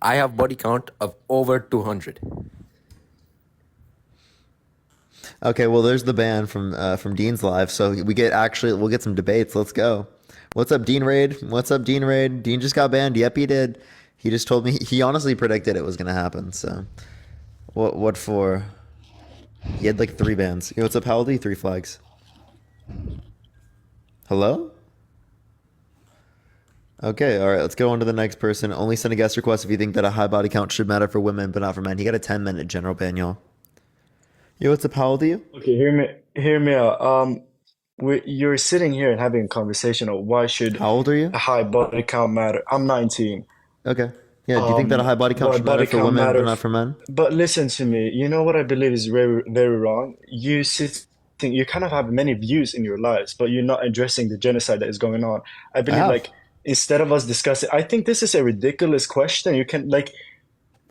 I have body count of over 200. Okay, well, there's the ban from Dean's live, so we'll get some debates. Let's go. What's up, Dean Raid? What's up, Dean Raid? Dean just got banned. Yep, he did. He just told me he honestly predicted it was gonna happen. So, what for? He had like 3 bans. Yo, what's up, how old are you? 3 flags. Hello? Okay, all right. Let's go on to the next person. Only send a guest request if you think that a high body count should matter for women, but not for men. He got a 10-minute general ban, y'all. Yo, what's up? How old are you? Okay, hear me out. You're sitting here and having a conversation of why should How old are you? a high body count matter? I'm 19. Okay. Yeah. Do you think that a high body count Why should matter body for count women, but matter? not for men? But listen to me. You know what I believe is very, very wrong? You kind of have many views in your lives, but you're not addressing the genocide that is going on. I I believe have. like instead of us discussing, I think this is a ridiculous question. You can like,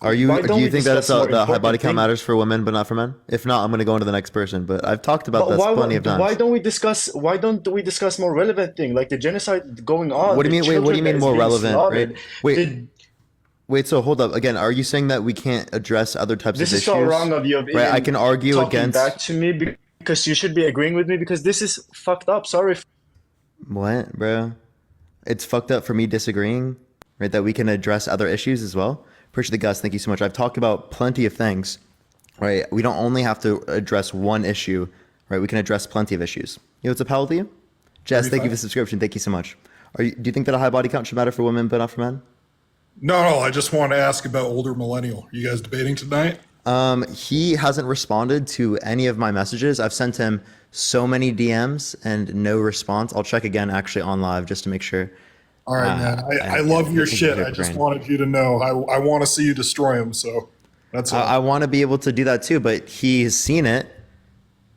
Are you? why Do don't you we think that it's discuss more the high body important count things? matters for women, but not for men? If not, I'm gonna go on to the next person. But I've talked about But this plenty of why times. don't we discuss more relevant thing like the genocide going on, What do the you mean? Wait. What do you children that mean is more being relevant? slaughtered, Right. Wait. the Wait. So hold up. Again, are you saying that we can't address other types this of is so issues? wrong of you of Right. I even can argue talking back against to me because you should be agreeing with me because this is fucked up. Sorry. what, bro? It's fucked up for me disagreeing. Right. That we can address other issues as well. Appreciate the Gus. Thank you so much. I've talked about plenty of things. Right. We don't only have to address one issue. Right. We can address plenty of issues. Yo, what's up? How old are you? Jess, thank you for the 35. subscription. Thank you so much. Do you think that a high body count should matter for women but not for men? No, I just want to ask about older millennial. You guys debating tonight? He hasn't responded to any of my messages. I've sent him so many DMs and no response. I'll check again actually on live just to make sure. All right, man. I Yeah, love your thank you for shit. your I just brain. wanted you to know. I want to see you destroy him. So that's I all. want to be able to do that too, but he has seen it.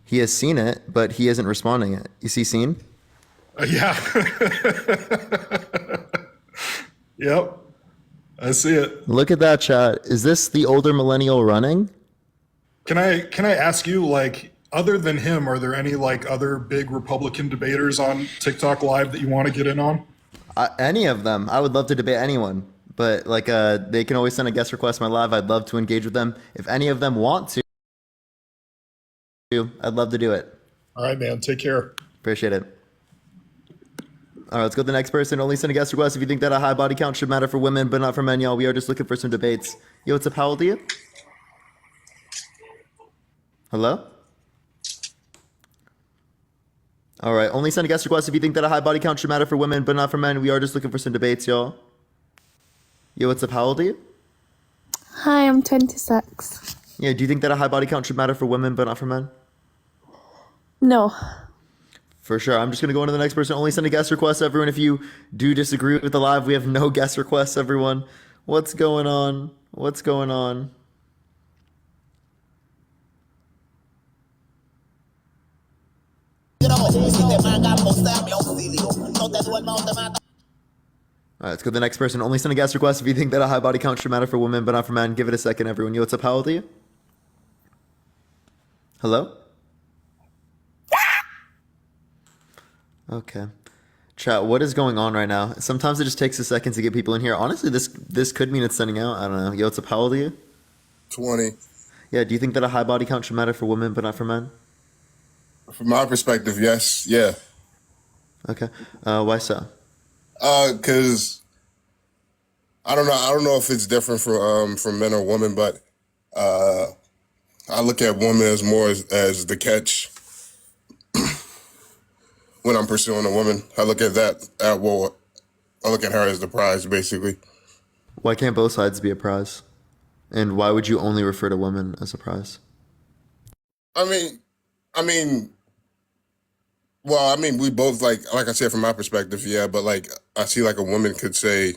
He has seen it, but he isn't responding it. You see, seen? Yeah. Yep. I see it. Look at that chat. Is this the older millennial running? Can I ask you, like, other than him, are there any like other big Republican debaters on TikTok Live that you want to get in on? Any of them. I would love to debate anyone. But like they can always send a guest request in my live. I'd love to engage with them. If any of them want to, I'd love to do it. All right, man. Take care. Appreciate it. All right, let's go to the next person. Only send a guest request if you think that a high body count should matter for women, but not for men, y'all. We are just looking for some debates. Yo, what's up? How old are you? Hello? All right, only send a guest request if you think that a high body count should matter for women, but not for men. We are just looking for some debates, y'all. Yo, what's up? How old are you? Hi, I'm 26. Yeah, do you think that a high body count should matter for women, but not for men? No. For sure. I'm just going to go on to the next person. Only send a guest request, everyone. If you do disagree with the live, we have no guest requests, everyone. What's going on? What's going on? All right, let's go to the next person. Only send a guest request if you think that a high body count should matter for women, but not for men. Give it a second, everyone. Yo, what's up? How old are you? Hello? Okay. Chat, what is going on right now? Sometimes it just takes a second to get people in here. Honestly, this could mean it's sending out. I don't know. Yo, what's up? How old are you? 20. Yeah, do you think that a high body count should matter for women, but not for men? From my perspective, yes, yeah. Okay. Why so? Because I don't know if it's different for men or women, but I look at women as more as the catch when I'm pursuing a woman. I look at that I look at her as the prize, basically. Why can't both sides be a prize? And why would you only refer to women as a prize? I mean, I mean, we both like I said from my perspective, yeah. But like I see like a woman could say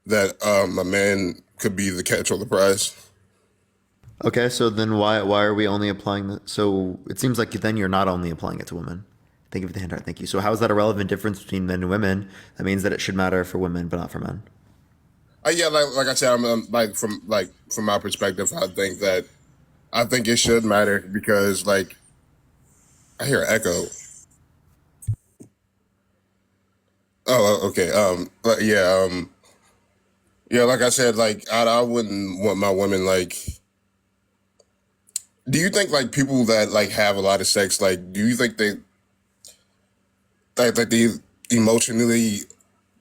that a man could be the catch or the prize. Okay, so then why are we only applying that? So it seems like then you're not only applying it to women. Thank you for the hand art. Thank you. So how is that a relevant difference between men and women? That means that it should matter for women, but not for men. Yeah, like I said, I'm from my perspective, I think it should matter because like I hear an echo. Oh, okay. But yeah. Yeah, like I said, like I wouldn't want my women like. Do you think like people that like have a lot of sex, like, do you think they emotionally?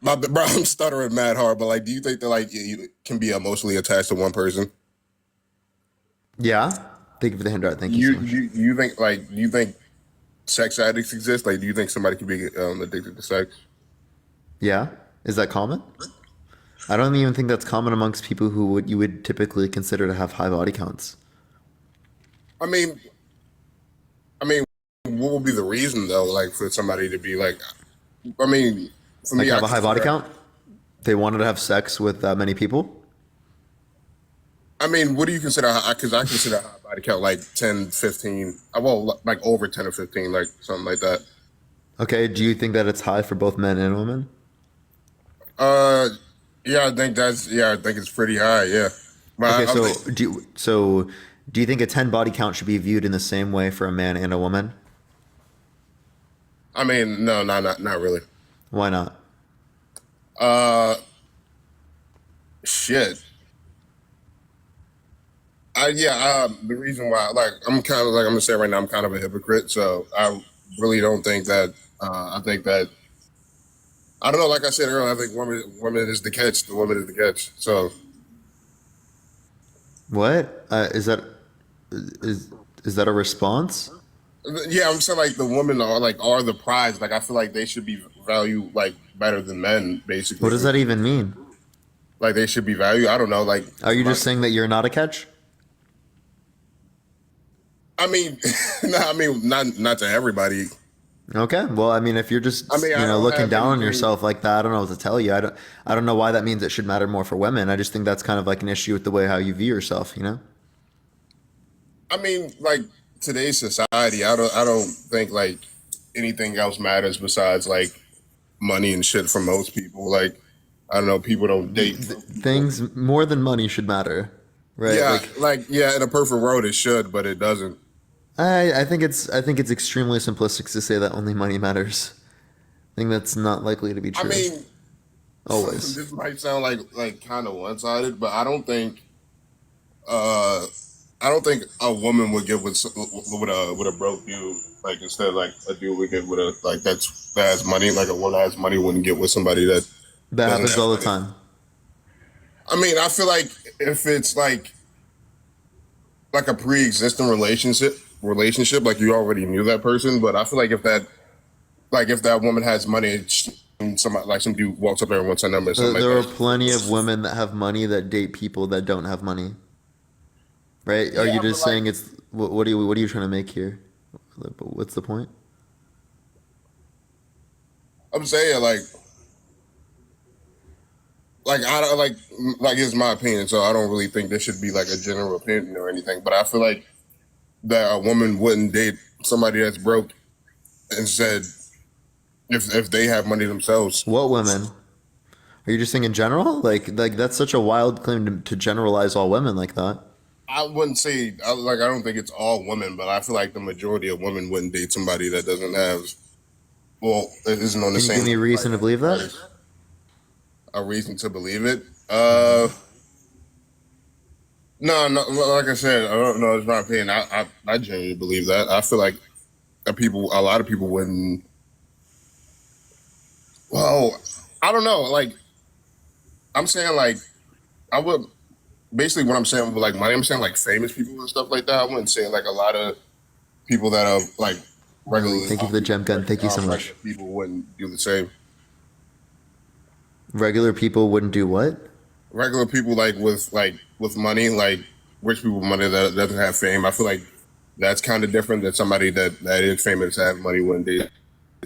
Bro, I'm stuttering mad hard, but like, do you think that like you can be emotionally attached to one person? Yeah. Thank you for the handout. Thank you so much. You think like do you think sex addicts exist? Like, do you think somebody could be addicted to sex? Yeah. Is that common? I don't even think that's common amongst people who you would typically consider to have high body counts. I mean, I mean, what would be the reason though? Like for somebody to be like, I mean, for Like me, I have a high body consider- count? They wanted to have sex with that many people? I mean, what do you consider? Because I consider a high body count like 10, 15. Well, like over 10 or 15, like something like that. Okay, do you think that it's high for both men and women? Uh, yeah, I think it's pretty high. Yeah, but Okay, I so think, do you think a 10 body count should be viewed in the same way for a man and a woman? I mean, no, not really. Why not? Uh, shit. The reason why, like, I'm kind of like I'm gonna say right now, I'm kind of a hypocrite. So I really don't think that. I think that I don't know. Like I said earlier, I think woman is the catch. The woman is the catch. So What? Is that a response? yeah, I'm saying like the women are the prize. Like I feel like they should be valued like better than men. Basically, What does that even mean? like they should be valued. I don't know. Like, Are you just saying that you're not a catch? I mean, no, I mean not to everybody. Okay. Well, I mean, if you're just I mean, I don't looking have down on anything- yourself like that, I don't know what to tell you. I don't know why that means it should matter more for women. I just think that's kind of like an issue with the way how you view yourself, you know? I mean, like today's society, I don't think like anything else matters besides like money and shit for most people. Like I don't know, people don't date. Things more than money should matter, right? Yeah, Like yeah, in a perfect world it should, but it doesn't. I think it's extremely simplistic to say that only money matters. I think that's not likely to be I true. mean, Always. this might sound like kind of one sided, but uh I don't think a woman would get with a broke dude like instead of like a dude would get with a like that has money like a woman that has money wouldn't get with somebody that That doesn't happens have all the money. time. I mean, I feel like if it's like a pre-existing relationship, like you already knew that person, but I feel like if that woman has money and somebody like some dude walks up there and wants her number or something There are like that. plenty of women that have money that date people that don't have money. Right? Are Yeah, you but, just like- saying it's what are you trying to make here? What's the point? I'm saying I don't like it's my opinion, so I don't really think there should be like a general opinion or anything. But I feel like that a woman wouldn't date somebody that's broke instead if they have money themselves. What women? Are you just saying in general? Like that's such a wild claim to generalize all women like that. I wouldn't say I don't think it's all women, but I feel like the majority of women wouldn't date somebody that doesn't have that isn't on the Can you same give me a reason to believe that? a reason to believe it. No, like I said, I don't know. It's my opinion. I genuinely believe that. I feel like a lot of people wouldn't. Well, I don't know. Like I'm saying, like I would basically what I'm saying with like money. I'm saying like famous people and stuff like that. I wouldn't say like a lot of people that are like regularly. Thank you for the gem gun. Thank you so much. regular people wouldn't do the same. Regular people wouldn't do what? Regular people with money, like rich people with money that doesn't have fame. I feel like that's kind of different than somebody that is famous and have money when they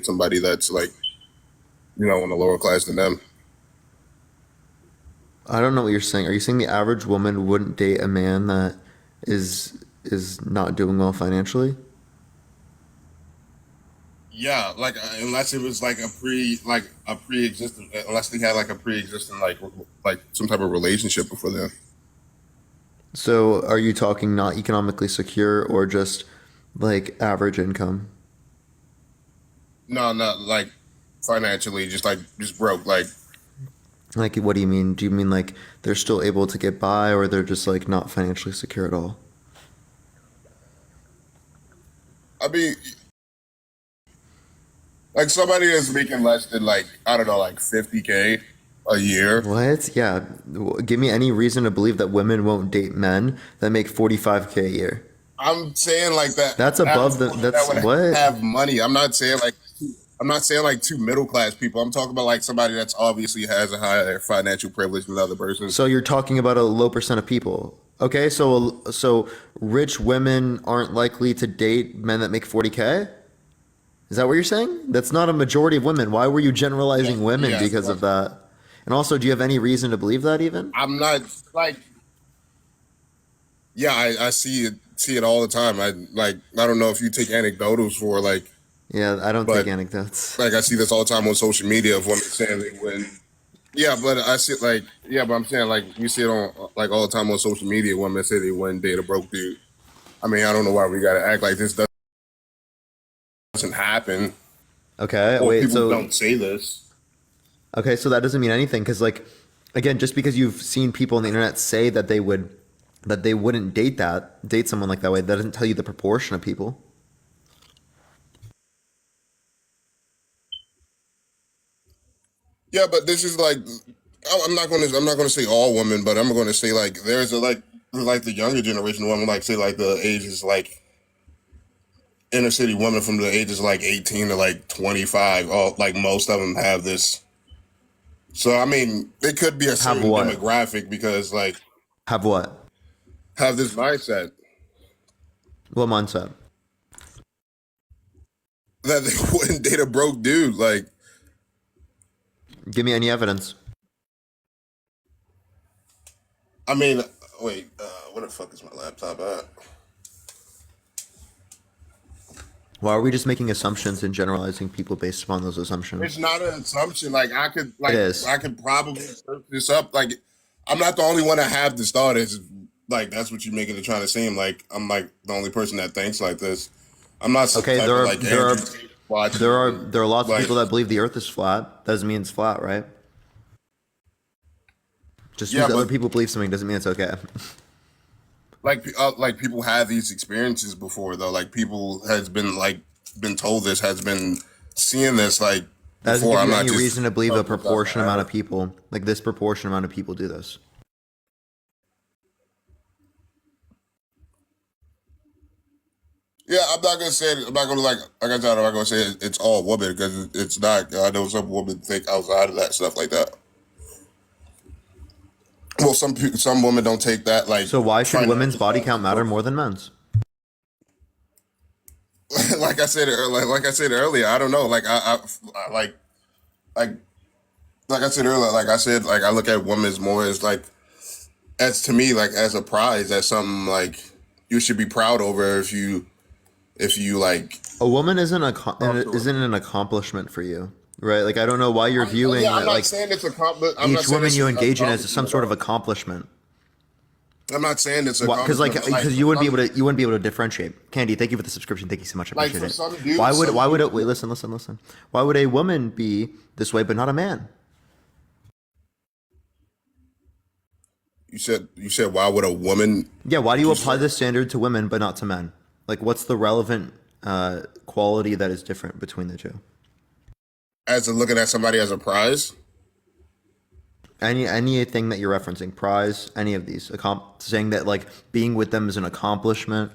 somebody that's like in a lower class than them. I don't know what you're saying. Are you saying the average woman wouldn't date a man that is not doing well financially? Yeah, like unless it was like a pre-existing, unless they had like a pre-existing like some type of relationship before them. So are you talking not economically secure or just like average income? No, not like financially, just broke. Like Like, what do you mean? Do you mean like they're still able to get by, or they're just like not financially secure at all? I mean, like somebody that's making less than like I don't know, like 50K a year. What? Yeah. Give me any reason to believe that women won't date men that make 45K a year. I'm saying like that. That's above the. that That's would what? have money. I'm not saying like two middle class people. I'm talking about like somebody that's obviously has a higher financial privilege than the other person. So you're talking about a low percent of people. Okay, so rich women aren't likely to date men that make 40K? Is that what you're saying? That's not a majority of women. Why were you generalizing women yeah, because of that? And also, do you have any reason to believe that even? I'm not like yeah, I see it all the time. I don't know if you take anecdotals for like Yeah, I don't but take anecdotes. like I see this all the time on social media of women saying they win. Yeah, but I see like yeah, but I'm saying like you see it on like all the time on social media. Women say they wouldn't date a broke dude. I mean, I don't know why we gotta act like this doesn't happen, Okay, or wait, people so don't say this. okay, so that doesn't mean anything because like again, just because you've seen people on the internet say that they wouldn't date someone like that way, that doesn't tell you the proportion of people. Yeah, but this is like I'm not gonna say all women, but I'm gonna say like there's a like the younger generation women like say like the ages like inner city women from the ages like 18 to like 25. All like most of them have this. So I mean, it could be a Have certain what? demographic because like Have what? have this mindset What mindset? that they wouldn't date a broke dude. Like Give me any evidence. I mean, wait, where the fuck is my laptop at? Why are we just making assumptions and generalizing people based upon those assumptions? It's not an assumption. Like It is. I could probably search this up. Like I'm not the only one that have this thought. It's like that's what you're making it trying to seem like I'm like the only person that thinks like this. I'm not some Okay, type there of are like there are Andrew Tate watching. there are lots of Like people that believe the Earth is flat. Doesn't mean it's flat, right? Just yeah, because other but people believe something doesn't mean it's okay. like people have these experiences before though. Like people has been told this, has been seeing this like That doesn't before. give I'm you not any just reason to believe a talking stuff proportion I amount heard. of people, like this proportion amount of people do this. Yeah, I'm not gonna say it. I'm not gonna like I said, I'm not gonna say it's all women because it's not. I know some women think outside of that stuff like that. Well, some women don't take that like So why should trying women's body to count matter more than men's? like I said earlier. I don't know. I like like I said earlier. Like I said, like I look at women as more as like as to me like as a prize, as something like you should be proud over if you like. A woman isn't an accomplishment for you, right? Like I don't know why you're viewing Yeah, I'm that not like saying it's a compliment. I'm not each saying woman it's you a engage in as some accomplishment at sort of all. accomplishment. I'm not saying it's a Because compliment. because you wouldn't be able to differentiate. Candy, thank you for the subscription. Thank you so much. I Like appreciate for it. some dudes, Wait, listen. Why would a woman be this way but not a man? you said why would a woman Yeah, why do you apply this standard to women but not to men? Like, what's the relevant quality that is different between the two? as to looking at somebody as a prize? Anything that you're referencing, prize, any of these, saying that like being with them is an accomplishment.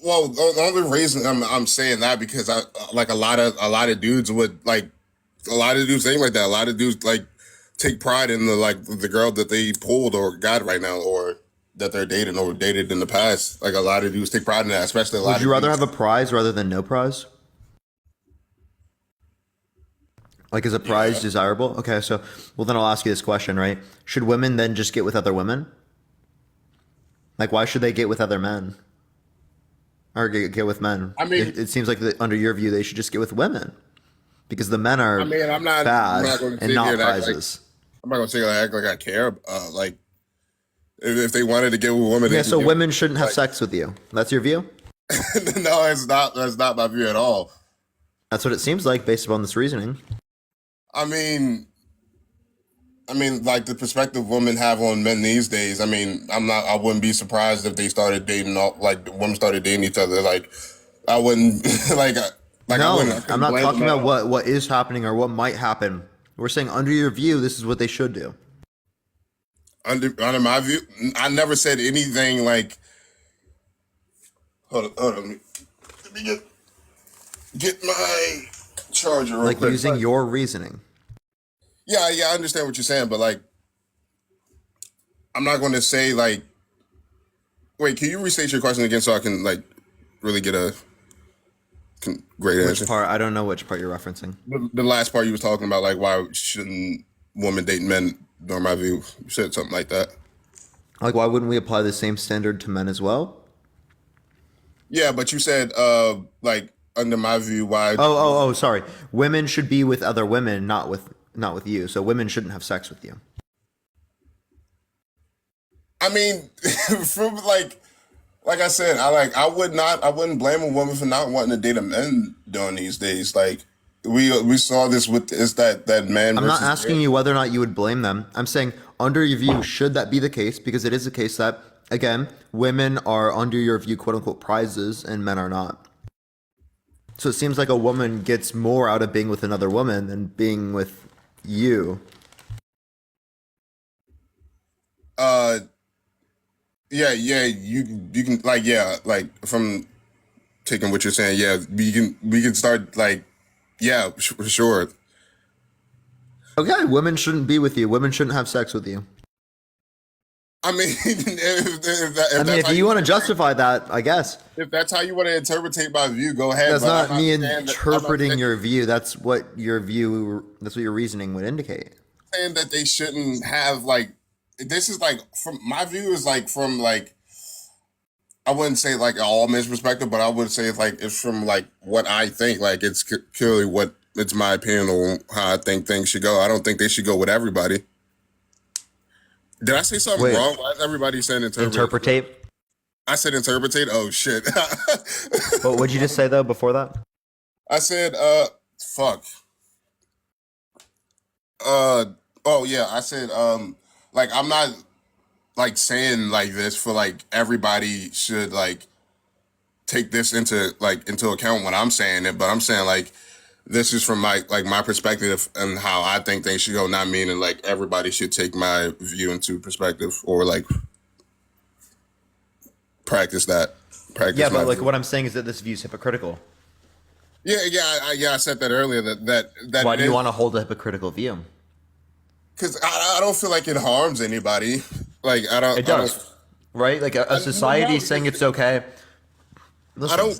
Well, the only reason I'm saying that because I like a lot of dudes would like a lot of dudes think like that. A lot of dudes like take pride in the girl that they pulled or got right now or that they're dating or dated in the past. Like a lot of dudes take pride in that, especially a lot Would you of rather dudes. have a prize rather than no prize? Like, is a prize Yeah. desirable? Okay, so, well, then I'll ask you this question, right? Should women then just get with other women? Like, why should they get with other men? Or get with men? I mean- it seems like under your view, they should just get with women. Because the men are I mean, I'm not bad going to and sit not here and act like prizes. I'm not going to say I act like I care. Like if they wanted to get with a woman, they Yeah, can so get- women shouldn't have like- sex with you. That's your view? No, it's not. That's not my view at all. That's what it seems like based upon this reasoning. I mean, like the perspective women have on men these days. I mean, I wouldn't be surprised if they started dating, like women started dating each other. Like, I wouldn't, I No, wouldn't. I I'm couldn't not blame talking them at about all. what is happening or what might happen. We're saying under your view, this is what they should do. Under my view, I never said anything like. Hold on. Let me get my charger real Like quick. using your reasoning. Yeah, I understand what you're saying, but like, I'm not going to say like. Wait, can you restate your question again so I can like really get a great Which answer? part? I don't know which part you're referencing. The last part you was talking about, like why shouldn't women date men? During my view, you said something like that. Like, why wouldn't we apply the same standard to men as well? Yeah, but you said like under my view, why? Oh, sorry. Women should be with other women, not with you. So women shouldn't have sex with you. I mean, from like I said, I wouldn't blame a woman for not wanting to date a man during these days. Like we saw this with is that man. I'm not versus asking you whether or not you would blame them. I'm saying, under your view, should that be the case? Because it is a case that, again, women are, under your view, quote unquote, prizes and men are not. So it seems like a woman gets more out of being with another woman than being with you. Yeah, you can like from taking what you're saying, yeah, we can start like, yeah, for sure. Okay, women shouldn't be with you. Women shouldn't have sex with you. I mean, If you want to justify that, I guess. if that's how you want to interpret my view, go ahead. That's but not me I'm not interpreting saying your view. That's what your reasoning would indicate. that they shouldn't have like. This is like from my view is like from like. I wouldn't say like all men's perspective, but I would say like it's from like what I think. Like it's clearly what it's my opinion on how I think things should go. I don't think they should go with everybody. Did I say something Wait. wrong? Why is everybody saying interpret? Interpretate. I said interpretate. Oh shit. What would you just say though before that? I said fuck. Oh yeah, I said like I'm not like saying like this for like everybody should like take this into account when I'm saying it, but I'm saying like this is from my perspective and how I think things should go, not meaning like everybody should take my view into perspective or like practice that. Yeah, my but like view. what I'm saying is that this view is hypocritical. I said that earlier that Why do you want to hold a hypocritical view? Because I don't feel like it harms anybody. Like I don't. It does, right? Like a society saying it's okay. Listen, I don't.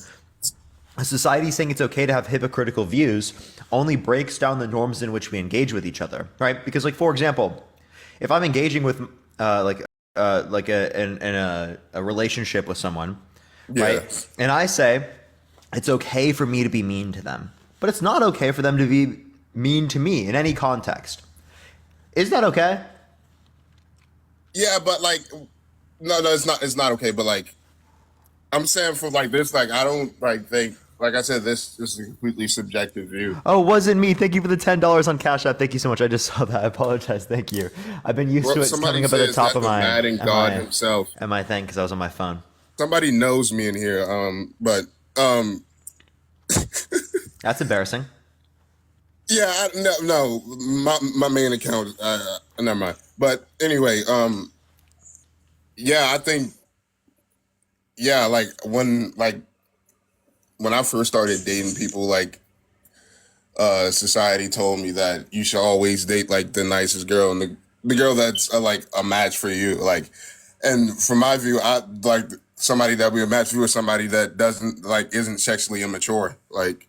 a society saying it's okay to have hypocritical views only breaks down the norms in which we engage with each other, right? Because, like, for example, if I'm engaging with a relationship with someone, right, Yes. and I say it's okay for me to be mean to them, but it's not okay for them to be mean to me in any context. Is that okay? Yeah, but like, no, it's not. It's not okay. But like, I'm saying for like this, like I don't like think. Like I said, this is a completely subjective view. Oh, wasn't me. Thank you for the $10 on Cash App. Thank you so much. I just saw that. I apologize. Thank you. I've been used to it Somebody coming up at the says top that of the my Madden God himself. my thing because I was on my phone. Somebody knows me in here. But That's embarrassing. yeah, no, my main account. Never mind. But anyway, yeah, I think, yeah, like when I first started dating people, like society told me that you should always date like the nicest girl and the girl that's like a match for you. Like, and from my view, I like somebody that we a match for is somebody that isn't sexually immature. Like,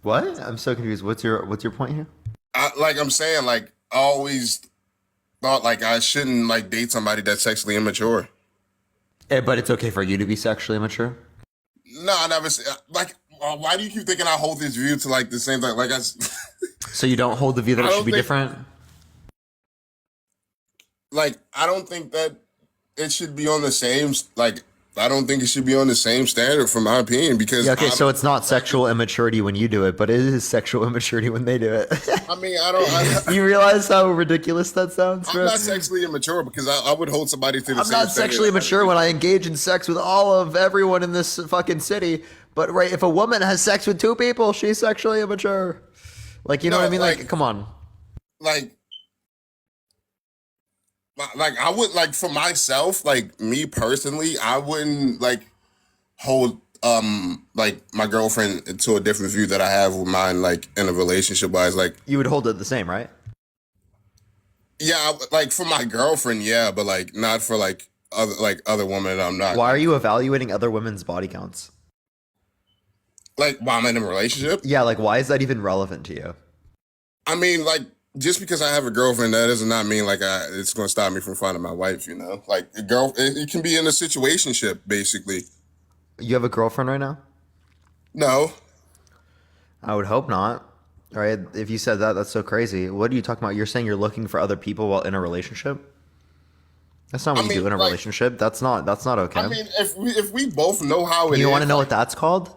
What? I'm so confused. What's your point here? I'm saying, like I always thought like I shouldn't like date somebody that's sexually immature. But it's okay for you to be sexually immature? No, I never like. Why do you keep thinking I hold this view to like the same thing? Like So you don't hold the view that I it don't should be think- different? like I don't think that it should be on the same like I don't think it should be on the same standard, from my opinion, because Yeah, okay, so it's not sexual immaturity when you do it, but it is sexual immaturity when they do it. I mean, I don't. You realize how ridiculous that sounds, I'm bro? not sexually immature because I would hold somebody to the I'm same not standard. sexually mature when I engage in sex with all of everyone in this fucking city. But right, if a woman has sex with two people, she's sexually immature. Like, you know No, what I mean? Like, like- come on. like I would, like, for myself, like me personally, I wouldn't like hold like my girlfriend to a different view that I have with mine, like in a relationship wise. Like, You would hold it the same, right? yeah, like for my girlfriend, yeah, but like not for like other women. I'm not. Why are you evaluating other women's body counts? Like while I'm in a relationship? Yeah, like, why is that even relevant to you? I mean, like, just because I have a girlfriend, that does not mean like it's gonna stop me from finding my wife. You know, like it can be in a situationship, basically. You have a girlfriend right now? No, I would hope not. All right, if you said that, that's so crazy. What are you talking about? You're saying you're looking for other people while in a relationship? That's not what you mean, do in a like- relationship. That's not okay. I mean, if we both know how it is, You want to know what that's called?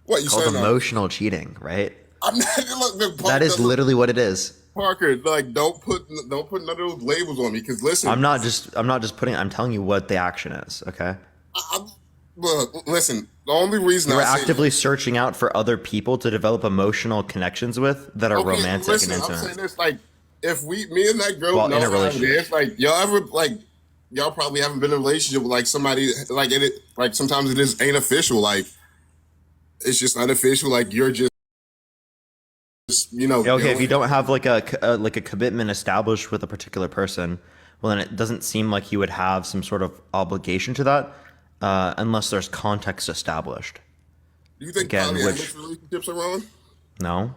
what you Called said? emotional cheating, right? I'm not. Look, That is literally what it is. Parker. Like, don't put none of those labels on me. Because listen, I'm not just putting. I'm telling you what the action is. Okay. Look, listen. The only reason You're I say actively searching out for other people to develop emotional connections with that are okay, romantic listen, and I'm saying intimate. this, like, if me and that girl Well, know in a how it relationship. is, like, y'all probably haven't been in a relationship with like somebody like like sometimes it just ain't official. Like, it's just unofficial. Like, you're just Okay, if you don't have like a commitment established with a particular person, well, then it doesn't seem like you would have some sort of obligation to that, unless there's context established. Do you think Again, polyamorous relationships are wrong? No,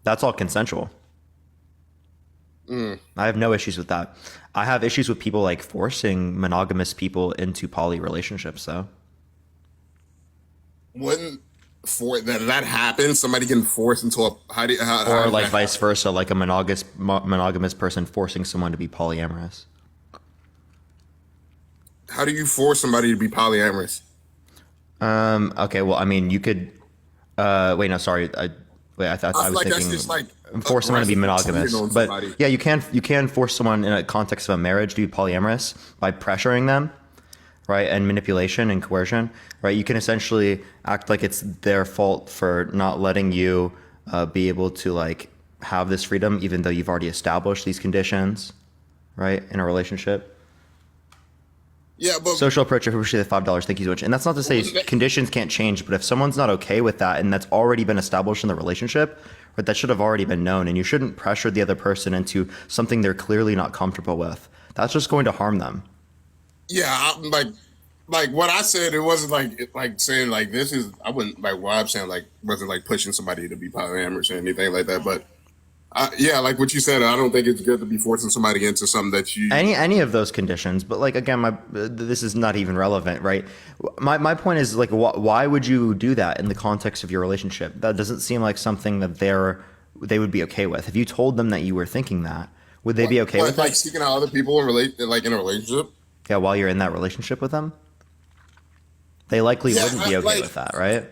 that's all consensual. I have no issues with that. I have issues with people like forcing monogamous people into poly relationships, though. Wouldn't for that happens, somebody getting forced into a Or like vice versa, like a monogamous person forcing someone to be polyamorous. How do you force somebody to be polyamorous? Okay, well, I mean, you could. Wait, no, sorry. I feel was like that's thinking just, like, force someone to be aggressive monogamous. cheating on But somebody. yeah, you can force someone in a context of a marriage to be polyamorous by pressuring them, right? And manipulation and coercion, right? You can essentially act like it's their fault for not letting you be able to like have this freedom, even though you've already established these conditions, right? In a relationship. Yeah, but Social approach, I appreciate the $5. Thank you so much. And that's not to say conditions can't change, but if someone's not okay with that and that's already been established in the relationship, right, that should have already been known. And you shouldn't pressure the other person into something they're clearly not comfortable with. That's just going to harm them. yeah, I'm like what I said, it wasn't like saying like this is, I wouldn't, like what I'm saying, like wasn't like pushing somebody to be polyamorous or anything like that. But yeah, like what you said, I don't think it's good to be forcing somebody into something that you. Any of those conditions, but like again, this is not even relevant, right? My point is like, why would you do that in the context of your relationship? That doesn't seem like something that they would be okay with. If you told them that you were thinking that, would they be okay What, with like that? seeking out other people like in a relationship? Yeah, while you're in that relationship with them, they likely Yeah, wouldn't be okay like- with that, right?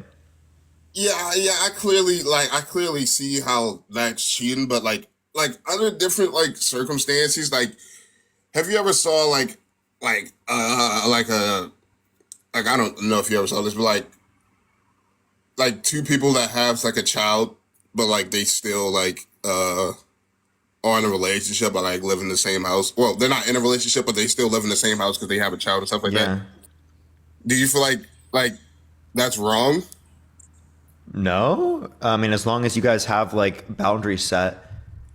Yeah, I clearly see how that's cheating, but like under different like circumstances, like have you ever saw like I don't know if you ever saw this, but like two people that have like a child, but like they still like are in a relationship but like live in the same house. Well, they're not in a relationship, but they still live in the same house because they have a child and stuff like Yeah. that. Do you feel like that's wrong? No, I mean, as long as you guys have like boundaries set,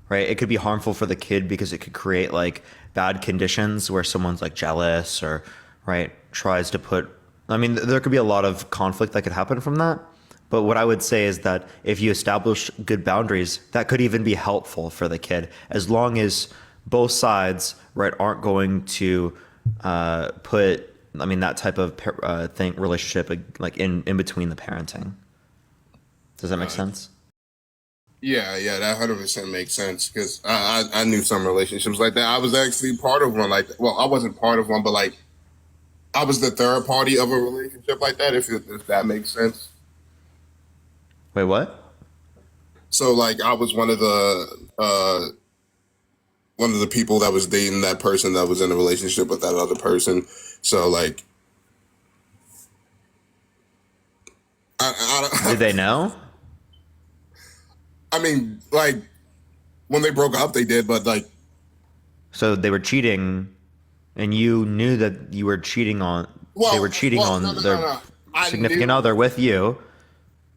right? It could be harmful for the kid because it could create like bad conditions where someone's like jealous or right tries to put. I mean, there could be a lot of conflict that could happen from that. But what I would say is that if you establish good boundaries, that could even be helpful for the kid, as long as both sides, right, aren't going to put. I mean, that type of relationship like in between the parenting. Does that make sense? Yeah, that 100% makes sense because I knew some relationships like that. I was actually part of one. Like, well, I wasn't part of one, but like I was the third party of a relationship like that. If that makes sense. Wait, what? So like I was one of the people that was dating that person that was in a relationship with that other person. So like I Did they know? I mean, like when they broke up, they did, but like So they were cheating, and you knew that you were cheating on. They were cheating on their I significant knew, other with you.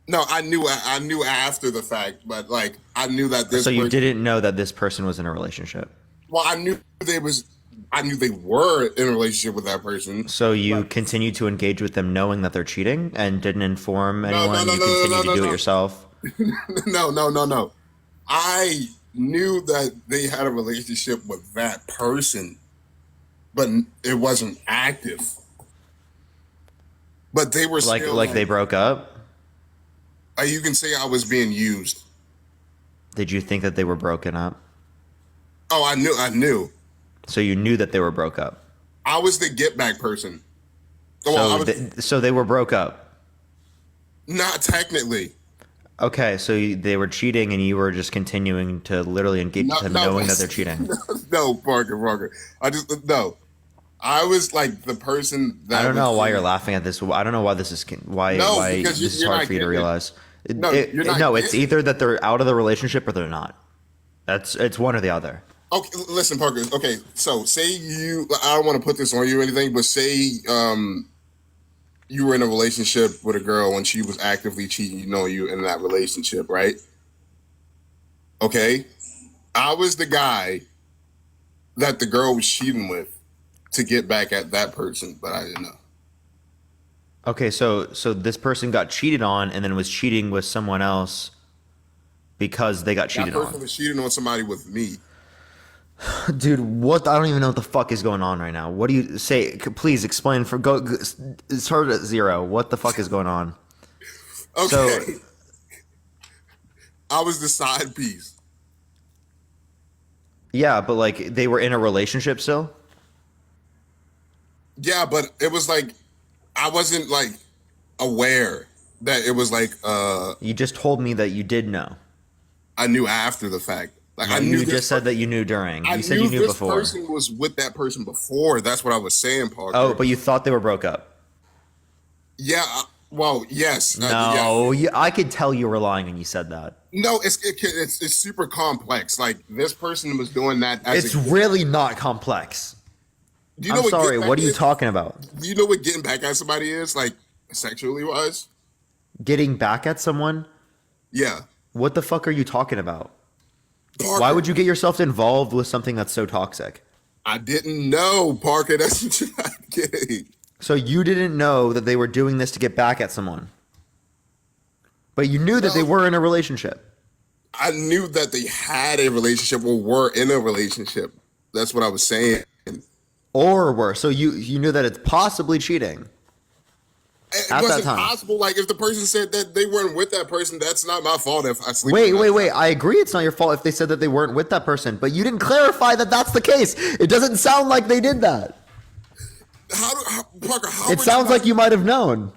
no, I knew after the fact, but like I knew that this. So you person, didn't know that this person was in a relationship. Well, I knew they were in a relationship with that person. So you continued to engage with them knowing that they're cheating and didn't inform anyone. no, You no, no, continued no, to no, do no. it yourself. No. I knew that they had a relationship with that person, but it wasn't active. But they were Like still like they broke up. you can say I was being used. Did you think that they were broken up? Oh, I knew. So you knew that they were broke up. I was the get back person. Well, I was So they were broke up. not technically. Okay, so they were cheating, and you were just continuing to literally engage with them, knowing that they're cheating. No, Parker. No. I was like the person that I don't know was why in- you're laughing at this. I don't know why this is why No, why because this is you're hard not for you to getting it. realize. No, you're not No, it's getting it. either that they're out of the relationship or they're not. It's one or the other. Okay, listen, Parker. Okay, so say I don't want to put this on you or anything, but say you were in a relationship with a girl and she was actively cheating, you in that relationship, right? Okay. I was the guy that the girl was cheating with to get back at that person, but I didn't know. Okay, so this person got cheated on and then was cheating with someone else because they got That cheated person on. was cheating on somebody with me. Dude, what? I don't even know what the fuck is going on right now. What do you say? Please explain. Start at zero. What the fuck is going on? Okay. So- I was the side piece. Yeah, but like they were in a relationship still. Yeah, but it was like I wasn't like aware that it was like You just told me that you did know. I knew after the fact. Like I knew You this just said that you knew during. I You said knew you knew this before. person was with that person before. That's what I was saying, Parker. Oh, but you thought they were broke up. Yeah. Well, yes. No, yeah. I could tell you were lying when you said that. No, it's super complex. Like this person was doing that. As It's really not complex. Do you know I'm what sorry. getting back What are you is? talking about? Do you know what getting back at somebody is, like sexually wise? Getting back at someone? Yeah. What the fuck are you talking about? Parker, Why would you get yourself involved with something that's so toxic? I didn't know, Parker. That's what you're not getting. So you didn't know that they were doing this to get back at someone. But you knew that they No. were in a relationship. I knew that they had a relationship or were in a relationship. That's what I was saying. Or were. So you knew that it's possibly cheating. It At that wasn't time. possible. Like if the person said that they weren't with that person, that's not my fault. If I sleep. Wait. with that- I agree it's not your fault if they said that they weren't with that person, but you didn't clarify that that's the case. It doesn't sound like they did that. Parker? How It are sounds not- like you might have known.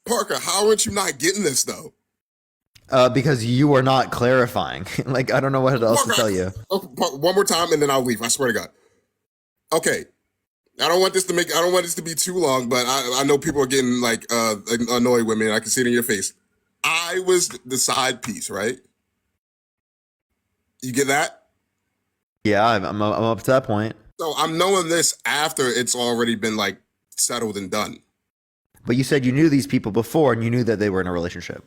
Parker, how aren't you not getting this though? Because you were not clarifying. Like, I don't know what else to Parker, tell you. One more time, and then I'll leave. I swear to God. Okay. I don't want this to be too long, but I know people are getting like annoyed with me, and I can see it in your face. I was the side piece, right? You get that? Yeah, I'm up to that point. So I'm knowing this after it's already been like settled and done. But you said you knew these people before and you knew that they were in a relationship.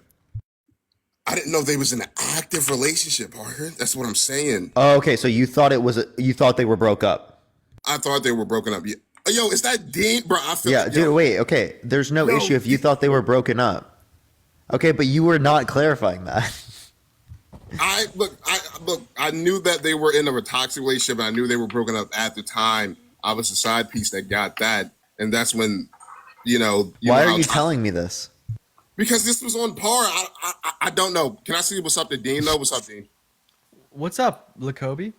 I didn't know they was in an active relationship, Parker. That's what I'm saying. Oh, okay. So you thought you thought they were broke up. I thought they were broken up. Yeah. Yo, is that Dean, bro? I feel Yeah, like, dude, yo, wait. Okay. There's no No. issue if you thought they were broken up. Okay, but you were not clarifying that. I knew that they were in a toxic relationship. And I knew they were broken up at the time. I was the side piece that got that, and that's when, Why know are how you toxic- telling me this? Because this was on par. I don't know. Can I see what's up to Dean though? What's up, Dean? What's up, Lacobe?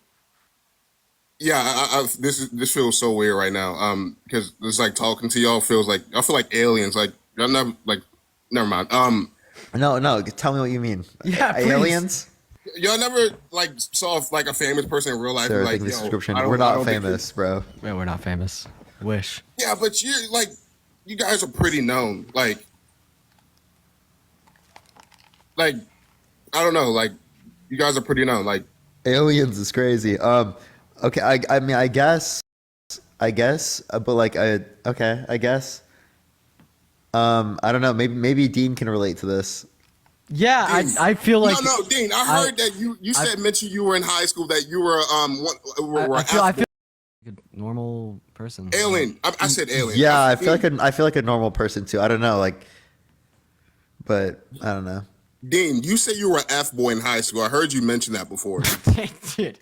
Yeah, this feels so weird right now. Because it's like talking to y'all feels like I feel like aliens. Like y'all never like, never mind. No, tell me what you mean. Yeah, please. Aliens? Y'all never like saw like a famous person in real life. Sarah, Like, thank you for the yo, subscription. I don't- We're I not don't think famous, bro. Man, we're not famous. Wish. Yeah, but you're like, you guys are pretty known. Like, I don't know. Like, you guys are pretty known. Like, Aliens is crazy. Okay, I mean, I guess, but like, okay, I guess. I don't know. Maybe Dean can relate to this. Yeah, Dean. I feel like no, Dean. I heard that you said mentioned you were in high school that you were I feel like a normal person. alien. I said alien. Yeah, I feel like a normal person too. I don't know, like, but I don't know. Dean, you said you were an F boy in high school. I heard you mention that before. Dude,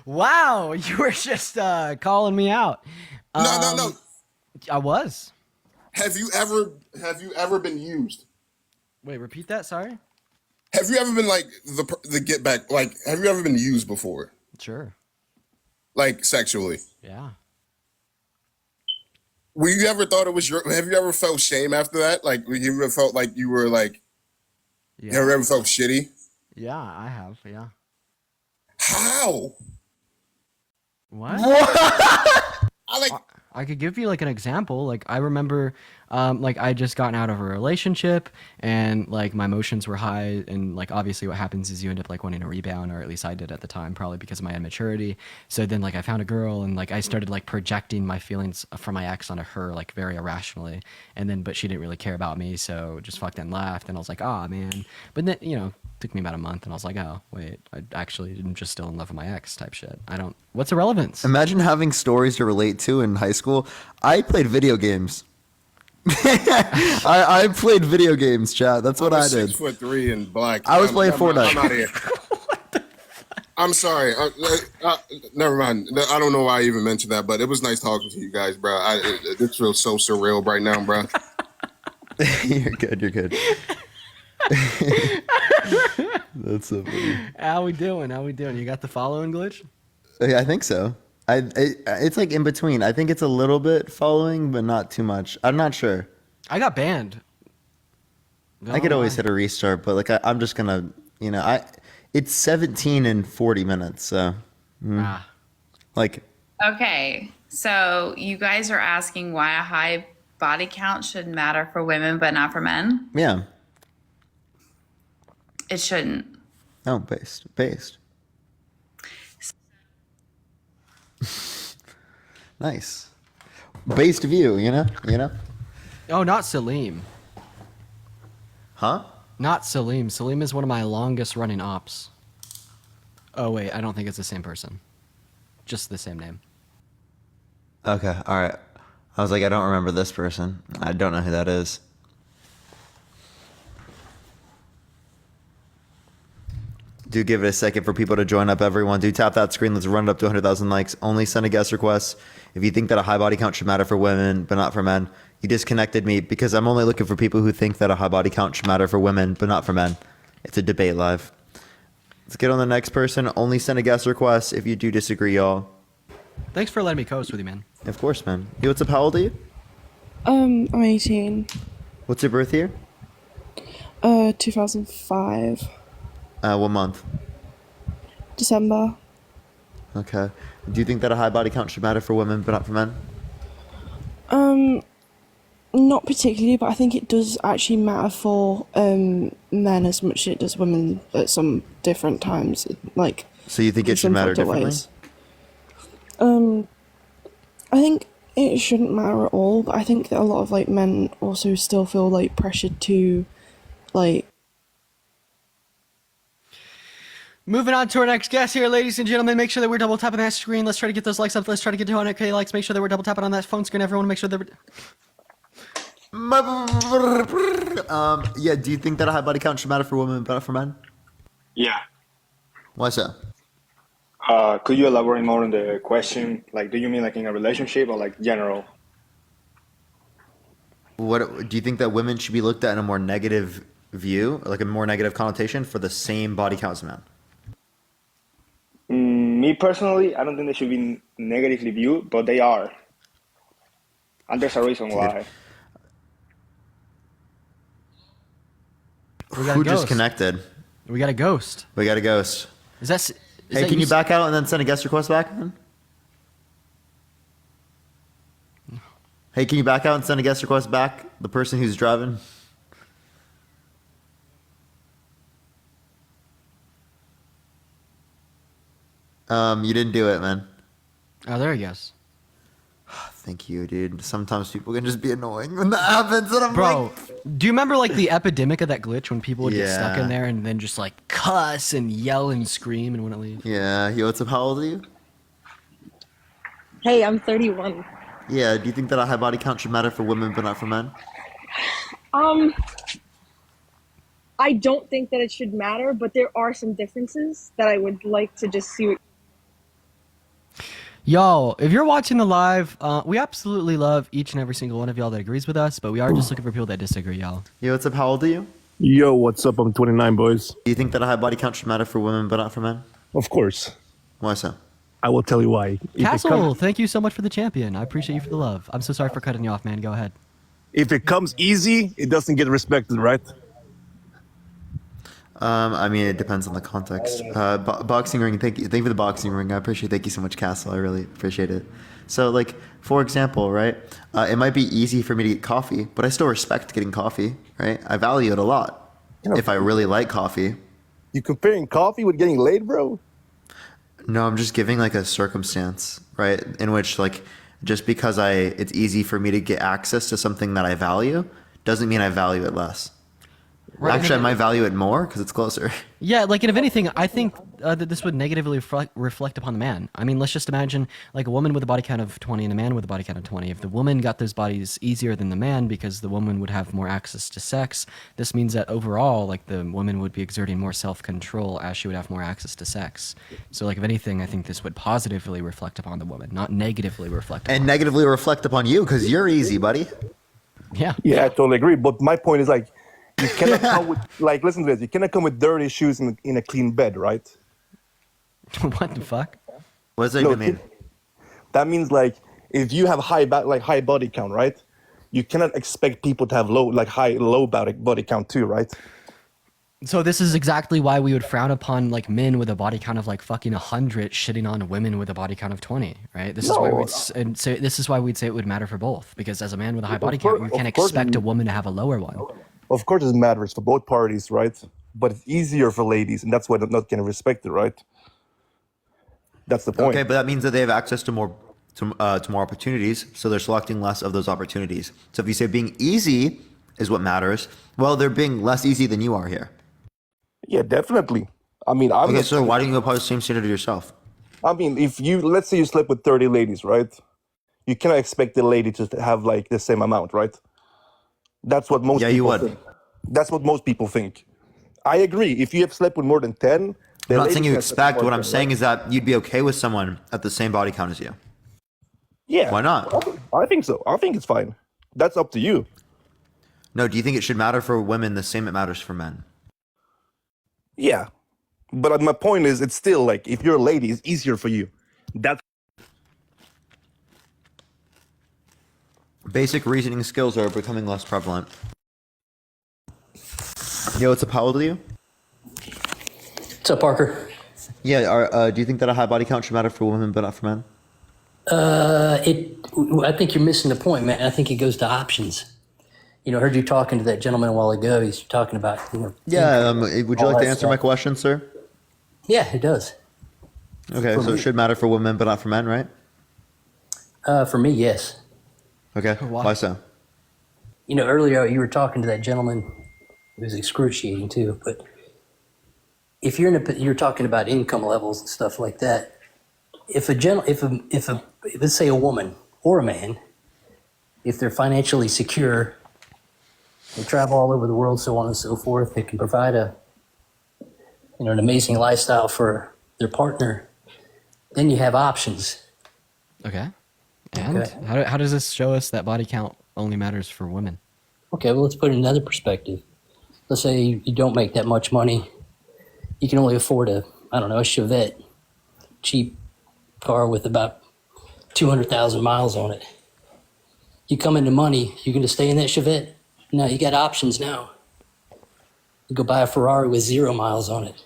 wow, you were just calling me out. No. I was. Have you ever been used? Wait, repeat that. Sorry. Have you ever been like the get back? Like, have you ever been used before? Sure. Like sexually? Yeah. Were you ever thought it was your? Have you ever felt shame after that? Like, you ever felt like you were like? Yeah. You ever felt shitty? Yeah, I have. Yeah. How? What? I like. I could give you like an example. Like I remember, like I just gotten out of a relationship and like my emotions were high, and like obviously what happens is you end up like wanting to rebound, or at least I did at the time, probably because of my immaturity. So then like I found a girl and like I started like projecting my feelings from my ex onto her like very irrationally, and then but she didn't really care about me, so just fucked and laughed, and I was like, oh man. But then took me about a month, and I was like, oh wait, I actually am just still in love with my ex type shit. What's the relevance? Imagine having stories to relate to in high school. I played video games. I played video games, chat. That's what I did. 6'3" and black. I was playing Fortnite. I'm out of here. I'm sorry. Never mind. I don't know why I even mentioned that, but it was nice talking to you guys, bro. This feels so surreal right now, bro. You're good. That's so funny. How we doing? You got the following glitch? Yeah, I think so. It's like in between. I think it's a little bit following, but not too much. I'm not sure. I got banned. I could always hit a restart, but like I'm just gonna, it's 17 and 40 minutes, so like. Okay, so you guys are asking why a high body count should matter for women but not for men? Yeah. It shouldn't. Oh, based. Nice. Based view, you know? Oh, not Salim. Huh? Not Salim. Salim is one of my longest running ops. Oh, wait. I don't think it's the same person. Just the same name. Okay, all right. I was like, I don't remember this person. I don't know who that is. Do give it a second for people to join up, everyone. Do tap that screen. Let's run it up to 100,000 likes. Only send a guest request if you think that a high body count should matter for women, but not for men. You disconnected me because I'm only looking for people who think that a high body count should matter for women, but not for men. It's a debate live. Let's get on the next person. Only send a guest request if you do disagree, y'all. Thanks for letting me co-host with you, man. Of course, man. Yo, what's up? How old are you? I'm 18. What's your birth year? 2005. What month? December. Okay. Do you think that a high body count should matter for women, but not for men? Not particularly, but I think it does actually matter for men as much as it does women at some different times. Like, So you think in it should some matter factor differently? ways. I think it shouldn't matter at all, but I think that a lot of like men also still feel like pressured to like. Moving on to our next guest here, ladies and gentlemen. Make sure that we're double tapping that screen. Let's try to get those likes up. Let's try to get to 100K likes. Make sure that we're double tapping on that phone screen. Everyone, make sure that Yeah, do you think that a high body count should matter for women, but not for men? Yeah. Why so? Could you elaborate more on the question? Like, do you mean like in a relationship or like general? What do you think that women should be looked at in a more negative view, like a more negative connotation for the same body count as men? Me Me personally, I don't think they should be negatively viewed, but they are, and there's a reason why. We got a Who ghost. disconnected? We got a ghost. We got a ghost. Is that? Is Hey, that can you s- back out and then send a guest request back? Then? Hey, can you back out and send a guest request back? The person who's driving. You didn't do it, man. Oh, there he goes. Thank you, dude. Sometimes people can just be annoying when that happens, and I'm Bro, like, do you remember like the epidemic of that glitch when people would get stuck in Yeah. there and then just like cuss and yell and scream and wouldn't leave? yeah. Yo, what's up? How old are you? Hey, I'm 31. Yeah. Do you think that a high body count should matter for women but not for men? Um, I don't think that it should matter, but there are some differences that I would like to just see what Y'all, if you're watching the live, we absolutely love each and every single one of y'all that agrees with us, but we are just looking for people that disagree, y'all. Yo, what's up? How old are you? Yo, what's up? I'm 29, boys. Do you think that a high body count should matter for women but not for men? Of course. Why so? I will tell you why. Castle, thank you so much for the champion. I appreciate you for the love. I'm so sorry for cutting you off, man. Go ahead. If it comes easy, it doesn't get respected, right? I mean, it depends on the context. Boxing ring, thank you for the boxing ring. I appreciate. Thank you so much, Castle. I really appreciate it. So, like, for example, right? It might be easy for me to get coffee, but I still respect getting coffee, right? I value it a lot. You know, If I really like coffee. You comparing coffee with getting laid, bro? No, I'm just giving like a circumstance, right? In which like just because it's easy for me to get access to something that I value doesn't mean I value it less. Right. Actually, I might value it more because it's closer. Yeah, like, and if anything, I think that this would negatively reflect upon the man. I mean, let's just imagine, like, a woman with a body count of 20 and a man with a body count of 20. If the woman got those bodies easier than the man because the woman would have more access to sex, this means that overall, like, the woman would be exerting more self-control as she would have more access to sex. So, like, if anything, I think this would positively reflect upon the woman, not negatively reflect upon And negatively reflect upon you because you're easy, buddy. Yeah. Yeah, I totally agree. But my point is like, you cannot come with like, listen to this. You cannot come with dirty shoes in a clean bed, right? What the fuck? What does that No, even mean? That means like if you have high body count, right? You cannot expect people to have low body count too, right? So this is exactly why we would frown upon like men with a body count of like fucking 100 shitting on women with a body count of 20, right? This is why this is why we'd say it would matter for both, because as a man with a high body count, you can't expect a woman to have a lower one. Of course, it matters for both parties, right? But it's easier for ladies, and that's why they're not getting respected, right? That's the point. Okay, but that means that they have access to more opportunities, so they're selecting less of those opportunities. So if you say being easy is what matters, well, they're being less easy than you are here. Yeah, definitely. I mean, Okay, so why don't you apply the same standard to yourself? I mean, if you let's say you slept with 30 ladies, right? You cannot expect the lady to have like the same amount, right? That's what most Yeah, people you would. think. That's what most people think. I agree. If you have slept with more than 10, I'm not saying you expect. What I'm saying is that you'd be okay with someone at the same body count as you. Yeah. Why not? I think so. I think it's fine. That's up to you. No, do you think it should matter for women the same it matters for men? Yeah. But my point is, it's still like, if you're a lady, it's easier for you. That's Basic reasoning skills are becoming less prevalent. Yo, what's up? How old are you? What's up, Parker? Yeah, do you think that a high body count should matter for women but not for men? I think you're missing the point, man. I think it goes to options. You know, I heard you talking to that gentleman a while ago. He's talking about, Yeah, would you all like to that answer my stuff. question, sir? Yeah, it does. Okay, For so it me. should matter for women but not for men, right? For me, yes. Okay, why so? You know, earlier you were talking to that gentleman. It was excruciating too. But if you're talking about income levels and stuff like that. If let's say a woman or a man, if they're financially secure, they travel all over the world, so on and so forth, they can provide an amazing lifestyle for their partner, then you have options. Okay. And Okay. how does this show us that body count only matters for women? Okay, well, let's put it in another perspective. Let's say you don't make that much money. You can only afford a Chevette. cheap car with about 200,000 miles on it. You come into money, you're going to stay in that Chevette? No, you got options now. You go buy a Ferrari with 0 miles on it.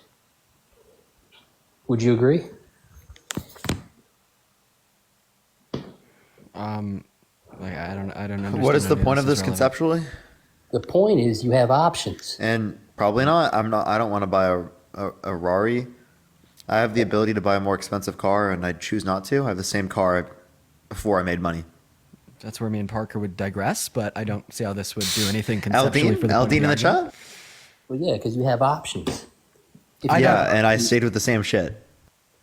Would you agree? Like I don't understand. What is the how point of this relevant. conceptually? The point is you have options. And probably not. I don't want to buy a Rari. I have the ability to buy a more expensive car, and I choose not to. I have the same car before I made money. That's where me and Parker would digress, but I don't see how this would do anything conceptually Aldine, for the point of Aldine in the argument. chat. Well, yeah, because you have options. If I you don't- have- And I stayed with the same shit.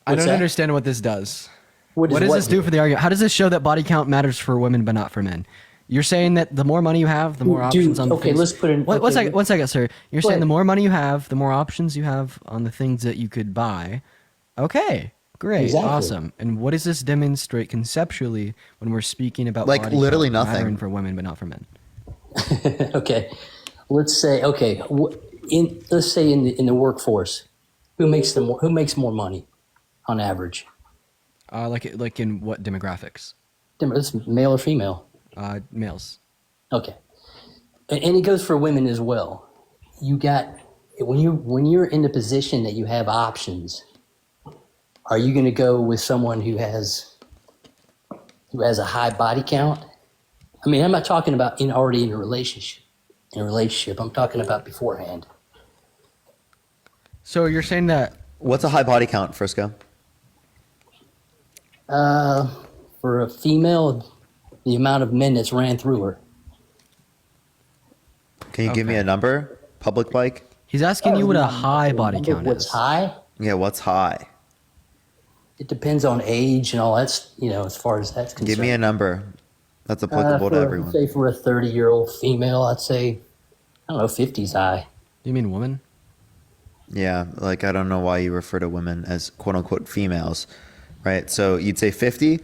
I What's don't that? understand what this does. What What does does this do do? for the argument? How does this show that body count matters for women but not for men? You're saying that the more money you have, the more Dude, options on the okay, things. let's put in- One okay, second, one second, sir. You're Go saying the ahead. more money you have, the more options you have on the things that you could buy. Okay, great, Exactly. awesome. And what does this demonstrate conceptually when we're speaking about Like, body literally count nothing. mattering for women but not for men? Okay, let's say let's say in the workforce, who makes more money on average? Like in what demographics? It's male or female? Males. Okay, and it goes for women as well. You got when you're in the position that you have options. Are you going to go with someone who has a high body count? I mean, I'm not talking about already in a relationship. I'm talking about beforehand. So you're saying that What's a high body count, Frisco? For a female, the amount of men that's ran through her. Can you give me Okay. a number? Public bike? he's asking you what a high body count What's is. high? Yeah, what's high? It depends on age and all that's, as far as that's concerned. Give me a number that's applicable to everyone. Say for a 30-year-old female, I'd say, I don't know, 50's high. You mean woman? Yeah, like I don't know why you refer to women as quote unquote females, right? So you'd say 50.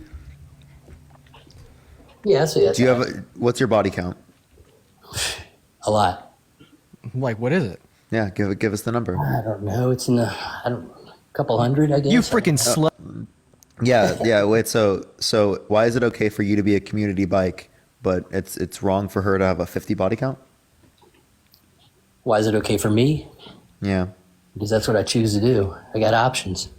Yeah, I'd say that's Do you high. have what's your body count? A lot. Like, what is it? Yeah, give us the number. I don't know. It's in a couple hundred, I guess. You freaking slow. Yeah. Wait. So why is it okay for you to be a community bike, but it's wrong for her to have a 50 body count? Why is it okay for me? Yeah. Because that's what I choose to do. I got options.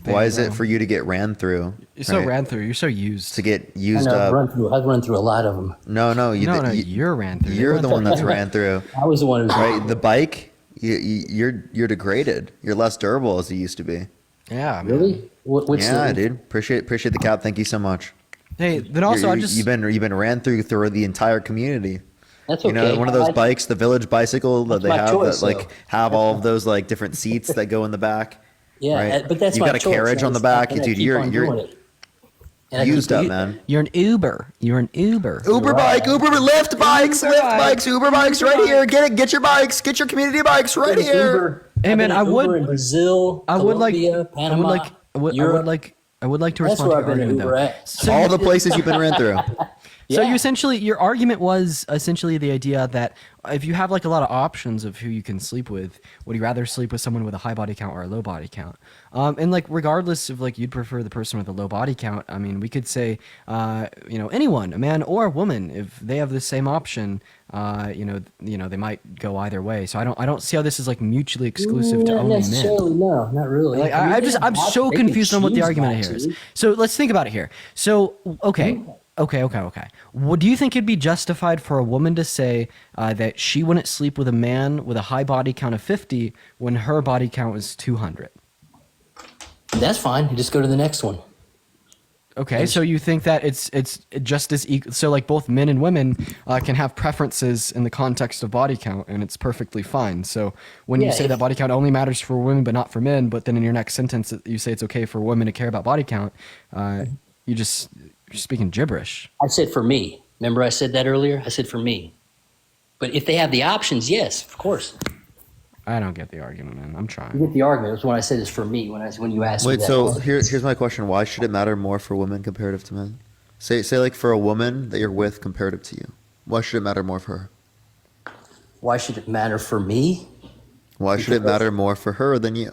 Why is it for you to get ran through? You're so right? ran through. You're so used. To get I used know, up. I've run through a lot of them. No, You're ran through. You're the one that's ran through. I was the one who's Right, the bike. You're degraded. You're less durable as you used to be. Yeah. Man. Really? What's Yeah, the, dude. Appreciate the cap. Thank you so much. Hey, then also I just you've been ran through the entire community. That's You know, okay. one of those bikes, the village bicycle that That's they my have choice, that like though. have all of those like different seats that go in the back. Yeah, right? but that's you my got a choice. carriage I on the just- back, and I dude. keep on doing You're it. And I used keep- up, man. You're an Uber. You're an Uber. Uber bike, Uber Lyft bikes, Uber Lyft bike. bikes, Uber bikes, right here. Get your bikes, get your community bikes right I've been here. Uber. Hey, I've man, been I Uber would- in Brazil, I would like. Colombia, Panama, I would Europe. like to That's respond where to I've your been an argument Uber though. at. So All you- the places you've been ran through. So Yeah. you essentially, your argument was essentially the idea that if you have like a lot of options of who you can sleep with, would you rather sleep with someone with a high body count or a low body count? And like regardless of like you'd prefer the person with a low body count, I mean, we could say, anyone, a man or a woman, if they have the same option, they might go either way. So I don't see how this is like mutually exclusive to Not only men. necessarily, no, not really. Like I mean, I'm so they can confused on what the choose argument not here is. to. So let's think about it here. So okay. Well, do you think it'd be justified for a woman to say that she wouldn't sleep with a man with a high body count of 50 when her body count was 200? That's fine. You just go to the next one. Okay, so you think that it's just as equal? So like both men and women can have preferences in the context of body count, and it's perfectly fine. So when you Yeah, say that body count only matters for women but not for men, but then in your next sentence you say it's okay for women to care about body count, you're speaking gibberish. I said for me. Remember I said that earlier? I said for me. But if they have the options, yes, of course. I don't get the argument, man. I'm trying. You get the argument. That's what I said is for me when you asked me Wait, that. so here's my question. Why should it matter more for women comparative to men? Say like for a woman that you're with comparative to you. Why should it matter more for her? Why should it matter for me? Why should it matter more for her than you?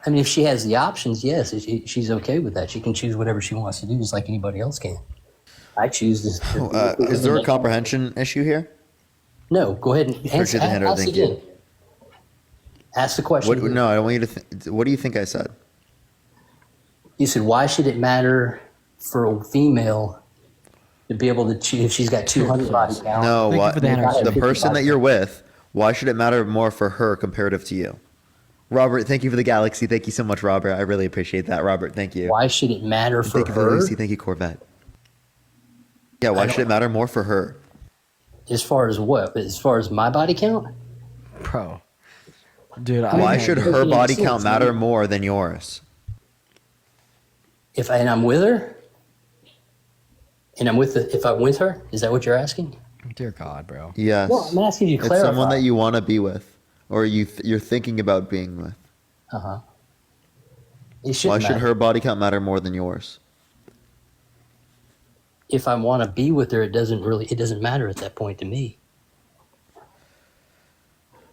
I mean, if she has the options, yes, she's okay with that. She can choose whatever she wants to do, just like anybody else can. I choose this. Is there a comprehension issue here? No, go ahead and Appreciate the hand, ask thank again. you. Ask the question. What, no, I don't want you to. What do you think I said? You said, why should it matter for a female to be able to choose if she's got 200 body count? No, Thank you what, for the answer. the person that you're with, why should it matter more for her comparative to you? Robert, thank you for the galaxy. Thank you so much, Robert. I really appreciate that. Robert, thank you. Why should it matter for Thank you for her? Lucy. Thank you, Corvette. Yeah, why should it matter more for her? As far as what? As far as my body count? Bro. Dude, Why should her body sense, count matter man. more than yours? And I'm with her? And if I'm with her? Is that what you're asking? Dear God, bro. Yes. No, I'm asking you to It's clarify. someone that you want to be with, or you're thinking about being with. Uh-huh. It should Why matter. should her body count matter more than yours? If I want to be with her, it doesn't matter at that point to me.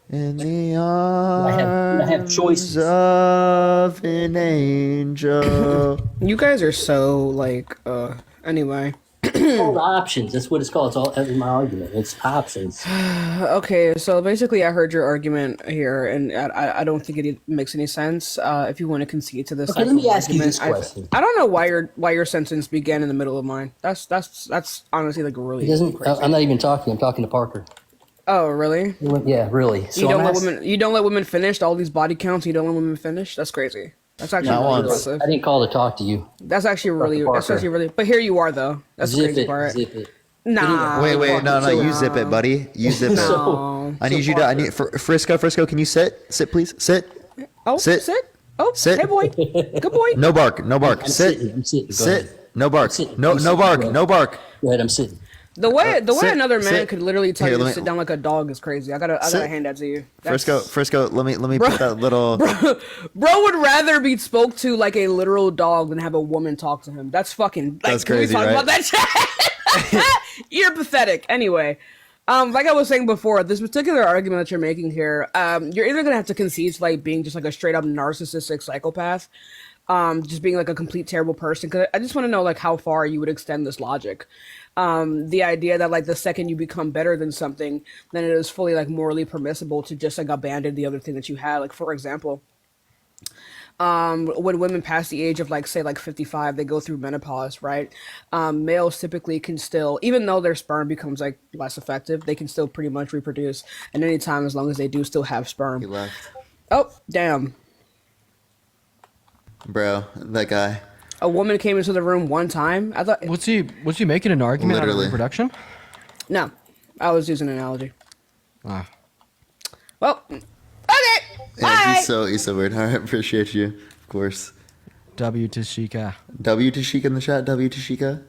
In the I have choices. arms of an angel. You guys are so like anyway. It's called options. That's what it's called. That's my argument. It's options. Okay, so basically I heard your argument here and I don't think it makes any sense. If you want to concede to this Okay, type let me of ask you this argument. question. I don't know why your sentence began in the middle of mine. That's honestly like really It doesn't. crazy. I'm not even talking. I'm talking to Parker. Oh, really? Yeah, really. So You don't I'm let asking- women. You don't let women finish all these body counts. You don't let women finish. That's crazy. That's actually Not really once. aggressive. I didn't call to talk to you. That's actually really. Dr. That's Parker. actually really. But here you are though. That's the Zip crazy it. part. Zip it. Nah. Wait, no, So- you zip it, buddy. You zip it. No. I need you to. I need Frisco. Can you sit? Sit, please. Sit. Oh, Sit. sit. Oh, Sit. hey boy. Good boy. No bark. No bark. I'm Sit. sitting. I'm sitting. Go Sit. ahead. No bark. sitting. No. I'm No sitting. bark. Go No bark. Go ahead. I'm sitting. The way sit, another man sit. could literally tell Here, you let to me- sit down like a dog is crazy. I gotta Sit. hand that to you. That's- Frisco. Let me put that little. Bro would rather be spoke to like a literal dog than have a woman talk to him. That's fucking. Like, That's can we crazy, talk right? about that? You're pathetic. Anyway, like I was saying before, this particular argument that you're making here, you're either gonna have to concede to like being just like a straight up narcissistic psychopath, just being like a complete terrible person. Because I just want to know like how far you would extend this logic. The idea that like the second you become better than something, then it is fully like morally permissible to just like abandon the other thing that you had. Like for example, when women pass the age of like say like 55, they go through menopause, right? Males typically can still, even though their sperm becomes like less effective, they can still pretty much reproduce at any time as long as they do still have sperm. He left. Oh, damn. Bro, that guy. A woman came into the room one time. I thought, Was he making an argument out Literally. of reproduction? no, I was using an analogy. Ah. Well, okay, Yeah, bye. he's so weird. All right, appreciate you, of course. W Tashika. W Tashika in the chat. W Tashika.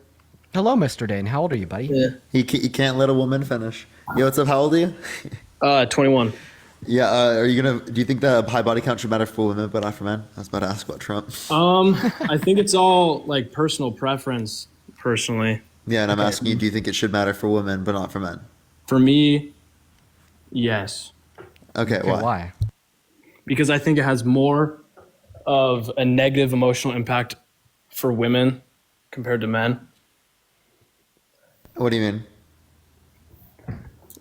Hello, Mr. Dane. How old are you, buddy? He can't let a woman finish. Yo, what's up? How old are you? 21. Yeah. Are you gonna? Do you think the high body count should matter for women but not for men? I was about to ask about Trump. I think it's all like personal preference, personally. Yeah, and I'm asking you, do you think it should matter for women but not for men? For me, yes. Okay, Okay, why? why? Because I think it has more of a negative emotional impact for women compared to men. What do you mean?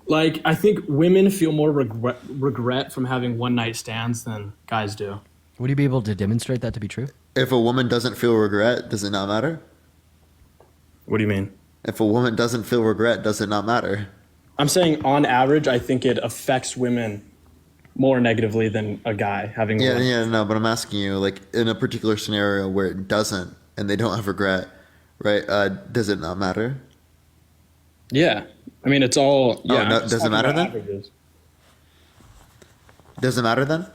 Like, I think women feel more regret from having one night stands than guys do. Would you be able to demonstrate that to be true? If a woman doesn't feel regret, does it not matter? What do you mean? If a woman doesn't feel regret, does it not matter? I'm saying on average, I think it affects women more negatively than a guy having Yeah, one. yeah, no, but I'm asking you, like, in a particular scenario where it doesn't, and they don't have regret, right? Does it not matter? Yeah. I mean, it's all. Yeah. no, I'm just does it talking matter about then? averages. Does it matter then?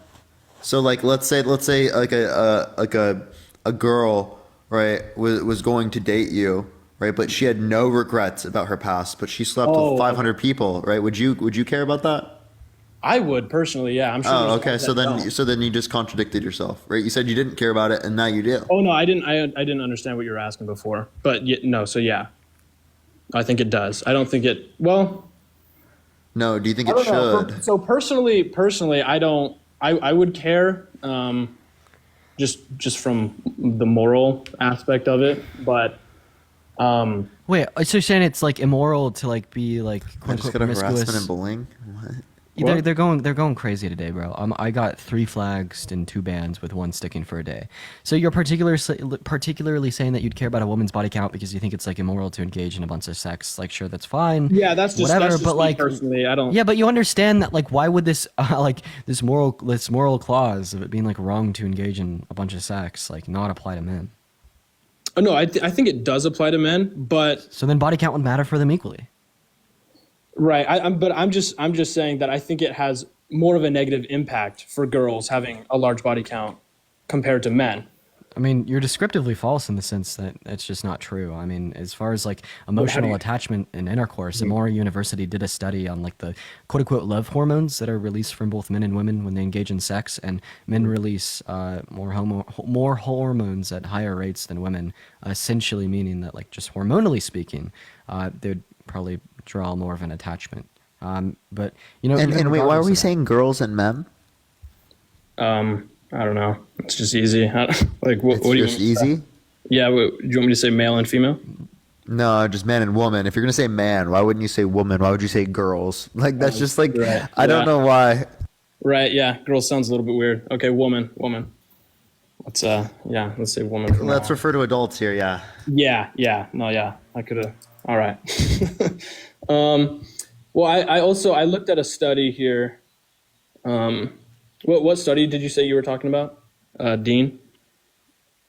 So, like, let's say, like a girl, right, was going to date you, right, but she had no regrets about her past, but she slept Oh, with 500 people, right? Would you care about that? I would personally, yeah. I'm sure. Oh, there's okay. guys So that then, don't. so then you just contradicted yourself, right? You said you didn't care about it, and now you do. Oh no, I didn't. I didn't understand what you were asking before. But no, so yeah, I think it does. I don't think it. Well, No. Do you think I it don't know. should? So personally, I don't. I would care. just from the moral aspect of it. But Wait, so you're saying it's like immoral to like be like I quote just unquote got a harassment promiscuous? and bullying. What? They're going crazy today, bro. I got 3 flags and 2 bans with 1 sticking for a day. So you're particularly saying that you'd care about a woman's body count because you think it's like immoral to engage in a bunch of sex. Like, sure, that's fine. yeah, that's just whatever. that's just But me like, personally, I don't. yeah, but you understand that like, why would this like this moral clause of it being like wrong to engage in a bunch of sex like not apply to men? Oh, no, I think it does apply to men, but So then body count would matter for them equally. right. I'm just saying that I think it has more of a negative impact for girls having a large body count compared to men. I mean, you're descriptively false in the sense that it's just not true. I mean, as far as like emotional attachment and intercourse, Emory University did a study on like the quote unquote love hormones that are released from both men and women when they engage in sex, and men release more hormones at higher rates than women, essentially meaning that like just hormonally speaking, they'd probably draw more of an attachment. But you know, And even wait, why are regardless we of that- saying girls and men? I don't know. It's just easy. Like, what It's do you just want me to say? easy. Yeah. Do you want me to say male and female? No, just man and woman. If you're gonna say man, why wouldn't you say woman? Why would you say girls? Like that's just like Right. I don't Yeah. know why. Right. Yeah. Girl sounds a little bit weird. Okay. Woman. Let's say woman. from now Let's on. refer to adults here. Yeah. Yeah. No, yeah. I could have. All right. Well, I looked at a study here. What study did you say you were talking about, Dean?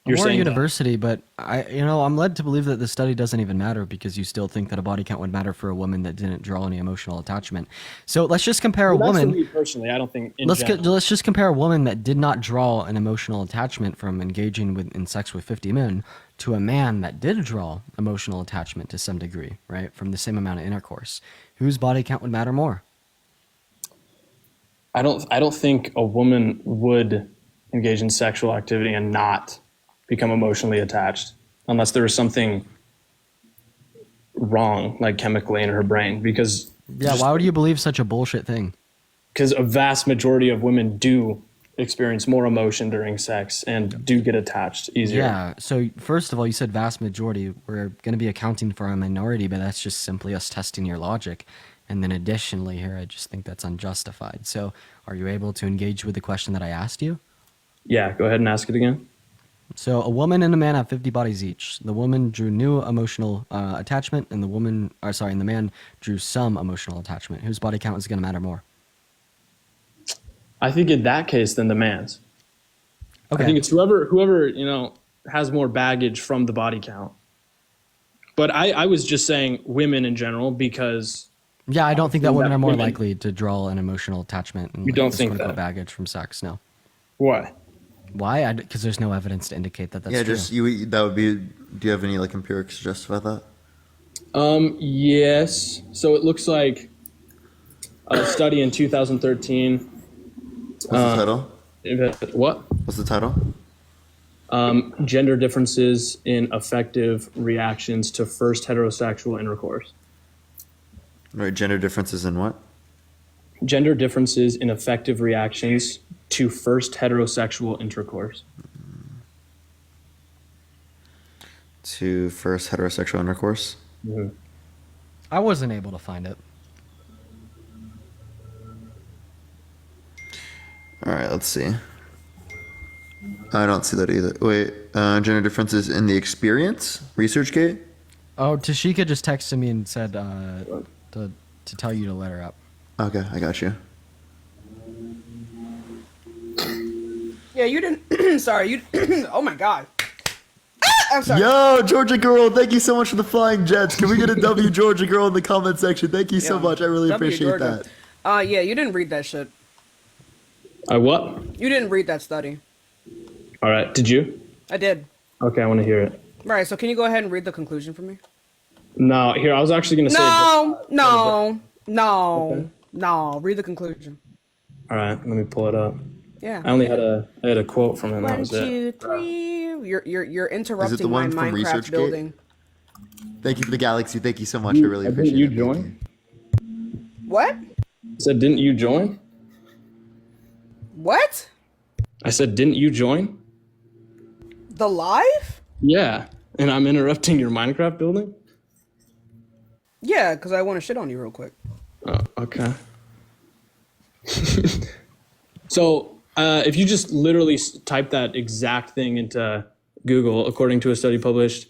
You're Emory saying that- University, but I'm led to believe that the study doesn't even matter because you still think that a body count would matter for a woman that didn't draw any emotional attachment. So let's just compare a Well, that's for woman. me personally. I don't think. Let's just compare a woman that did not draw an emotional attachment from engaging in sex with 50 men to a man that did draw emotional attachment to some degree, right, from the same amount of intercourse. Whose body count would matter more? I don't think a woman would engage in sexual activity and not become emotionally attached unless there was something wrong, like chemically in her brain. Because Why would you believe such a bullshit thing? Because a vast majority of women do experience more emotion during sex and do get attached easier. Yeah. So first of all, you said vast majority. We're going to be accounting for a minority, but that's just simply us testing your logic. And then additionally here, I just think that's unjustified. So are you able to engage with the question that I asked you? Yeah, go ahead and ask it again. So a woman and a man have 50 bodies each. The woman drew new emotional attachment, and the man drew some emotional attachment. Whose body count is going to matter more? I think in that case, then the man's. Okay. I think it's whoever has more baggage from the body count. But I was just saying women in general because. Yeah, I don't think that women are more women- likely to draw an emotional attachment and You don't this think quote-unquote that? baggage from sex. No. Why? Why? Because there's no evidence to indicate that that's Yeah, true. just you. That would be. Do you have any like empirics to justify that? Yes. So it looks like a study in 2013. What's the title? What? What's the title? Gender differences in effective reactions to first heterosexual intercourse. Right, gender differences in what? Gender differences in effective reactions to first heterosexual intercourse. To first heterosexual intercourse. I wasn't able to find it. All right, let's see. I don't see that either. Wait, gender differences in the experience? ResearchGate? Oh, Tashika just texted me and said to tell you to let her up. Okay, I got you. Yeah, you didn't. Sorry, you. Oh my god. I'm sorry. Yo, Georgia girl, thank you so much for the flying jets. Can we get a W Georgia girl in the comment section? Thank you so Yeah. much. I really W appreciate Georgia. that. Yeah, you didn't read that shit. I what? You didn't read that study. All right. Did you? I did. Okay, I want to hear it. Right, so can you go ahead and read the conclusion for me? No, here I was actually going to say. No. Read the conclusion. All right, let me pull it up. Yeah. I only had a quote from him. That One, was it. 2, 3. You're interrupting the one my from Minecraft ResearchGate? building. Thank you for the galaxy. Thank you so much. I really Didn't appreciate you it. join? What? I said, didn't you join? What? I said, didn't you join? The live? Yeah, and I'm interrupting your Minecraft building. Yeah, because I want to shit on you real quick. Oh, okay. So if you just literally type that exact thing into Google, according to a study published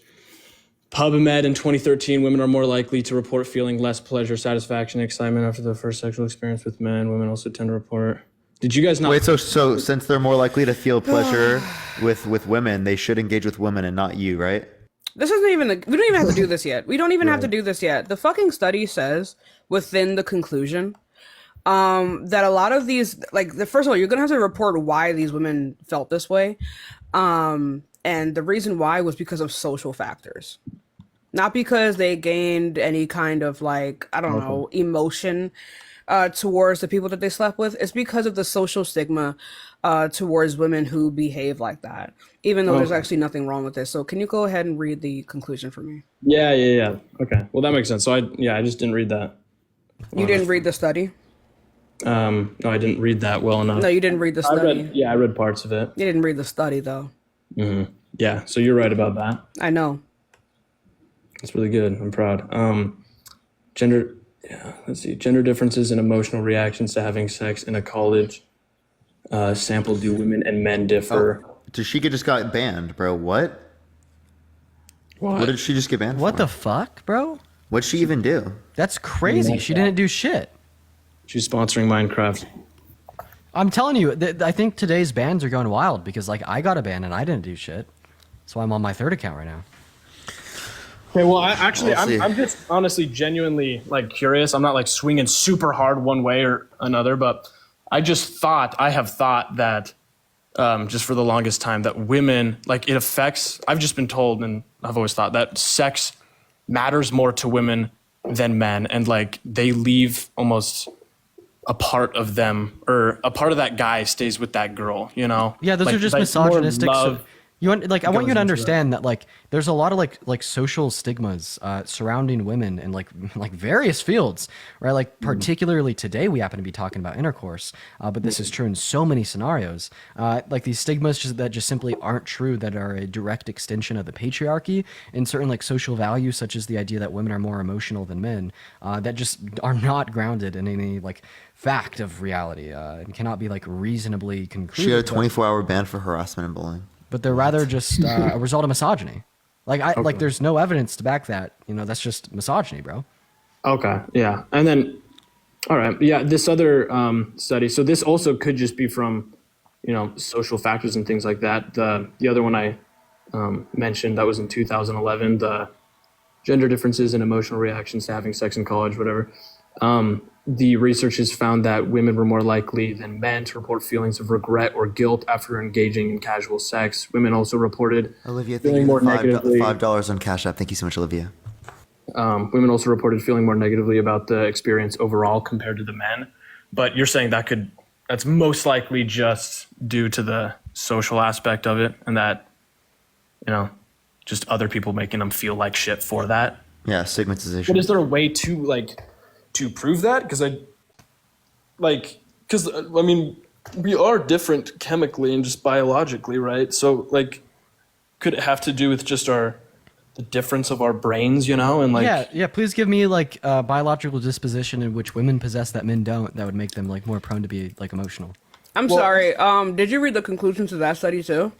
PubMed in 2013, women are more likely to report feeling less pleasure, satisfaction, excitement after their first sexual experience with men. Women also tend to report. Did you guys not? Wait, so since they're more likely to feel pleasure with women, they should engage with women and not you, right? This isn't even. We don't even have to do this yet. We don't even have to do this yet. The fucking study says within the conclusion that a lot of these, first of all, you're gonna have to report why these women felt this way, and the reason why was because of social factors, not because they gained any kind of emotion towards the people that they slept with. It's because of the social stigma towards women who behave like that, even though there's actually nothing wrong with this. So can you go ahead and read the conclusion for me? Yeah. Okay. Well, that makes sense. So I just didn't read that. You didn't read the study? No, I didn't read that well enough. No, you didn't read the study. I read parts of it. You didn't read the study though. Mm-hmm. Yeah. So you're right about that. I know. That's really good. I'm proud. Gender differences in emotional reactions to having sex in a college sample. Do women and men differ? Oh, Tashika just got banned, bro. What did she just get banned for? What the fuck, bro? What'd she even do? That's crazy. She didn't do shit. She's sponsoring Minecraft. I'm telling you, I think today's bans are going wild because I got a ban and I didn't do shit. So I'm on my third account right now. Okay, well, I'm just honestly genuinely curious. I'm not swinging super hard one way or another, but I have thought that just for the longest time that women, it affects, I've just been told and I've always thought that sex matters more to women than men, and they leave almost a part of them, or a part of that guy stays with that girl, you know? Yeah, those are just misogynistic. I want you to understand that there's a lot of social stigmas surrounding women in various fields, right? Particularly today we happen to be talking about intercourse, but this is true in so many scenarios. These stigmas that just simply aren't true, that are a direct extension of the patriarchy, and certain social values such as the idea that women are more emotional than men, that just are not grounded in any fact of reality and cannot be reasonably concluded. She got a 24-hour ban for harassment and bullying. But they're rather just a result of misogyny. There's no evidence to back that. That's just misogyny, bro. Okay, yeah. And then, all right, yeah, this other study. So this also could just be from, social factors and things like that. The other one I mentioned, that was in 2011, the gender differences in emotional reactions to having sex in college, whatever. The researchers found that women were more likely than men to report feelings of regret or guilt after engaging in casual sex. Women also reported Olivia, feeling thank more you negatively. $5 on Cash App. Thank you so much, Olivia. Women also reported feeling more negatively about the experience overall compared to the men. But you're saying that's most likely just due to the social aspect of it, and that, just other people making them feel like shit for that. Yeah, stigmatization. But is there a way to to prove that? Because we are different chemically and just biologically, right? So could it have to do with just the difference of our brains, and yeah, please give me a biological disposition in which women possess that men don't, that would make them more prone to be emotional. I'm sorry. Did you read the conclusions of that study too?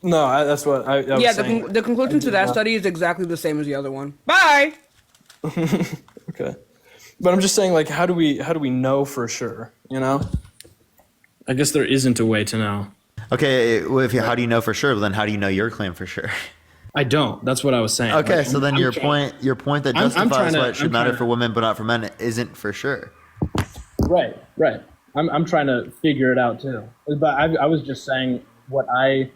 No, that's what I was saying. The conclusion to that study is exactly the same as the other one. Bye. Okay. But I'm just saying, how do we know for sure? I guess there isn't a way to know. Okay, well, how do you know for sure? Well, then how do you know your claim for sure? I don't. That's what I was saying. Okay, so then your point that justifies why it should matter for women but not for men isn't for sure. Right. I'm trying to figure it out too. But I was just saying what I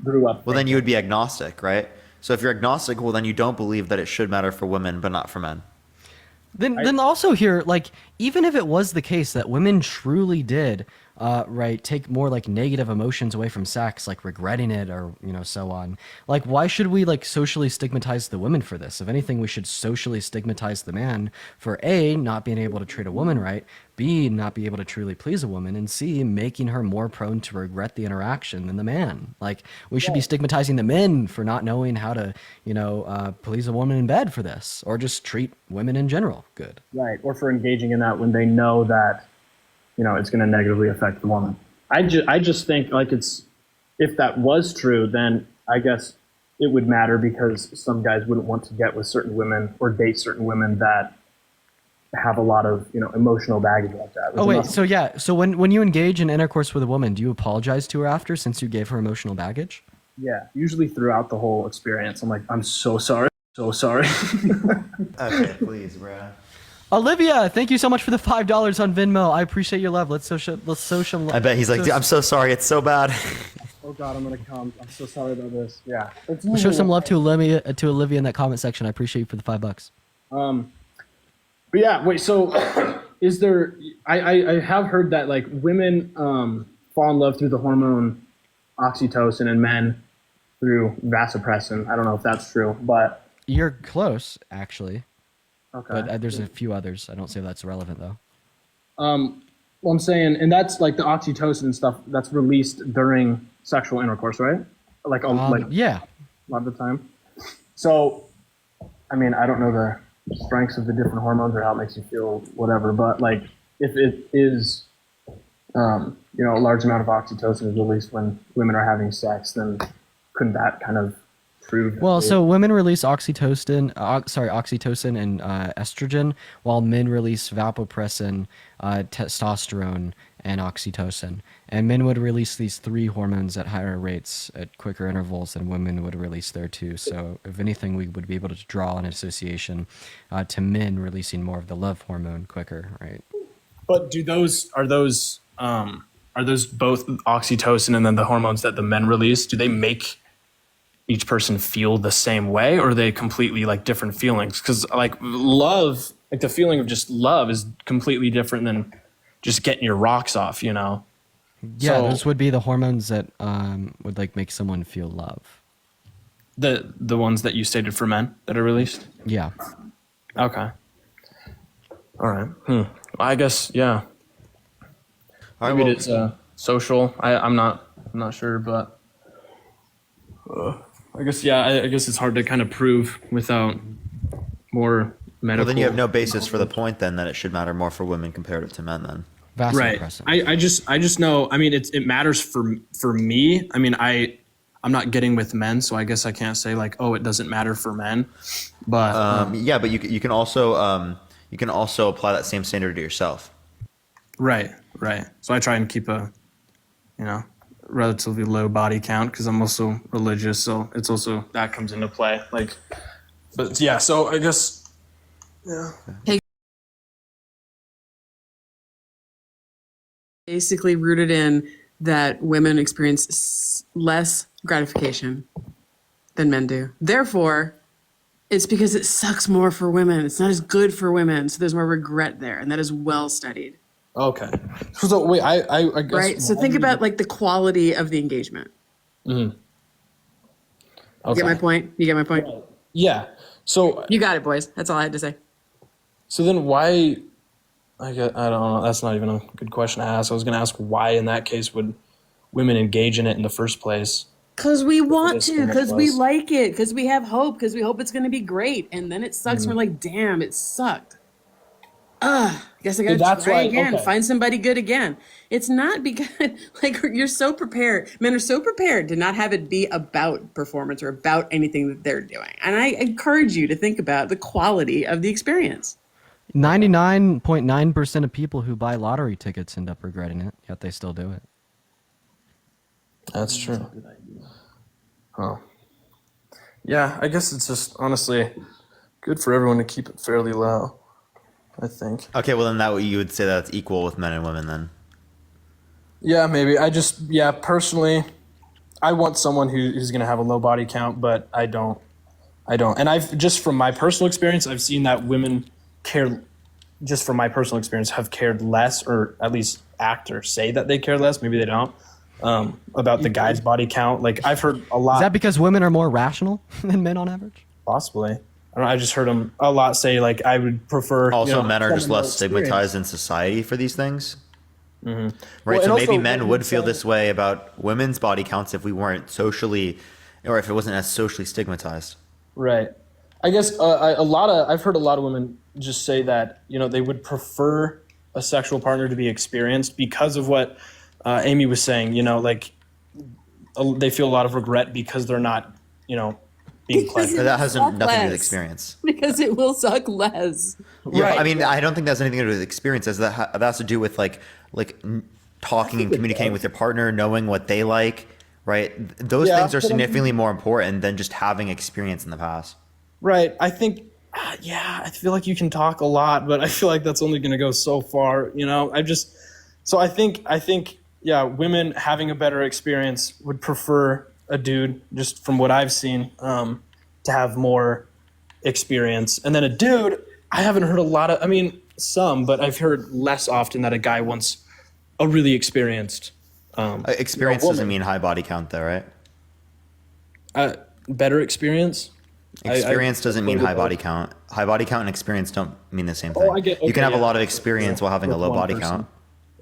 grew up. Well, then you would be agnostic, right? So if you're agnostic, well, then you don't believe that it should matter for women but not for men. Then also here, even if it was the case that women truly did right, take more like negative emotions away from sex, like regretting it or, so on. Like, why should we like socially stigmatize the women for this? If anything, we should socially stigmatize the man for A, not being able to treat a woman right, B, not be able to truly please a woman, and C, making her more prone to regret the interaction than the man. Like, we should be stigmatizing the men for not knowing how to, please a woman in bed for this, or just treat women in general good. Right, or for engaging in that when they know that, it's going to negatively affect the woman. I just think like if that was true, then I guess it would matter because some guys wouldn't want to get with certain women or date certain women that have a lot of emotional baggage like that. Oh wait, so when you engage in intercourse with a woman, do you apologize to her after since you gave her emotional baggage? Yeah, usually throughout the whole experience, I'm like, I'm so sorry, so sorry. Okay, please, bro. Olivia, thank you so much for the $5 on Venmo. I appreciate your love. Let's social. I bet he's like, "Dude, I'm so sorry. It's so bad." Oh God, I'm gonna come. I'm so sorry about this. Yeah. We'll show some love to Olivia in that comment section. I appreciate you for the $5. But yeah, wait. So, is there? I have heard that like women fall in love through the hormone oxytocin and men through vasopressin. I don't know if that's true, but you're close actually. Okay. But there's a few others. I don't say that's relevant though. Well, I'm saying, and that's like the oxytocin and stuff that's released during sexual intercourse, right? Like yeah, a lot of the time. So, I mean, I don't know the strengths of the different hormones or how it makes you feel, whatever. But like, if it is, a large amount of oxytocin is released when women are having sex, then couldn't that kind of prove? Well, so women release oxytocin and estrogen, while men release vasopressin, testosterone, and oxytocin. And men would release these three hormones at higher rates at quicker intervals than women would release their two. So if anything, we would be able to draw an association to men releasing more of the love hormone quicker, right? But are those both oxytocin and then the hormones that the men release? Do they make each person feel the same way, or are they completely like different feelings? Because like love, like the feeling of just love is completely different than just getting your rocks off, Yeah, so, those would be the hormones that would like make someone feel love. The ones that you stated for men that are released? Yeah. Okay. All right. I guess, yeah. All right, Maybe well, it's social. I'm not sure, but I guess, yeah, I guess it's hard to kind of prove without more medical. Well, then you have no basis for the point then that it should matter more for women comparative to men then. Right. I just know, I mean, it matters for me. I mean, I'm not getting with men, so I guess I can't say like, oh, it doesn't matter for men. But yeah, but you can also apply that same standard to yourself. Right. So I try and keep a, relatively low body count because I'm also religious, so it's also that comes into play. Like, but yeah, so I guess, yeah. Basically rooted in that women experience less gratification than men do. Therefore, it's because it sucks more for women. It's not as good for women, so there's more regret there, and that is well studied. Okay. So wait, I guess. Right. So think about like the quality of the engagement. Mm-hmm. Okay. You get my point? You get my point? Yeah. So you got it, boys. That's all I had to say. So then why? I don't know. That's not even a good question to ask. I was going to ask why, in that case, would women engage in it in the first place? Because we want to, because we like it, because we have hope, because we hope it's going to be great, and then it sucks. And we're like, damn, it sucked. Guess I gotta try again. Okay. Find somebody good again. It's not because like you're so prepared. Men are so prepared to not have it be about performance or about anything that they're doing. And I encourage you to think about the quality of the experience. 99.9% of people who buy lottery tickets end up regretting it, yet they still do it. That's true. Oh. Yeah, I guess it's just honestly good for everyone to keep it fairly low, I think. Okay, well then you would say that's equal with men and women then. Yeah, maybe. Personally, I want someone who's going to have a low body count, but I don't. And I've just from my personal experience, I've seen that women care just from my personal experience, have cared less, or at least act or say that they care less. Maybe they don't. About the guy's body count. Like I've heard a lot. Is that because women are more rational than men on average? Possibly. I don't know. I just heard them a lot say like I would prefer. Also, you know, men are just someone more less stigmatized in society for these things. Mm-hmm. Right. Well, So and maybe also, men what would you feel said- this way about women's body counts if we weren't socially, or if it wasn't as socially stigmatized. Right. I guess I've heard a lot of women just say that, you know, they would prefer a sexual partner to be experienced because of what Amy was saying. You know, like they feel a lot of regret because they're not, you know, being pleasured. But that has nothing to do with less. experience. Because it will suck less. Yeah, Right. I mean, I don't think that's anything to do with experience. That has to do with talking and communicating with your partner, knowing what they like. Right. Those Yeah, things are but I mean- significantly more important than just having experience in the past. Right. I think, yeah, I feel like you can talk a lot, but I feel like that's only going to go so far, you know? I think, yeah, women having a better experience would prefer a dude, just from what I've seen, to have more experience. And then a dude, I haven't heard a lot of, I mean, some, but I've heard less often that a guy wants a really experienced. Experience doesn't mean high body count, though, right? Better experience? Experience doesn't mean high body count. High body count and experience don't mean the same thing. Oh, I get- You can okay, have a yeah. lot of experience while having a With low one body person. count.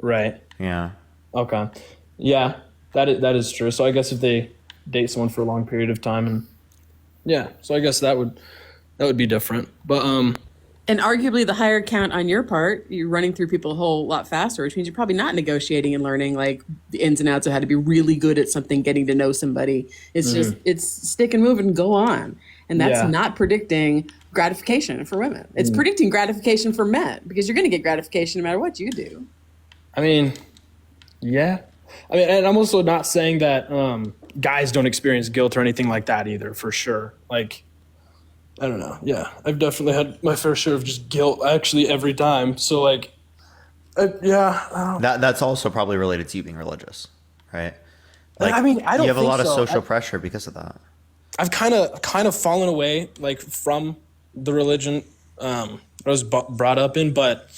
Right. Yeah. Okay. Yeah, that is true. So I guess if they date someone for a long period of time, and yeah, so I guess that would be different. But And arguably, the higher count on your part, you're running through people a whole lot faster, which means you're probably not negotiating and learning like the ins and outs of how to be really good at something, getting to know somebody. It's just it's stick and move and go on, and that's Yeah. not predicting gratification for women. It's predicting gratification for men because you're going to get gratification no matter what you do. I mean, yeah. I mean, and I'm also not saying that guys don't experience guilt or anything like that either, for sure. Like, I don't know. Yeah, I've definitely had my fair share of just guilt actually every time. So like, yeah. I don't know. That's also probably related to you being religious, right? I mean, I don't you have a think lot of so. social pressure because of that. I've kind of fallen away like from the religion I was brought up in, but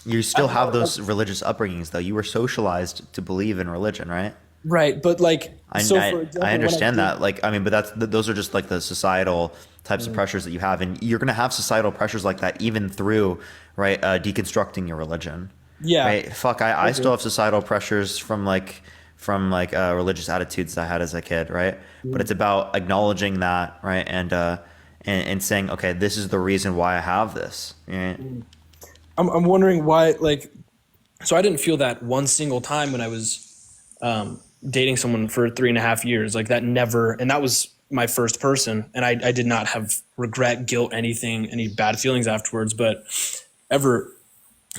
You still have those religious upbringings, though. You were socialized to believe in religion, right? right. But like, I, so I, for example, I understand when I that. Like, I mean, but those are just like the societal types of pressures that you have, and you're gonna have societal pressures like that even through deconstructing your religion. Yeah. Right. Fuck. I still have societal pressures from religious attitudes I had as a kid. Right. But it's about acknowledging that, right, and saying, okay, this is the reason why I have this. Right? I'm wondering why, like, so I didn't feel that one single time when I was dating someone for 3.5 years, like that never, and that was my first person, and I did not have regret, guilt, any bad feelings afterwards, but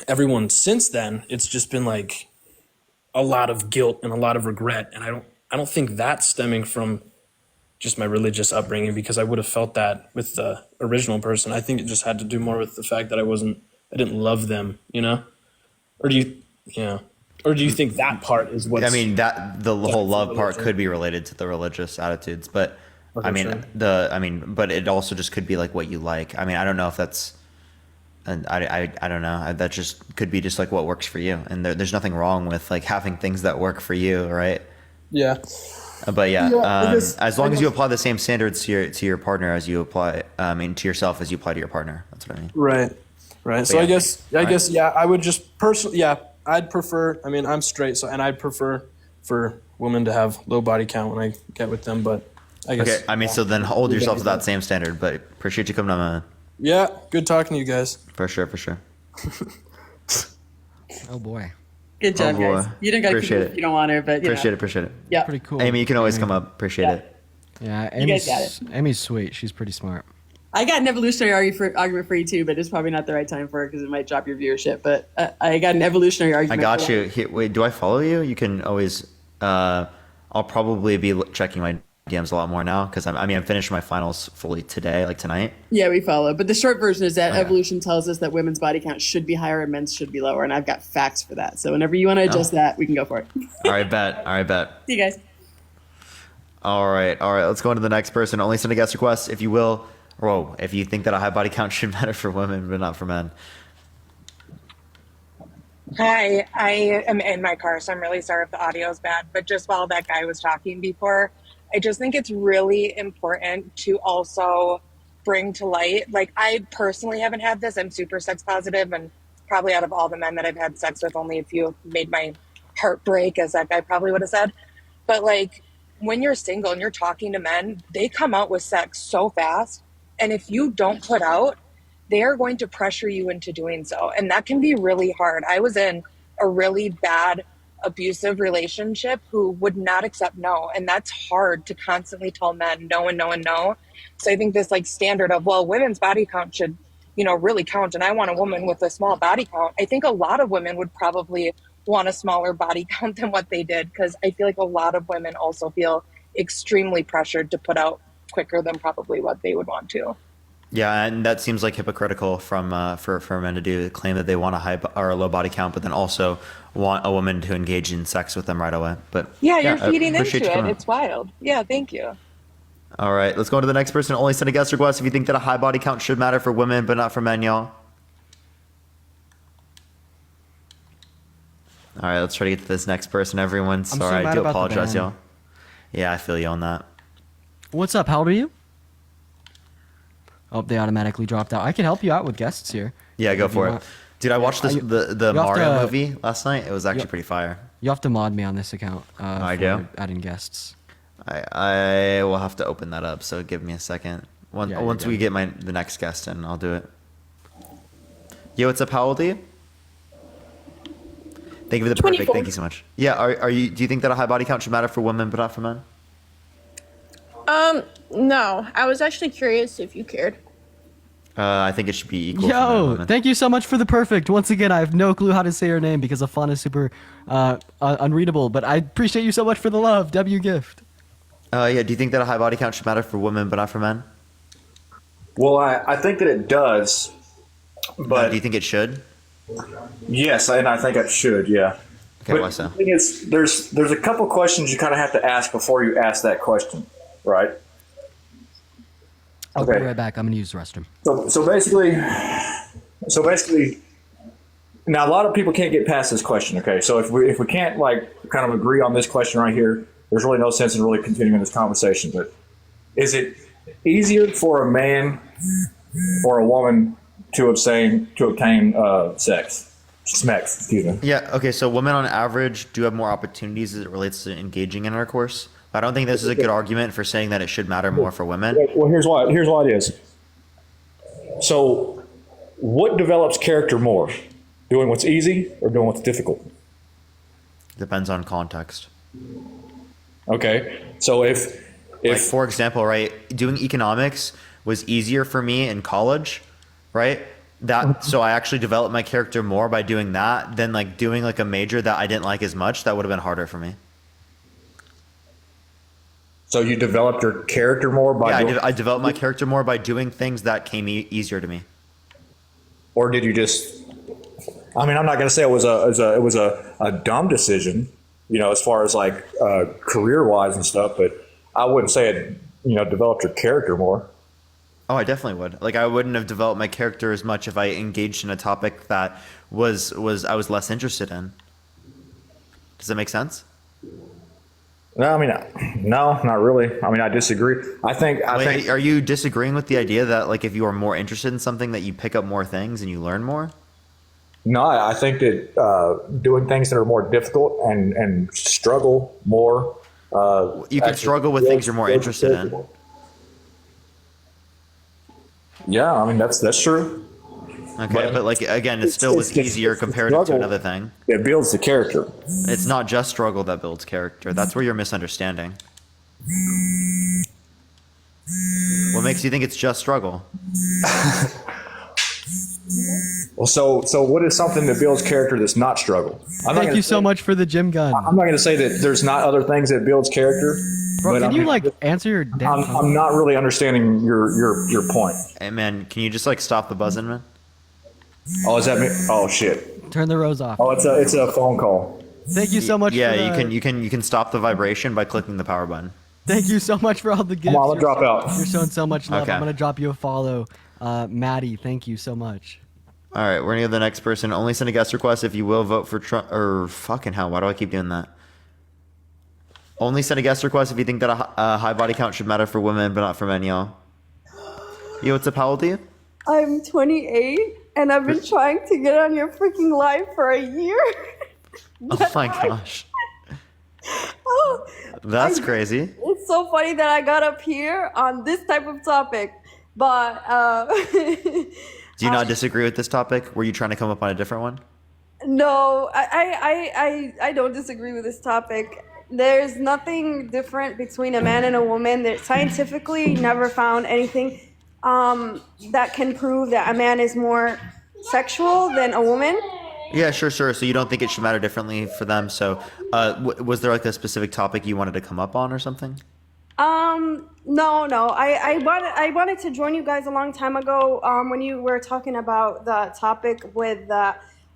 everyone since then, it's just been like a lot of guilt and a lot of regret, and I don't think that's stemming from just my religious upbringing, because I would have felt that with the original person. I think it just had to do more with the fact that I didn't love them, you know? Or do you think that part is what? I mean, that the whole love part could be related to the religious attitudes, but Okay, I mean, sure. but it also just could be like what you like. I mean, I don't know if that's, and I don't know. That just could be just like what works for you, and there's nothing wrong with like having things that work for you, right? Yeah. But yeah, I guess- as long as you apply the same standards to your partner as you apply, to yourself as you apply to your partner. That's what I mean. Right. So yeah. I guess, I would just personally, I'd prefer, I mean, I'm straight, so, and I'd prefer for women to have low body count when I get with them, but I guess. Okay, I mean, so then hold yourself to that same standard, but appreciate you coming on, man. Yeah, good talking to you guys. For sure. Oh boy. Good job, Oh, boy. guys. You don't got to keep Appreciate it it. if you don't want her, but you know. Appreciate it. Yeah. Pretty cool. Amy, you can always come up. Appreciate it. Yeah, You guys got it. Amy's sweet. She's pretty smart. I got an evolutionary argument for you too, but it's probably not the right time for it because it might drop your viewership. But I got an evolutionary I argument. got for you. Wait, do I follow you? You can always. I'll probably be checking my DMs a lot more now because I'm finishing my finals fully today, like tonight. Yeah, we follow. But the short version is that Okay. evolution tells us that women's body count should be higher and men's should be lower, and I've got facts for that. So whenever you want to adjust that, we can go for it. All right, bet. See you guys. All right. Let's go on to the next person. Only send a guest request if you will. Whoa, if you think that a high body count should matter for women but not for men. Hi, I am in my car, so I'm really sorry if the audio is bad. But just while that guy was talking before, I just think it's really important to also bring to light. Like, I personally haven't had this. I'm super sex positive, and probably out of all the men that I've had sex with, only a few have made my heart break, as that guy probably would have said. But like, when you're single and you're talking to men, they come out with sex so fast. And if you don't put out, they are going to pressure you into doing so. And that can be really hard. I was in a really bad abusive relationship who would not accept no. And that's hard to constantly tell men no and no and no. So I think this like standard of, well, women's body count should, really count. And I want a woman with a small body count. I think a lot of women would probably want a smaller body count than what they did. Because I feel like a lot of women also feel extremely pressured to put out quicker than probably what they would want to. Yeah, and that seems like hypocritical from for men to do, claim that they want a high or a low body count, but then also want a woman to engage in sex with them right away. But yeah, you're feeding into it. It's wild. Yeah, thank you. All right, let's go to the next person. Only send a guest request if you think that a high body count should matter for women, but not for men, y'all. All right, let's try to get to this next person. Everyone, sorry, I do apologize, y'all. Yeah, I feel you on that. What's up? How old are you? Oh, they automatically dropped out. I can help you out with guests here. Yeah, go for it. Dude, I watched the Mario movie last night. It was actually pretty fire. You have to mod me on this account. I do? Adding guests. I will have to open that up, so give me a second. Once we get the next guest in, I'll do it. Yo, what's up? How old are you? Thank you for the 24. perfect. Thank you so much. Yeah, are you? Do you think that a high body count should matter for women but not for men? No. I was actually curious if you cared. I think it should be equal. Yo, thank you so much for the perfect. Once again, I have no clue how to say your name because the font is super unreadable, but I appreciate you so much for the love. W gift. Yeah, do you think that a high body count should matter for women but not for men? Well, I think that it does, but do you think it should? Yes, and I think it should. Yeah. Okay, why so? The thing is, there's a couple questions you kind of have to ask before you ask that question, right? I'll be right back. I'm gonna use the restroom. So basically, now a lot of people can't get past this question. Okay, so if we can't like kind of agree on this question right here, there's really no sense in really continuing this conversation. But is it easier for a man or a woman to obtain sex? Excuse me. Yeah. Okay. So women on average do have more opportunities as it relates to engaging in intercourse. I don't think this is a good argument for saying that it should matter more for women. Well, here's why it is. So, what develops character more? Doing what's easy or doing what's difficult? Depends on context. Okay. So if like for example, right, doing economics was easier for me in college, right? So I actually developed my character more by doing that than like doing like a major that I didn't like as much. That would have been harder for me. So you developed your character more by... Yeah, I developed my character more by doing things that came easier to me. Or did you just... I mean, I'm not going to say it was a dumb decision, as far as like career-wise and stuff, but I wouldn't say it, developed your character more. Oh, I definitely would. Like, I wouldn't have developed my character as much if I engaged in a topic that I was less interested in. Does that make sense? No, I mean, no, not really. I mean, I disagree. I think. Are you disagreeing with the idea that like if you are more interested in something that you pick up more things and you learn more? No, I think that doing things that are more difficult and struggle more. You can struggle with things you're more interested in. Yeah, I mean that's true. Okay, but like again, it still was easier compared to another thing. It builds the character. It's not just struggle that builds character. That's where you're misunderstanding. What makes you think it's just struggle? Well, so what is something that builds character that's not struggle? Thank you so much for the gym gun. I'm not going to say that there's not other things that builds character. Bro, can you like answer your damn phone? I'm not really understanding your point. Hey man, can you just like stop the buzzing, man? Oh, is that me? Oh shit! Turn the rose off. Oh, it's a phone call. Thank you so much. Yeah, you can stop the vibration by clicking the power button. Thank you so much for all the gifts. Come on, I'll drop out. You're showing so much love. Okay. I'm gonna drop you a follow, Maddie. Thank you so much. All right, we're gonna go to the next person. Only send a guest request if you will vote for Trump. Or fucking hell, why do I keep doing that? Only send a guest request if you think that a high body count should matter for women, but not for men, y'all. Yo, what's up? How old are you? I'm 28 and I've been trying to get on your freaking live for a year. Oh my gosh. That's crazy. It's so funny that I got up here on this type of topic, but Do you not disagree with this topic? Were you trying to come up on a different one? no, I don't disagree with this topic. There's nothing different between a man and a woman. That scientifically never found anything that can prove that a man is more sexual than a woman. Yeah, sure. So you don't think it should matter differently for them? So was there like a specific topic you wanted to come up on or something? No. I wanted to join you guys a long time ago when you were talking about the topic with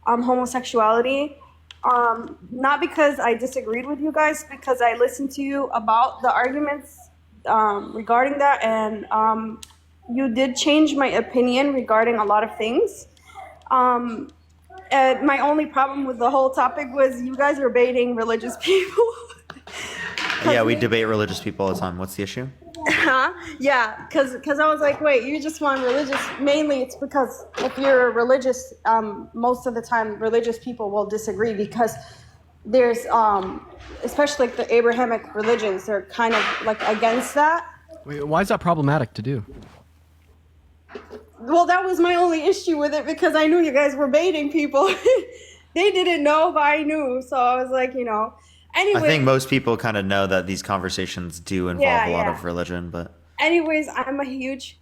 homosexuality. Not because I disagreed with you guys, because I listened to you about the arguments regarding that, and you did change my opinion regarding a lot of things. My only problem with the whole topic was you guys were baiting religious people. Yeah, we debate religious people all the time. What's the issue? Huh? Yeah, because I was like, wait, you just want religious. Mainly it's because if you're religious, most of the time religious people will disagree because there's, especially like the Abrahamic religions, they're kind of like against that. Wait, why is that problematic to do? Well, that was my only issue with it because I knew you guys were baiting people. They didn't know, but I knew. So I was like, Anyway, I think most people kind of know that these conversations do involve a lot of religion, but anyways, I'm a huge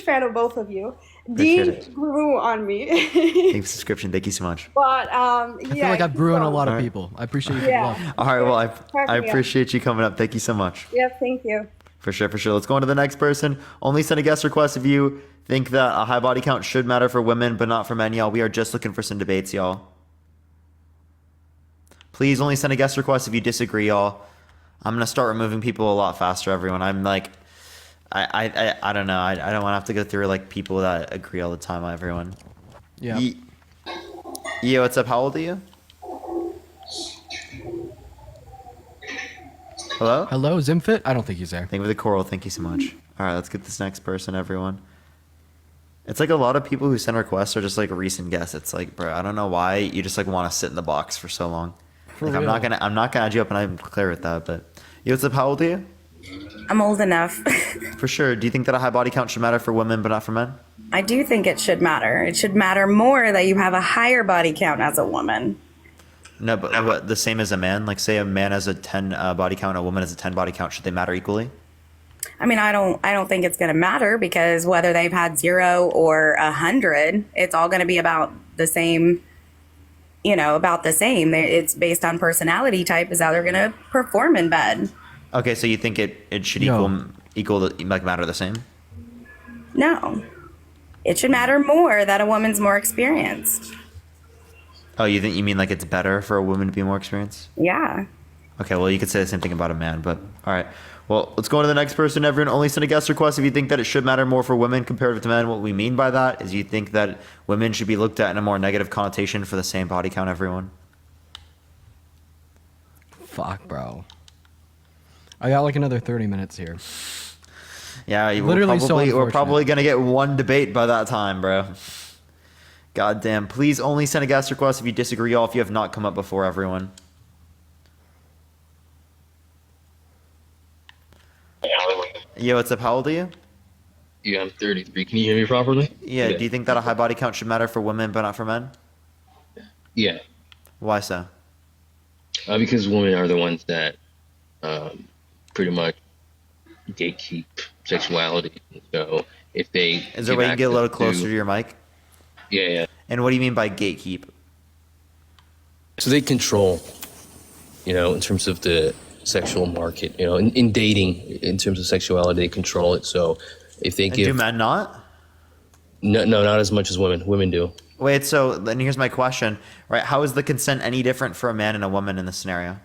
fan of both of you. Appreciate Dean it. grew on me. thanks for the subscription. Thank you so much. But I feel like I've grew on a lot of people. I appreciate your love. All right, well, I Cracking me up. appreciate you coming up. Thank you so much. Yeah, thank you. For sure. Let's go on to the next person. Only send a guest request if you think that a high body count should matter for women, but not for men, y'all. We are just looking for some debates, y'all. Please only send a guest request if you disagree, y'all. I'm gonna start removing people a lot faster, everyone. I'm like, I don't know. I don't want to have to go through like people that agree all the time, everyone. Yeah. Yeah, what's up? How old are you? Hello? Hello, Zimfit? I don't think he's there. Thank you for the coral. Thank you so much. All right, let's get this next person, everyone. It's like a lot of people who send requests are just like recent guests. It's like, bro, I don't know why you just like want to sit in the box for so long. Like, I'm not gonna add you up, and I'm clear with that. But yo, what's up? How old are you? I'm old enough. For sure. Do you think that a high body count should matter for women, but not for men? I do think it should matter. It should matter more that you have a higher body count as a woman. No, but the same as a man. Like, say a man has a 10 body count, a woman has a 10 body count. Should they matter equally? I mean, I don't think it's going to matter because whether they've had 0 or 100, it's all going to be about the same. About the same. It's based on personality type is how they're going to perform in bed. Okay, so you think it should matter the same? No. It should matter more that a woman's more experienced. Oh, you mean like it's better for a woman to be more experienced? Yeah. Okay, well, you could say the same thing about a man, but all right. Well, let's go on to the next person. Everyone, only send a guest request if you think that it should matter more for women compared to men. What we mean by that is you think that women should be looked at in a more negative connotation for the same body count, everyone. Fuck, bro. I got like another 30 minutes here. Yeah, we're probably going to get one debate by that time, bro. God damn. Please only send a guest request if you disagree, y'all, if you have not come up before, everyone. Yo, what's up? How old are you? Yeah, I'm 33. Can you hear me properly? Yeah, do you think that a high body count should matter for women but not for men? Yeah. Why so? Because women are the ones that pretty much gatekeep sexuality. So if they... Is there a way you can get a little closer to your mic? Yeah. And what do you mean by gatekeep? So they control, in terms of the sexual market, in dating, in terms of sexuality, they control it. So if they give... Do men not? No, not as much as women. Women do. Wait, so then here's my question, right? How is the consent any different for a man and a woman in this scenario?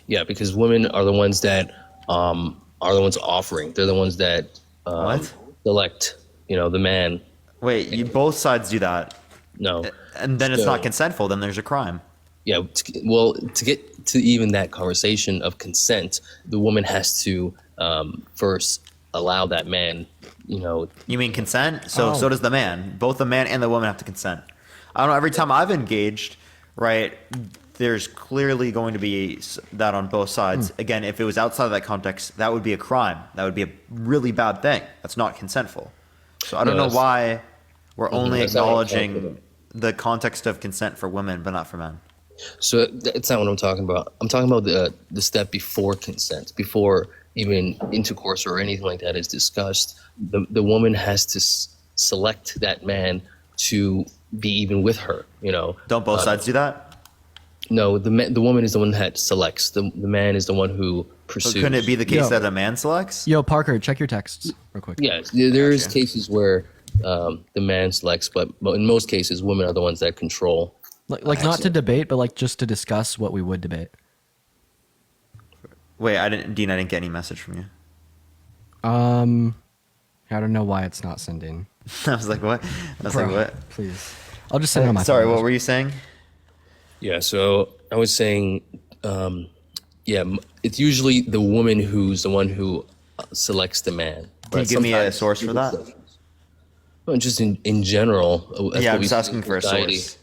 Yeah, because women are the ones that are the ones offering. They're the ones that select, the man. Wait, both sides do that. No. And then it's So- not consentful. Then there's a crime. Yeah, to get to even that conversation of consent, the woman has to first allow that man, You mean consent? So Oh. does the man. Both the man and the woman have to consent. I don't know. Every time I've engaged, right, there's clearly going to be that on both sides. Again, if it was outside of that context, that would be a crime. That would be a really bad thing. That's not consentful. So I don't No, know that's- why we're only that's not what I'm acknowledging the context of consent for women, but not for men. So that's not what I'm talking about. I'm talking about the step before consent, before even intercourse or anything like that is discussed. The woman has to select that man to be even with her. Don't both sides do that? No, the woman is the one that selects. The man is the one who pursues. So couldn't it be the case that a man selects? Yo, Parker, check your texts real quick. Yes, there is cases where the man selects, but in most cases, women are the ones that control. Like not to debate, but like just to discuss what we would debate. Wait, Dean, I didn't get any message from you. I don't know why it's not sending. I was like, what? Bro, what? Please. I'll just send it on my Sorry, phone. what were you saying? Yeah, so I was saying, it's usually the woman who's the one who selects the man. Can you give me a source for that? Well, just in general. That's Yeah, what I'm we just see in asking for a society. source.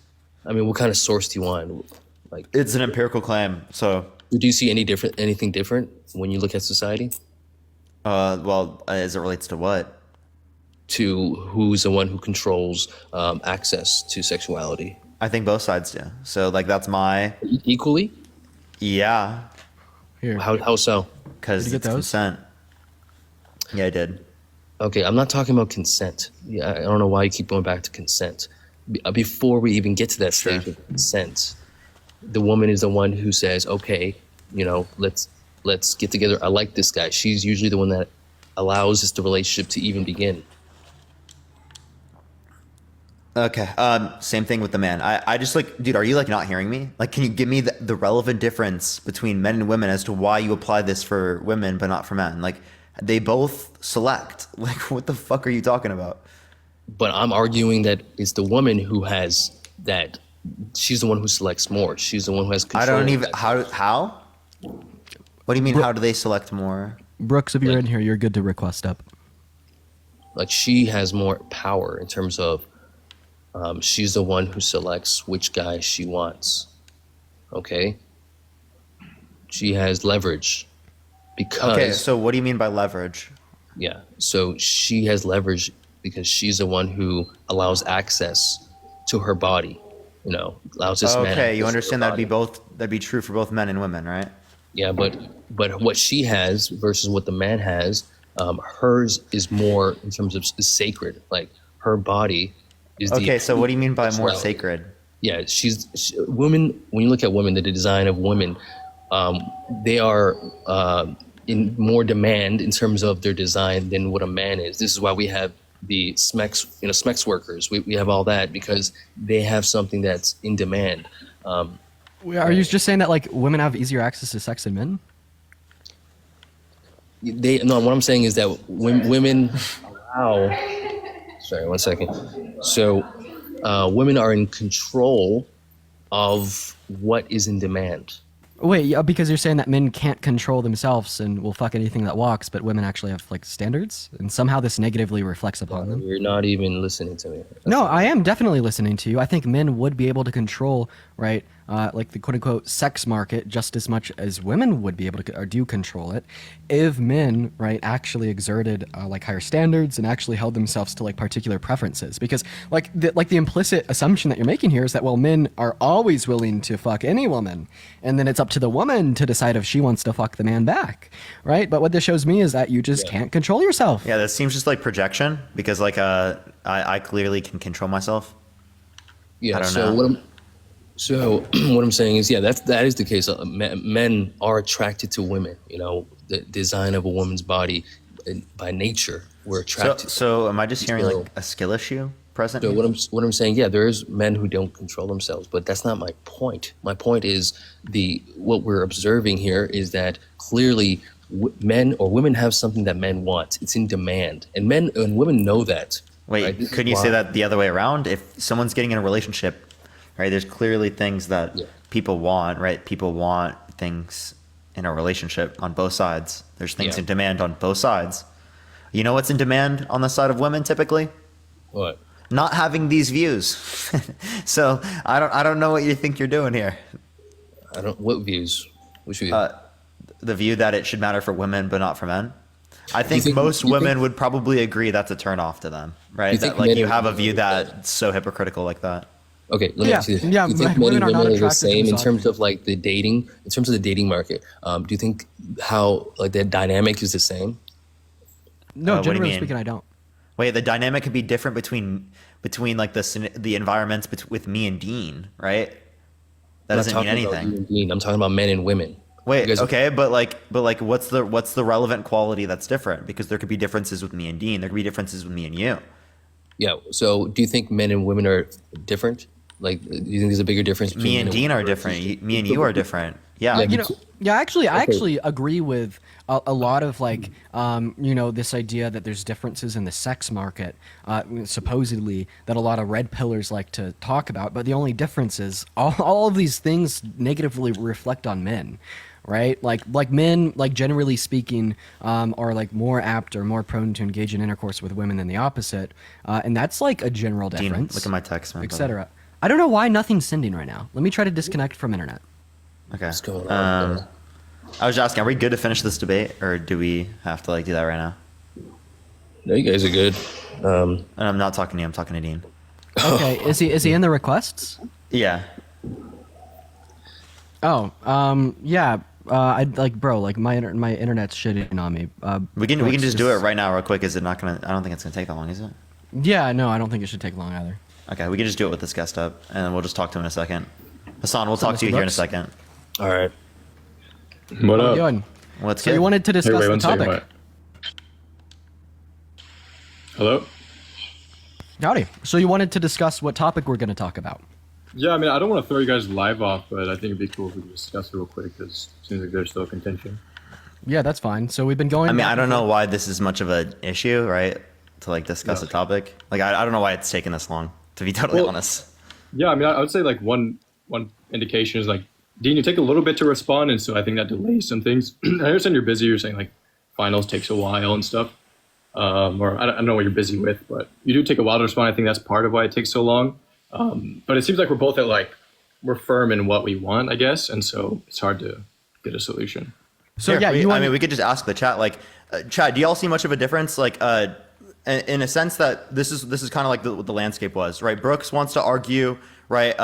I mean, what kind of source do you want? Like, it's an empirical claim. So, do you see anything different when you look at society? As it relates to what? To who's the one who controls access to sexuality? I think both sides do. So, like, that's my equally. Yeah. Here. How so? Because it's consent. Yeah, I did. Okay, I'm not talking about consent. Yeah, I don't know why you keep going back to consent. Before we even get to that stage of consent, the woman is the one who says, "Okay, let's get together. I like this guy." She's usually the one that allows the relationship to even begin. Okay. Same thing with the man. I just dude, are you not hearing me? Like, can you give me the relevant difference between men and women as to why you apply this for women but not for men? Like, they both select. Like, what the fuck are you talking about? But I'm arguing that it's the woman who has that. She's the one who selects more. She's the one who has control. I don't even how. What do you mean? How do they select more? Brooks, if you're in here, you're good to request up. Like, she has more power in terms of she's the one who selects which guy she wants. Okay? She has leverage because... Okay, so what do you mean by leverage? Yeah, so she has leverage because she's the one who allows access to her body. Allows this man... Okay, you understand that'd be true for both men and women, right? Yeah, but what she has versus what the man has, hers is more in terms of is sacred. Like, her body is the... Okay, so what do you mean by more sexuality. sacred? Yeah, women. When you look at women, the design of women, they are in more demand in terms of their design than what a man is. This is why we have the SMEX workers. We have all that because they have something that's in demand. Are you just saying that like women have easier access to sex than men? No, what I'm saying is that women allow. Sorry, 1 second. So, women are in control of what is in demand. Wait, yeah, because you're saying that men can't control themselves and will fuck anything that walks, but women actually have like standards, and somehow this negatively reflects upon them. You're not even listening to me. No, I am definitely listening to you. I think men would be able to control, right, like the quote-unquote sex market just as much as women would be able to, or do control it, if men, right, actually exerted like higher standards and actually held themselves to like particular preferences. Because like the implicit assumption that you're making here is that, well, men are always willing to fuck any woman, and then it's up to the woman to decide if she wants to fuck the man back, right? But what this shows me is that you just can't control yourself. Yeah, that seems just like projection because like I clearly can control myself. Yeah. I don't so know. what I'm saying is, yeah, that is the case. Men are attracted to women. The design of a woman's body, by nature, we're attracted. So am I just hearing like a skill issue present? So here? what I'm saying, yeah, there is men who don't control themselves, but that's not my point. My point is what we're observing here is that clearly men or women have something that men want. It's in demand, and men and women know that. Wait, Right, this is couldn't you say why- that the other way around? If someone's getting in a relationship, right, there's clearly things that people want, right? People want things in a relationship on both sides. There's things Yeah. in demand on both sides. You know what's in demand on the side of women typically? What? Not having these views. So I don't know what you think you're doing here. I don't. What views? Which view? The view that it should matter for women but not for men. I think, think- most you women think- would probably agree that's a turn off to them, right? You That, think like men you are- have a view that's so hypocritical like that. Okay, let me Yeah, ask you this. yeah, Do you think men women and are not women are the attracted to same in misogyny. terms of like the dating, in terms of the dating market? Do you think how like the dynamic is the same? No, What do you generally mean? speaking, I don't. Wait, the dynamic could be different between like the environments with me and Dean, right? That I'm not doesn't mean talking about anything. you and Dean. I'm talking about men and women. Wait, You guys- okay, but like, what's the relevant quality that's different? Because there could be differences with me and Dean. There could be differences with me and you. Yeah. So, do you think men and women are different? Like, do you think there's a bigger difference between Me men and Dean women? are different. Me and you are different. Yeah. Yeah, You know, yeah, actually, I Okay. actually agree with a lot of like, this idea that there's differences in the sex market, supposedly that a lot of red pillars like to talk about. But the only difference is all of these things negatively reflect on men, right? Like men, like generally speaking, are like more apt or more prone to engage in intercourse with women than the opposite, and that's like a general Dean, difference. look at my text, man. etc. I don't know why nothing's sending right now. Let me try to disconnect from internet. Okay. What's going on? I was just asking, are we good to finish this debate, or do we have to like do that right now? No, you guys are good. And I'm not talking to you. I'm talking to Dean. Okay, is he in the requests? Yeah. Oh, yeah. I'd like, bro, like my internet's shitting on me. We can just do it right now, real quick. Is it not gonna? I don't think it's gonna take that long, is it? Yeah, no, I don't think it should take long either. Okay, we can just do it with this guest up, and we'll just talk to him in a second. Hassan, we'll So, talk to Mr. you here in a Brooks? second. All right. What How up? you doing? What's So good? you wanted to discuss wait the one second, topic. what? Hello? Howdy. So you wanted to discuss what topic we're going to talk about. Yeah, I mean, I don't want to throw you guys live off, but I think it'd be cool if we could discuss it real quick because it seems like there's still contention. Yeah, that's fine. So we've been going. I mean, back I and don't know forth. why this is much of an issue, right? To like discuss a topic. Like, I don't know why it's taken this long. To be totally Well, honest. Yeah, I mean, I would say like one indication is like, Dean, you take a little bit to respond, and so I think that delays some things. I understand you're busy. You're saying like finals takes a while and stuff, or I don't know what you're busy with, but you do take a while to respond. I think that's part of why it takes so long. But it seems like we're both at like we're firm in what we want, I guess, and so it's hard to get a solution. So Here, yeah, I mean, we could just ask the chat. Like, chat, do y'all see much of a difference? Like, in a sense that this is kind of like what the landscape was, right? Brooks wants to argue, right,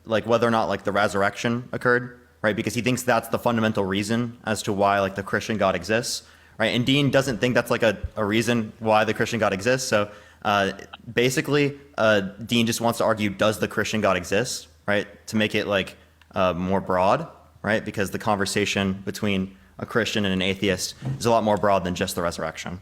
like whether or not like the resurrection occurred, right? Because he thinks that's the fundamental reason as to why like the Christian God exists, right? And Dean doesn't think that's like a reason why the Christian God exists. So basically, Dean just wants to argue, does the Christian God exist, right? To make it like more broad, right? Because the conversation between a Christian and an atheist is a lot more broad than just the resurrection.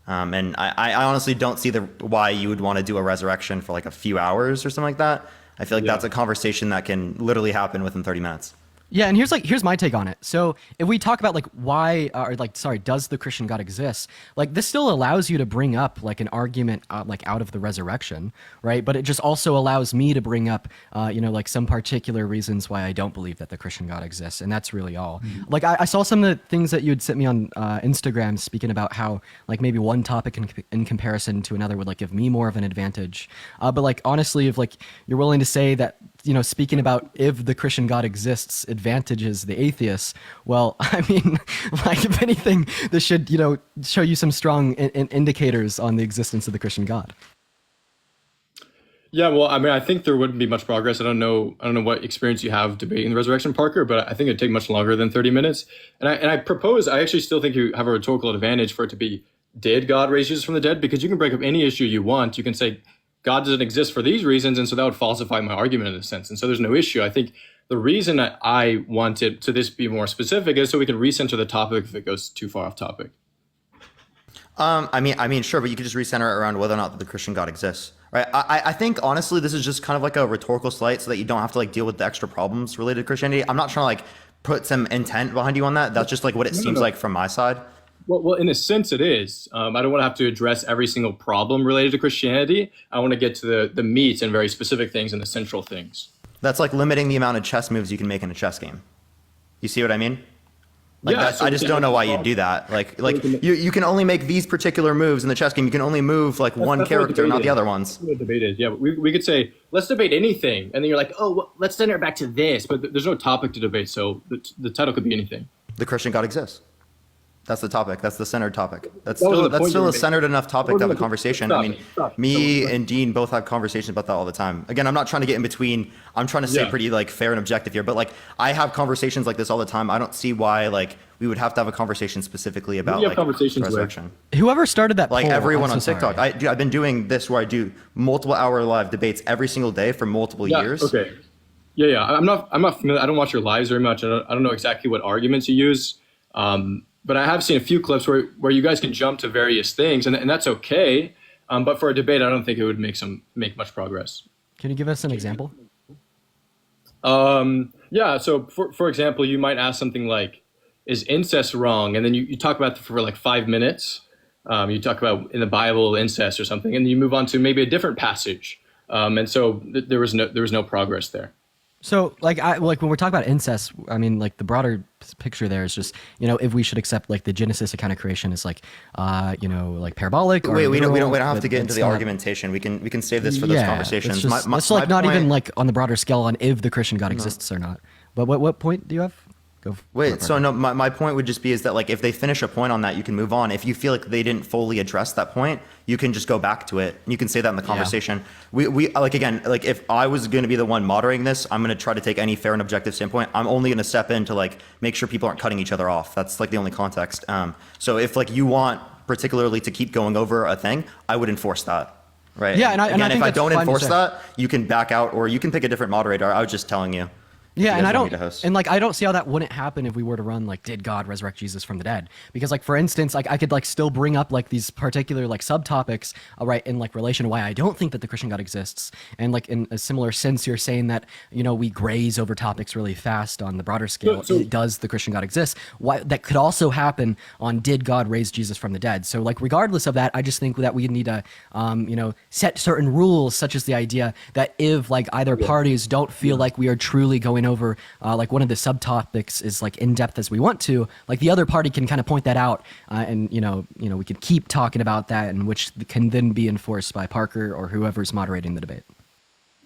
And I honestly don't see why you would want to do a resurrection for like a few hours or something like that. I feel like that's a conversation that can literally happen within 30 minutes. Yeah, and here's my take on it. So if we talk about like why, or like, sorry, does the Christian God exist? Like this still allows you to bring up like an argument like out of the resurrection, right? But it just also allows me to bring up, like some particular reasons why I don't believe that the Christian God exists, and that's really all. Like I saw some of the things that you had sent me on Instagram speaking about how like maybe one topic in comparison to another would like give me more of an advantage. But like honestly, if like you're willing to say that, speaking about if the Christian God exists advantages the atheists, well, I mean, like if anything, this should, show you some strong indicators on the existence of the Christian God. Yeah, well, I mean, I think there wouldn't be much progress. I don't know what experience you have debating the resurrection, Parker, but I think it'd take much longer than 30 minutes. And I propose, I actually still think you have a rhetorical advantage for it to be, did God raise Jesus from the dead? Because you can break up any issue you want. You can say, God doesn't exist for these reasons, and so that would falsify my argument in a sense. And so there's no issue. I think the reason that I wanted to this be more specific is so we can recenter the topic if it goes too far off topic. I mean, sure, but you could just recenter it around whether or not the Christian God exists, right? I think honestly, this is just kind of like a rhetorical slight, so that you don't have to like deal with the extra problems related to Christianity. I'm not trying to like put some intent behind you on that. That's just like what it seems like from my side. Well, in a sense, it is. I don't want to have to address every single problem related to Christianity. I want to get to the meat and very specific things and the central things. That's like limiting the amount of chess moves you can make in a chess game. You see what I mean? Like Yeah, that, so I just don't know why you'd do that. Like you can only make these particular moves in the chess game. You can only move like one That's what character, not debate the is. other ones. That's what debate is. Yeah, but we could say, let's debate anything. And then you're like, oh, well, let's center it back to this. But there's no topic to debate, so the title could be anything. The Christian God exists. That's the topic. That's the centered topic. That's That was the still point you were a making. centered enough topic to have a Stop conversation. it. I mean, Stop. me and Dean both have conversations about that all the time. Again, I'm not trying to get in between. I'm trying to stay Yeah. pretty like fair and objective here. But like, I have conversations like this all the time. I don't see why like we would have to have a conversation specifically about you have like conversations with? resurrection. Whoever started that Like poll, everyone I'm on so TikTok. sorry. I've been doing this where I do multiple hour live debates every single day for multiple years. Okay. Yeah. I'm not familiar. I don't watch your lives very much. I don't know exactly what arguments you use. But I have seen a few clips where you guys can jump to various things, and that's okay. But for a debate, I don't think it would make much progress. Can you give us an example? Yeah. So for example, you might ask something like, "Is incest wrong?" And then you talk about it for like 5 minutes. You talk about in the Bible incest or something, and you move on to maybe a different passage. And so there was no progress there. So like when we're talking about incest, I mean like the broader picture there is just, you know, if we should accept like the Genesis account of creation is like you know, like parabolic or Wait, we don't literal, have to but get into it's the not- argumentation. We can save this for those conversations. It's, just, it's like my not even point- like on the broader scale on if the Christian God exists or not. But what point do you have? Go. Wait, so no, my point would just be is that like if they finish a point on that, you can move on. If you feel like they didn't fully address that point, you can just go back to it. You can say that in the conversation. We like again, like if I was going to be the one moderating this, I'm going to try to take any fair and objective standpoint. I'm only going to step in to like make sure people aren't cutting each other off. That's like the only context. So if like you want particularly to keep going over a thing, I would enforce that. Right. Yeah, and I again, think if I that's don't fine to enforce say. that, you can back out or you can pick a different moderator. I was just telling you. Yeah, You and guys I want me don't, to host. and like I don't see how that wouldn't happen if we were to run like, did God resurrect Jesus from the dead? Because like for instance, like I could like still bring up like these particular like subtopics, right, in like relation to why I don't think that the Christian God exists, and like in a similar sense, you're saying that you know we graze over topics really fast on the broader scale. Does the Christian God exist? Why that could also happen on did God raise Jesus from the dead? So like regardless of that, I just think that we need to you know set certain rules, such as the idea that if like either parties don't feel like we are truly going over like one of the subtopics is like in depth as we want to, like the other party can kind of point that out, and you know we could keep talking about that, and which can then be enforced by Parker or whoever's moderating the debate.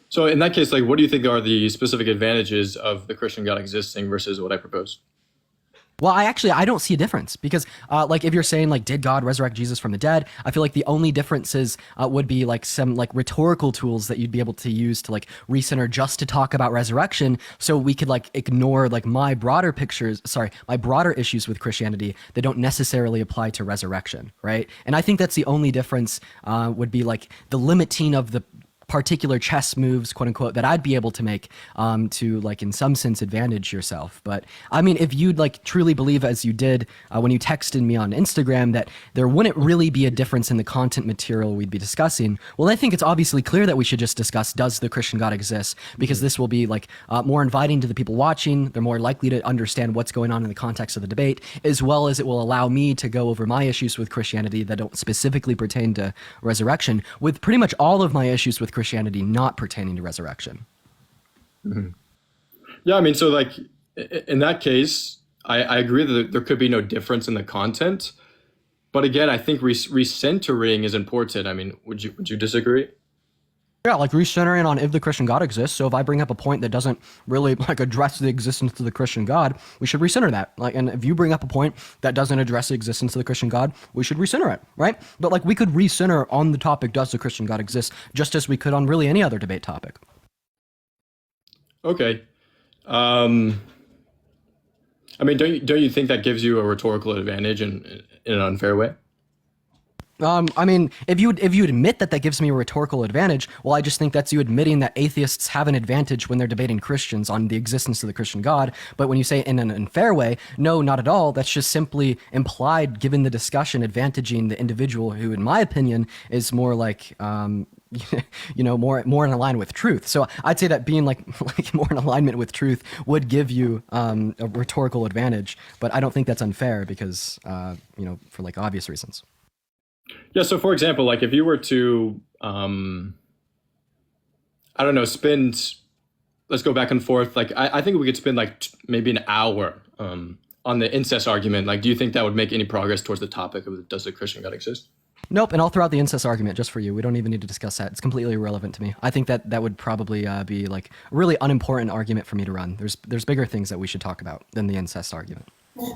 So in that case, like, what do you think are the specific advantages of the Christian God existing versus what I proposed? Well, I don't see a difference because, like, if you're saying like, did God resurrect Jesus from the dead? I feel like the only differences would be like some like rhetorical tools that you'd be able to use to like recenter just to talk about resurrection, so we could like ignore like my broader issues with Christianity that don't necessarily apply to resurrection, right? And I think that's the only difference would be like the limiting of the particular chess moves, quote unquote, that I'd be able to make to like in some sense advantage yourself. But I mean, if you'd like truly believe as you did when you texted me on Instagram that there wouldn't really be a difference in the content material we'd be discussing, well, I think it's obviously clear that we should just discuss, does the Christian God exist? Because this will be like more inviting to the people watching. They're more likely to understand what's going on in the context of the debate, as well as it will allow me to go over my issues with Christianity that don't specifically pertain to resurrection, with pretty much all of my issues with Christianity not pertaining to resurrection. Mm-hmm. Yeah, I mean, so like in that case, I agree that there could be no difference in the content, but again, I think recentering is important. I mean, would you disagree? Yeah, like recentering on if the Christian God exists. So if I bring up a point that doesn't really like address the existence of the Christian God, we should recenter that. Like, and if you bring up a point that doesn't address the existence of the Christian God, we should recenter it, right? But like we could recenter on the topic, does the Christian God exist, just as we could on really any other debate topic. Okay. I mean, don't you think that gives you a rhetorical advantage in an unfair way? I mean, if you admit that gives me a rhetorical advantage, well, I just think that's you admitting that atheists have an advantage when they're debating Christians on the existence of the Christian God. But when you say it in an unfair way, no, not at all. That's just simply implied, given the discussion, advantaging the individual who, in my opinion, is more like, more in alignment with truth. So I'd say that being like more in alignment with truth would give you a rhetorical advantage. But I don't think that's unfair because for like obvious reasons. Yeah. So, for example, like if you were to, I don't know, let's go back and forth. Like, I think we could spend like maybe an hour on the incest argument. Like, do you think that would make any progress towards the topic of does the Christian God exist? Nope. And I'll throw out the incest argument just for you. We don't even need to discuss that. It's completely irrelevant to me. I think that would probably be like a really unimportant argument for me to run. There's bigger things that we should talk about than the incest argument.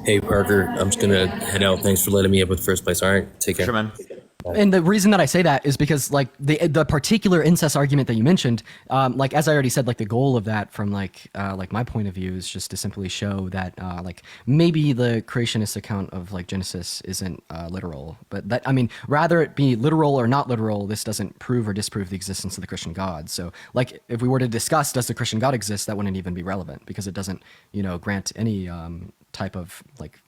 Hey, Parker, I'm just going to head out. Thanks for letting me up with first place. All right, take care. Sure, man. And the reason that I say that is because like the particular incest argument that you mentioned, like as I already said, like the goal of that from like my point of view is just to simply show that like maybe the creationist account of like Genesis isn't literal, but that I mean rather it be literal or not literal, this doesn't prove or disprove the existence of the Christian God. So like if we were to discuss does the Christian God exist, that wouldn't even be relevant because it doesn't grant any type of like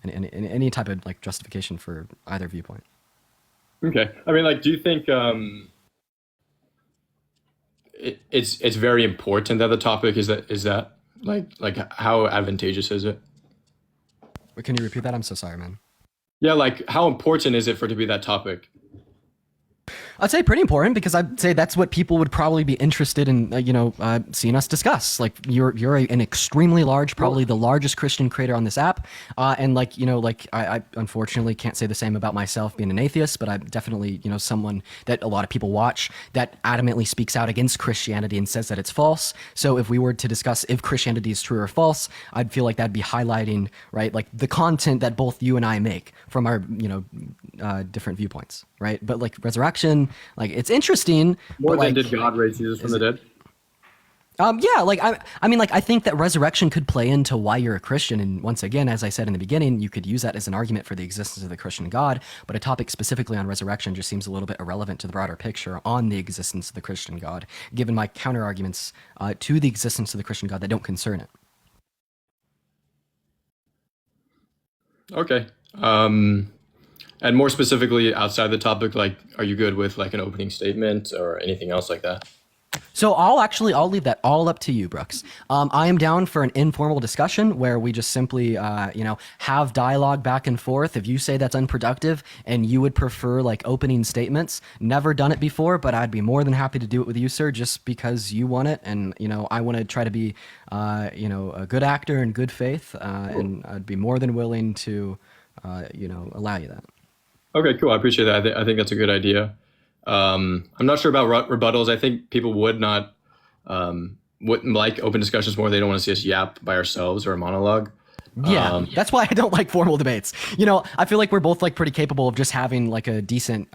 any type of like justification for either viewpoint. Okay. I mean, like, do you think it's very important that the topic is that like how advantageous is it? Wait, can you repeat that? I'm so sorry, man. Yeah, like how important is it for it to be that topic? I'd say pretty important because I'd say that's what people would probably be interested in, seeing us discuss. Like you're an extremely large, probably the largest Christian creator on this app, and I unfortunately can't say the same about myself being an atheist, but I'm definitely someone that a lot of people watch that adamantly speaks out against Christianity and says that it's false. So if we were to discuss if Christianity is true or false, I'd feel like that'd be highlighting like the content that both you and I make from our different viewpoints, right? But like resurrection. Like it's interesting. More but, than did God raise Jesus from the dead? Yeah, like I mean, like I think that resurrection could play into why you're a Christian. And once again, as I said in the beginning, you could use that as an argument for the existence of the Christian God. But a topic specifically on resurrection just seems a little bit irrelevant to the broader picture on the existence of the Christian God, given my counter arguments to the existence of the Christian God that don't concern it. Okay. And more specifically, outside the topic, like, are you good with like an opening statement or anything else like that? So I'll leave that all up to you, Brooks. I am down for an informal discussion where we just simply, have dialogue back and forth. If you say that's unproductive and you would prefer like opening statements, never done it before, but I'd be more than happy to do it with you, sir, just because you want it. And, I want to try to be, a good actor in good faith. And I'd be more than willing to, allow you that. Okay, cool. I appreciate that. I think that's a good idea. I'm not sure about rebuttals. I think people wouldn't like open discussions more. They don't want to see us yap by ourselves or a monologue. Yeah, that's why I don't like formal debates. I feel like we're both like pretty capable of just having like a decent,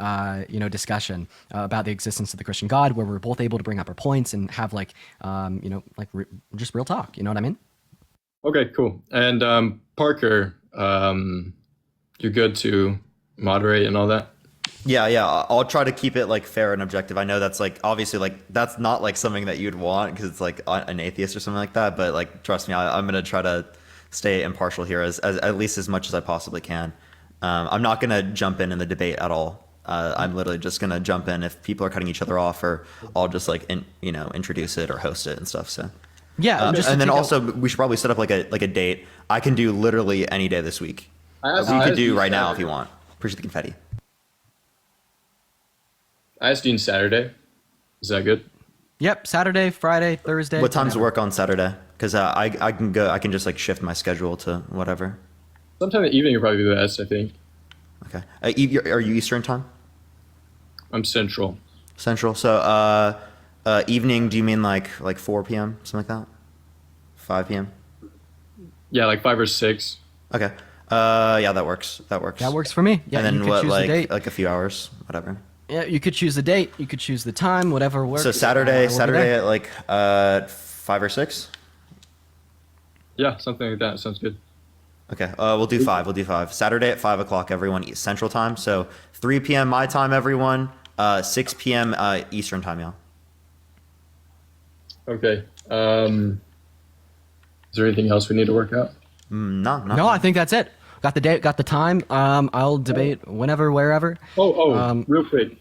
discussion about the existence of the Christian God, where we're both able to bring up our points and have like, just real talk. You know what I mean? Okay, cool. And Parker, you're good to moderate and all that? Yeah. I'll try to keep it like fair and objective. I know that's like obviously like that's not like something that you'd want because it's like an atheist or something like that. But like trust me, I'm gonna try to stay impartial here as at least as much as I possibly can. I'm not gonna jump in the debate at all. I'm literally just gonna jump in if people are cutting each other off, or I'll just like introduce it or host it and stuff. So yeah, and then also we should probably set up like a date. I can do literally any day this week. We could do right now if you want. Appreciate the confetti. I asked Dean Saturday. Is that good? Yep, Saturday, Friday, Thursday. What times work on Saturday? Because I can go. I can just like shift my schedule to whatever. Sometime in the evening would probably be the best, I think. Okay. Are you Eastern time? I'm Central. Central. So evening. Do you mean like 4 p.m. something like that? 5 p.m. Yeah, like 5 or 6. Okay. Yeah, that works. That works for me. Yeah, and then you could what, choose the date. like a few hours, whatever. Yeah, you could choose the date. You could choose the time, whatever works. So Saturday at like 5 or 6. Yeah, something like that sounds good. Okay, we'll do 5. We'll do 5. Saturday at 5 o'clock, everyone, Central Time. So 3 p.m. my time, everyone. 6 p.m. Eastern Time, y'all. Okay. Is there anything else we need to work out? No, I think that's it. Got the date, got the time. I'll debate whenever, wherever. Real quick.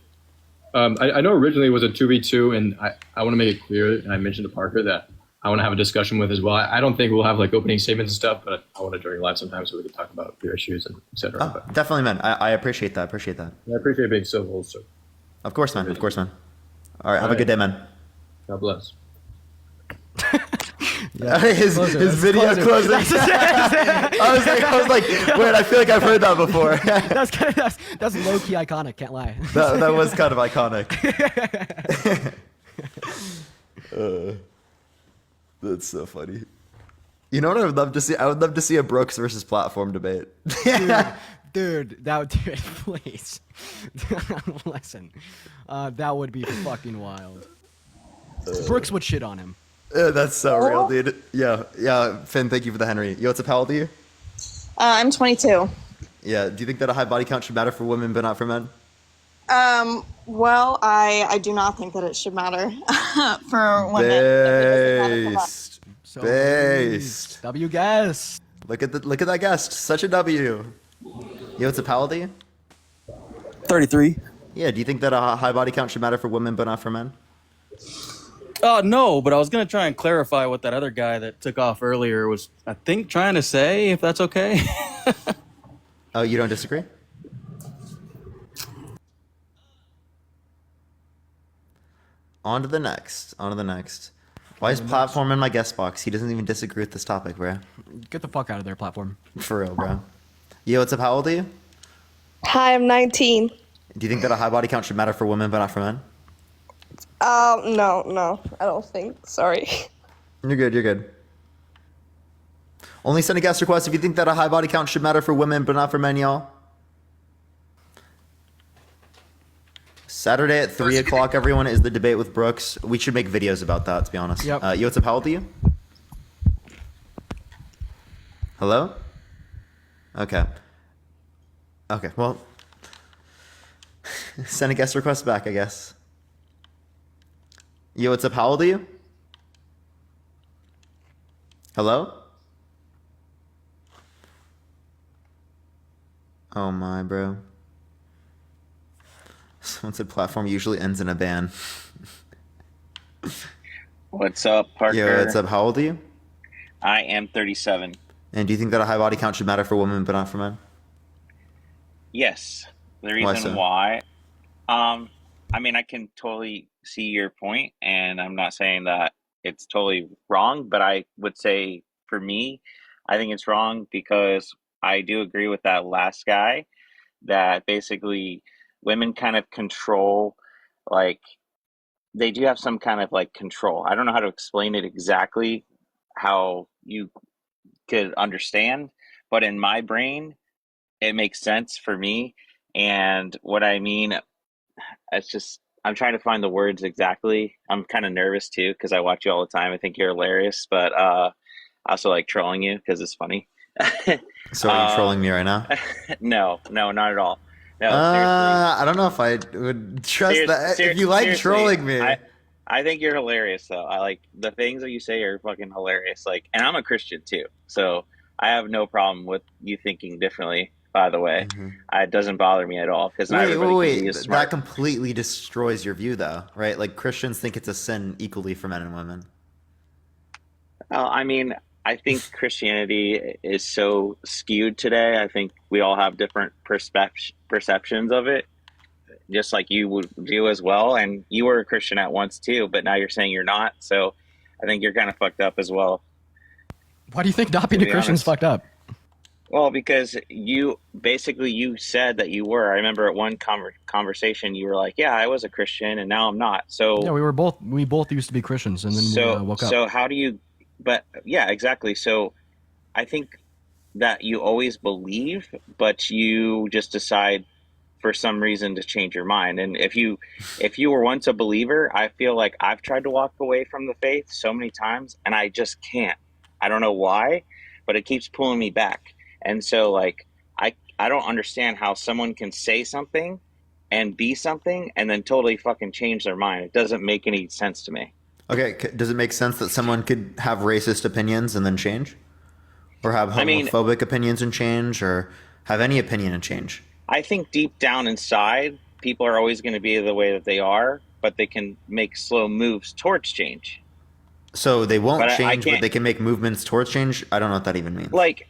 I know originally it was a 2v2, and I want to make it clear, and I mentioned to Parker that I want to have a discussion with as well. I don't think we'll have like opening statements and stuff, but I want to join live sometime so we can talk about your issues and et cetera. Oh, definitely, man. I appreciate that. I appreciate being civil. So. Of course, man. All right, have a good day, man. God bless. His video closing. I was like, wait, I feel like I've heard that before. That's low key iconic. Can't lie. that was kind of iconic. That's so funny. You know what I would love to see? I would love to see a Brooks versus Platform debate. Dude, please. Listen, that would be fucking wild. Brooks would shit on him. That's so real, dude. Yeah. Finn, thank you for the Henry. Yo, what's up? How old are you? I'm 22. Yeah. Do you think that a high body count should matter for women but not for men? Well, I do not think that it should matter for women. Based. W guest. Look at that guest. Such a W. Yo, what's up? How old are you? 33. Yeah. Do you think that a high body count should matter for women but not for men? No, but I was going to try and clarify what that other guy that took off earlier was, I think, trying to say, if that's okay. Oh, you don't disagree? On to the next. Why is Platform in my guest box? He doesn't even disagree with this topic, bro. Get the fuck out of there, Platform. For real, bro. Yo, what's up? How old are you? Hi, I'm 19. Do you think that a high body count should matter for women but not for men? No, I don't think. Sorry. You're good. Only send a guest request if you think that a high body count should matter for women but not for men, y'all. Saturday at 3 o'clock, everyone, is the debate with Brooks. We should make videos about that, to be honest. Yep. Yo, what's up? How old are you? Hello? Okay, well, send a guest request back, I guess. Yo, what's up? How old are you? Hello? Oh my, bro. Someone said Platform usually ends in a ban. What's up, Parker? Yo, what's up? How old are you? I am 37. And do you think that a high body count should matter for women but not for men? Yes. The reason why, I mean, I can totally see your point, and I'm not saying that it's totally wrong, but I would say for me, I think it's wrong because I do agree with that last guy that basically women kind of control, like, they do have some kind of like control. I don't know how to explain it exactly how you could understand, but in my brain, it makes sense for me. And what I mean, it's just, I'm trying to find the words exactly. I'm kind of nervous too because I watch you all the time. I think you're hilarious, but I also like trolling you because it's funny. So are you trolling me right now? No, not at all. No, I don't know if I would trust that. If you like trolling me. I think you're hilarious though. I like the things that you say are fucking hilarious. Like, and I'm a Christian too, so I have no problem with you thinking differently. By the way, it doesn't bother me at all because not everybody can be smart. That completely destroys your view, though, right? Like Christians think it's a sin equally for men and women. I mean, I think Christianity is so skewed today. I think we all have different perceptions of it, just like you would do as well. And you were a Christian at once too, but now you're saying you're not. So I think you're kind of fucked up as well. Why do you think not being a Christian is fucked up? Well, because you said that you were. I remember at one conversation you were like, "Yeah, I was a Christian, and now I'm not." So yeah, we both used to be Christians, and then we woke up. So how do you? But yeah, exactly. So I think that you always believe, but you just decide for some reason to change your mind. And if you were once a believer, I feel like I've tried to walk away from the faith so many times, and I just can't. I don't know why, but it keeps pulling me back. And so like I don't understand how someone can say something and be something and then totally fucking change their mind. It doesn't make any sense to me. Okay, does it make sense that someone could have racist opinions and then change? Or have homophobic opinions and change, or have any opinion and change? I think deep down inside, people are always going to be the way that they are, but they can make slow moves towards change. So they won't But change, but they can make movements towards change? I don't know what that even means. Like,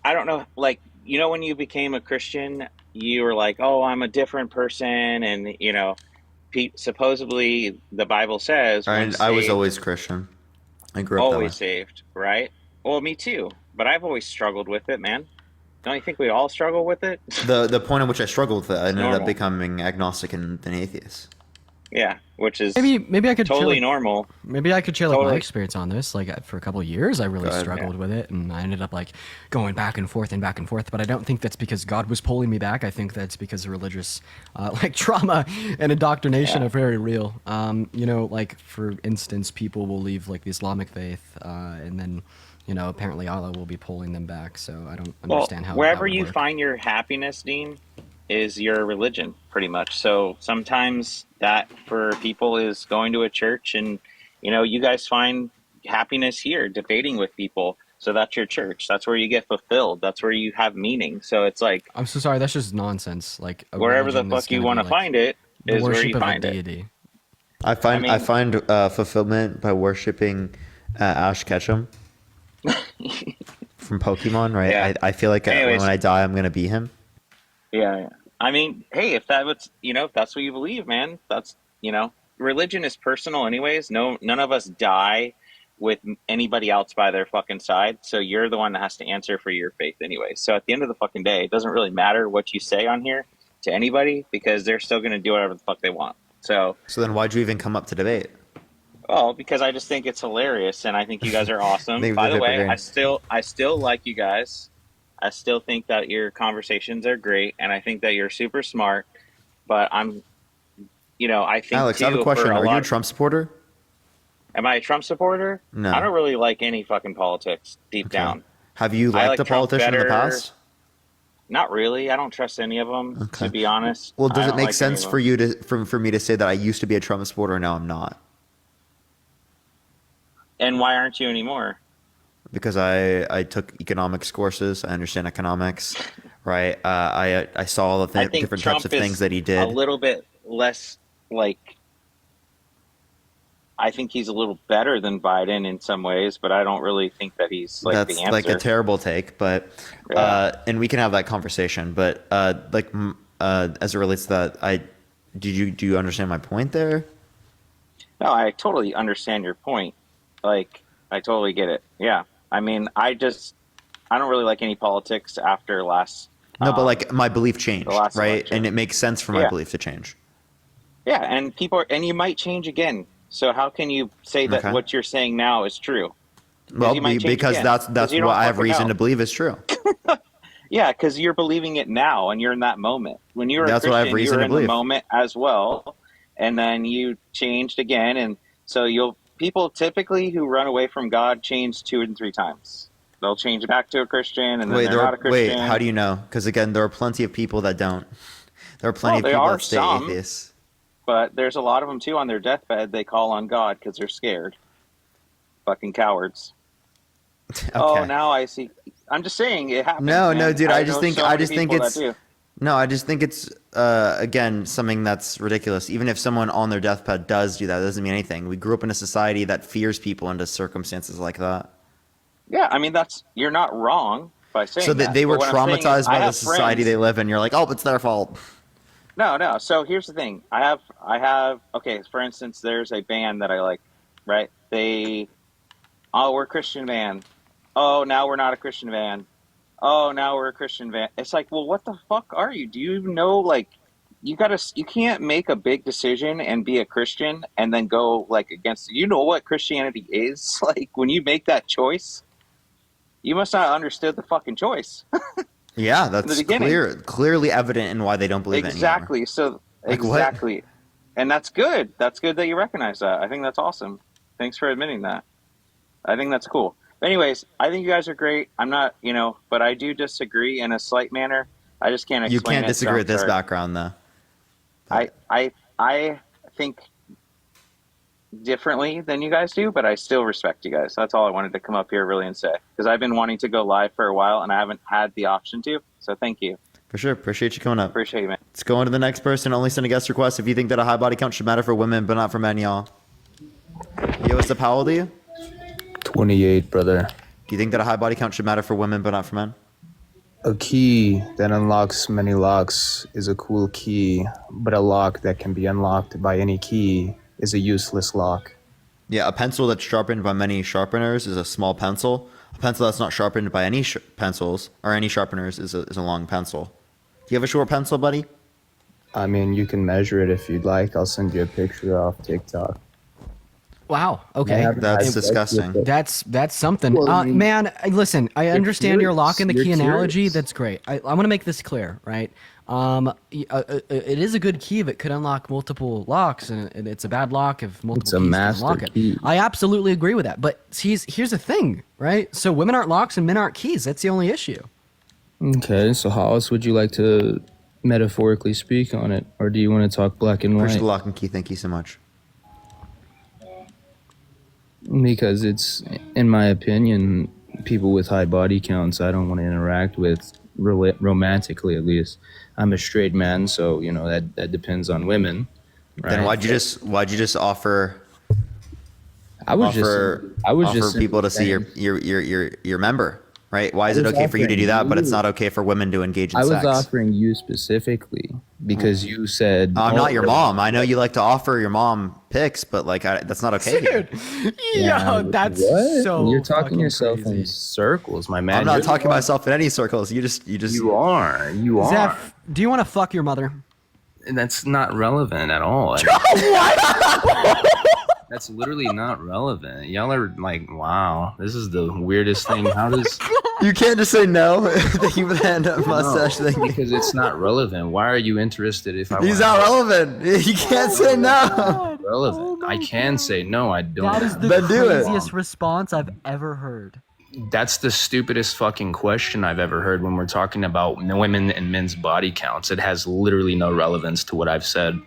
I don't know, like, you know, when you became a Christian, you were like, oh, I'm a different person. And, you know, supposedly the Bible says. I was always Christian. I grew up always that way. saved, right? Well, me too. But I've always struggled with it, man. Don't you think we all struggle with it? The point at which I struggled with it, I ended Normal. up becoming agnostic and an atheist. Yeah, which is maybe I could totally share, normal. Maybe I could share like my Totally. experience on this. Like for a couple of years, I really struggled with it, and I ended up like going back and forth. But I don't think that's because God was pulling me back. I think that's because religious, like trauma and indoctrination are very real. You know, like for instance, people will leave like the Islamic faith, and then, you know, apparently Allah will be pulling them back. So I don't understand how. Wherever that would you work. find your happiness, Dean, is your religion, pretty much. So sometimes that for people is going to a church, and you know, you guys find happiness here debating with people. So that's your church. That's where you get fulfilled. That's where you have meaning. So it's like, I'm so sorry. That's just nonsense. Like wherever the religion is fuck you gonna want to be, find it the is where worship you of a find it. deity. I find I mean- fulfillment by worshiping Ash Ketchum from Pokemon, right? Yeah. I feel like Anyways. when I die, I'm gonna be him. Yeah. I mean, hey, if that's what you believe, man, that's, you know, religion is personal anyways. None of us die with anybody else by their fucking side. So you're the one that has to answer for your faith anyway. So at the end of the fucking day, it doesn't really matter what you say on here to anybody, because they're still going to do whatever the fuck they want. So then why'd you even come up to debate? well, because I just think it's hilarious, and I think you guys are awesome. They- By the they're way, great. I still like you guys. I still think that your conversations are great, and I think that you're super smart. But I'm, you know, I think Alex, I have a too, question. for Are you a lot- Trump supporter? Am I a Trump supporter? No. I don't really like any fucking politics deep down. Have you I liked like a Trump politician in the better. past? Not really. I don't trust any of them, to be honest. Well, I does it don't make like sense any of for them. you to for me to say that I used to be a Trump supporter and now I'm not? And why aren't you anymore? Because I took economics courses. I understand economics, right? I saw all the I think different Trump types of is things that he a did. little bit less like. I think he's a little better than Biden in some ways, but I don't really think that he's like That's the answer. like a terrible take, but and we can have that conversation. But as it relates to that, do you understand my point there? No, I totally understand your point. Like, I totally get it. Yeah. I mean, I don't really like any politics after last. No, but like my belief changed, the last right? election. And it makes sense for my Yeah. belief to change. Yeah, and and you might change again. So how can you say that Okay. what you're saying now is true? Well, you might change because again, that's 'cause you don't what I have fucking reason know. to believe is true. Yeah, because you're believing it now, and you're in that moment. When you were That's a what I have Christian, reason you were to in believe. the moment as well, and then you changed again, and so people typically who run away from God change 2 and 3 times. They'll change back to a Christian, and then they're not a Christian. How do you know? Because again, there are plenty of people that don't. There are plenty of there people are that stay some. atheists. But there's a lot of them too on their deathbed. They call on God because they're scared. Fucking cowards. Oh, now I see. I'm just saying it happens. No, man. dude. I just know think so many people that it's do. no. I just think it's again something that's ridiculous. Even if someone on their deathbed does do that, it doesn't mean anything. We grew up in a society that fears people into circumstances like that. Yeah, I mean you're not wrong by saying So that. that they were But what I'm saying is, traumatized I by the have society friends- they live in. You're like, oh, it's their fault. No. So here's the thing. I have. Okay, for instance, there's a band that I like. Right? We're a Christian band. Oh, now we're not a Christian band. Oh, now we're a Christian band. It's like, well, what the fuck are you? Do you even know? Like, you can't make a big decision and be a Christian and then go like against. You know what Christianity is? Like, when you make that choice, you must not have understood the fucking choice. Yeah, the that's beginning. clearly evident in why they don't believe it anymore. Exactly. So Like what? exactly, and that's good. That's good that you recognize that. I think that's awesome. Thanks for admitting that. I think that's cool. Anyways, I think you guys are great. I'm not, but I do disagree in a slight manner. I just can't explain You can't it, disagree so with this sorry. background, though. I think differently than you guys do, but I still respect you guys. That's all I wanted to come up here really and say, because I've been wanting to go live for a while and I haven't had the option to. So thank you. For sure. Appreciate you coming up. Appreciate you, man. Let's go on to the next person. Only send a guest request if you think that a high body count should matter for women, but not for men, y'all. Yo, what's up? How old are you? 28, brother. Do you think that a high body count should matter for women, but not for men? A key that unlocks many locks is a cool key, but a lock that can be unlocked by any key is a useless lock. Yeah, a pencil that's sharpened by many sharpeners is a small pencil. A pencil that's not sharpened by any pencils or any sharpeners is a long pencil. Do you have a short pencil, buddy? I mean, you can measure it if you'd like. I'll send you a picture off TikTok. Wow. Okay. That's disgusting. That's something. Well, I mean, Man, listen, I understand your lock and the you're key analogy. curious. That's great. I want to make this clear, right? It is a good key that could unlock multiple locks, and it's a bad lock if multiple It's a keys can master unlock it. key. I absolutely agree with that. But here's the thing, right? So women aren't locks and men aren't keys. That's the only issue. Okay, so how else would you like to metaphorically speak on it? Or do you want to talk black and Appreciate white? the lock and key. Thank you so much. Because it's, in my opinion, people with high body counts I don't want to interact with romantically, at least. I'm a straight man, so that depends on women. Right? Then why'd you just offer? I was offer just people to see your member, right? Why is it okay for you to do that, but it's not okay for women to engage in I was sex? offering you specifically because you said I'm not your mom. I know you like to offer your mom pics, but that's not okay. Dude, yo, that's what? so. You're talking fucking yourself crazy. in circles, my man. I'm not You're talking the one- myself in any circles. You just. You are. Zeph, do you want to fuck your mother? That's not relevant at all. That's literally not relevant. Y'all are like, wow, this is the weirdest thing. How does You can't just say no. The human hand up mustache no, thing. because it's not relevant. Why are you interested if I He's wanna- not relevant. You can't say no. relevant? I can say no, I don't. That is the Then do it. craziest response I've ever heard. That's the stupidest fucking question I've ever heard when we're talking about women and men's body counts. It has literally no relevance to what I've said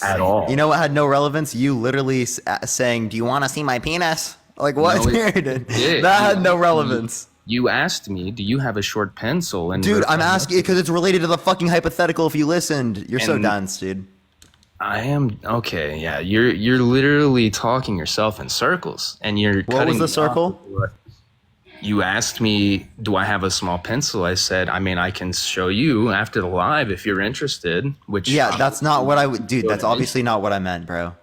at all. You know what had no relevance? You literally saying, "Do you want to see my penis?" Like what? No, it did. That had no relevance. You asked me, do you have a short pencil? And Dude, I'm asking because it's related to the fucking hypothetical. If you listened, you're so And- dense, dude. I am okay. Yeah, you're literally talking yourself in circles, and you're. What was cutting the me circle? off. You asked me, do I have a small pencil? I said, I mean, I can show you after the live if you're interested. Which Yeah, that's not what I would. Dude, Go that's ahead. obviously not what I meant, bro.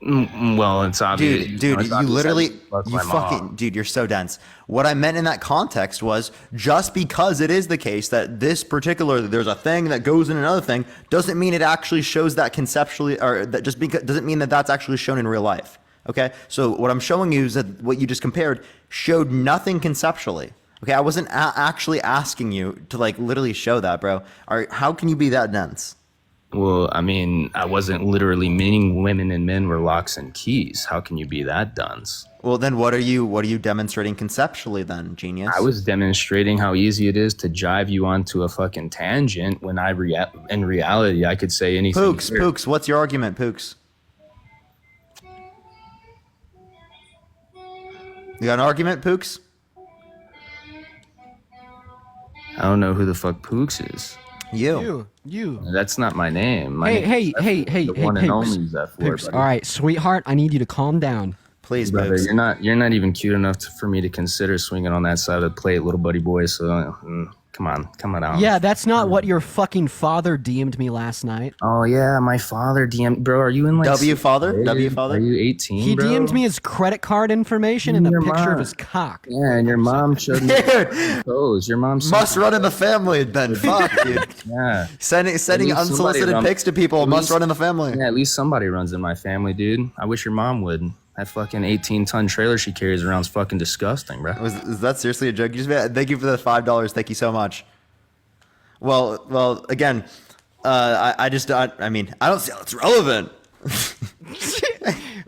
Well, it's obvious. Dude, it's you obvious literally, I fuck you my fucking, mom. dude, you're so dense. What I meant in that context was just because it is the case that this particular, there's a thing that goes in another thing, doesn't mean it actually shows that conceptually, or that just because, doesn't mean that that's actually shown in real life. Okay? So what I'm showing you is that what you just compared showed nothing conceptually. Okay? I wasn't actually asking you to like literally show that, bro. How can you be that dense? Well, I mean, I wasn't literally meaning women and men were locks and keys. How can you be that dunce? Well, then what are you demonstrating conceptually then, genius? I was demonstrating how easy it is to jive you onto a fucking tangent when in reality, I could say anything. Pooks, what's your argument, Pooks? You got an argument, Pooks? I don't know who the fuck Pooks is. You. That's not my name. My Hey, name hey, is hey, the hey, one hey, and hey, only Pooks, Zeph Pooks, buddy. all right, sweetheart, I need you to calm down. Please, Brother, Pooks. you're not even cute enough for me to consider swinging on that side of the plate, little buddy boy. So come on down. Yeah, that's not what your fucking father DM'd me last night. Oh yeah, my father DM'd. Bro, are you in like W father? grade? W father? Are you 18? He bro? DM'd me his credit card information and a Your picture mom. of his cock. Yeah, and your mom showed me photos. Your mom Must run in the family then. Fuck, dude. Yeah. Sending At least somebody unsolicited pics to people at must least- run in the family. Yeah, at least somebody runs in my family, dude. I wish your mom would. That fucking 18-ton trailer she carries around is fucking disgusting, bro. Is that seriously a joke? Thank you for the $5. Thank you so much. Well, again, I mean, I don't see how it's relevant.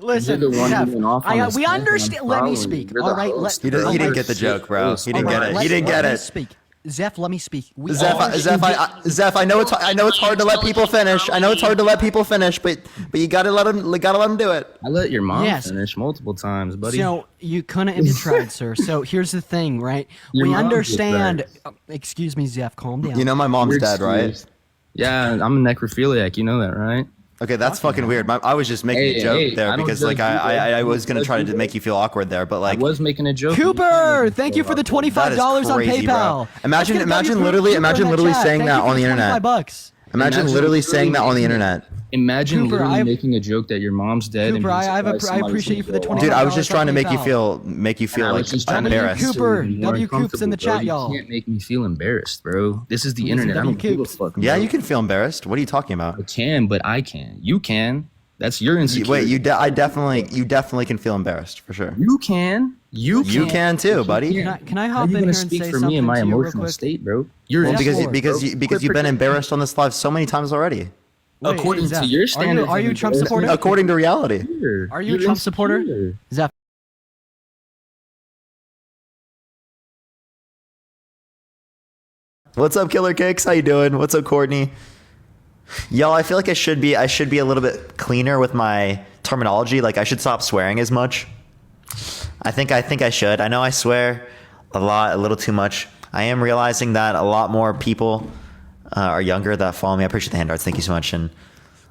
Listen, You're the one Jeff, who went off on this we tangent. understand. I'm Let me following you. speak. You're the All right, host. He didn't get the joke, bro. He didn't get it. He didn't get Let me it. speak. Zeph, let me speak. Zeph, I know it's hard to let people finish. I know it's hard to let people finish, but you gotta let them do it. I let your mom Yes. finish multiple times, buddy. So you couldn't if you tried, sir. So here's the thing, right? Your We mom just understand. tried. Excuse me, Zeph. Calm down. You know my mom's You're dead, right? excused. Yeah, I'm a necrophiliac. You know that, right? Okay, that's fucking weird. I was just making a joke there because like I was gonna try to make you feel awkward there, but like I was making a joke. Cooper, thank you for the That $25 is on crazy, PayPal. bro. Imagine literally saying that on the internet. $5. Imagine literally saying that on the internet. Imagine Cooper, literally I've- making a joke that your mom's dead. Cooper, and I being surprised somebody's appreciate you for the gonna go $25 Dude, I was just on trying to make you PayPal. feel I like was just trying to embarrassed. make you Cooper, feel more W Coops in the uncomfortable, bro. chat, y'all. You can't make me feel embarrassed, bro. This is the Listen, internet. I W don't give a Coops. fuck. Yeah, bro. you can feel embarrassed. What are you talking about? I can, but I can. You can. That's your insecurity. Wait, you definitely can feel embarrassed for sure. You can. You can too, buddy. Can I How hop are you in gonna here and speak say for me in something my to you real emotional quick? state, bro? You're Well, insecure, bro. because you've been embarrassed on this live so many times already. Wait, According Zeph, to your standards, are you a Trump you're supporter? According to reality. insecure. Are you a You're Trump supporter? insecure. Zeph. What's up, Killer Cakes? How you doing? What's up, Courtney? Y'all, I feel like I should be a little bit cleaner with my terminology. Like I should stop swearing as much. I think I should. I know I swear a little too much. I am realizing that a lot more people are younger that follow me. I appreciate the hand arts. Thank you so much. And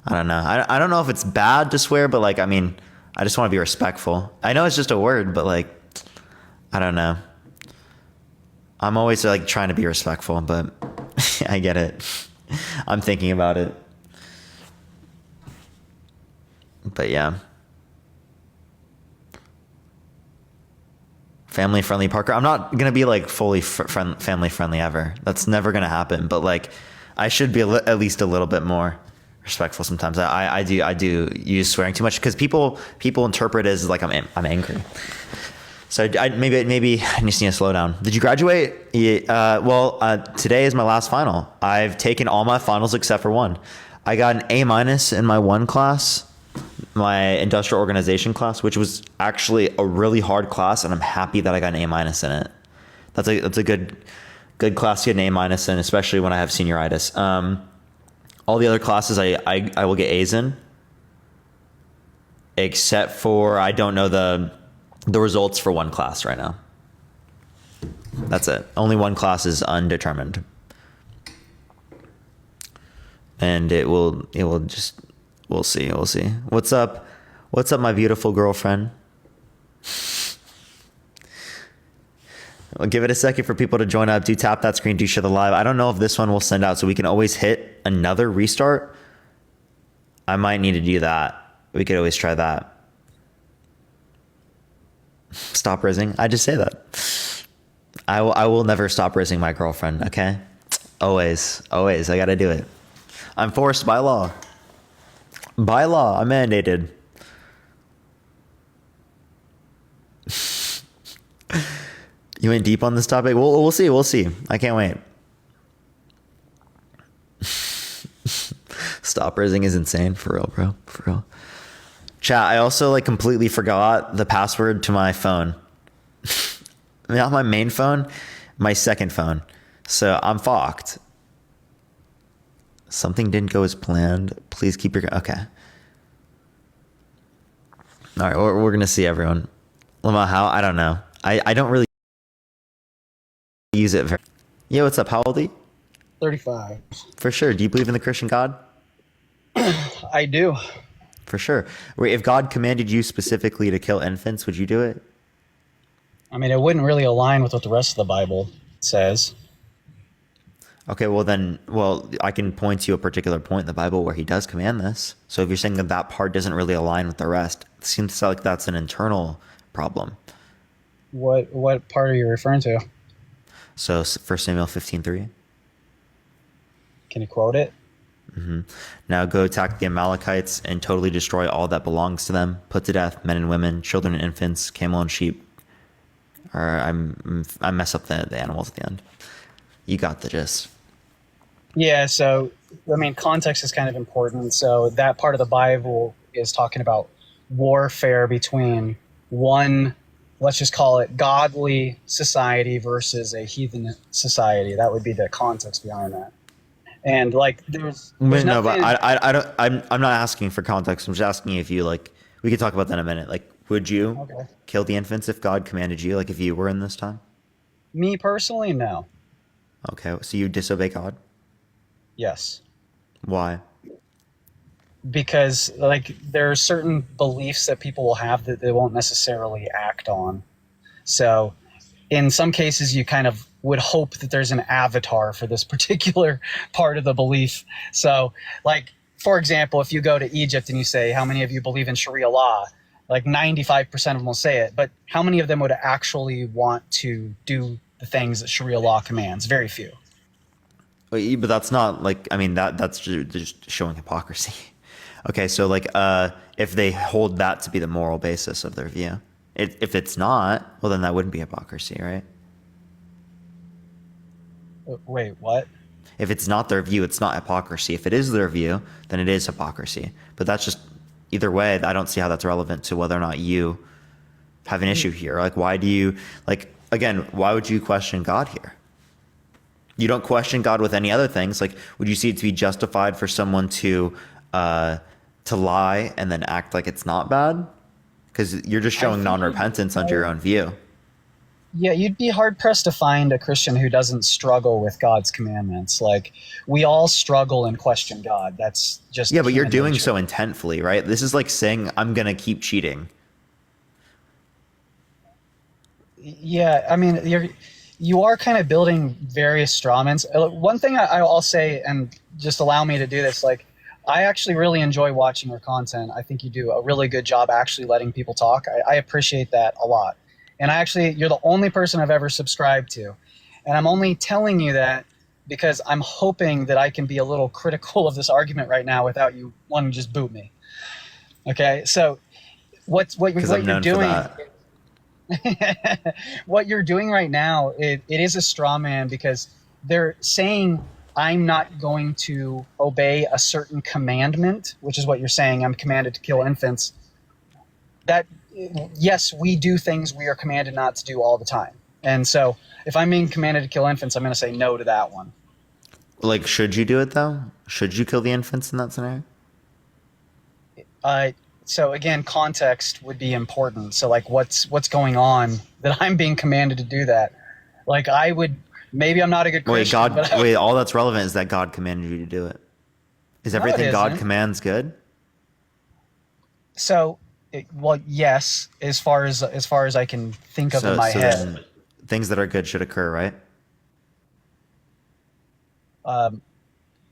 I don't know. I don't know if it's bad to swear, but like, I mean, I just want to be respectful. I know it's just a word, but like, I don't know. I'm always like trying to be respectful, but I get it. I'm thinking about it. But yeah. Family friendly Parker. I'm not going to be like fully family friendly ever. That's never going to happen. But like, I should be at least a little bit more respectful sometimes. I do use swearing too much because people interpret it as like I'm angry. So maybe I just need to slow down. Did you graduate? Yeah, today is my last final. I've taken all my finals except for one. I got an A- in my one class, my industrial organization class, which was actually a really hard class, and I'm happy that I got an A- in it. That's a good class to get an A- in, especially when I have senioritis. All the other classes I will get A's in, except for I don't know the results for one class right now. That's it. Only one class is undetermined. And we'll see. What's up, my beautiful girlfriend? I'll give it a second for people to join up. Do tap that screen, do share the live. I don't know if this one will send out, so we can always hit another restart. I might need to do that. We could always try that. Stop rizzing. I just say that. I will never stop rizzing my girlfriend, okay? Always. I gotta do it. I'm forced by law. By law, I'm mandated. You went deep on this topic? We'll see. I can't wait. Stop rizzing is insane. For real, bro. For real. Chat, I also like completely forgot the password to my phone. Not my main phone, my second phone. So I'm fucked. Something didn't go as planned. Please keep your... Okay. All right, we're going to see everyone. Lama, how? I don't know. I don't really use it very... Yeah, what's up? How old are you? 35. For sure. Do you believe in the Christian God? I do. For sure. Wait, if God commanded you specifically to kill infants, would you do it? I mean, it wouldn't really align with what the rest of the Bible says. Okay, well, I can point to a particular point in the Bible where he does command this. So if you're saying that part doesn't really align with the rest, it seems like that's an internal problem. What part are you referring to? So 1 Samuel 15:3. Can you quote it? Mm-hmm. Now go attack the Amalekites and totally destroy all that belongs to them. Put to death men and women, children and infants, camel and sheep. Or I mess up the animals at the end. You got the gist. Yeah, so, I mean, context is kind of important. So that part of the Bible is talking about warfare between one, let's just call it godly society versus a heathen society. That would be the context behind that. And like, there's No, nothing. but I don't. I'm not asking for context. I'm just asking if you like. We could talk about that in a minute. Like, would you kill the infants if God commanded you? Like, if you were in this time? Me personally, no. Okay, so you disobey God? Yes. Why? Because like there are certain beliefs that people will have that they won't necessarily act on. So in some cases you kind of would hope that there's an avatar for this particular part of the belief. So like, for example, if you go to Egypt and you say, how many of you believe in Sharia law? Like 95% of them will say it, but how many of them would actually want to do the things that Sharia law commands? Very few. But that's not like, I mean, that's just showing hypocrisy. Okay, so like, if they hold that to be the moral basis of their view, if it's not, well, then that wouldn't be hypocrisy, right? Wait, what? If it's not their view, it's not hypocrisy. If it is their view, then it is hypocrisy. But that's just, either way, I don't see how that's relevant to whether or not you have an issue here. Like, why do you, like, again, why would you question God here? You don't question God with any other things. Like, would you see it to be justified for someone to lie and then act like it's not bad? Because you're just showing non-repentance under your own view. Yeah, you'd be hard-pressed to find a Christian who doesn't struggle with God's commandments. Like, we all struggle and question God. That's just... Yeah, but you're doing so intentfully, right? This is like saying, I'm going to keep cheating. Yeah, I mean, you are kind of building various strawmans. One thing I'll say, and just allow me to do this, like, I actually really enjoy watching your content. I think you do a really good job actually letting people talk. I appreciate that a lot. And you're the only person I've ever subscribed to. And I'm only telling you that because I'm hoping that I can be a little critical of this argument right now without you wanting to just boot me. Okay, so what you're doing... what you're doing right now, it is a straw man, because they're saying I'm not going to obey a certain commandment, which is what you're saying. I'm commanded to kill infants. That, yes, we do things we are commanded not to do all the time. And so if I'm being commanded to kill infants, I'm going to say no to that one. Like, should you do it though? Should you kill the infants in that scenario? So again, context would be important. So like, what's going on that I'm being commanded to do that? Like, maybe I'm not a good Christian. Wait, all that's relevant is that God commanded you to do it. Is everything God commands good? So, yes, as far as I can think of in my head. Things that are good should occur, right?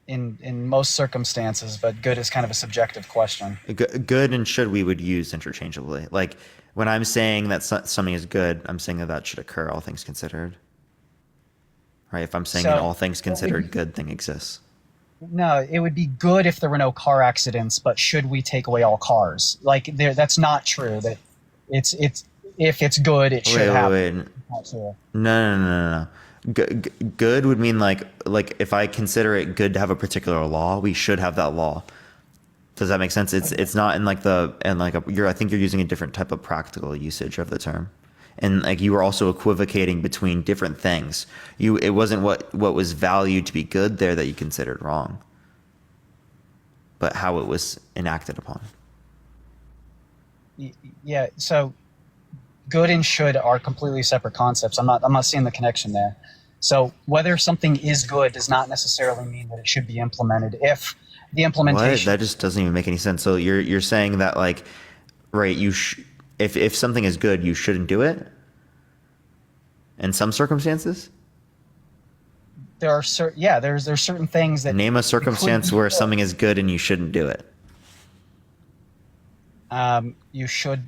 In most circumstances, but good is kind of a subjective question. Good and should we would use interchangeably. Like, when I'm saying that something is good, I'm saying that should occur, all things considered. Right? If I'm saying that all things considered, good thing exists. No, it would be good if there were no car accidents, but should we take away all cars? Like, that's not true. That it's if it's good, it should happen. Wait. No. Good would mean like if I consider it good to have a particular law, we should have that law. Does that make sense? It's not in like I think you're using a different type of practical usage of the term. And like, you were also equivocating between different things. It wasn't what was valued to be good there that you considered wrong, but how it was enacted upon. Yeah. So good and should are completely separate concepts. I'm not seeing the connection there. So whether something is good does not necessarily mean that it should be implemented. If the implementation... That just doesn't even make any sense. So you're saying that, like, right, if something is good, you shouldn't do it? In some circumstances? There are there's certain things that... Name a circumstance where something is good and you shouldn't do it. You should,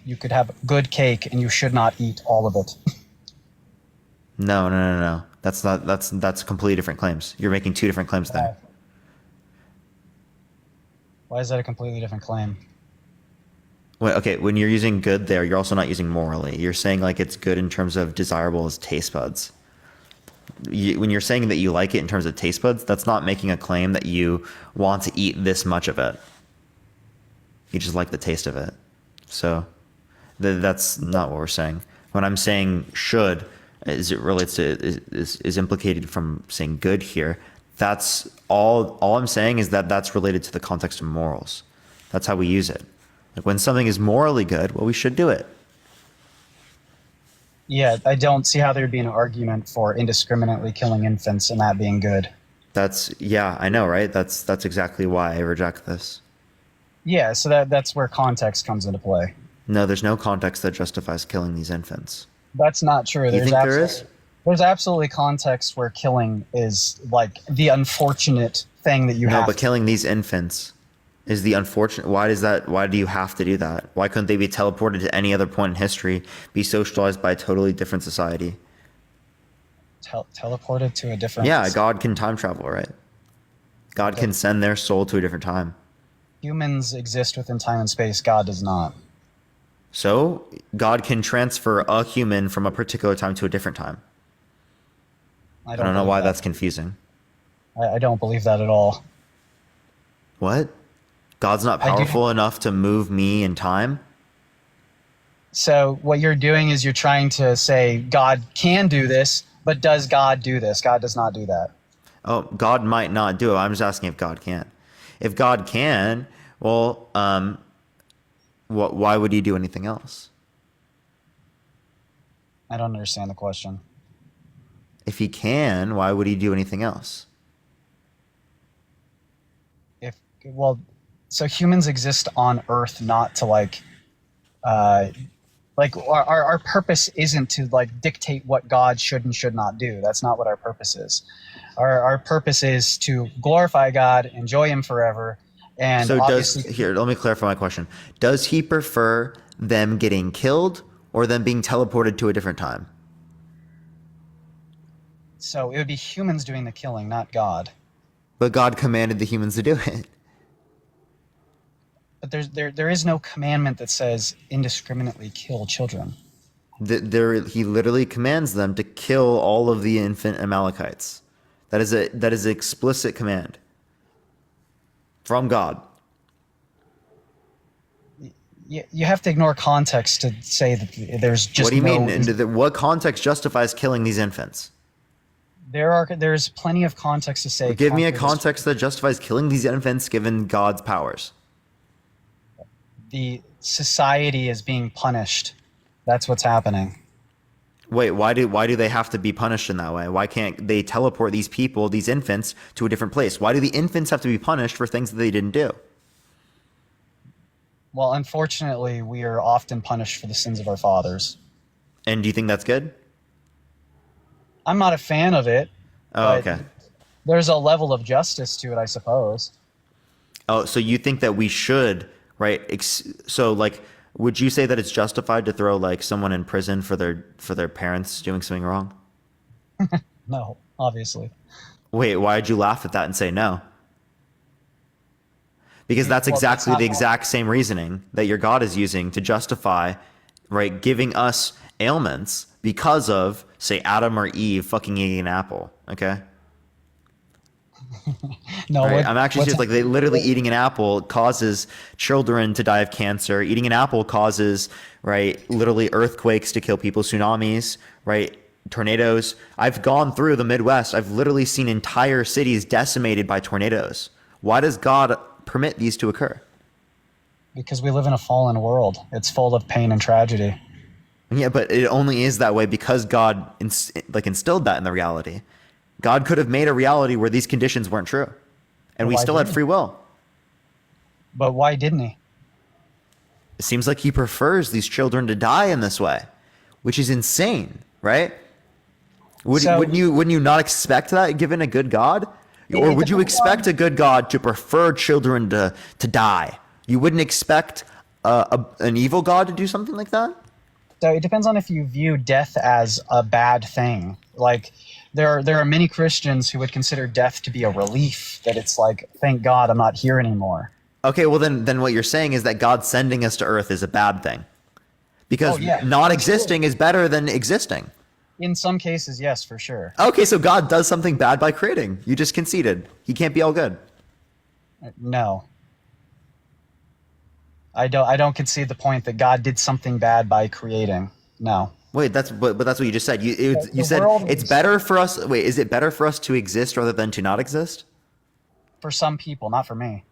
you could have good cake and you should not eat all of it. No. That's completely different claims. You're making two different claims there. Why is that a completely different claim? Well, okay, when you're using good there, you're also not using morally. You're saying like it's good in terms of desirable as taste buds. When you're saying that you like it in terms of taste buds, that's not making a claim that you want to eat this much of it. You just like the taste of it. So that's not what we're saying. When I'm saying should, as it relates to is implicated from saying good here. That's all I'm saying is that that's related to the context of morals. That's how we use it. Like when something is morally good, well, we should do it. Yeah, I don't see how there'd be an argument for indiscriminately killing infants and that being good. Yeah, I know, right? That's exactly why I reject this. Yeah, so that's where context comes into play. No, there's no context that justifies killing these infants. That's not true. You think there is? There's absolutely context where killing is like the unfortunate thing that you have. No, but killing these infants is the unfortunate. Why do you have to do that? Why couldn't they be teleported to any other point in history, be socialized by a totally different society? Teleported to a different... Yeah, God can time travel, right? God can send their soul to a different time. Humans exist within time and space. God does not. So, God can transfer a human from a particular time to a different time. I don't know why that's confusing. I don't believe that at all. What? God's not powerful enough to move me in time? So what you're doing is you're trying to say God can do this, but does God do this? God does not do that. Oh, God might not do it. I'm just asking if God can. If God can, well, why would he do anything else? I don't understand the question. If he can, why would he do anything else? So humans exist on Earth not to our purpose isn't to dictate what God should and should not do. That's not what our purpose is. Our purpose is to glorify God, enjoy him forever. And so let me clarify my question. Does he prefer them getting killed or them being teleported to a different time? So it would be humans doing the killing, not God. But God commanded the humans to do it. But there is no commandment that says indiscriminately kill children. He literally commands them to kill all of the infant Amalekites. That is an explicit command from God. You have to ignore context to say that there's just. What do you mean? What context justifies killing these infants? There's plenty of context to say. Give me a context that justifies killing these infants given God's powers. The society is being punished. That's what's happening. Wait, why do they have to be punished in that way? Why can't they teleport these people, these infants, to a different place? Why do the infants have to be punished for things that they didn't do? Well, unfortunately, we are often punished for the sins of our fathers. And do you think that's good? I'm not a fan of it. Oh, okay. There's a level of justice to it, I suppose. Oh, so you think that we should, right? Would you say that it's justified to throw someone in prison for their parents doing something wrong? No, obviously. Wait, why'd you laugh at that and say no? Because that's exactly the exact same reasoning that your God is using to justify, right, giving us ailments because of, say, Adam or Eve fucking eating an apple, okay? No, right? I'm actually serious. They literally eating an apple causes children to die of cancer. Eating an apple causes, right, literally earthquakes to kill people, tsunamis, right, tornadoes. I've gone through the Midwest. I've literally seen entire cities decimated by tornadoes. Why does God permit these to occur? Because we live in a fallen world. It's full of pain and tragedy. Yeah, but it only is that way because God instilled that in the reality. God could have made a reality where these conditions weren't true, and we still had free will. But why didn't he? It seems like he prefers these children to die in this way, which is insane, right? Wouldn't you not expect that given a good God? Or would you expect a good God to prefer children to die? You wouldn't expect an evil God to do something like that? So it depends on if you view death as a bad thing. There are many Christians who would consider death to be a relief, that it's thank God I'm not here anymore. Okay, well then what you're saying is that God sending us to earth is a bad thing. Because not existing is better than existing. In some cases, yes, for sure. Okay, so God does something bad by creating. You just conceded. He can't be all good. No. I don't concede the point that God did something bad by creating. No. Wait, but that's what you just said. You said it's better for us. Wait, is it better for us to exist rather than to not exist? For some people, not for me.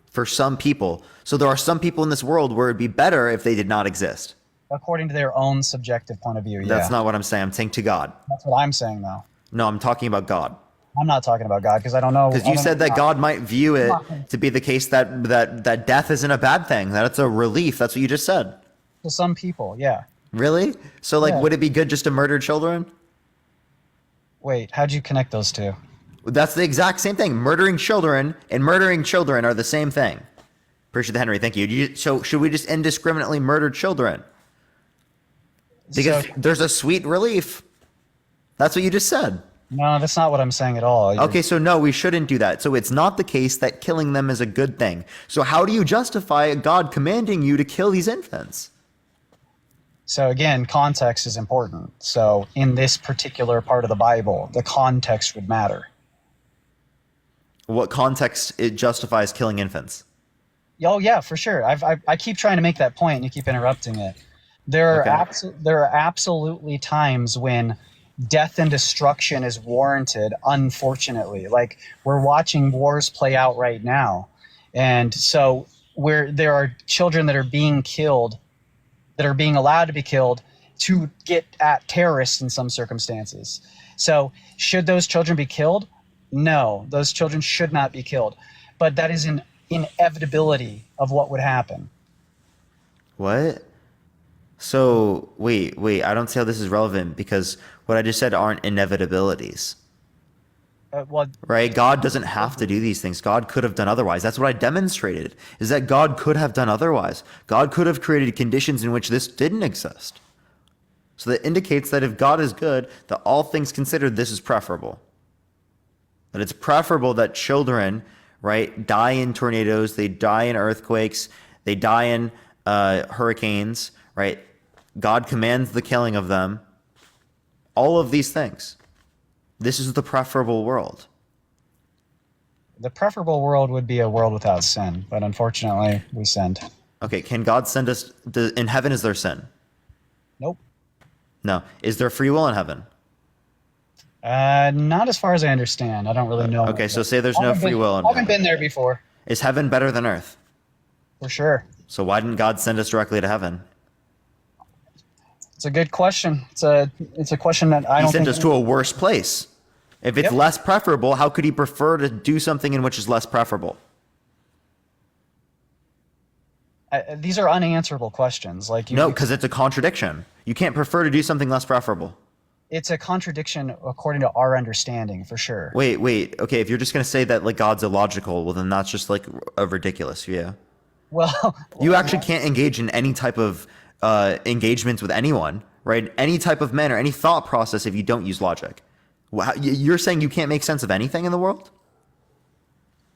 For some people. So there are some people in this world where it'd be better if they did not exist. According to their own subjective point of view, yeah. That's not what I'm saying. I'm saying to God. That's what I'm saying, though. No, I'm talking about God. I'm not talking about God because I don't know. Because you said that God might view it to be the case that death isn't a bad thing, that it's a relief. That's what you just said. To some people, yeah. Really? So, like, would it be good just to murder children? Wait, how'd you connect those two? That's the exact same thing. Murdering children and murdering children are the same thing. Appreciate the Henry. Thank you. So, should we just indiscriminately murder children? Because there's a sweet relief. That's what you just said. No, that's not what I'm saying at all. Okay, so no, we shouldn't do that. So it's not the case that killing them is a good thing. So how do you justify God commanding you to kill these infants? So again, context is important. So in this particular part of the Bible, the context would matter. What context it justifies killing infants? Oh yeah, for sure. I keep trying to make that point, and you keep interrupting it. There are absolutely times when death and destruction is warranted, unfortunately. Like, we're watching wars play out right now. And so where there are children that are being killed, that are being allowed to be killed to get at terrorists in some circumstances. So should those children be killed? No, those children should not be killed. But that is an inevitability of what would happen. What? So, wait, I don't see how this is relevant because what I just said aren't inevitabilities. Right? God doesn't have to do these things. God could have done otherwise. That's what I demonstrated, is that God could have done otherwise. God could have created conditions in which this didn't exist. So that indicates that if God is good, that all things considered, this is preferable. That it's preferable that children, right, die in tornadoes, they die in earthquakes, they die in hurricanes, right? God commands the killing of them. All of these things. This is the preferable world. The preferable world would be a world without sin, but unfortunately, we sinned. Okay, can God send us... in heaven, is there sin? Nope. No. Is there free will in heaven? Not as far as I understand. I don't really know. Okay, so say there's no free will in heaven. I haven't been there before. Is heaven better than earth? For sure. So why didn't God send us directly to heaven? It's a good question. It's a question that I don't think... He sent us to a worse place. If it's less preferable, how could he prefer to do something in which is less preferable? These are unanswerable questions. No, because it's a contradiction. You can't prefer to do something less preferable. It's a contradiction according to our understanding, for sure. Wait. Okay, if you're just going to say that God's illogical, well, then that's just a ridiculous view. Well... You actually can't engage in any type of engagements with anyone, right? Any type of manner, any thought process if you don't use logic. You're saying you can't make sense of anything in the world?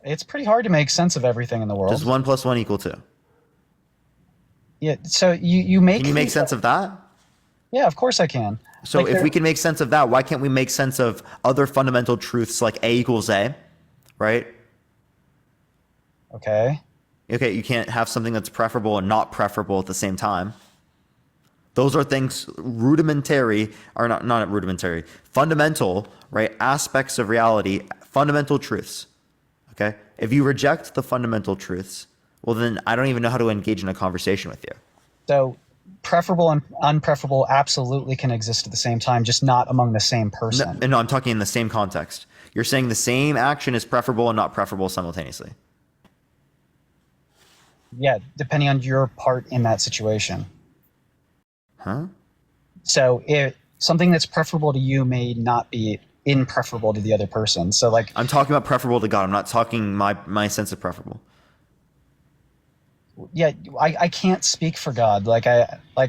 It's pretty hard to make sense of everything in the world. Does 1 + 1 = 2? Yeah, so you make... Can you make sense of that? Yeah, of course I can. So if we can make sense of that, why can't we make sense of other fundamental truths like A = A, right? Okay, you can't have something that's preferable and not preferable at the same time. Those are things rudimentary, or not rudimentary, fundamental, right? Aspects of reality, fundamental truths. Okay? If you reject the fundamental truths, well, then I don't even know how to engage in a conversation with you. So preferable and unpreferable absolutely can exist at the same time, just not among the same person. No, I'm talking in the same context. You're saying the same action is preferable and not preferable simultaneously. Yeah, depending on your part in that situation. Huh? So something that's preferable to you may not be impreferable to the other person. So I'm talking about preferable to God. I'm not talking my sense of preferable. Yeah, I can't speak for God.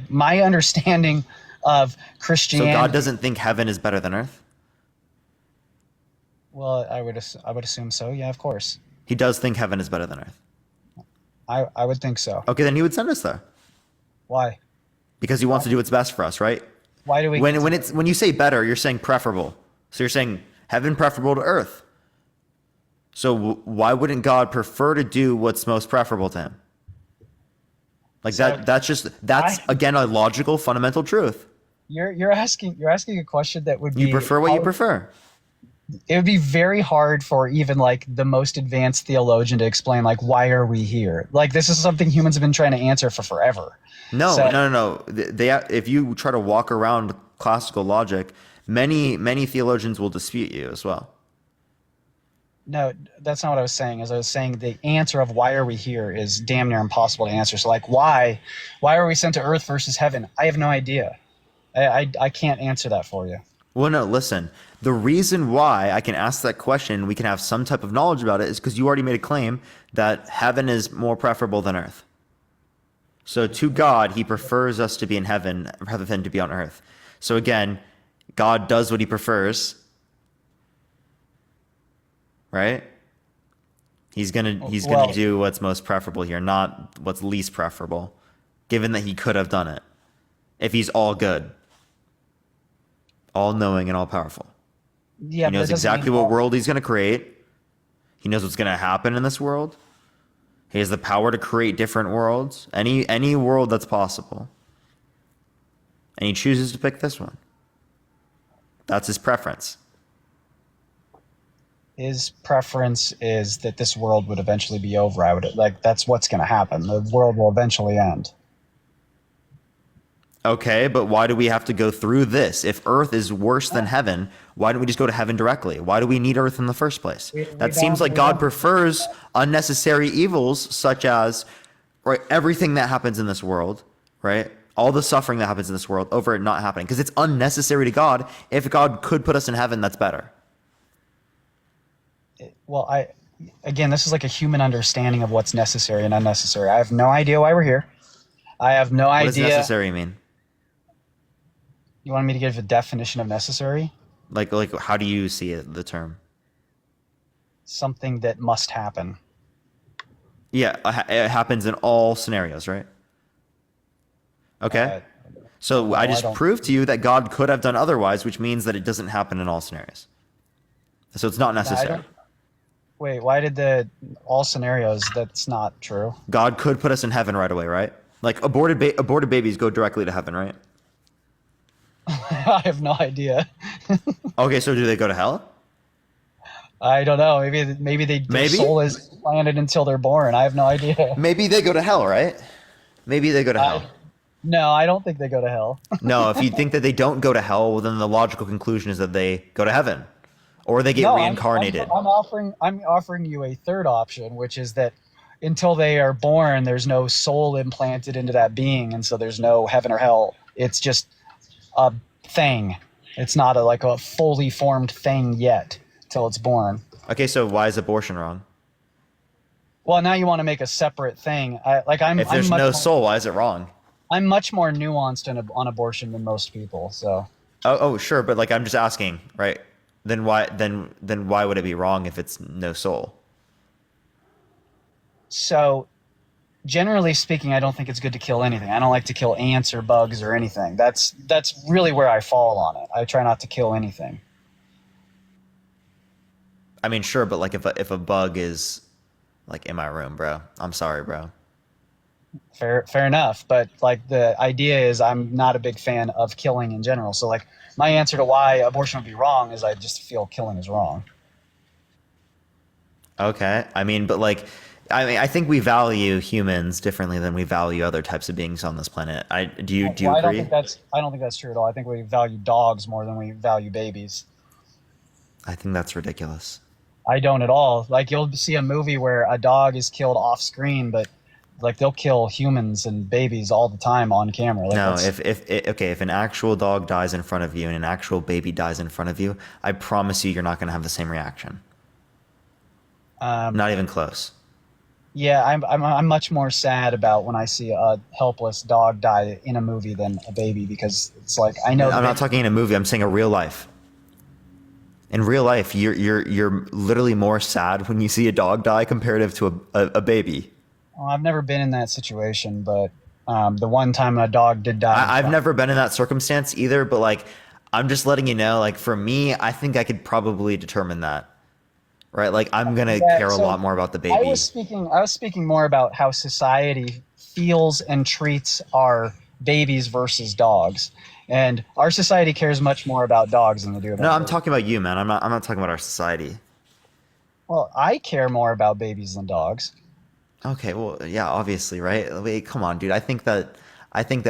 My understanding of Christianity. So God doesn't think heaven is better than earth? Well, I would assume so. Yeah, of course. He does think heaven is better than earth. I would think so. Okay, then he would send us there. Why? Because he wants to do what's best for us, right? Why do we? When you say better, you're saying preferable. So you're saying heaven preferable to earth. So why wouldn't God prefer to do what's most preferable to him? Like So that's I again a logical fundamental truth. you're asking a question that would You be prefer what you prefer. it would be very hard for even like the most advanced theologian to explain like why are we here? Like this is something humans have been trying to answer for forever. No, So no. They if you try to walk around classical logic, many theologians will dispute you as well. no, that's not what I was saying. As I was saying, the answer of why are we here is damn near impossible to answer. So like why are we sent to Earth versus heaven? I have no idea. I can't answer that for you. Well, no, listen. The reason why I can ask that question, we can have some type of knowledge about it, is because you already made a claim that heaven is more preferable than earth. So to God, he prefers us to be in heaven rather than to be on earth. So again, God does what he prefers, right? He's gonna do what's most preferable here, not what's least preferable, given that he could have done it if he's all good, all knowing and all powerful. Yeah, He knows exactly what world he's going to create. He knows what's going to happen in this world. He has the power to create different worlds, any world that's possible. And he chooses to pick this one. That's his preference. His preference is that this world would eventually be over. I would like that's what's going to happen. The world will eventually end. Okay, but why do we have to go through this? If earth is worse than heaven, why don't we just go to heaven directly? Why do we need earth in the first place? That seems like God prefers unnecessary evils such as right everything that happens in this world, right? All the suffering that happens in this world over it not happening because it's unnecessary to God. If God could put us in heaven, that's better. Well, again, this is like a human understanding of what's necessary and unnecessary. I have no idea why we're here. I have no idea. What does necessary mean? You want me to give a definition of necessary? Like how do you see it, the term? Something that must happen. Yeah, it happens in all scenarios, right? Okay. So I just proved to you that God could have done otherwise, which means that it doesn't happen in all scenarios. So it's not necessary. Wait, why did all scenarios? That's not true. God could put us in heaven right away, right? Like aborted babies go directly to heaven, right? I have no idea. Okay, so do they go to hell? I don't know. Maybe their soul is planted until they're born. I have no idea. Maybe they go to hell, right? Maybe they go to hell. No, I don't think they go to hell. No, if you think that they don't go to hell, well, then the logical conclusion is that they go to heaven, or they get reincarnated. I'm offering you a third option, which is that until they are born, there's no soul implanted into that being, and so there's no heaven or hell. It's just a thing. It's not like a fully formed thing yet till it's born. Okay, so why is abortion wrong? Well, now you want to make a separate thing. If there's no soul, why is it wrong? I'm much more nuanced on abortion than most people. So. Oh, sure, but like I'm just asking, right? Then why would it be wrong if it's no soul? So, generally speaking, I don't think it's good to kill anything. I don't like to kill ants or bugs or anything. That's really where I fall on it. I try not to kill anything. I mean, sure, but like if a bug is like in my room, bro, I'm sorry, bro. Fair enough. But like the idea is I'm not a big fan of killing in general. So like my answer to why abortion would be wrong is I just feel killing is wrong. Okay. I mean, I think we value humans differently than we value other types of beings on this planet. Do you agree? I don't think that's true at all. I think we value dogs more than we value babies. I think that's ridiculous. I don't at all. Like you'll see a movie where a dog is killed off screen, but like they'll kill humans and babies all the time on camera. Like no, if an actual dog dies in front of you and an actual baby dies in front of you, I promise you're not going to have the same reaction. Not even close. Yeah, I'm much more sad about when I see a helpless dog die in a movie than a baby because it's like I know. I'm not talking in a movie. I'm saying in real life. In real life, you're literally more sad when you see a dog die comparative to a baby. Well, I've never been in that situation, but the one time a dog did die. I've never been in that circumstance either, but like I'm just letting you know, like for me, I think I could probably determine that. Right? Like I'm going to care a lot more about the baby. I was speaking more about how society feels and treats our babies versus dogs. And our society cares much more about dogs than they do about No, I'm babies. talking about you, man. I'm not talking about our society. Well, I care more about babies than dogs. Okay, well, yeah, obviously, right? Wait, come on, dude. I think that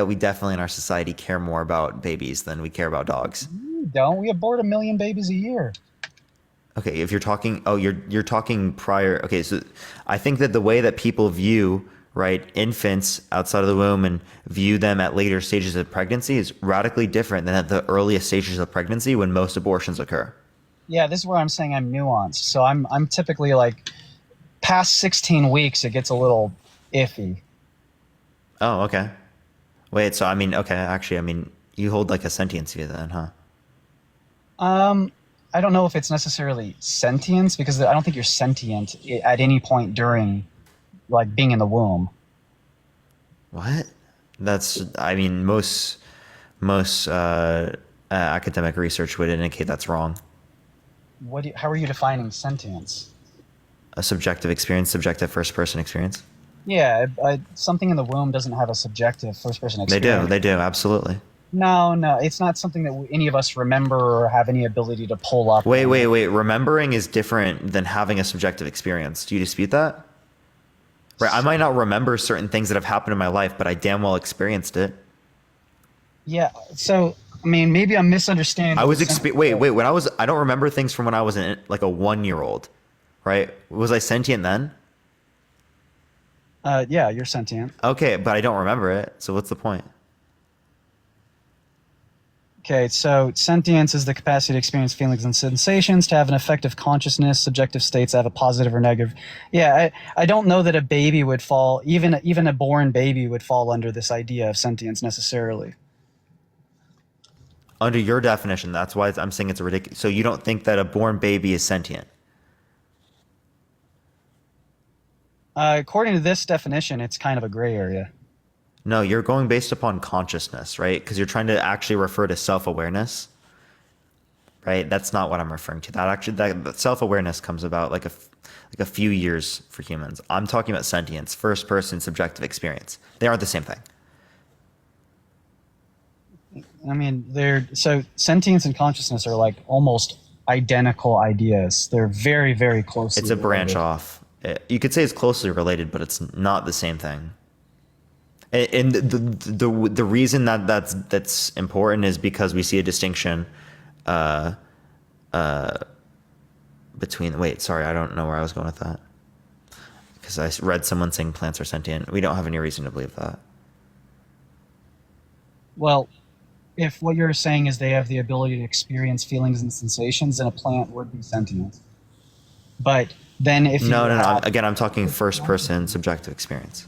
we definitely in our society care more about babies than we care about dogs. We don't. We abort 1 million babies a year. Okay, if you're talking, you're talking prior. Okay, so I think that the way that people view, right, infants outside of the womb and view them at later stages of pregnancy is radically different than at the earliest stages of pregnancy when most abortions occur. Yeah, this is where I'm saying I'm nuanced. So I'm typically like past 16 weeks, it gets a little iffy. Oh, okay. Wait, so I mean, okay, actually, I mean, you hold like a sentience view then, huh? I don't know if it's necessarily sentience because I don't think you're sentient at any point during like being in the womb. What? That's, I mean, most academic research would indicate that's wrong. How are you defining sentience? A subjective experience, subjective first-person experience. Yeah, something in the womb doesn't have a subjective first-person experience. They do, absolutely. No, it's not something that any of us remember or have any ability to pull up. Wait. Remembering is different than having a subjective experience. Do you dispute that? Right, I might not remember certain things that have happened in my life, but I damn well experienced it. Yeah, so I mean, maybe I'm misunderstanding. I was I don't remember things from when I was like a 1-year-old, right? Was I sentient then? Yeah, you're sentient. Okay, but I don't remember it. So what's the point? Okay, so sentience is the capacity to experience feelings and sensations, to have an effective consciousness, subjective states that have a positive or negative. Yeah, I don't know that a baby would fall, even a born baby would fall under this idea of sentience necessarily. Under your definition, that's why I'm saying it's ridiculous. So you don't think that a born baby is sentient? According to this definition, it's kind of a gray area. No, you're going based upon consciousness, right? Because you're trying to actually refer to self-awareness, right? That's not what I'm referring to. That self-awareness comes about like a few years for humans. I'm talking about sentience, first-person subjective experience. They aren't the same thing. I mean, so sentience and consciousness are like almost identical ideas. They're very, very close. It's a branch off. You could say it's closely related, but it's not the same thing. And the reason that's important is because we see a distinction between. Wait, sorry, I don't know where I was going with that. Because I read someone saying plants are sentient. We don't have any reason to believe that. Well, if what you're saying is they have the ability to experience feelings and sensations, then a plant would be sentient. But then if no. Again, I'm talking first-person subjective experience.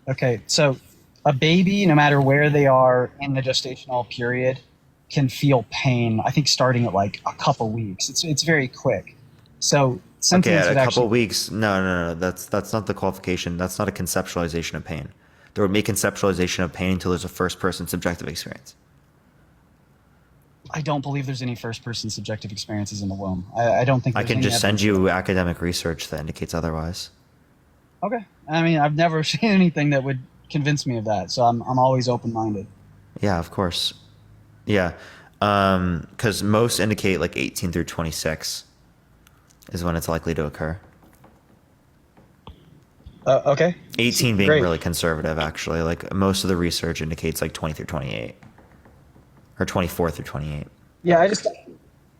Okay, so a baby, no matter where they are in the gestational period, can feel pain. I think starting at like a couple weeks. It's very quick. So sentience okay, a couple weeks. No. That's not the qualification. That's not a conceptualization of pain. There would be conceptualization of pain until there's a first-person subjective experience. I don't believe there's any first-person subjective experiences in the womb. I don't think. I can just send you academic research that indicates otherwise. Okay. I mean, I've never seen anything that would convince me of that, so I'm always open-minded. Yeah, of course. Yeah, because most indicate like 18 through 26 is when it's likely to occur. Okay. 18 being Great. really conservative, actually. Like most of the research indicates like 20 through 28, or 24 through 28. Yeah,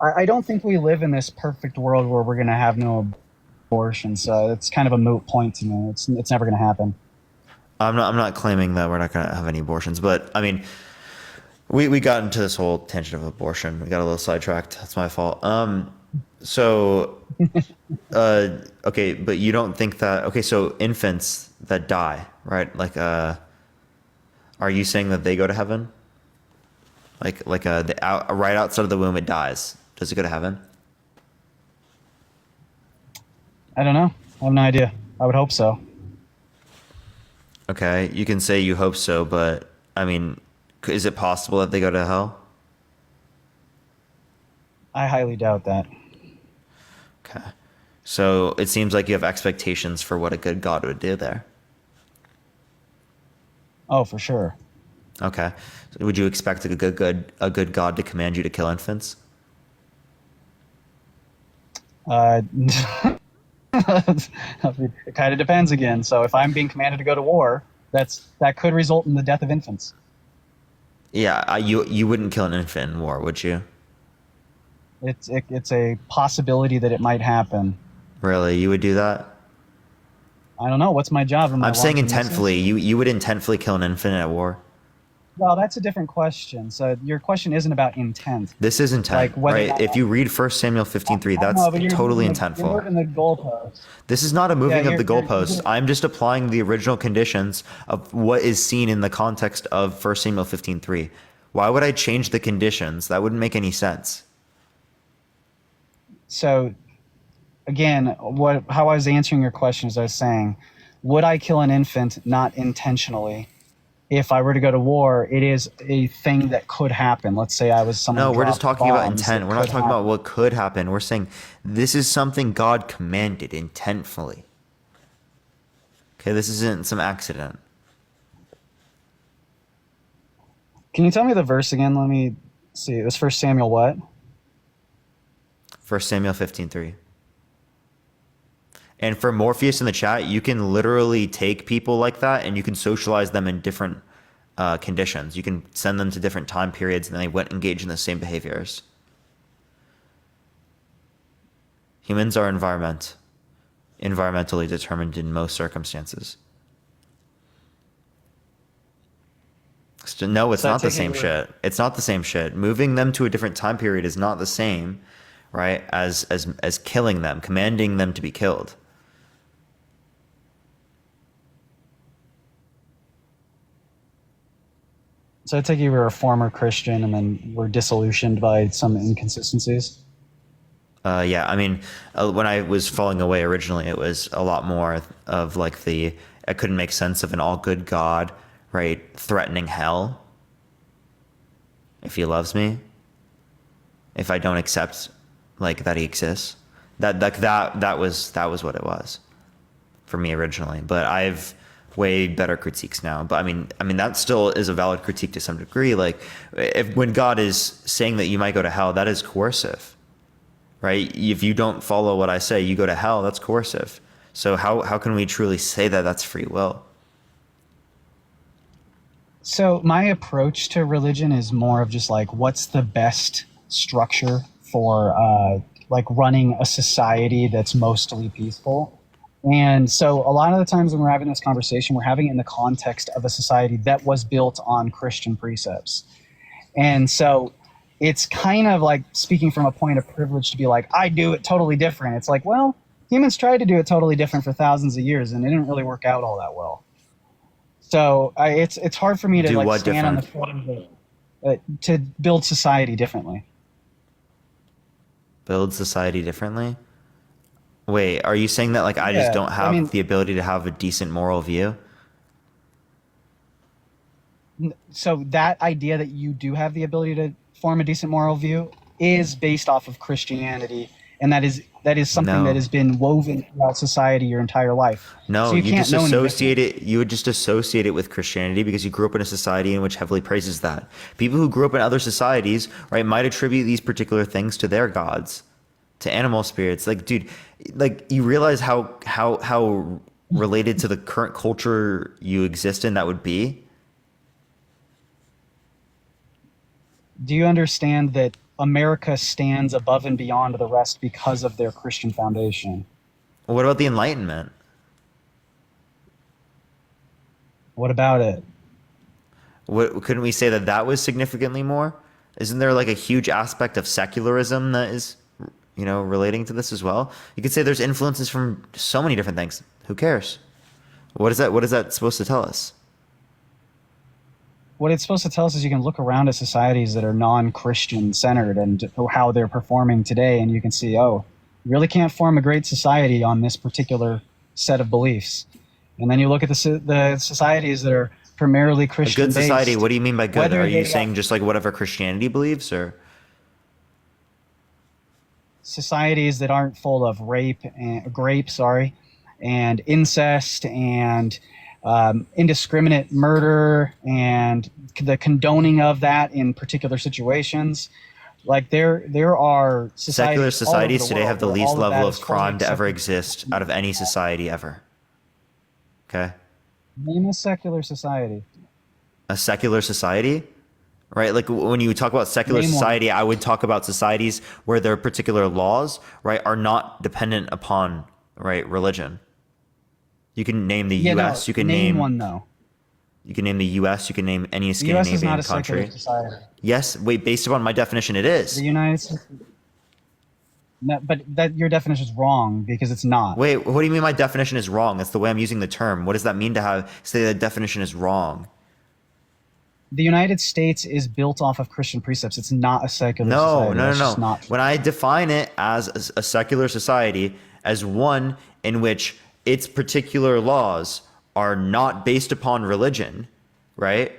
I don't think we live in this perfect world where we're gonna have no abortion, so it's kind of a moot point to me. It's never going to happen. I'm not claiming that we're not going to have any abortions, but I mean, we got into this whole tangent of abortion. We got a little sidetracked. That's my fault. Okay, but you don't think that? Okay, so infants that die, right? Like, are you saying that they go to heaven? Like right outside of the womb, it dies. Does it go to heaven? I don't know. I have no idea. I would hope so. Okay, you can say you hope so, but I mean, is it possible that they go to hell? I highly doubt that. Okay. So it seems like you have expectations for what a good God would do there. Oh, for sure. Okay. So would you expect a good God to command you to kill infants? It kind of depends again. So if I'm being commanded to go to war, that could result in the death of infants. Yeah, you wouldn't kill an infant in war, would you? It's a possibility that it might happen. Really, you would do that? I don't know. What's my job? I'm saying intentfully. You would intentfully kill an infant at war. Well, that's a different question. So your question isn't about intent. This is intent, right? If you read 1 Samuel 15:3, that's totally intentful. You're moving the goalposts. This is not a moving of the goalposts. I'm just applying the original conditions of what is seen in the context of 1 Samuel 15:3. Why would I change the conditions? That wouldn't make any sense. So, again, how I was answering your question is I was saying, would I kill an infant not intentionally? If I were to go to war, it is a thing that could happen. Let's say I was someone. No, we're just talking about intent. We're not talking about what could happen. We're saying this is something God commanded intentfully. Okay, this isn't some accident. Can you tell me the verse again? Let me see. It was 1 Samuel what? 1 Samuel 15:3. And for Morpheus in the chat, you can literally take people like that and you can socialize them in different conditions. You can send them to different time periods and they won't engage in the same behaviors. Humans are environmentally determined in most circumstances. So no, it's not the same shit. It's not the same shit. Moving them to a different time period is not the same, right, as killing them, commanding them to be killed. So I take you were a former Christian and then were disillusioned by some inconsistencies? Yeah, I mean, when I was falling away originally, it was a lot more of like I couldn't make sense of an all good God, right, threatening hell if he loves me, if I don't accept like that he exists. That was what it was for me originally. But I've way better critiques now. But I mean that still is a valid critique to some degree. Like when God is saying that you might go to hell, that is coercive, right? If you don't follow what I say, you go to hell. That's coercive. So how can we truly say that that's free will? So my approach to religion is more of just like, what's the best structure for like running a society that's mostly peaceful? And so a lot of the times when we're having this conversation, we're having it in the context of a society that was built on Christian precepts. And so it's kind of like speaking from a point of privilege to be like, I do it totally different. It's like, well, humans tried to do it totally different for thousands of years and it didn't really work out all that well. So it's hard for me to like stand on the foot of to build society differently. Build society differently? Wait, are you saying that like I just don't have the ability to have a decent moral view? So that idea that you do have the ability to form a decent moral view is based off of Christianity, and that is something that has been woven throughout society your entire life. No, so you just associate it. You would just associate it with Christianity because you grew up in a society in which heavily praises that. People who grew up in other societies, right, might attribute these particular things to their gods, to animal spirits. Like, dude, like you realize how related to the current culture you exist in that would be? Do you understand that America stands above and beyond the rest because of their Christian foundation? Well, what about the Enlightenment? What about it? Couldn't we say that was significantly more? Isn't there like a huge aspect of secularism that is, relating to this as well? You could say there's influences from so many different things. Who cares? What is that supposed to tell us? What it's supposed to tell us is you can look around at societies that are non-Christian centered and how they're performing today, and you can see, oh, you really can't form a great society on this particular set of beliefs. And then you look at the societies that are primarily Christian. A good society, what do you mean by good? Are you saying just like whatever Christianity believes, or? societies that aren't full of rape and incest and indiscriminate murder and the condoning of that in particular situations. Like there are Secular societies all over societies the today world have the where least all of level that of is fully crime to ever accepted. exist out of any society ever. Okay? Name a secular society. A secular society, right? Like when you talk about secular Name one. society, I would talk about societies where their particular laws, right, are not dependent upon, right, religion. You can name the U.S. You can name name one though. You can name the U.S. You can name any The U.S. is Scandinavian not a secular country. society. Yes, wait. Based upon my definition, it is. The United States. No, but that your definition is wrong because it's not. Wait, what do you mean my definition is wrong? That's the way I'm using the term. What does that mean to say the definition is wrong? The United States is built off of Christian precepts. It's not a secular No, society. no, That's no, just no. not When I define it as a secular society, as one in which its particular laws are not based upon religion, right?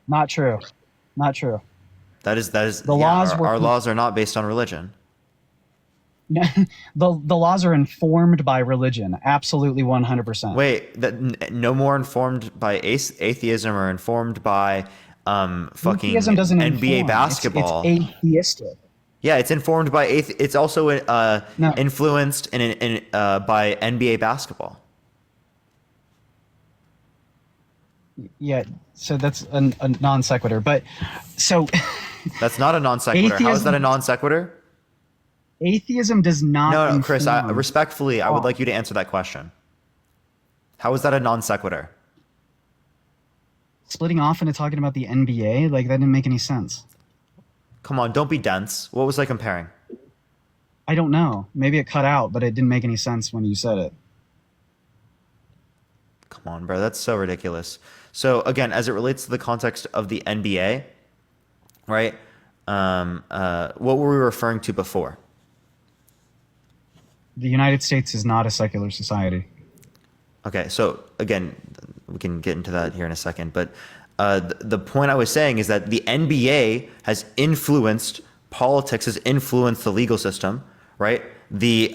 Not true. Not true. That is The laws were our laws are not based on religion. the laws are informed by religion. Absolutely 100%. Wait, no more informed by atheism or informed by fucking Atheism doesn't NBA inform. basketball. It's atheistic. Yeah, it's informed by it's also influenced by NBA basketball. Yeah, so that's a non sequitur. But so that's not a non sequitur. How is that a non sequitur? Atheism does not. No, Chris. Respectfully, I would like you to answer that question. How is that a non sequitur? Splitting off into talking about the NBA, like that didn't make any sense. Come on, don't be dense. What was I comparing? I don't know. Maybe it cut out, but it didn't make any sense when you said it. Come on, bro. That's so ridiculous. So again, as it relates to the context of the NBA, right? What were we referring to before? The United States is not a secular society. Okay, so again, we can get into that here in a second, but the point I was saying is that the NBA has influenced politics, has influenced the legal system, right? The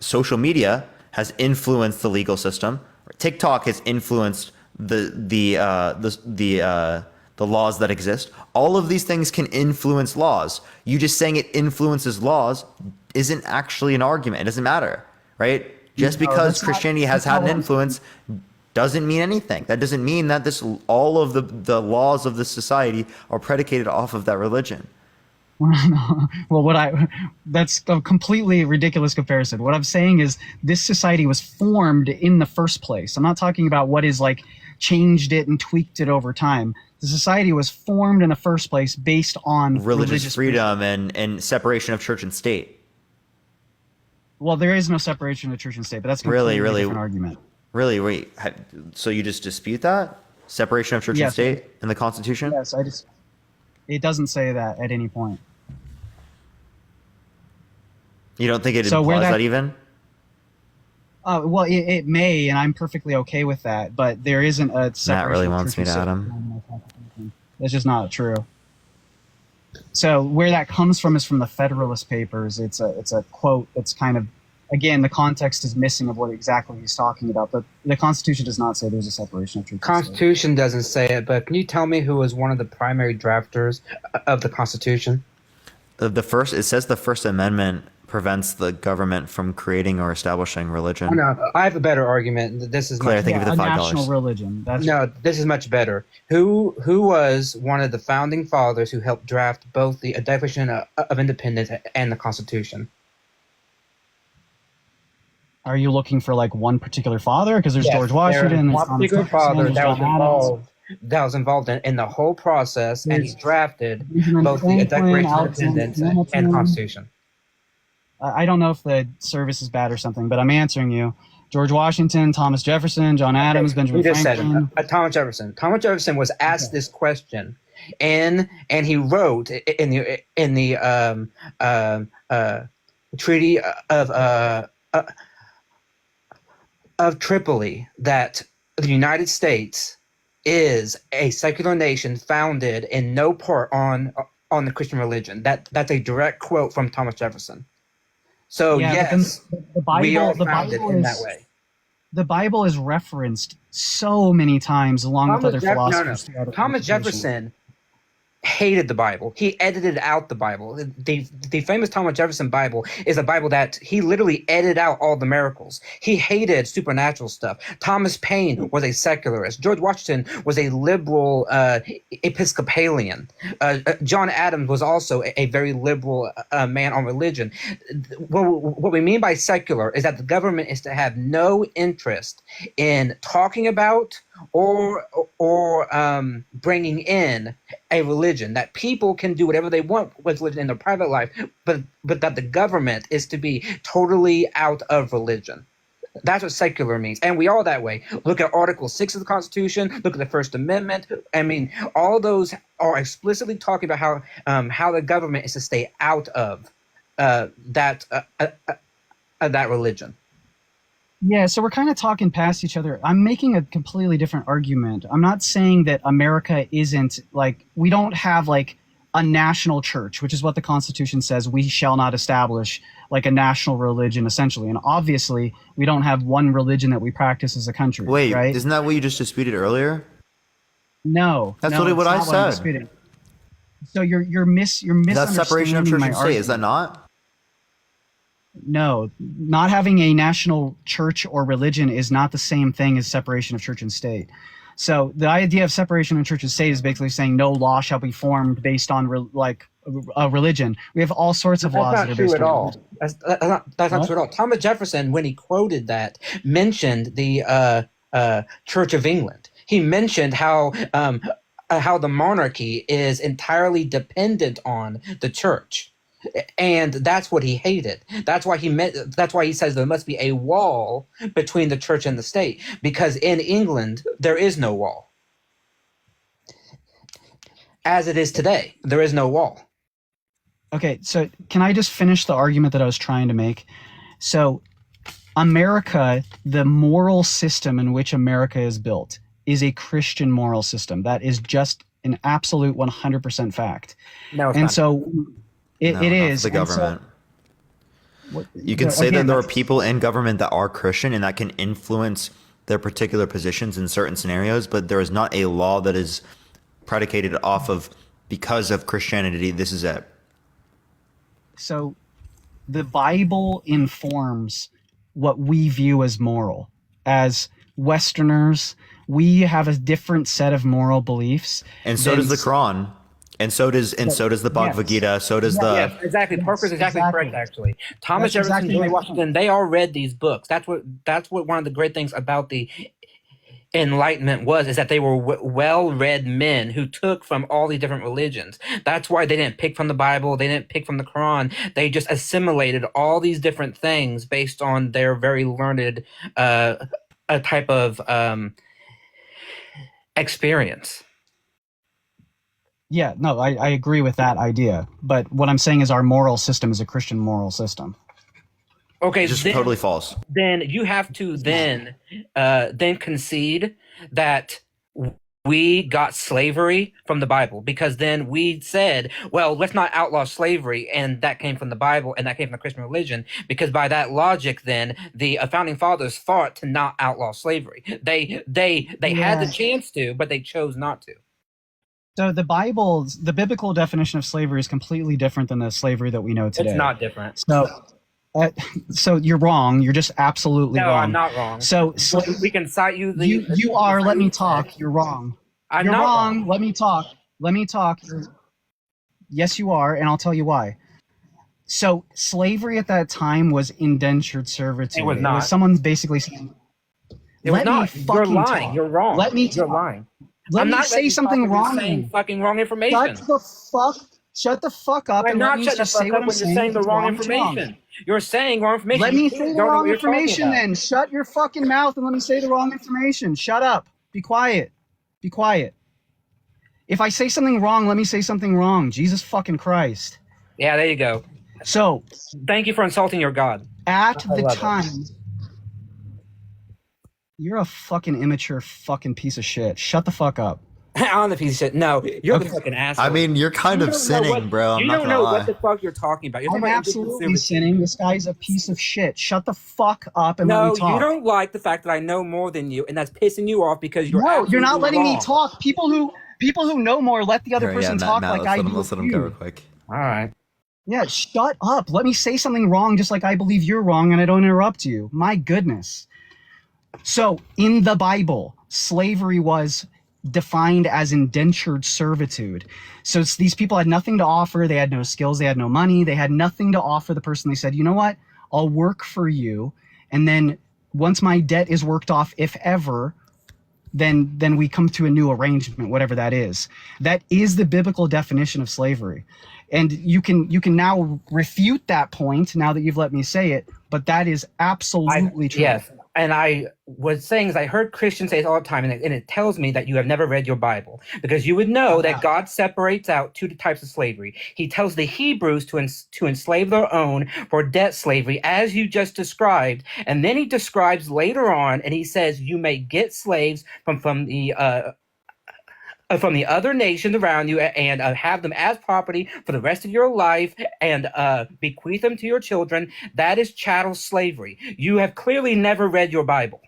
social media has influenced the legal system. TikTok has influenced the laws that exist. All of these things can influence laws. You just saying it influences laws isn't actually an argument. It doesn't matter, right? Just because Christianity has had an influence doesn't mean anything. That doesn't mean that all of the laws of this society are predicated off of that religion. Well, that's a completely ridiculous comparison. What I'm saying is this society was formed in the first place. I'm not talking about what is like changed it and tweaked it over time. The society was formed in the first place based on religious freedom and separation of church and state. Well, there is no separation of church and state, but that's a completely different argument. Really? Wait. So you just dispute that? Separation of church and state in the Constitution? Yes, it doesn't say that at any point. You don't think it implies that even? Well, it may, and I'm perfectly okay with that, but there isn't a separation. Matt really wants me to add him. That's just not true. So where that comes from is from the Federalist Papers. It's a quote that's kind of, again, the context is missing of what exactly he's talking about. But the Constitution does not say there's a separation of church and state. Constitution doesn't say it, but can you tell me who was one of the primary drafters of the Constitution? It says the First Amendment prevents the government from creating or establishing religion. Oh, no, I have a better argument. This is Claire, think of the $5. National religion. No, this is much better. Who was one of the founding fathers who helped draft both the Declaration of Independence and the Constitution? Are you looking for like one particular father? Because there's George Washington. One particular father that was involved in the whole process, and he drafted both the Declaration of Independence and the Constitution. I don't know if the service is bad or something, but I'm answering you. George Washington, Thomas Jefferson, John Adams, Benjamin Franklin. Thomas Jefferson. Thomas Jefferson was asked this question, and he wrote in the Treaty of Tripoli that the United States is a secular nation founded in no part on on the Christian religion. That's a direct quote from Thomas Jefferson. So Yeah, yes, the Bible, we are the founded Bible in is that way. the Bible is referenced so many times along with other philosophers. throughout the Thomas Constitution. Jefferson hated the Bible. He edited out the Bible. The famous Thomas Jefferson Bible is a Bible that he literally edited out all the miracles. He hated supernatural stuff. Thomas Paine was a secularist. George Washington was a liberal Episcopalian. John Adams was also a very liberal man on religion. What we mean by secular is that the government is to have no interest in talking about or bringing in a religion, that people can do whatever they want with religion in their private life, but that the government is to be totally out of religion. That's what secular means, and we are that way. Look at Article 6 of the Constitution. Look at the First Amendment. I mean, all those are explicitly talking about how the government is to stay out of that religion. Yeah, so we're kind of talking past each other. I'm making a completely different argument. I'm not saying that America isn't, like, we don't have, like, a national church, which is what the Constitution says. We shall not establish, like, a national religion, essentially. And obviously, we don't have one religion that we practice as a country. Wait, right? isn't that what you just disputed earlier? No. That's no, literally what I it's not I'm said. disputing. So you're misunderstanding That's separation of church my and state, argument. is that not? No, not having a national church or religion is not the same thing as separation of church and state. So the idea of separation of church and state is basically saying no law shall be formed based on a religion. We have all sorts of laws that are based at on all. religion. That's not true at all. Thomas Jefferson, when he quoted that, mentioned the Church of England. He mentioned how the monarchy is entirely dependent on the church. And that's what he hated. That's why he says there must be a wall between the church and the state, because in England there is no wall. As it is today, there is no wall. Okay, so can I just finish the argument that I was trying to make? So America, the moral system in which America is built, is a Christian moral system. That is just an absolute 100% fact. No, it's and not. So it is. The government. You can say that there are people in government that are Christian and that can influence their particular positions in certain scenarios, but there is not a law that is predicated off of, because of Christianity, this is it. So the Bible informs what we view as moral. As Westerners, we have a different set of moral beliefs. And so does the Quran. And so does the Bhagavad Gita. So does the. Yes, exactly. Parker's exactly correct. Actually, Thomas That's Jefferson, exactly George my Washington, they all read these books. That's what one of the great things about the Enlightenment is that they were well-read men who took from all these different religions. That's why they didn't pick from the Bible. They didn't pick from the Quran. They just assimilated all these different things based on their very learned a type of experience. Yeah, no, I agree with that idea. But what I'm saying is our moral system is a Christian moral system. Okay, just totally false. Then you have to then concede that we got slavery from the Bible, because then we said, well, let's not outlaw slavery, and that came from the Bible and that came from the Christian religion, because by that logic, then the founding fathers fought to not outlaw slavery. They had the chance to, but they chose not to. So the biblical definition of slavery is completely different than the slavery that we know today. It's not different. So you're wrong. You're just absolutely wrong. No, I'm not wrong. So we can cite you. You are. Let me talk. You're wrong. I'm You're not wrong. Let me talk. Let me talk. Yes, you are, and I'll tell you why. So slavery at that time was indentured servitude. It was not. Someone's basically saying, it was not. You're lying. Talk. You're wrong. Let me You're talk. lying. Let me say something wrong. Saying fucking wrong information. Shut the fuck up. I'm and not let me shutting the just fuck say up what I'm when you're saying the wrong information. You're saying wrong information. Let me say the Don't know what wrong you're talking information about. then. Shut your fucking mouth and let me say the wrong information. Shut up. Be quiet. Be quiet. If I say something wrong, let me say something wrong. Jesus fucking Christ. Yeah, there you go. So, thank you for insulting your God. At the time, you're a fucking immature fucking piece of shit. Shut the fuck up. I'm the piece of shit. No, you're the fucking asshole. I mean, you're kind of sinning, bro. I'm you not don't gonna know lie. what the fuck you're talking about. You're I'm talking about absolutely sinning. This guy's a piece of shit. Shut the fuck up and let No, me talk. you don't like the fact that I know more than you, and that's pissing you off because you're No, you're not letting absolutely me wrong. talk. People who know more let the other Here, person Matt, talk Matt, like let's I let do. him, let's let him you. go real quick. All right. Yeah, shut up. Let me say something wrong just like I believe you're wrong and I don't interrupt you. My goodness. So, in the Bible, slavery was defined as indentured servitude. So these people had nothing to offer. They had no skills. They had no money. They had nothing to offer the person. They said, you know what? I'll work for you. And then once my debt is worked off, if ever, then we come to a new arrangement, whatever that is. That is the biblical definition of slavery. And you can now refute that point now that you've let me say it, but that is absolutely true. Yes. And I was saying is I heard Christians say it all the time, and it tells me that you have never read your Bible, because you would know that God separates out two types of slavery. He tells the Hebrews to enslave their own for debt slavery, as you just described, and then he describes later on, and he says you may get slaves from the other nations around you and have them as property for the rest of your life and bequeath them to your children. That is chattel slavery. You have clearly never read your Bible.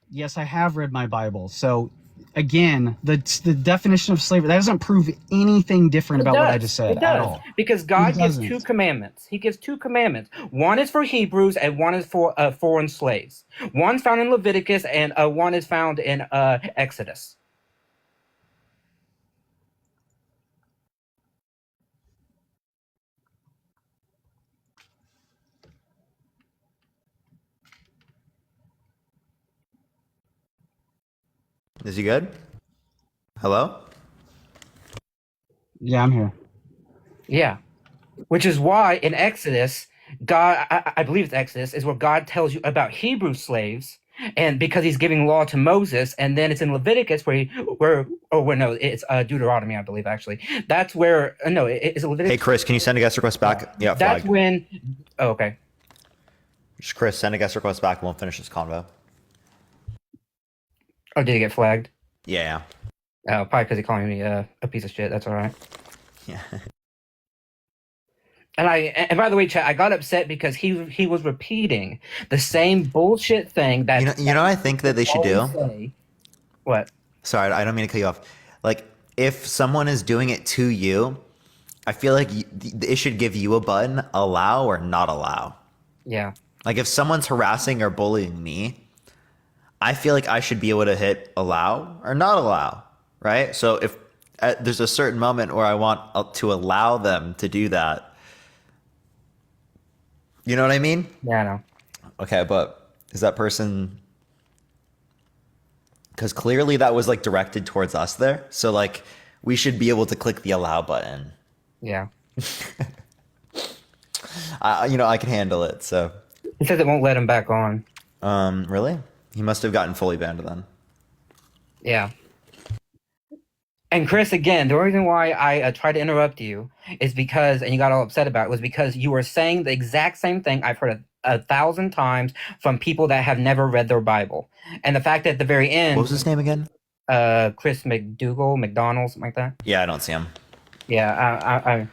Yes, I have read my Bible. So again, the definition of slavery, that doesn't prove anything different about what I just said It at does. all. Because God It gives doesn't. two commandments. He gives two commandments. One is for Hebrews and one is for foreign slaves. One's found in Leviticus and one is found in Exodus. Is he good? Hello? Yeah, I'm here. Yeah. Which is why in Exodus, God, I believe it's Exodus, is where God tells you about Hebrew slaves, and because he's giving law to Moses, and then it's in Leviticus no, it's Deuteronomy, I believe, actually. That's where, no, it's Leviticus. Hey, Chris, can you send a guest request back? Yeah, That's flag. when, oh, okay. Just Chris, send a guest request back and we'll finish this convo. Oh, did he get flagged? Yeah. Oh, probably because he calling me a piece of shit. That's all right. Yeah. And by the way, chat, I got upset because he was repeating the same bullshit thing that You know what I think that they should do? say? What? Sorry, I don't mean to cut you off. Like, if someone is doing it to you, I feel like it should give you a button, allow or not allow. Yeah. Like, if someone's harassing or bullying me, I feel like I should be able to hit allow or not allow, right? So if there's a certain moment where I want to allow them to do that, you know what I mean? Yeah, I know. Okay, but is that person... Because clearly that was like directed towards us there. So like we should be able to click the allow button. Yeah. I can handle it. So he says it won't let him back on. Really? He must have gotten fully banned then. Yeah. And Chris, again, the reason why I tried to interrupt you is because, and you got all upset about it, was because you were saying the exact same thing I've heard 1,000 times from people that have never read their Bible. And the fact that at the very end... What was his name again? Chris McDonald, something like that. Yeah, I don't see him. Yeah,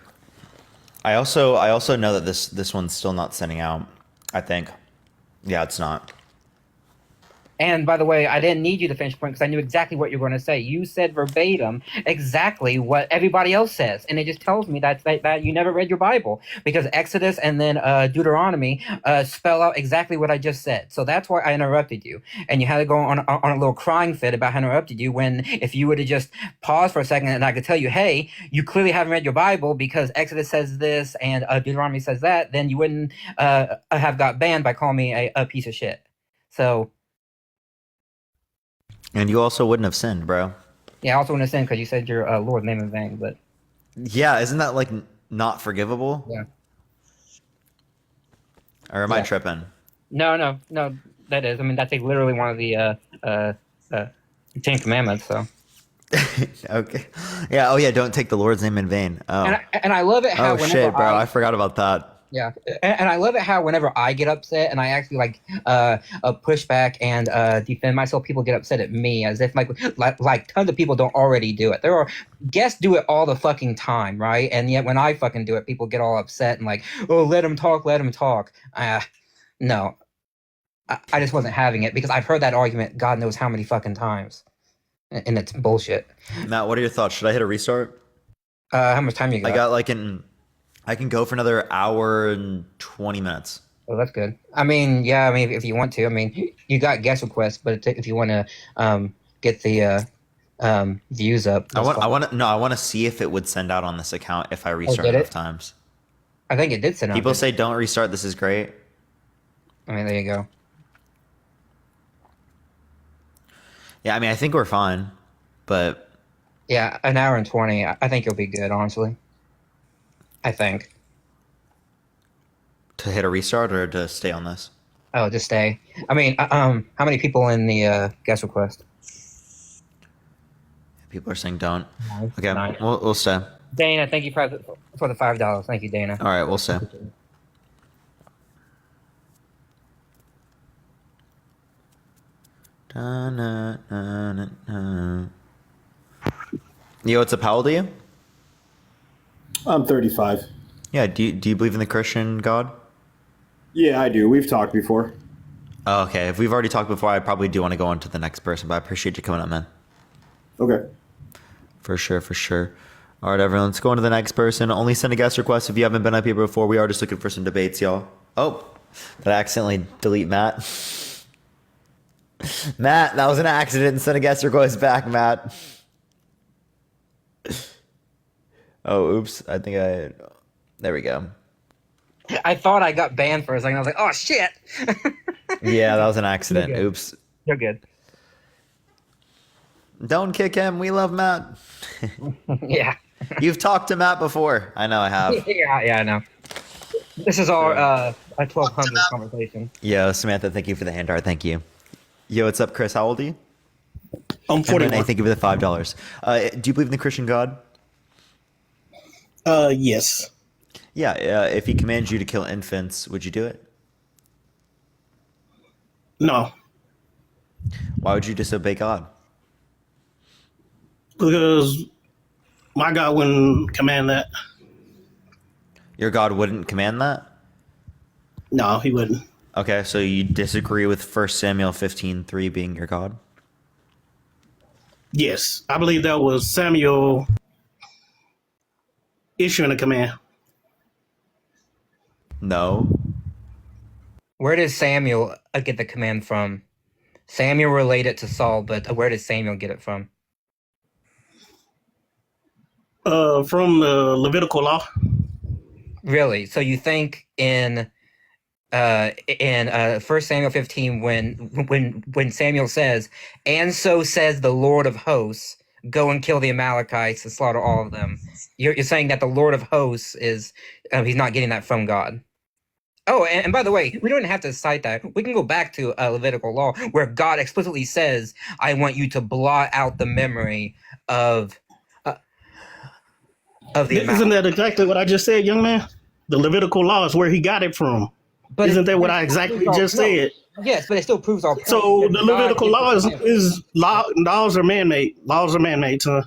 I also know that this one's still not sending out, I think. Yeah, it's not. And by the way, I didn't need you to finish the point because I knew exactly what you were going to say. You said verbatim exactly what everybody else says. And it just tells me that you never read your Bible, because Exodus and then Deuteronomy spell out exactly what I just said. So that's why I interrupted you. And you had to go on a little crying fit about how I interrupted you, when if you would have just paused for a second and I could tell you, hey, you clearly haven't read your Bible because Exodus says this and Deuteronomy says that, then you wouldn't have got banned by calling me a piece of shit. So... And you also wouldn't have sinned, bro. Yeah, I also want to sin because you said your Lord's name in vain, but... Yeah, isn't that, like, not forgivable? Yeah. Or am I tripping? No, that is. I mean, that's like literally one of the Ten Commandments, so... Okay. Yeah, oh yeah, don't take the Lord's name in vain. Oh. And I love it how oh, shit, bro, I forgot about that. Yeah, and I love it how whenever I get upset and I actually push back and defend myself, people get upset at me as if like tons of people don't already do it. There are guests do it all the fucking time, right? And yet when I fucking do it, people get all upset and like, oh, let him talk, let him talk. No, I just wasn't having it because I've heard that argument God knows how many fucking times, and it's bullshit. Matt, what are your thoughts? Should I hit a restart? How much time you got? I got I can go for another hour and 20 minutes. Oh, that's good. I mean, if you want to. I mean, you got guest requests, but if you want to get the views up. I want to see if it would send out on this account if I restart enough times. I think it did send out. People say don't restart. This is great. I mean, there you go. Yeah, I mean, I think we're fine, but yeah, an hour and 20. I think you'll be good, honestly. I think. To hit a restart or to stay on this? Oh, just stay. I mean, how many people in the guest request? People are saying don't. Nice. Okay, Nice. We'll stay. Dana, thank you for the $5. Thank you, Dana. All right, we'll stay. Yo, what's up? How old are you? I'm 35. Yeah, do you believe in the Christian God? Yeah, I do. We've talked before. Oh, okay. If we've already talked before, I probably do want to go on to the next person, but I appreciate you coming up, man. Okay. For sure. All right, everyone, let's go on to the next person. Only send a guest request if you haven't been up here before. We are just looking for some debates, y'all. Oh, did I accidentally delete Matt? Matt, that was an accident. Send a guest request back, Matt. Oh, oops. There we go. I thought I got banned for a second. I was like, oh, shit. Yeah, that was an accident. Oops. You're good. Don't kick him. We love Matt. Yeah. You've talked to Matt before. I know I have. Yeah, I know. This is our 1200 conversation. Yo, Samantha, thank you for the hand art. Thank you. Yo, what's up, Chris? How old are you? I'm 41. Renee, thank you for the $5. Do you believe in the Christian God? Yes. Yeah, if he commands you to kill infants, would you do it? No. Why would you disobey God? Because my God wouldn't command that. Your God wouldn't command that? No, he wouldn't. Okay, so you disagree with 1 Samuel 15:3 being your God? Yes. I believe that was Samuel issuing a command. No. Where does Samuel get the command from? Samuel related to Saul, but where did Samuel get it from? From the Levitical law. Really? So you think in 1 Samuel 15 when Samuel says, "And so says the Lord of hosts, go and kill the Amalekites and slaughter all of them." You're saying that the Lord of hosts is he's not getting that from God. Oh, and by the way, we don't have to cite that. We can go back to Levitical law where God explicitly says, "I want you to blot out the memory of the." Isn't that exactly what I just said, young man? The Levitical law is where he got it from. But isn't that what I exactly just said? Yes, but it still proves our point. So the Levitical law is laws are man-made. Laws are man-made, son.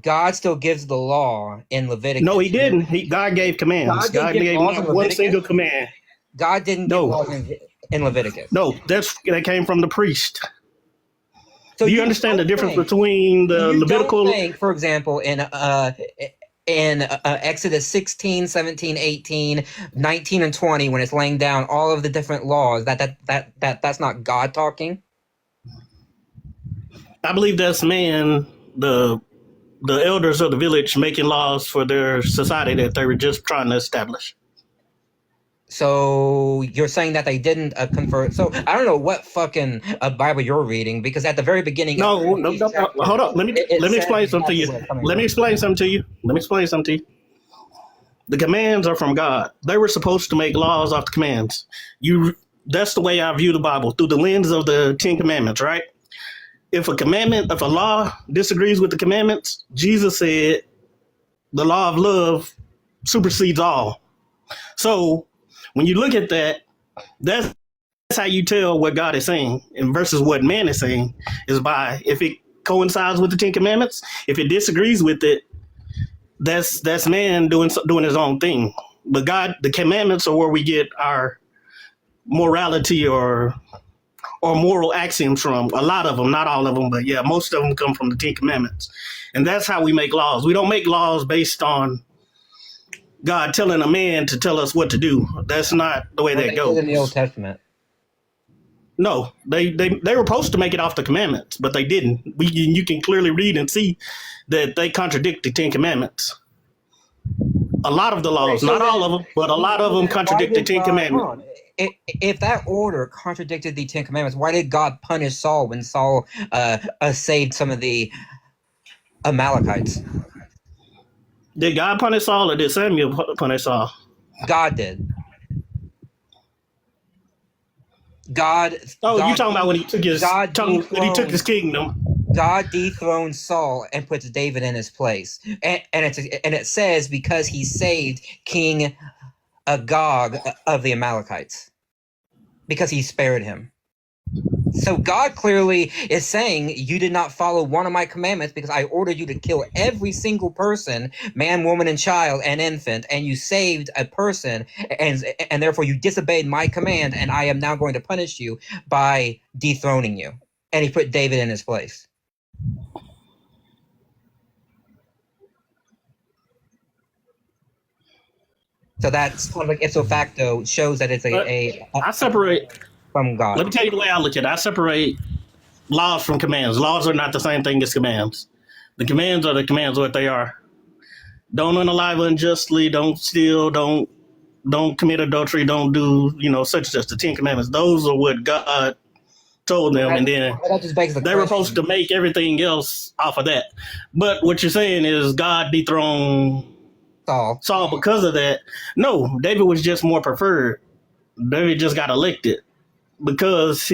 God still gives the law in Leviticus. No, he didn't. God gave commands. God gave not one single command. God didn't give laws in Leviticus. No, that came from the priest. So do you understand the difference between the Levitical? For example, in Exodus 16, 17, 18, 19, and 20, when it's laying down all of the different laws, that's not God talking? I believe that's man, the elders of the village making laws for their society that they were just trying to establish. So you're saying that they didn't convert. So I don't know what fucking Bible you're reading, because at the very beginning. No, hold on. Let me explain something to you. Let me explain something to you. The commands are from God. They were supposed to make laws off the commands. That's the way I view the Bible, through the lens of the 10 Commandments, right? If a law disagrees with the commandments, Jesus said the law of love supersedes all. So When you look at that, that's how you tell what God is saying and versus what man is saying is by if it coincides with the Ten Commandments. If it disagrees with it, that's man doing his own thing. But God, the commandments are where we get our morality or moral axioms from. A lot of them, not all of them, but yeah, most of them come from the Ten Commandments. And that's how we make laws. We don't make laws based on God telling a man to tell us what to do. That's not the way that goes. In the Old Testament. No, they were supposed to make it off the commandments, but they didn't. You can clearly read and see that they contradict the Ten Commandments. A lot of the laws, not all of them, but a lot of them contradict the Ten Commandments. If that order contradicted the Ten Commandments, why did God punish Saul when Saul saved some of the Amalekites? Did God punish Saul or did Samuel punish Saul? God did. God. Oh, God, you talking about when he took his kingdom? God dethroned Saul and puts David in his place, and it says because he saved King Agag of the Amalekites, because he spared him. So God clearly is saying you did not follow one of my commandments because I ordered you to kill every single person, man, woman, and child, and infant, and you saved a person, and therefore you disobeyed my command, and I am now going to punish you by dethroning you. And he put David in his place. So that's kind of like ipso facto shows that it's I separate from God. Let me tell you the way I look at it. I separate laws from commands. Laws are not the same thing as commands. The commands are the commands, what they are. Don't unalive unjustly. Don't steal. Don't commit adultery. Don't do such as the Ten Commandments. Those are what God told them, and then they were supposed to make everything else off of that. But what you're saying is God dethroned Saul because of that. No, David was just more preferred. David just got elected because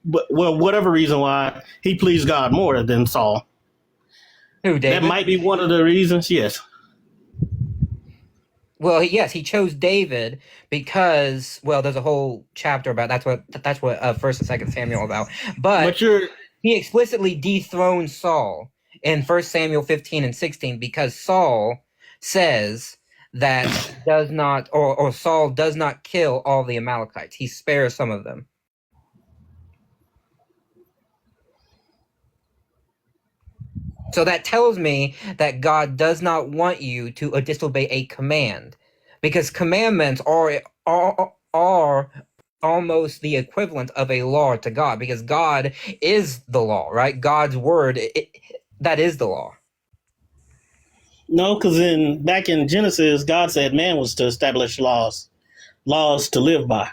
whatever reason why he pleased God more than Saul. Who, David? That might be one of the reasons. Yes. Well, yes, he chose David because, there's a whole chapter about that's what First and Second Samuel are about. But he explicitly dethroned Saul in 1 Samuel 15 and 16 because Saul says that Saul does not kill all the Amalekites. He spares some of them. So that tells me that God does not want you to disobey a command, because commandments are almost the equivalent of a law to God, because God is the law, right? God's word, that is the law. No, because back in Genesis, God said man was to establish laws to live by.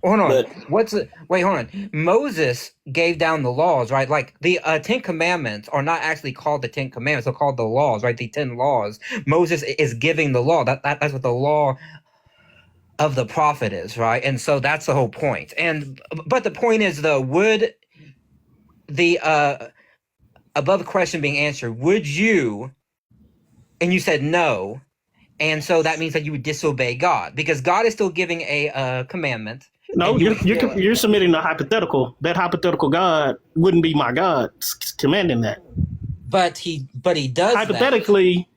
Hold on. Hold on. Moses gave down the laws, right? Like the Ten Commandments are not actually called the Ten Commandments; they're called the laws, right? The 10 laws. Moses is giving the law. That's what the law of the prophet is, right? And so that's the whole point. But the point is, though, would the above question being answered, would you? And you said no, and so that means that you would disobey God because God is still giving a commandment. No, you're submitting a hypothetical. That hypothetical God wouldn't be my God commanding that. But he does. Hypothetically,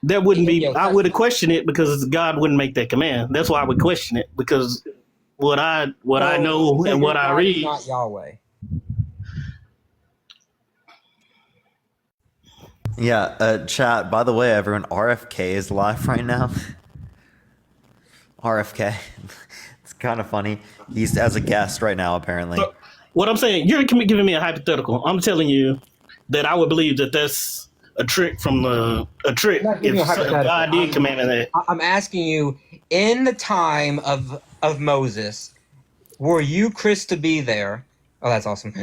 that wouldn't be. I would have questioned it because God wouldn't make that command. That's why I would question it because what I know and what I read. Not Yahweh. Yeah, chat. By the way, everyone, RFK is live right now. RFK. Kind of funny. He's as a guest right now, apparently. So, what I'm saying, you're giving me a hypothetical. I'm telling you that I would believe that that's a trick if God did command that. I'm asking you, in the time of Moses, were you, Chris, to be there? Oh, that's awesome.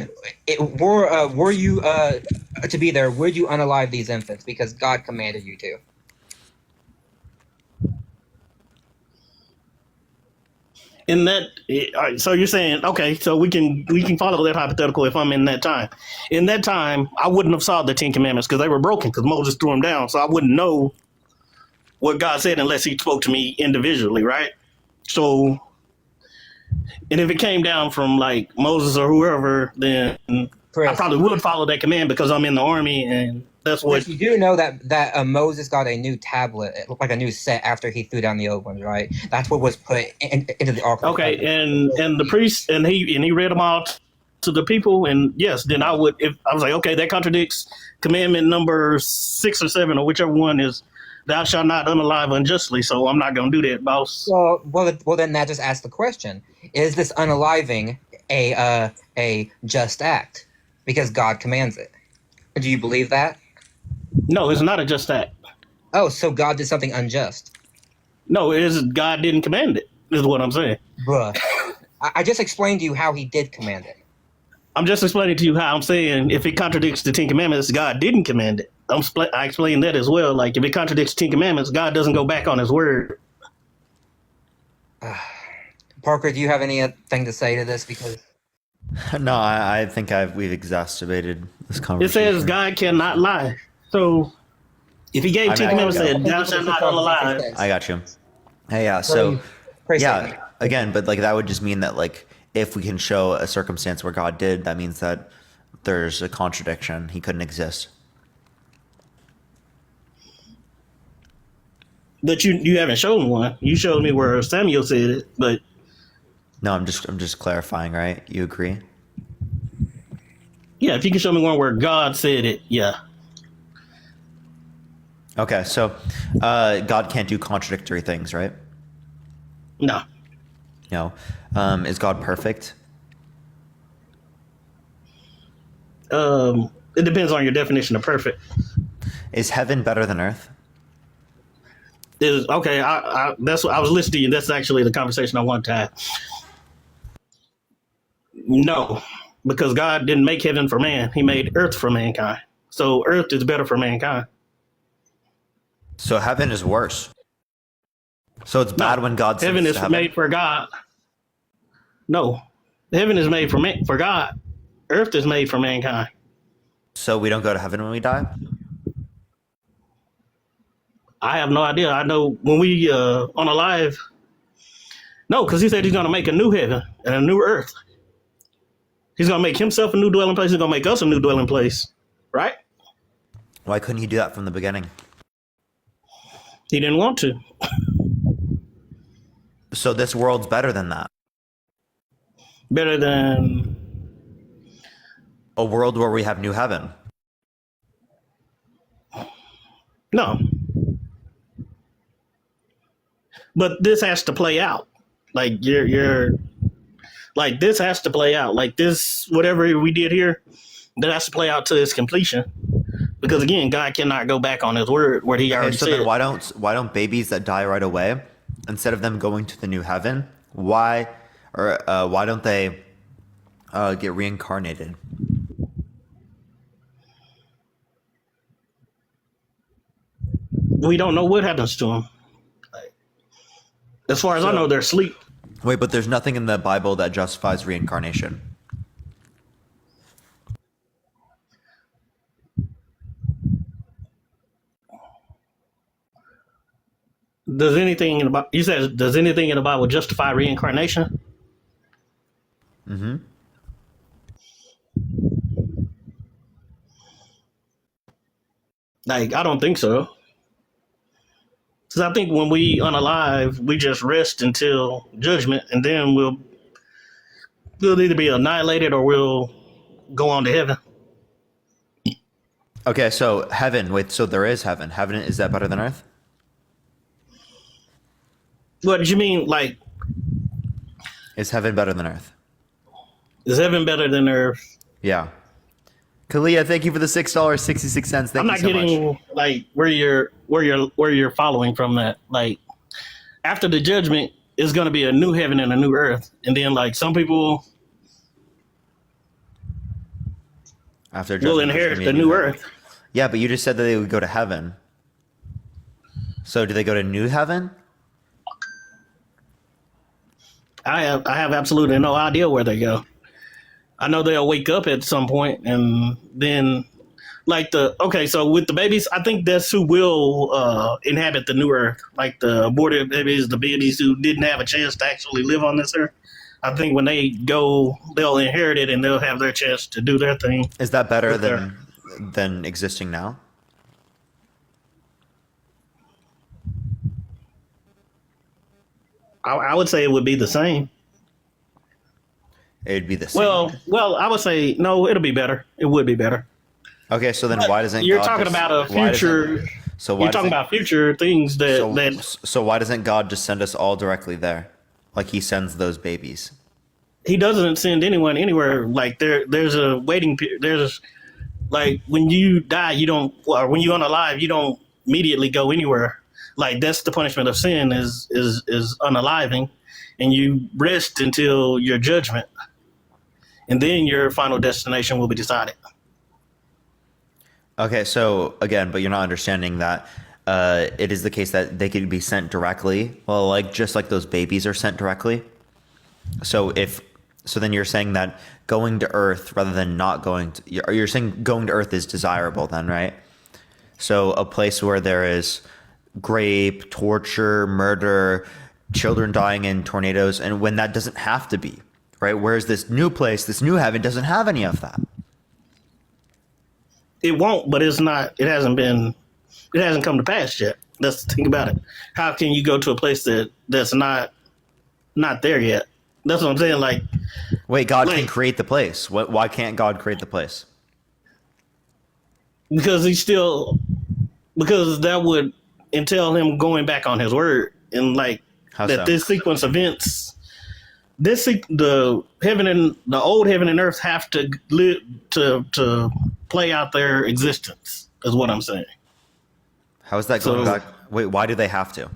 Were you to be there? Would you unalive these infants because God commanded you to? In that, so you're saying, okay, so we can follow that hypothetical if I'm in that time. In that time, I wouldn't have saw the Ten Commandments because they were broken because Moses threw them down. So I wouldn't know what God said unless he spoke to me individually, right? So, and if it came down from like Moses or whoever, then I probably would follow that command because I'm in the army, and that's what. But you do know that Moses got a new tablet, it looked like a new set after he threw down the old ones, right? That's what was put into the ark. Okay, and the priest and he read them all to the people, and yes, then I would. If I was like, okay, that contradicts commandment number 6 or 7 or whichever one is, thou shalt not unalive unjustly. So I'm not going to do that, boss. Well, then that just asks the question: is this unaliving a just act because God commands it? Do you believe that? No, it's not a just act. Oh, so God did something unjust? No, it is God didn't command it. Is what I'm saying. Bruh, I just explained to you how he did command it. I'm just explaining to you how I'm saying if it contradicts the 10 Commandments, God didn't command it. I explained that as well. Like if it contradicts the 10 Commandments, God doesn't go back on his word. Parker, do you have anything to say to this? Because No, I think we've exacerbated this it conversation. says God cannot lie. So if he gave 10 Commandments, said thou shalt not unalive. I got you. Hey, yeah. So, yeah. Again, but like that would just mean that like if we can show a circumstance where God did, that means that there's a contradiction. He couldn't exist. But you haven't shown one. You showed me where Samuel said it, but no, I'm just clarifying, right? You agree? Yeah, if you can show me one where God said it, yeah. Okay, so God can't do contradictory things, right? No. No. Is God perfect? It depends on your definition of perfect. Is heaven better than earth? Okay. That's what I was listening to you. That's actually the conversation I want to have. No, because God didn't make heaven for man. He made earth for mankind. So earth is better for mankind. So heaven is worse. So it's bad when God heaven is made for God. No, heaven is made for God. Earth is made for mankind. So we don't go to heaven when we die? I have no idea. I know when we unalive. No, because he said he's going to make a new heaven and a new earth. He's going to make himself a new dwelling place. He's going to make us a new dwelling place. Right? Why couldn't he do that from the beginning? He didn't want to. So this world's better than that. Better than a world where we have new heaven. No. But this has to play out. Like you're like this has to play out. Like this, whatever we did here, that has to play out to its completion. Because again, God cannot go back on his word where he already said. Then why don't babies that die right away, instead of them going to the new heaven, why don't they get reincarnated? We don't know what happens to them. As far as I know, they're asleep. Wait, but there's nothing in the Bible that justifies reincarnation. Does anything in the Bible justify reincarnation? Mm-hmm. Like, I don't think so. Because I think when we unalive, we just rest until judgment, and then we'll either be annihilated or we'll go on to heaven. Okay, so heaven. Wait, so there is heaven. Heaven, is that better than earth? What do you mean, like? Is heaven better than earth? Is heaven better than earth? Yeah. Kalia, thank you for the $6.66. I'm not getting like where you're following from that. Like after the judgment is going to be a new heaven and a new earth, and then like some people will inherit the new earth. Yeah, but you just said that they would go to heaven. So do they go to new heaven? I have absolutely no idea where they go. I know they'll wake up at some point, and then like so with the babies, I think that's who will inhabit the new earth, like the aborted babies, the babies who didn't have a chance to actually live on this earth. I think when they go, they'll inherit it and they'll have their chance to do their thing. Is that better than existing now? I would say it would be the same. It'd be the same. Well, I would say no. It'll be better. It would be better. Okay, so then why doesn't you're God talking just, about a future? So why you're talking about future things so why doesn't God just send us all directly there, like He sends those babies? He doesn't send anyone anywhere. Like there's a waiting period. There's like when you die, you don't. Or when you're unalive, you don't immediately go anywhere. Like that's the punishment of sin is unaliving, and you rest until your judgment, and then your final destination will be decided. Okay, so again, but you're not understanding that it is the case that they could be sent directly. Well, like just like those babies are sent directly. So then you're saying that going to Earth rather than not going to, you're saying going to Earth is desirable then, right? So a place where there is rape, torture, murder, children dying in tornadoes, and when that doesn't have to be, right? Whereas this new place, this new heaven doesn't have any of that. It won't, but it's not. It hasn't come to pass yet. That's the thing about it. How can you go to a place that's not there yet? That's what I'm saying. Like, wait, God can create the place. Why can't God create the place? Because that would entail him going back on his word, and like this sequence of events. The heaven and the old heaven and earth have to live to play out their existence, is what I'm saying. How is that going back? Wait, why do they have to?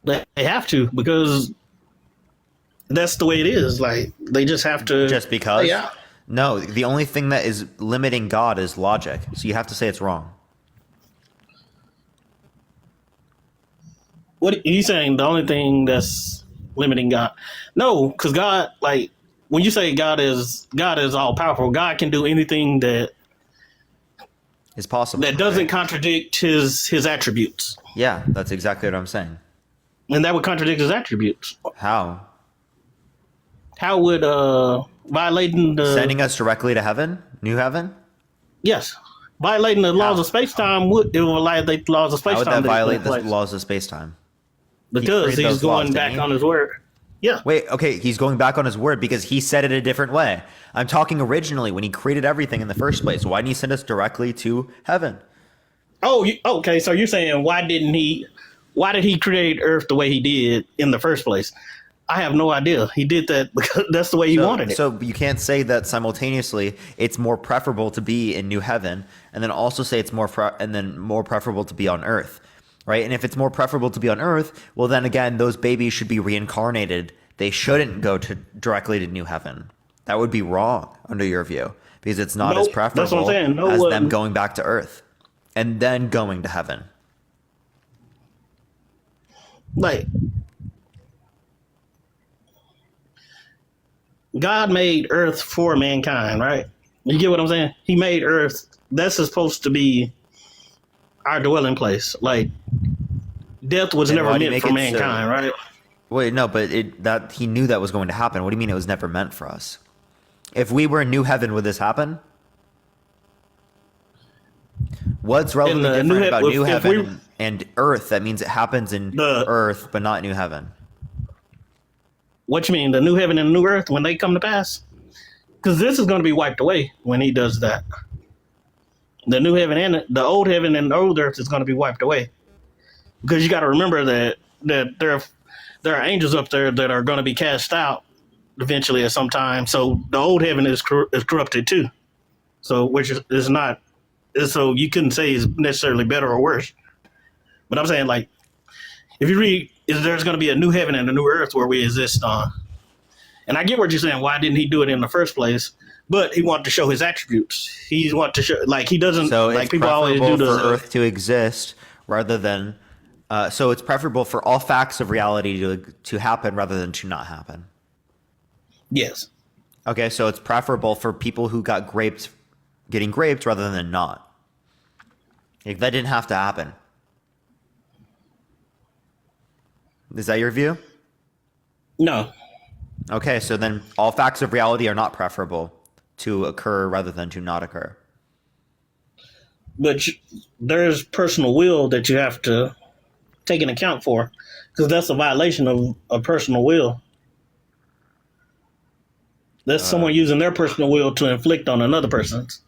They have to because that's the way it is. Like they just have to. Just because? Yeah. No, the only thing that is limiting God is logic. So you have to say it's wrong. What are you saying? The only thing that's limiting God? No, because God, like when you say God is all powerful, God can do anything that is possible. That doesn't contradict his attributes. Yeah, that's exactly what I'm saying. And that would contradict his attributes. How? How would violating the sending us directly to heaven, new heaven? Yes, violating the laws of space-time would violate the laws of space-time. How would that violate the laws of space-time? Because he's going back on his word. Yeah. Wait, okay, he's going back on his word because he said it a different way. I'm talking originally when he created everything in the first place. Why didn't he send us directly to heaven? Oh, okay. So you're saying why did he create Earth the way he did in the first place? I have no idea. He did that because that's the way he wanted it. So you can't say that simultaneously it's more preferable to be in new heaven and then also say it's more preferable to be on earth, right? And if it's more preferable to be on earth, well then again those babies should be reincarnated. They shouldn't go directly to new heaven. That would be wrong under your view because it's not as preferable as them going back to earth and then going to heaven. Like God made Earth for mankind, right? You get what I'm saying? He made Earth. That's supposed to be our dwelling place. Like death was never meant for mankind, right? Wait, no, but that he knew that was going to happen. What do you mean it was never meant for us? If we were in new heaven, would this happen? What's relevantly different about new heaven and earth? That means it happens in earth, but not new heaven. What you mean, the new heaven and the new earth when they come to pass? Because this is going to be wiped away when he does that. The new heaven and the old heaven and the old earth is going to be wiped away. Because you got to remember that there are angels up there that are going to be cast out eventually at some time. So the old heaven is corrupted too. So which is not. So you couldn't say it's necessarily better or worse. But I'm saying like, if you read, there's going to be a new heaven and a new earth where we exist on. And I get what you're saying. Why didn't he do it in the first place? But he wanted to show his attributes. He wanted to show, like he doesn't. So like it's people always do preferable for Earth to exist rather than. So it's preferable for all facts of reality to happen rather than to not happen. Yes. Okay, so it's preferable for people who got graped getting graped rather than not. Like, that didn't have to happen. Is that your view? No. Okay, so then all facts of reality are not preferable to occur rather than to not occur. But there's personal will that you have to take an account for, because that's a violation of a personal will. That's someone using their personal will to inflict on another person's.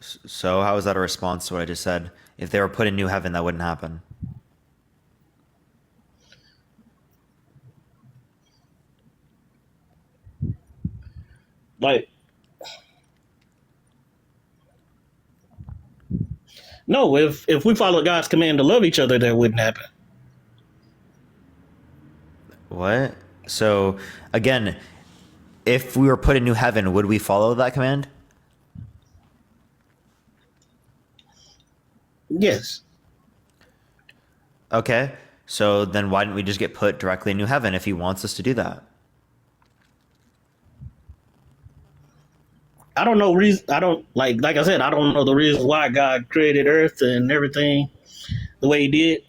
So how is that a response to what I just said? If they were put in new heaven, that wouldn't happen. Like, no, if we follow God's command to love each other, that wouldn't happen. What? So, again, if we were put in new heaven, would we follow that command? Yes. Okay, so then why didn't we just get put directly in new heaven if he wants us to do that? I don't know reason. I don't like I said, I don't know the reason why God created Earth and everything the way He did.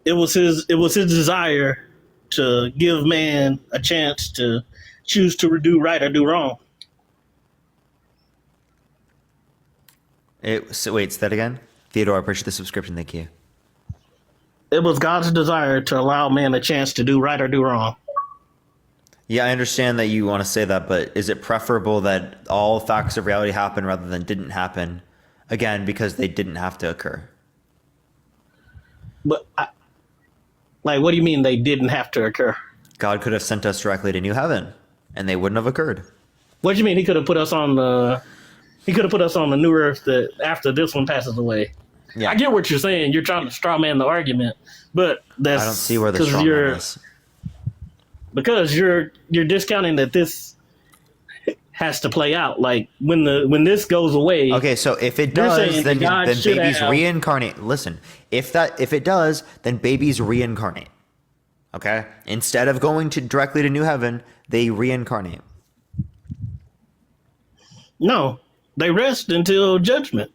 It was His desire to give man a chance to choose to do right or do wrong. Wait, say that again? Theodore, I appreciate the subscription. Thank you. It was God's desire to allow man a chance to do right or do wrong. Yeah, I understand that you want to say that, but is it preferable that all facts of reality happen rather than didn't happen? Again, because they didn't have to occur. But, what do you mean they didn't have to occur? God could have sent us directly to new heaven, and they wouldn't have occurred. What do you mean He could have put us on the new earth that after this one passes away? Yeah. I get what you're saying. You're trying to straw man the argument, but that's I don't see where the straw man is. Because you're discounting that this has to play out. Like when this goes away. Okay, so if it does, then babies reincarnate. Listen, if it does, then babies reincarnate. Okay? Instead of going directly to new heaven, they reincarnate. No, they rest until judgment.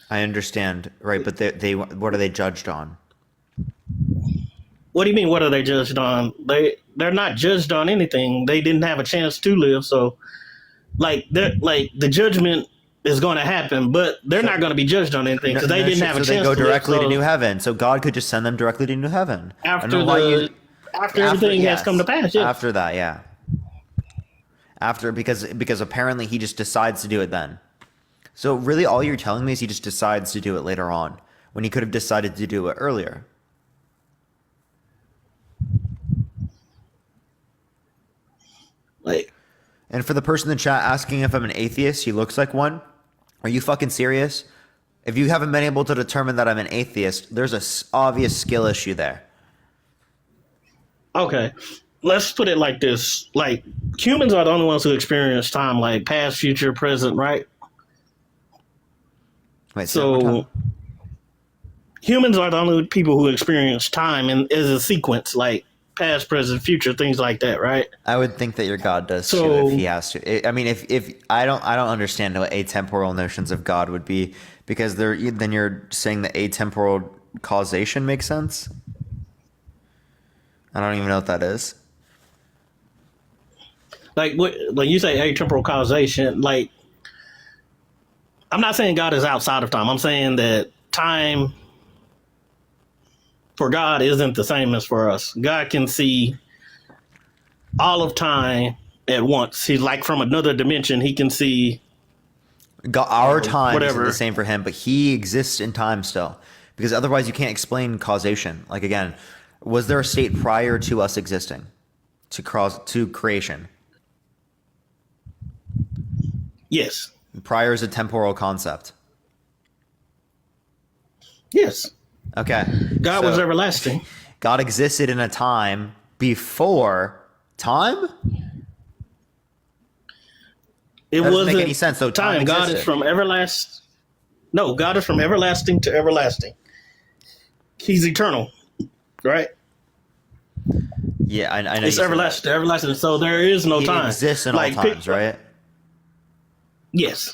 I understand, right? But they what are they judged on? What do you mean? What are they judged on? They're not judged on anything. They didn't have a chance to live, so the judgment is going to happen, but they're not going to be judged on anything because they didn't have a chance. So they go directly to new heaven. So God could just send them directly to new heaven after everything has come to pass. Yes. After that, yeah. Because apparently He just decides to do it then. So really, all you're telling me is He just decides to do it later on when He could have decided to do it earlier. And for the person in the chat asking if I'm an atheist, he looks like one. Are you fucking serious? If you haven't been able to determine that I'm an atheist, there's a obvious skill issue there. Okay, let's put it like this: like humans are the only ones who experience time, like past, future, present, right? Wait, so humans are the only people who experience time as a sequence, like past, present, future, things like that, right? I would think that your God does too if He has to. I mean, if I don't understand what atemporal notions of God would be, because then you're saying that atemporal causation makes sense. I don't even know what that is. Like when you say atemporal causation, like I'm not saying God is outside of time. I'm saying that time for God isn't the same as for us. God can see all of time at once. He's like from another dimension. He can see our time isn't the same for Him, but He exists in time still, because otherwise you can't explain causation. Like, again, was there a state prior to us existing, to creation? Yes. Prior is a temporal concept. Yes. Okay. God was everlasting. God existed in a time before time? It doesn't make any sense. So time. God is from everlasting. No, God is from everlasting to everlasting. He's eternal, right? Yeah, I know. It's everlasting, everlasting. So there is no He time. exists in all times, right? Yes.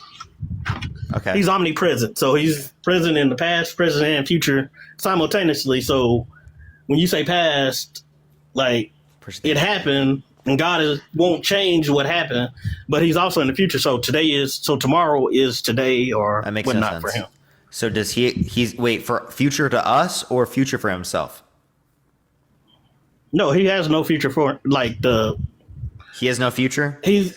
Okay. He's omnipresent. So he's present in the past, present, and future simultaneously. So when you say past, like it happened, and God won't change what happened, but he's also in the future. So tomorrow is today, or that makes whatnot no for sense. him. So does he's wait for future to us or future for himself? No, he has no future for He has no future? He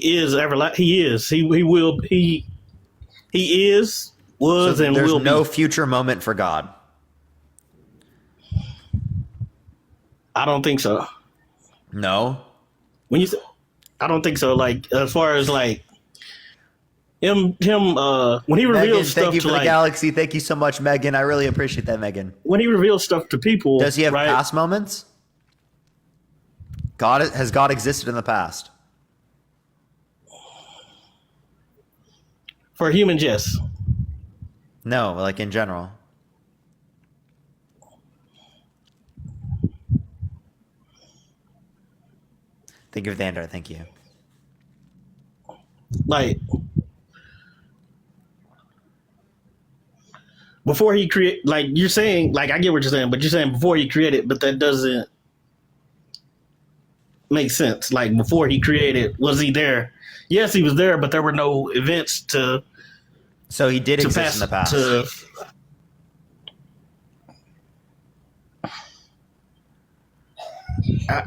is everlasting. He is. He will. He is, was, So and there's will no be. future moment for God. I don't think so. No. When you say, I don't think so. Like as far as like him when he reveals Megan, stuff thank you to for the like galaxy. Thank you so much, Megan. I really appreciate that, Megan. when he reveals stuff to people, Does he have right? past moments? Has God existed in the past? For humans, yes. No, like in general. Thank you, Vander. Thank you. Like before he create, like you're saying, like I get what you're saying, but you're saying before he created, but that doesn't make sense. Like before he created, was he there? Yes, he was there, but there were no events to. So he did exist in the past.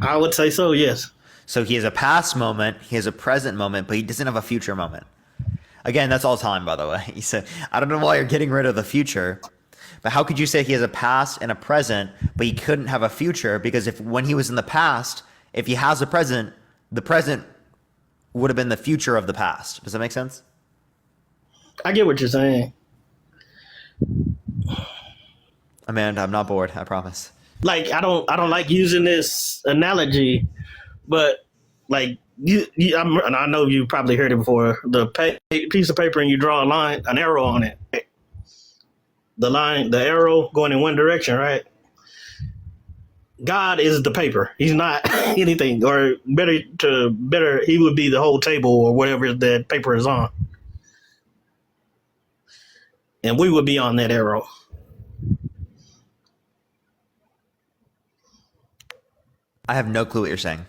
I would say so, yes. So he has a past moment, he has a present moment, but he doesn't have a future moment. Again, that's all time, by the way. He said, I don't know why you're getting rid of the future, but how could you say he has a past and a present, but he couldn't have a future? Because when he was in the past, if he has a present, the present would have been the future of the past. Does that make sense? I get what you're saying. Amanda, I'm not bored. I promise. Like I don't like using this analogy, but like and I know you probably heard it before. The piece of paper and you draw a line, an arrow on it. The arrow going in one direction, right? God is the paper. He's not anything, or better, he would be the whole table or whatever that paper is on, and we would be on that arrow. I have no clue what you're saying.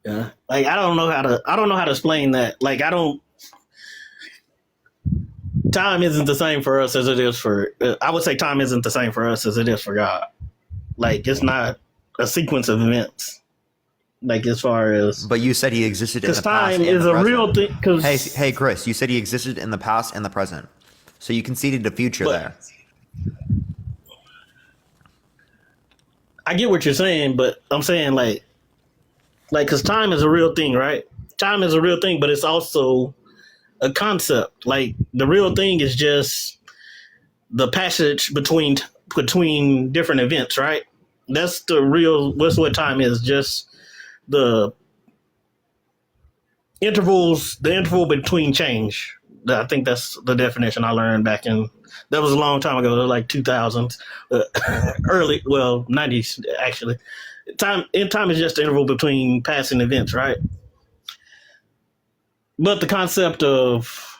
Yeah, like I don't know how to explain that. Like time isn't the same for us as it is for. I would say time isn't the same for us as it is for God. Like it's not a sequence of events. Like as far as. But you said he existed in the past. Because time is a real thing. Hey, Chris, you said he existed in the past and the present. So you conceded the future there. I get what you're saying, but I'm saying like, because time is a real thing, right? Time is a real thing, but it's also a concept. Like the real thing is just the passage between different events, right? That's the real. What's what time is? Just the interval between change. I think that's the definition I learned back in. That was a long time ago, like 2000s, early, 90s actually. Time is just the interval between passing events, right? But the concept of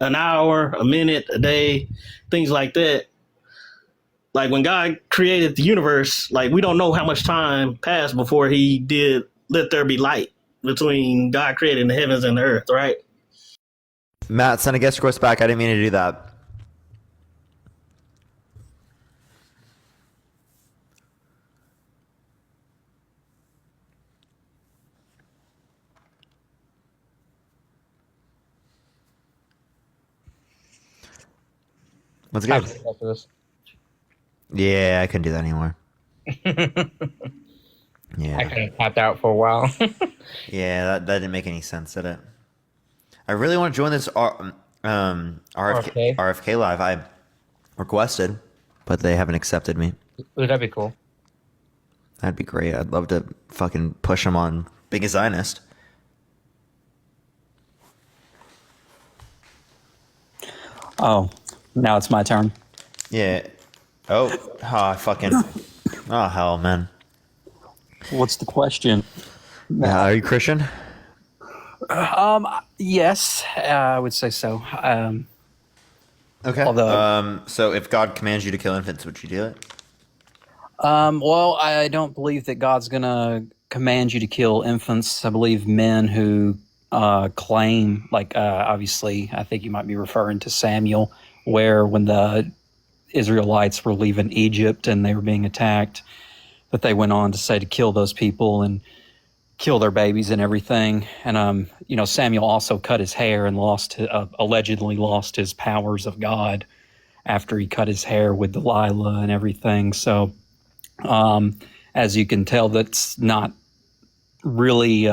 an hour, a minute, a day, things like that. Like when God created the universe, like we don't know how much time passed before he did let there be light between God creating the heavens and the earth, right? Matt, send a guest request back. I didn't mean to do that. What's good? Yeah, I couldn't do that anymore. Yeah. I kind of tapped out for a while. Yeah, that didn't make any sense, did it? I really want to join this RFK live. I requested, but they haven't accepted me. Ooh, that'd be cool. That'd be great. I'd love to fucking push them on being a Zionist. Oh, now it's my turn. Yeah. Oh, fucking. Oh, hell, man. What's the question? Are you Christian? Yes, I would say so. Okay. Although, so if God commands you to kill infants, would you do it? well, I don't believe that God's going to command you to kill infants. I believe men who claim, like, obviously, I think you might be referring to Samuel, where when the Israelites were leaving Egypt and they were being attacked, that they went on to say to kill those people and kill their babies and everything. And, Samuel also cut his hair and allegedly lost his powers of God after he cut his hair with Delilah and everything. So, as you can tell, that's not really,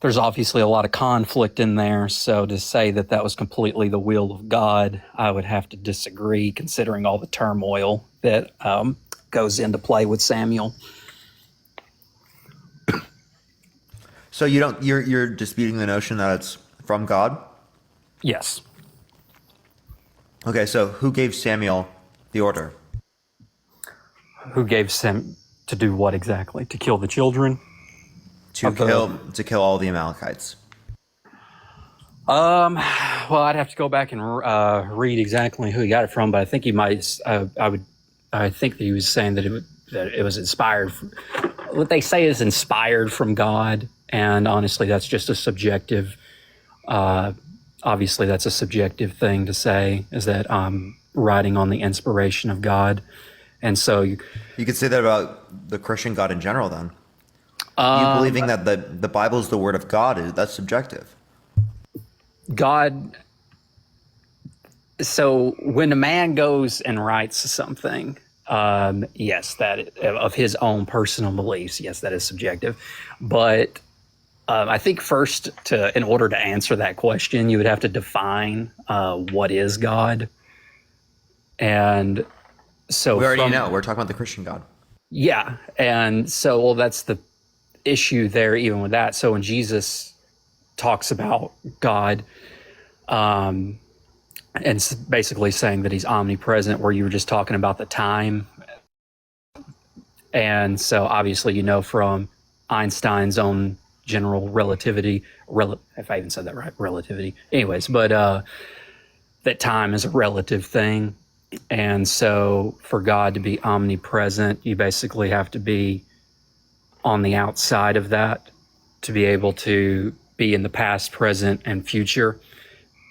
there's obviously a lot of conflict in there. So to say that that was completely the will of God, I would have to disagree, considering all the turmoil that goes into play with Samuel. So you're disputing the notion that it's from God? Yes. Okay, so who gave Samuel the order? Who gave Sam to do what exactly? To kill the children? To kill all the Amalekites. Well, I'd have to go back and read exactly who he got it from, but I think he might. I think that he was saying that it was inspired. What they say is inspired from God, and honestly, that's just a subjective. Obviously, that's a subjective thing to say. Is that I'm writing on the inspiration of God, and so you could say that about the Christian God in general. Then you believing that the Bible is the word of God, that's subjective. God. So when a man goes and writes something, yes, that of his own personal beliefs, yes, that is subjective. But I think first, in order to answer that question, you would have to define what is God. And so we already know we're talking about the Christian God. Yeah, and so that's the issue there, even with that. So when Jesus talks about God, and it's basically saying that he's omnipresent, where you were just talking about the time. And so obviously, from Einstein's own general relativity, if I even said that right, relativity. Anyways, but that time is a relative thing. And so for God to be omnipresent, you basically have to be on the outside of that to be able to be in the past, present, and future.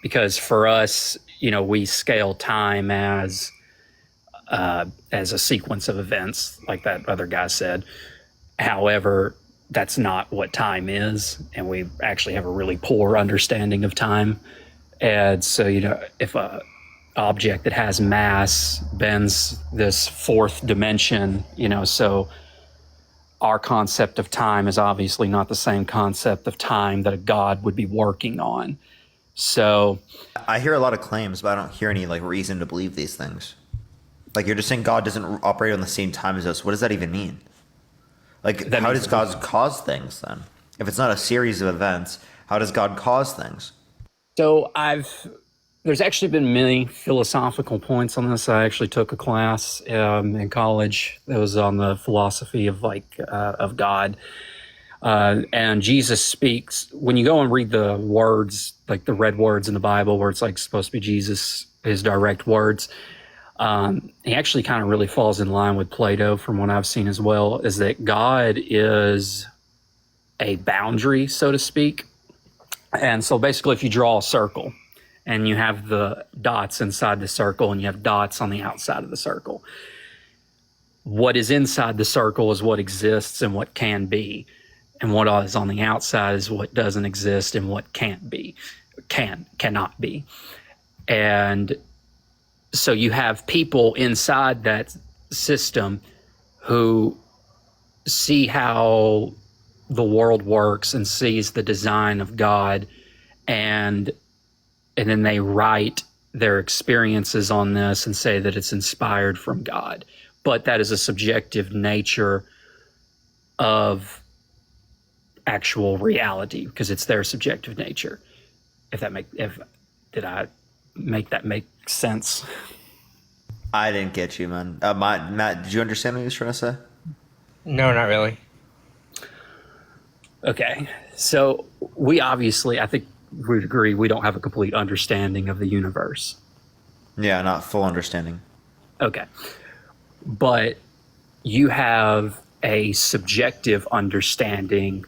Because for us, we scale time as a sequence of events, like that other guy said. However, that's not what time is, and we actually have a really poor understanding of time. And so, if a object that has mass bends this fourth dimension, so our concept of time is obviously not the same concept of time that a God would be working on. So I hear a lot of claims, but I don't hear any reason to believe these things. You're just saying God doesn't operate on the same time as us. What does that even mean? How does God cause things then? If it's not a series of events, how does God cause things? So there's actually been many philosophical points on this. I actually took a class in college that was on the philosophy of of God. And Jesus speaks, when you go and read the words, like the red words in the Bible, where it's supposed to be Jesus, his direct words, he actually kind of really falls in line with Plato, from what I've seen as well, is that God is a boundary, so to speak. And so basically, if you draw a circle and you have the dots inside the circle and you have dots on the outside of the circle, what is inside the circle is what exists and what can be. And what is on the outside is what doesn't exist and what can't be, cannot be. And so you have people inside that system who see how the world works and sees the design of God, and then they write their experiences on this and say that it's inspired from God. But that is a subjective nature of actual reality, because it's their subjective nature. Did I make that make sense. I didn't get you, man. Matt, did you understand what he was trying to say? No, not really. Okay, so we obviously, I think we would agree, we don't have a complete understanding of the universe. Yeah, not full understanding. Okay, but you have a subjective understanding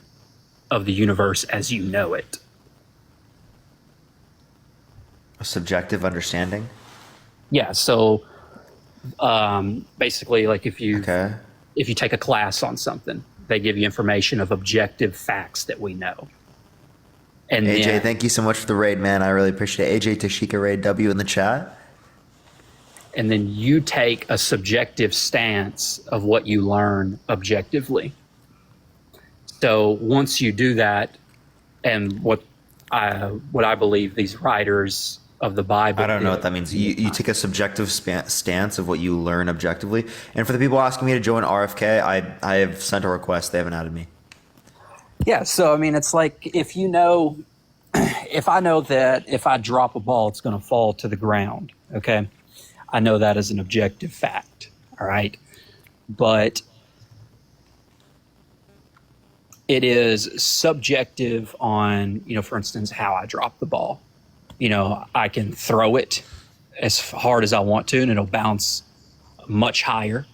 of the universe as you know it. A subjective understanding? Yeah, so basically, like if you take a class on something, they give you information of objective facts that we know. And AJ, then, thank you so much for the raid, man. I really appreciate it. AJ Tashika raid W in the chat. and then you take a subjective stance of what you learn objectively. So once you do that, and what I believe these writers of the Bible, I don't know what that means. You take a subjective stance of what you learn objectively. And for the people asking me to join RFK, I have sent a request. They haven't added me. Yeah, so I mean, it's like if you know, if I know that if I drop a ball, it's going to fall to the ground, okay? I know that as an objective fact, all right? But it is subjective on, you know, for instance, how I drop the ball. You know, I can throw it as hard as I want to, and it'll bounce much higher,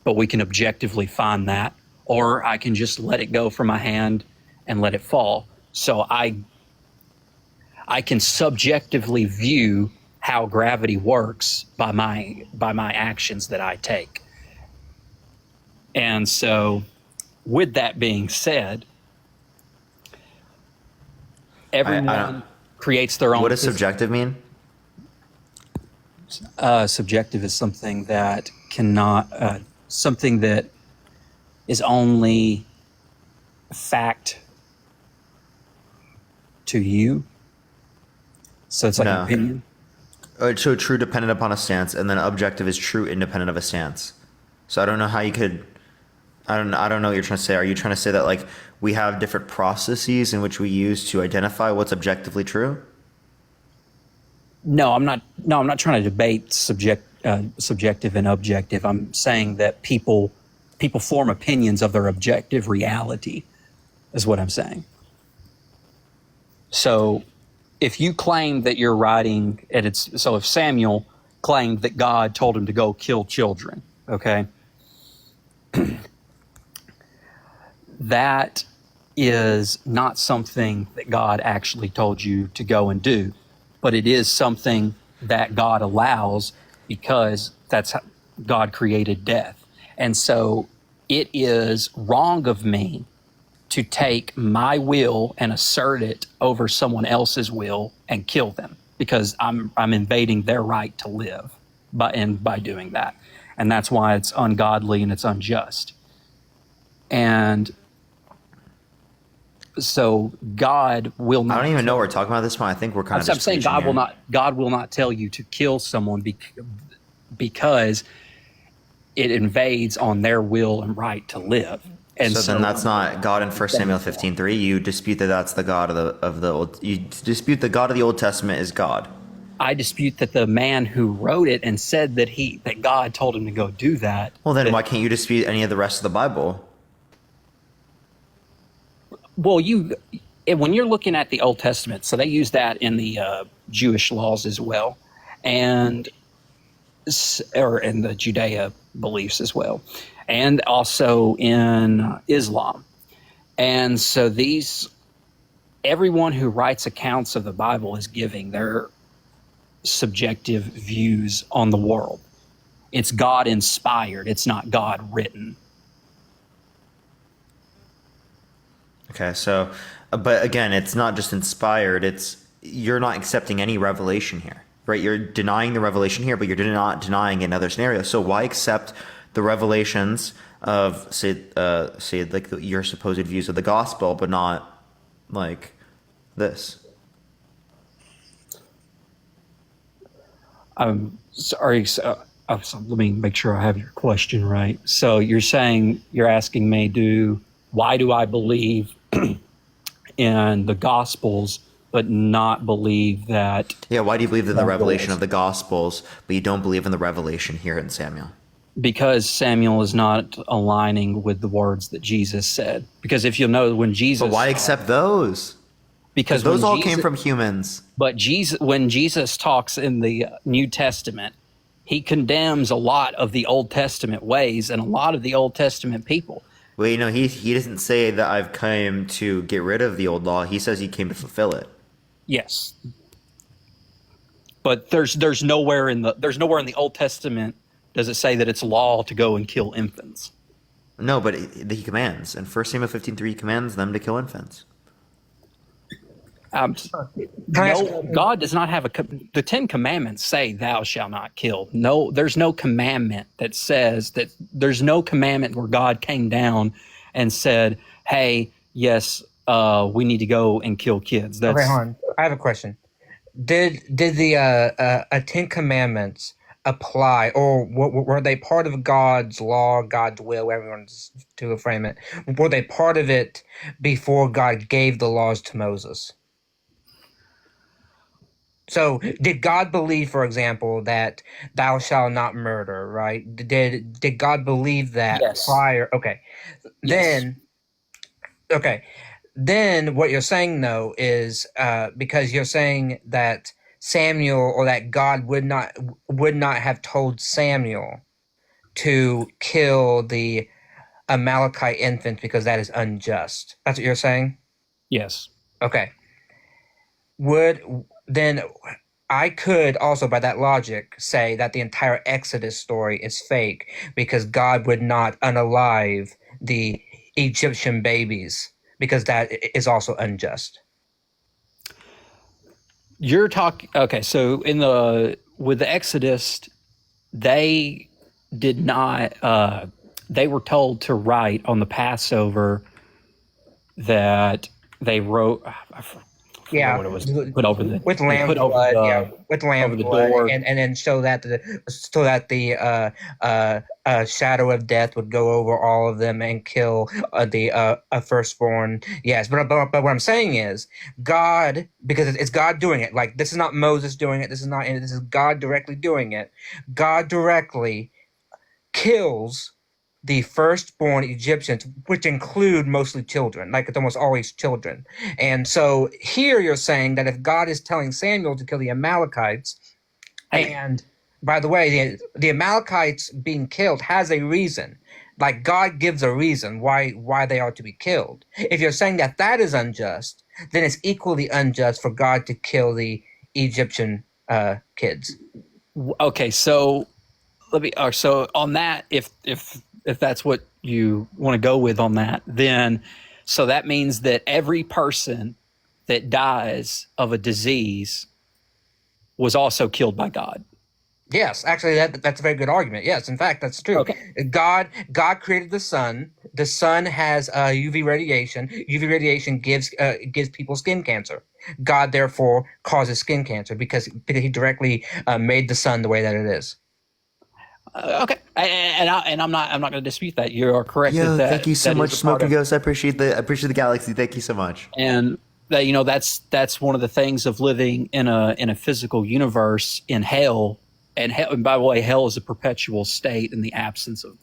but we can objectively find that. Or I can just let it go from my hand and let it fall. So I can subjectively view how gravity works by my actions that I take. And so with that being said, everyone creates their own. What does subjective mean? Subjective is something that cannot, something that is only fact to you. So it's like an opinion. So true dependent upon a stance, and then objective is true independent of a stance. So I don't know how you could. I don't know what you're trying to say. Are you trying to say that like we have different processes in which we use to identify what's objectively true? No, I'm not. No, I'm not trying to debate subjective and objective. I'm saying that people form opinions of their objective reality, is what I'm saying. So if you claim that you're writing, and so if Samuel claimed that God told him to go kill children, okay, that is not something that God actually told you to go and do, but it is something that God allows because that's how God created death. And so it is wrong of me to take my will and assert it over someone else's will and kill them, because I'm invading their right to live by doing that. And that's why it's ungodly and it's unjust. And so God will not. I don't even know what we're talking about at this point. I think we're kind of. I'm saying God will not tell you to kill someone because it invades on their will and right to live. And so then that's not God in 1 Samuel 15:3. You dispute that that's the God of the old. You dispute the God of the Old Testament is God. I dispute that the man who wrote it and said that God told him to go do that. Well, then why can't you dispute any of the rest of the Bible? Well, when you're looking at the Old Testament, so they use that in the Jewish laws as well, or in the Judea beliefs as well, and also in Islam. And so everyone who writes accounts of the Bible is giving their subjective views on the world. It's God inspired. It's not God written. Okay, so, but again, it's not just inspired. You're not accepting any revelation here, right? You're denying the revelation here, but you're not denying another scenario. So why accept the revelations of say like your supposed views of the gospel, but not like this? I'm sorry. So let me make sure I have your question right. So you're asking me, why do I believe in the Gospels but not believe that. Yeah, why do you believe in the revelation of the Gospels, but you don't believe in the revelation here in Samuel? Because Samuel is not aligning with the words that Jesus said. Because if you'll know, when Jesus... But why accept those? Because those all came from humans. But when Jesus talks in the New Testament, he condemns a lot of the Old Testament ways and a lot of the Old Testament people. Well, you know, he doesn't say that I've come to get rid of the old law. He says he came to fulfill it. Yes. But there's nowhere in the Old Testament does it say that it's law to go and kill infants. No, but he commands. In 1 Samuel 15:3, he commands them to kill infants. God does not have the 10 commandments say thou shalt not kill. No, there's no commandment that says that. There's no commandment where God came down and said, hey, yes, we need to go and kill kids. Okay, hold on. I have a question. Did the 10 commandments apply, or were they part of God's law, God's will, whatever you want to frame it? Were they part of it before God gave the laws to Moses? So did God believe, for example, that thou shalt not murder, right? Did God believe that prior? Okay. Yes. Then what you're saying, though, is because you're saying that Samuel, or that God would not have told Samuel to kill the Amalekite infant because that is unjust. That's what you're saying? Yes. Okay. Then I could also, by that logic, say that the entire Exodus story is fake because God would not unalive the Egyptian babies because that is also unjust. You're talking, okay, so with the Exodus, they did not, they were told to write on the Passover that they wrote, what it was, put over the, with lamb blood, with lamb blood, and then so that the shadow of death would go over all of them and kill the firstborn. Yes, but what I'm saying is God, because it's God doing it. Like, this is not Moses doing it. This is God directly doing it. God directly kills the firstborn Egyptians, which include mostly children, like it's almost always children. And so here you're saying that if God is telling Samuel to kill the Amalekites, and by the way, the Amalekites being killed has a reason. Like, God gives a reason why they are to be killed. If you're saying that that is unjust, then it's equally unjust for God to kill the Egyptian kids. Okay, so so on that, if that's what you want to go with on that, then so that means that every person that dies of a disease was also killed by God. Yes, actually, that's a very good argument. Yes, in fact, that's true. Okay. God created the sun. The sun has UV radiation. UV radiation gives people skin cancer. God therefore causes skin cancer because he directly made the sun the way that it is. Okay, and I'm not going to dispute that. You are correct. Yeah, thank you so much, Smoking Ghost. I appreciate the galaxy. Thank you so much. And that that's one of the things of living in a physical universe in hell. And by the way, hell is a perpetual state in the absence of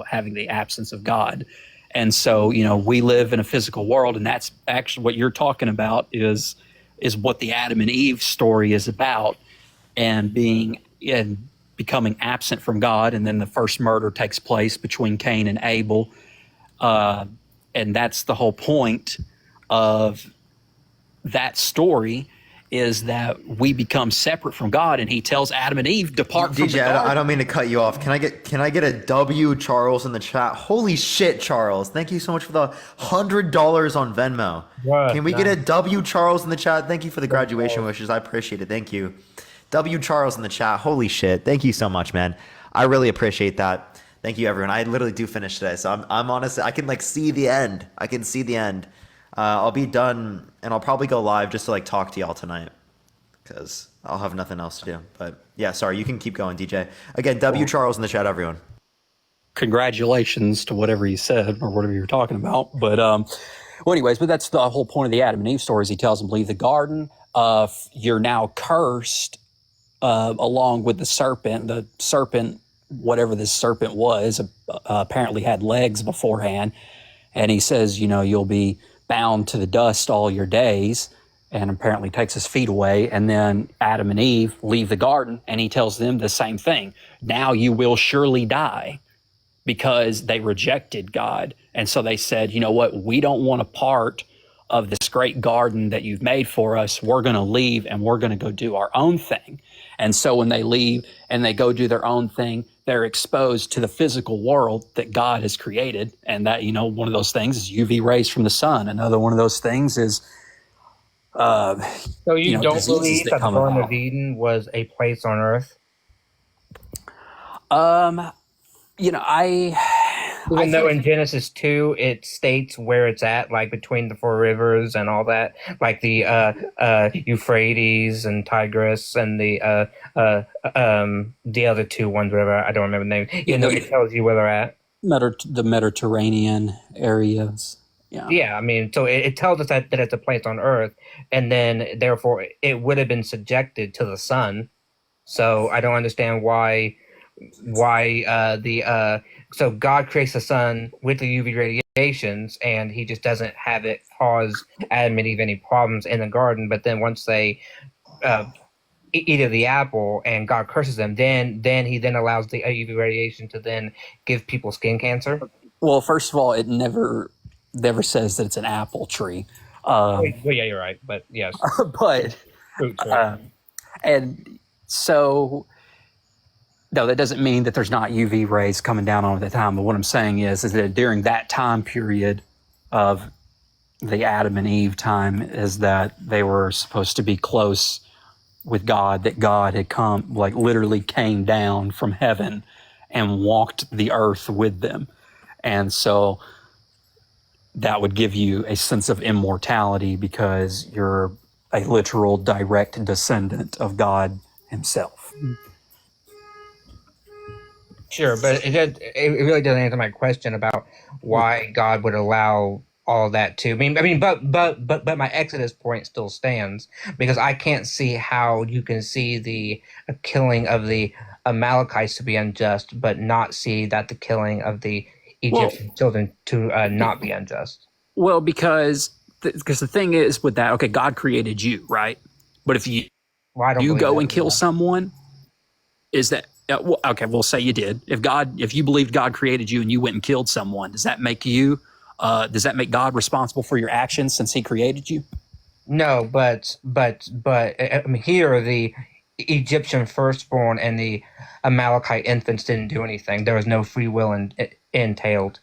having the absence of God. And so we live in a physical world, and that's actually what you're talking about is what the Adam and Eve story is about, and becoming absent from God, and then the first murder takes place between Cain and Abel, and that's the whole point of that story, is that we become separate from God, and he tells Adam and Eve, depart from the garden. I don't mean to cut you off. Can I get a W, Charles, in the chat? Holy shit, Charles. Thank you so much for the $100 on Venmo. Can we get a W, Charles, in the chat? Thank you for the graduation wishes. I appreciate it. Thank you. W. Charles in the chat. Holy shit. Thank you so much, man. I really appreciate that. Thank you, everyone. I literally do finish today. So I'm honestly, I can see the end. I can see the end. I'll be done, and I'll probably go live just to talk to y'all tonight because I'll have nothing else to do. But yeah, sorry. You can keep going, DJ. Again, W. Charles in the chat, everyone. Congratulations to whatever you said or whatever you're talking about. But Well, anyways, but that's the whole point of the Adam and Eve story is he tells them, leave the garden. You're now cursed along with the serpent. The serpent, whatever this serpent was, apparently had legs beforehand. And he says, you'll be bound to the dust all your days, and apparently takes his feet away. And then Adam and Eve leave the garden, and he tells them the same thing. Now you will surely die, because they rejected God. And so they said, you know what? We don't want a part of this great garden that you've made for us. We're going to leave and we're going to go do our own thing. And so when they leave and they go do their own thing, they're exposed to the physical world that God has created. And that, one of those things is UV rays from the sun. Another one of those things is, so you don't believe that the Garden about. of Eden was a place on earth? Even though in Genesis 2 it states where it's at, like between the 4 rivers and all that, like the Euphrates and Tigris and the other 2 ones, whatever, I don't remember the name. It tells you where they're at. The Mediterranean areas. Yeah, I mean, so it tells us that it's a place on earth, and then therefore it would have been subjected to the sun. So I don't understand why so God creates the sun with the UV radiations, and he just doesn't have it cause Adam and Eve any problems in the garden. But then once they eat of the apple and God curses them, then he allows the UV radiation to then give people skin cancer. Well, first of all, it never says that it's an apple tree. Well, yeah, you're right, but yes. But and so. No, that doesn't mean that there's not UV rays coming down on it at the time. But what I'm saying is that during that time period of the Adam and Eve time is that they were supposed to be close with God, that God had come, like literally came down from heaven and walked the earth with them. And so that would give you a sense of immortality because you're a literal direct descendant of God himself. Sure, but it really doesn't answer my question about why God would allow all that too. But my Exodus point still stands because I can't see how you can see the killing of the Amalekites to be unjust, but not see that the killing of the Egyptian children to not be unjust. Well, because the thing is with that, okay, God created you, right? But if you go and kill someone, is that okay? We'll say you did. If you believed God created you and you went and killed someone, does that make you? Does that make God responsible for your actions since He created you? No, but I mean, here the Egyptian firstborn and the Amalekite infants didn't do anything. There was no free will entailed.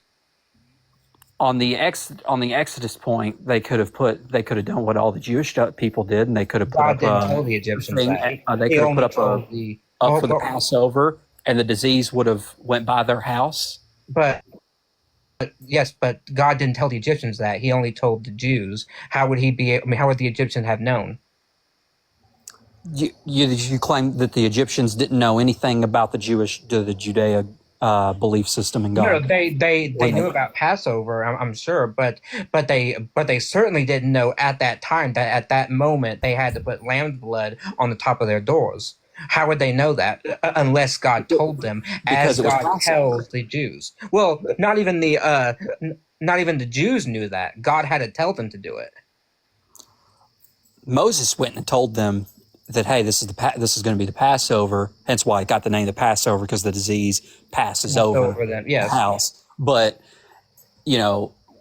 On the Exodus point, they could have done what all the Jewish people did, and they could have put God up didn't tell the Egyptians that. They could have put up for the Passover, and the disease would have went by their house. But God didn't tell the Egyptians that. He only told the Jews. How would how would the Egyptians have known? You claim that the Egyptians didn't know anything about the Judea belief system in God. No, they knew about Passover, I'm sure, but they certainly didn't know at that time that at that moment they had to put lamb's blood on the top of their doors. How would they know that unless God told them, as God tells the Jews? Well, not even the Jews knew that. God had to tell them to do it. Moses went and told them that, hey, this is going to be the Passover. Hence why it got the name the Passover, because the disease passes over the house. But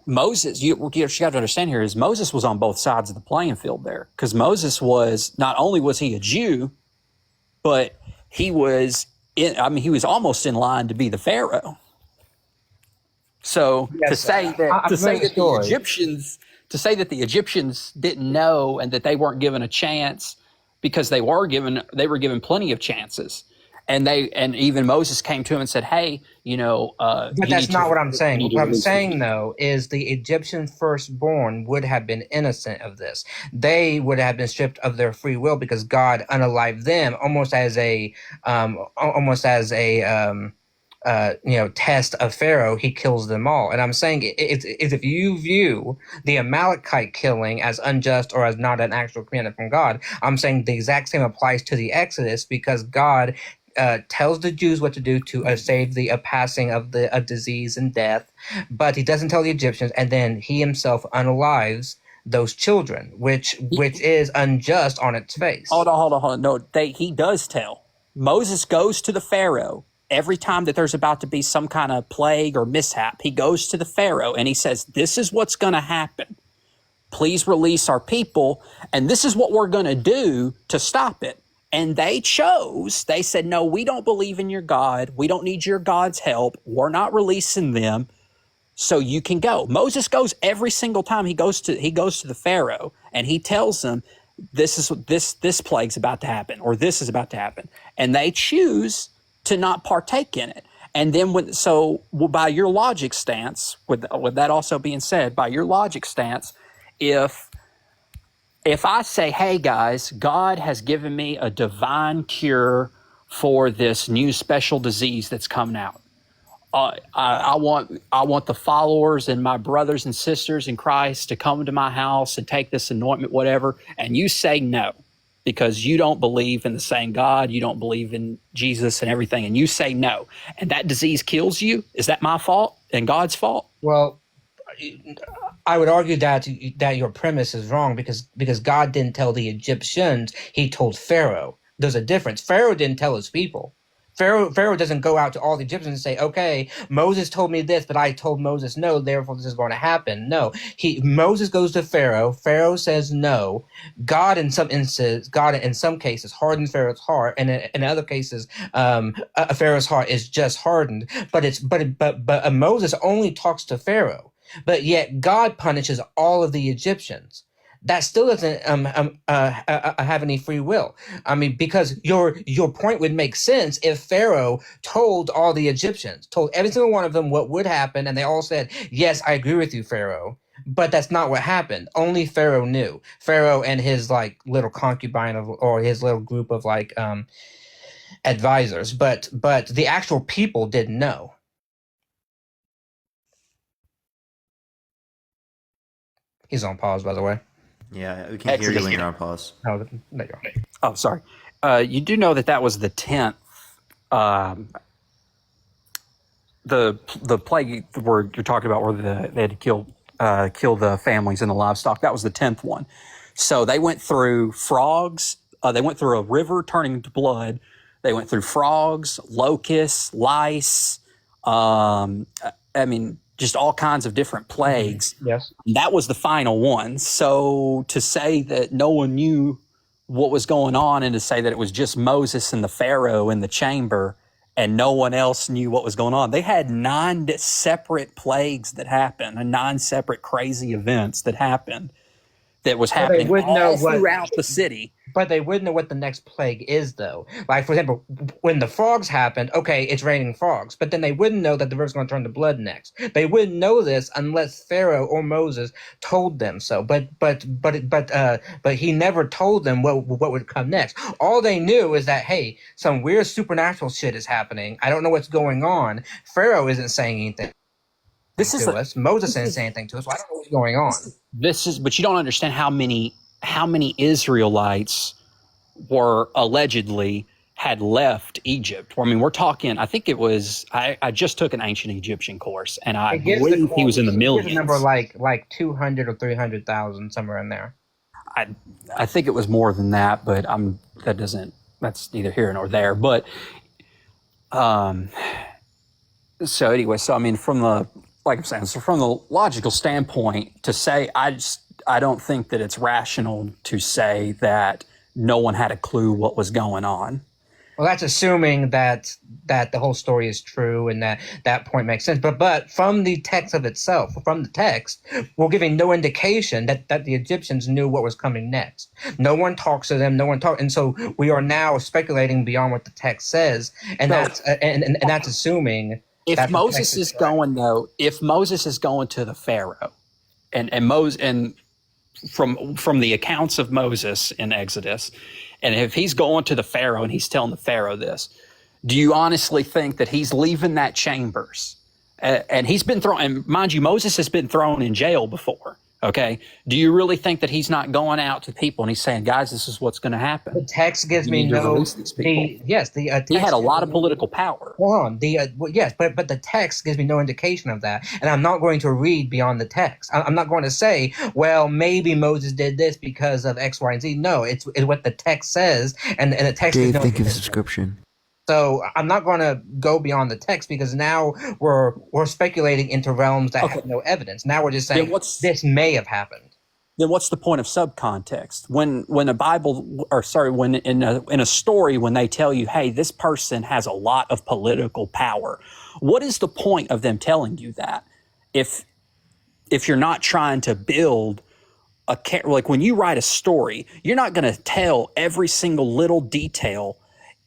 Moses, you got to understand here is Moses was on both sides of the playing field there, because Moses was not only was he a Jew, but he was almost in line to be the Pharaoh. So to say that the Egyptians didn't know and that they weren't given a chance, because they were given plenty of chances. And even Moses came to him and said, hey, but that's not what I'm saying. What I'm saying, though, is the Egyptian firstborn would have been innocent of this. They would have been stripped of their free will because God unalived them almost as a test of Pharaoh, he kills them all. And I'm saying it's if you view the Amalekite killing as unjust or as not an actual command from God, I'm saying the exact same applies to the Exodus, because God tells the Jews what to do to save the passing of a disease and death, but he doesn't tell the Egyptians, and then he himself unalives those children, which is unjust on its face. Hold on. No, he does tell. Moses goes to the Pharaoh every time that there's about to be some kind of plague or mishap. He goes to the Pharaoh and he says, this is what's going to happen. Please release our people, and this is what we're going to do to stop it. And they said, no, we don't believe in your God. We don't need your God's help. We're not releasing them. So you can go. Moses goes every single time he goes to the Pharaoh, and he tells them, this plague's about to happen, or this is about to happen. And they choose to not partake in it. And then by your logic stance, with that also being said, by your logic stance, if I say, hey guys, God has given me a divine cure for this new special disease that's coming out. I want the followers and my brothers and sisters in Christ to come to my house and take this anointment, whatever. And you say no, because you don't believe in the same God. You don't believe in Jesus and everything. And you say no. And that disease kills you. Is that my fault and God's fault? Well, I would argue that your premise is wrong, because God didn't tell the Egyptians, he told Pharaoh. There's a difference. Pharaoh didn't tell his people. Pharaoh doesn't go out to all the Egyptians and say, okay, Moses told me this, but I told Moses no, therefore this is going to happen. No, Moses goes to Pharaoh. Pharaoh says no. God in some cases hardens Pharaoh's heart, and in other cases, Pharaoh's heart is just hardened. But Moses only talks to Pharaoh, but yet God punishes all of the Egyptians. That still doesn't have any free will. I mean, because your point would make sense if Pharaoh told all the Egyptians, told every single one of them what would happen, and they all said, yes, I agree with you, Pharaoh. But that's not what happened. Only Pharaoh knew. Pharaoh and his little concubine or his little group of advisors. But the actual people didn't know. He's on pause, by the way. Yeah, we can't hear you when you're on pause. Oh, there you go. Oh, sorry. You do know that was the 10th, the plague where you're talking about, where they had to kill the families and the livestock. That was the 10th one. So they went through frogs. They went through a river turning into blood. They went through frogs, locusts, lice. Just all kinds of different plagues. Yes. That was the final one. So to say that no one knew what was going on, and to say that it was just Moses and the Pharaoh in the chamber and no one else knew what was going on. They had 9 separate plagues that happened, and 9 separate crazy events that happened. That was happening all throughout the city. But they wouldn't know what the next plague is, though. Like, for example, when the frogs happened, okay, it's raining frogs. But then they wouldn't know that the river's going to turn to blood next. They wouldn't know this unless Pharaoh or Moses told them so. But he never told them what would come next. All they knew is that, hey, some weird supernatural shit is happening. I don't know what's going on. Pharaoh isn't saying anything. Moses isn't saying anything to us. So I don't know what's going on. But you don't understand how many Israelites were allegedly had left Egypt. I mean, we're talking, I think it was, I just took an ancient Egyptian course, and I believe he was in the millions. I remember like 200 or 300,000, somewhere in there. I think it was more than that, but that's neither here nor there. But, so anyway, from the logical standpoint, to say, I don't think that it's rational to say that no one had a clue what was going on. Well, that's assuming that the whole story is true, and that point makes sense. But from the text of itself, we're giving no indication that the Egyptians knew what was coming next. No one talks to them. And so we are now speculating beyond what the text says, and that's assuming. If Moses is going to the Pharaoh, and from the accounts of Moses in Exodus, and if he's going to the Pharaoh and he's telling the Pharaoh this, Do you honestly think that he's leaving that chambers? And he's been thrown, and mind you, Moses has been thrown in jail before. Okay. Do you really think that he's not going out to people and he's saying, guys, this is what's going to happen? The text gives me text he had a lot of political power. Hold on. Yes, but the text gives me no indication of that. And I'm not going to read beyond the text. I'm not going to say, well, maybe Moses did this because of X, Y, and Z. No, it's what the text says. And the text Dave, thank you for the subscription. So I'm not going to go beyond the text because now we're speculating into realms that have no evidence. Now we're just saying this may have happened. Then what's the point of subcontext? When a Bible, or sorry, when in a story, when they tell you, hey, this person has a lot of political power, what is the point of them telling you that? If you're not trying to build like when you write a story, you're not going to tell every single little detail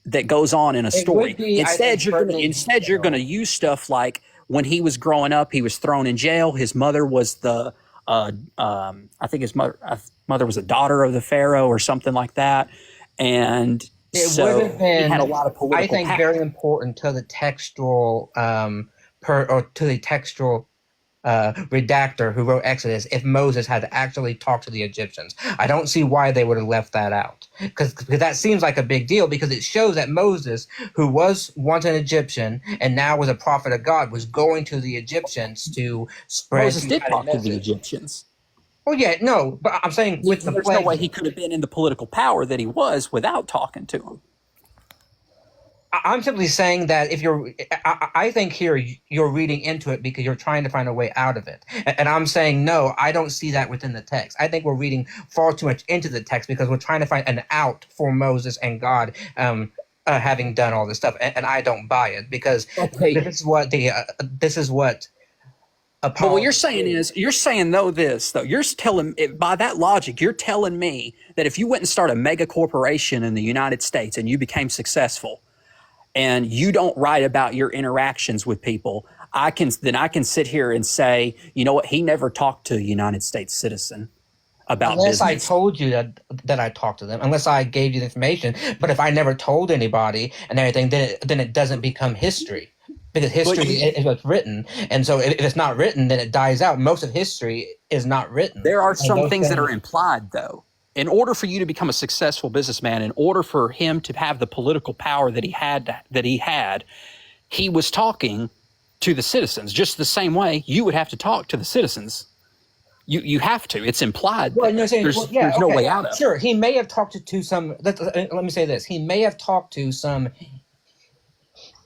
that goes on in a story. Instead, you're going to use stuff like when he was growing up, he was thrown in jail. His mother was I think his mother was a daughter of the Pharaoh or something like that. And it would have been, he had a lot of political I think, power. very important to the textual redactor who wrote Exodus if Moses had actually talked to the Egyptians. I don't see why they would have left that out, because that seems like a big deal, because it shows that Moses, who was once an Egyptian and now was a prophet of God, was going to the Egyptians to spread. Moses did talk to the Egyptians. Oh yeah, no, but I'm saying with the there's no way he could have been in the political power that he was without talking to him. I'm simply saying that if I think here you're reading into it because you're trying to find a way out of it. And I'm saying, no, I don't see that within the text. I think we're reading far too much into the text because we're trying to find an out for Moses and God having done all this stuff. And I don't buy it because this is what. But what you're saying is, you're telling, by that logic, you're telling me that if you went and started a mega corporation in the United States and you became successful, and you don't write about your interactions with people, I can sit here and say, you know what, he never talked to a United States citizen about unless business. I told you that I talked to them, unless I gave you the information. But if I never told anybody and everything, then it doesn't become history, because history is what's written. And so if it's not written, then it dies out. Most of history is not written. There are some things that are implied, though. In order for you to become a successful businessman, in order for him to have the political power that he had, he was talking to the citizens, just the same way you would have to talk to the citizens. You have to. It's implied. Well, there's no way out of it. Sure, he may have talked to some. Let me say this: he may have talked to some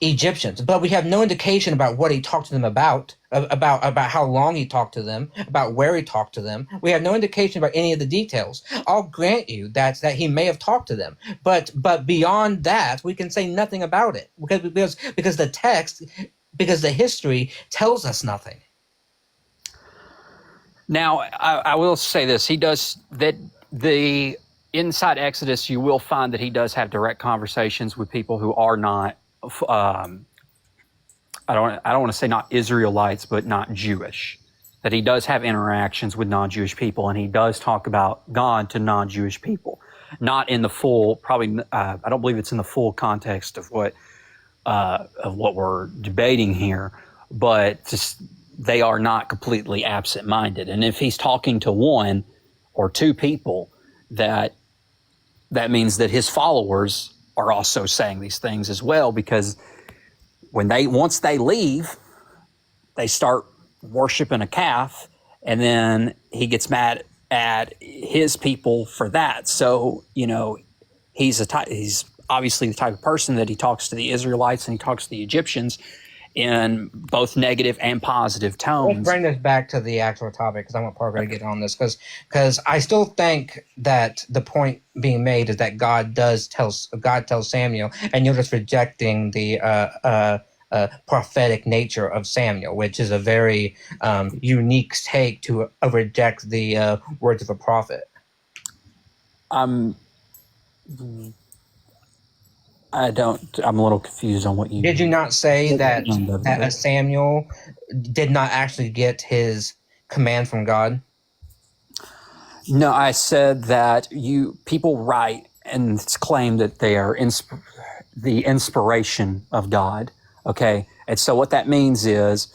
Egyptians, but we have no indication about what he talked to them about how long he talked to them, about where he talked to them. We have no indication about any of the details. I'll grant you that he may have talked to them, but beyond that, we can say nothing about it because the text, because the history tells us nothing. Now, I will say this: he does that. The inside Exodus, you will find that he does have direct conversations with people who are not. I don't want to say not Israelites, but not Jewish. That he does have interactions with non-Jewish people, and he does talk about God to non-Jewish people. Not in the full, probably. I don't believe it's in the full context of what we're debating here, but just they are not completely absent-minded. And if he's talking to one or two people, that means that his followers are also saying these things as well, because once they leave, they start worshiping a calf, and then he gets mad at his people for that. So, he's obviously the type of person that he talks to the Israelites and he talks to the Egyptians in both negative and positive tones. Let's bring this back to the actual topic, because I want Parker to get on this, because I still think that the point being made is that God tells Samuel, and you're just rejecting the prophetic nature of Samuel, which is a very unique take to reject the words of a prophet. I'm a little confused on what you... Did you not say that Samuel did not actually get his command from God? No, I said that people write and claim that they are the inspiration of God. Okay, and so what that means is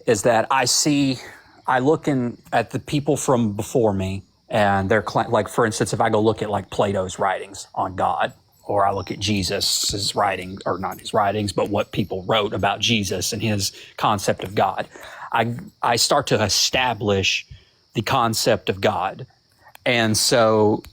that I look at the people from before me, and they're like, for instance, if I go look at like Plato's writings on God, or I look at Jesus's writing, or not his writings, but what people wrote about Jesus and his concept of God, I start to establish the concept of God, and so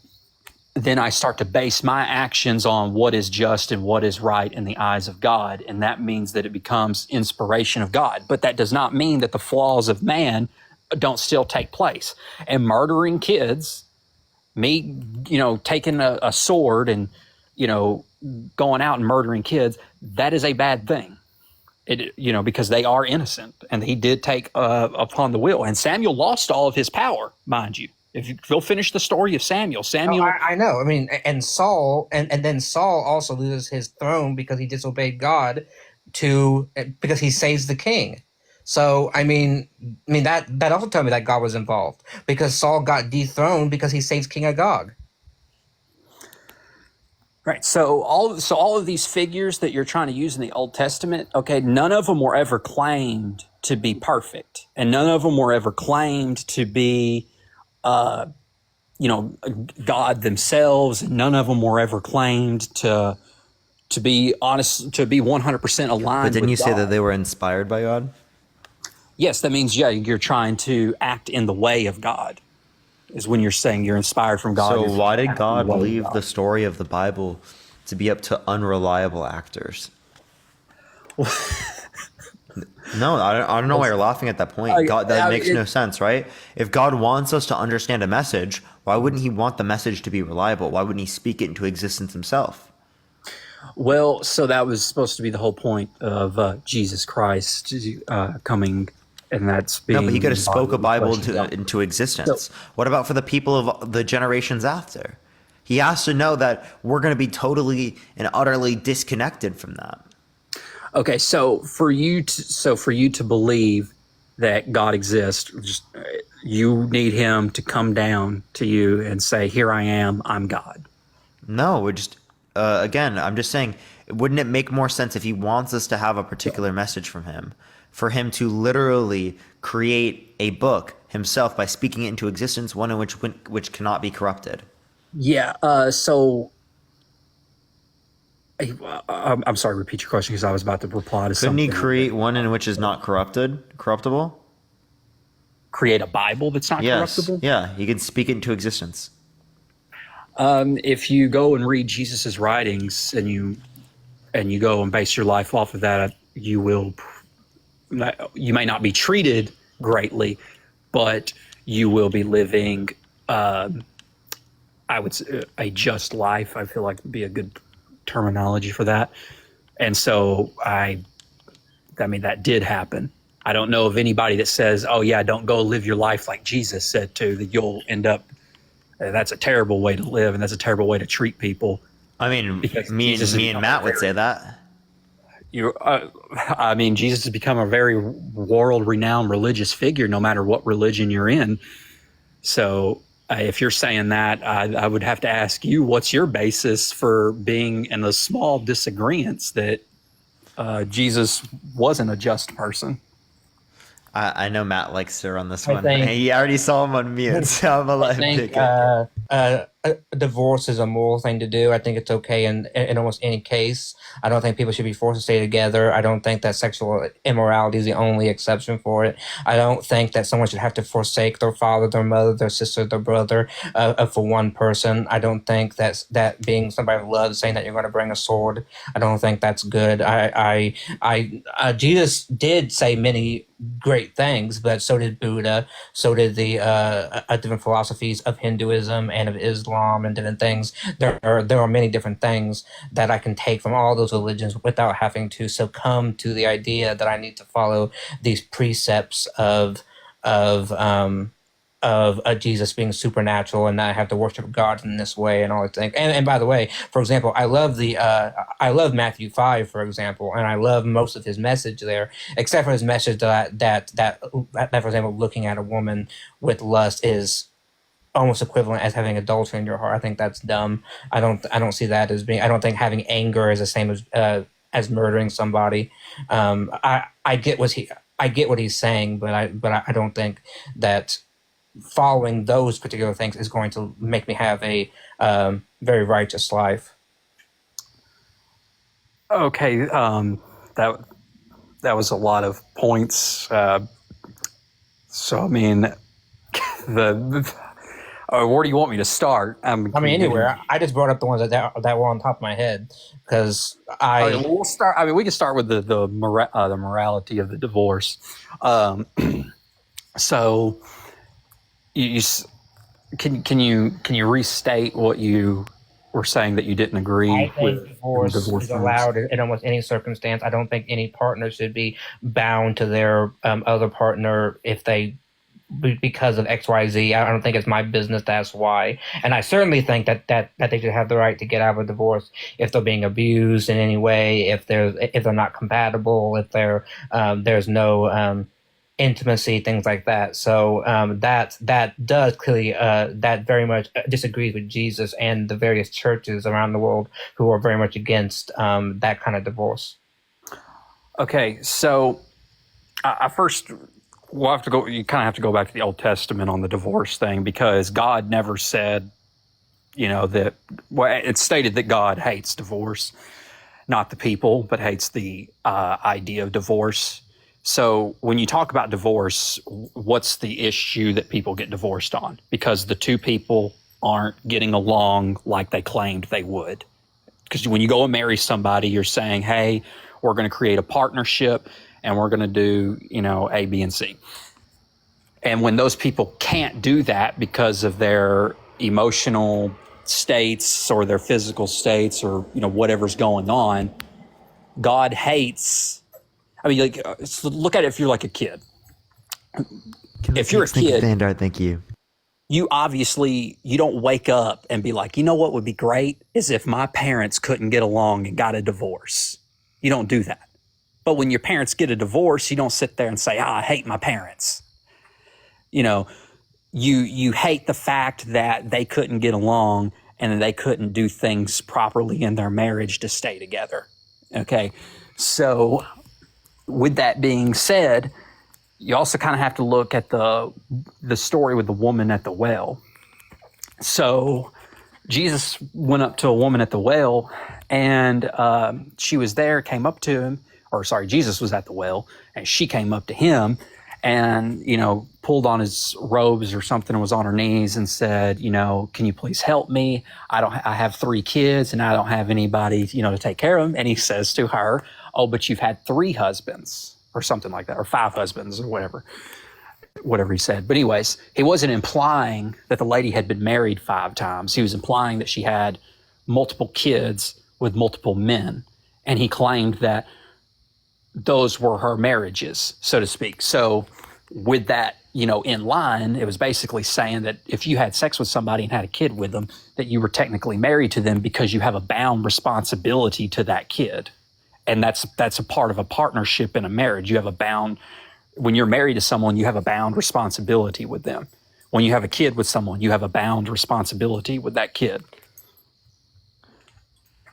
then I start to base my actions on what is just and what is right in the eyes of God. And that means that it becomes inspiration of God. But that does not mean that the flaws of man don't still take place. And murdering kids, me, taking a sword and, going out and murdering kids, that is a bad thing. Because they are innocent, and he did take upon the will. And Samuel lost all of his power, mind you. If you'll finish the story of Samuel. I know. I mean, and Saul, and then Saul also loses his throne because he disobeyed God because he saves the king. So I mean that also tells me that God was involved, because Saul got dethroned because he saves King Agag. Right. So all of these figures that you're trying to use in the Old Testament, okay, none of them were ever claimed to be perfect, and none of them were ever claimed to be God themselves. None of them were ever claimed to be honest, to be 100% aligned. But didn't you say God. that they were inspired by God? Yes, that means, you're trying to act in the way of God, is when you're saying you're inspired from God. So why did God leave the story of the Bible to be up to unreliable actors? No, I don't know why you're laughing at that point. That makes no sense, right? If God wants us to understand a message, why wouldn't he want the message to be reliable? Why wouldn't he speak it into existence himself? Well, so that was supposed to be the whole point of Jesus Christ coming, and that's being... No, but he could have spoke a Bible into existence. So, what about for the people of the generations after? He has to know that we're going to be totally and utterly disconnected from that. Okay, so for you to believe that God exists, you need him to come down to you and say, "Here I am, I'm God." No, again, I'm just saying, wouldn't it make more sense if he wants us to have a particular message from him, for him to literally create a book himself by speaking it into existence, one in which cannot be corrupted? Yeah. So. I'm sorry, repeat your question, because I was about to reply to something. Couldn't he create one in which is not corruptible? Create a Bible that's not corruptible? Yeah, he can speak it into existence. If you go and read Jesus's writings and you go and base your life off of that, you may not be treated greatly, but you will be living, I would say, a just life. I feel like would be a good terminology for that. And so that did happen. I don't know of anybody that says, "Oh yeah, don't go live your life like Jesus said to," that you'll end up, that's a terrible way to live, and that's a terrible way to treat people. I mean, me and Matt would say that. Jesus has become a very world-renowned religious figure, no matter what religion you're in. So if you're saying that, I would have to ask you, what's your basis for being in a small disagreement that Jesus wasn't a just person? I know Matt likes Sir on this one. He already saw him on mute, so I'm gonna let him take it. Divorce is a moral thing to do. I think it's okay in almost any case. I don't think people should be forced to stay together. I don't think that sexual immorality is the only exception for it. I don't think that someone should have to forsake their father, their mother, their sister, their brother for one person. I don't think that being somebody who loves, saying that you're going to bring a sword, I don't think that's good. Jesus did say many great things, but so did Buddha, so did the different philosophies of Hinduism and of Islam and different things. There are many different things that I can take from all those religions without having to succumb to the idea that I need to follow these precepts of Jesus being supernatural and that I have to worship God in this way and all that things. And by the way, for example, I love Matthew 5, for example, and I love most of his message there, except for his message that for example, looking at a woman with lust is almost equivalent as having adultery in your heart. I think that's dumb. I don't see that as being. I don't think having anger is the same as murdering somebody. I get what he's saying, but I don't think that following those particular things is going to make me have a very righteous life. Okay, that was a lot of points. So I mean, where do you want me to start? I mean, anywhere. I just brought up the ones that were on top of my head because we'll start. I mean, we can start with the morality of the divorce. So, can you restate what you were saying that you didn't agree I think with? Divorce is allowed in almost any circumstance. I don't think any partner should be bound to their other partner if they because of XYZ. I don't think it's my business to ask why. And I certainly think that they should have the right to get out of a divorce if they're being abused in any way, if they're not compatible, if there's no intimacy, things like that. So that does clearly that very much disagrees with Jesus and the various churches around the world who are very much against that kind of divorce. Okay, so I first. We'll have to go. You kind of have to go back to the Old Testament on the divorce thing because God never said, that. Well, it's stated that God hates divorce, not the people, but hates the idea of divorce. So when you talk about divorce, what's the issue that people get divorced on? Because the two people aren't getting along like they claimed they would. Because when you go and marry somebody, you're saying, "Hey, we're going to create a partnership." And we're going to do, A, B, and C. And when those people can't do that because of their emotional states or their physical states or, whatever's going on, God hates. I mean, look at it if you're like a kid. If you're a kid, Vandar, thank you. You don't wake up and be like, what would be great is if my parents couldn't get along and got a divorce. You don't do that. But when your parents get a divorce, you don't sit there and say, I hate my parents. You hate the fact that they couldn't get along and they couldn't do things properly in their marriage to stay together. Okay. So with that being said, you also kind of have to look at the story with the woman at the well. So Jesus went up to a woman at the well and she was there, came up to him. Jesus was at the well and she came up to him and, pulled on his robes or something and was on her knees and said, can you please help me? I have 3 kids and I don't have anybody, to take care of them. And he says to her, oh, but you've had 3 husbands or something like that, or 5 husbands or whatever he said. But anyways, he wasn't implying that the lady had been married 5 times. He was implying that she had multiple kids with multiple men. And he claimed that those were her marriages, so to speak. So with that, in line, it was basically saying that if you had sex with somebody and had a kid with them, that you were technically married to them because you have a bound responsibility to that kid. And that's a part of a partnership in a marriage. You have when you're married to someone, you have a bound responsibility with them. When you have a kid with someone, you have a bound responsibility with that kid.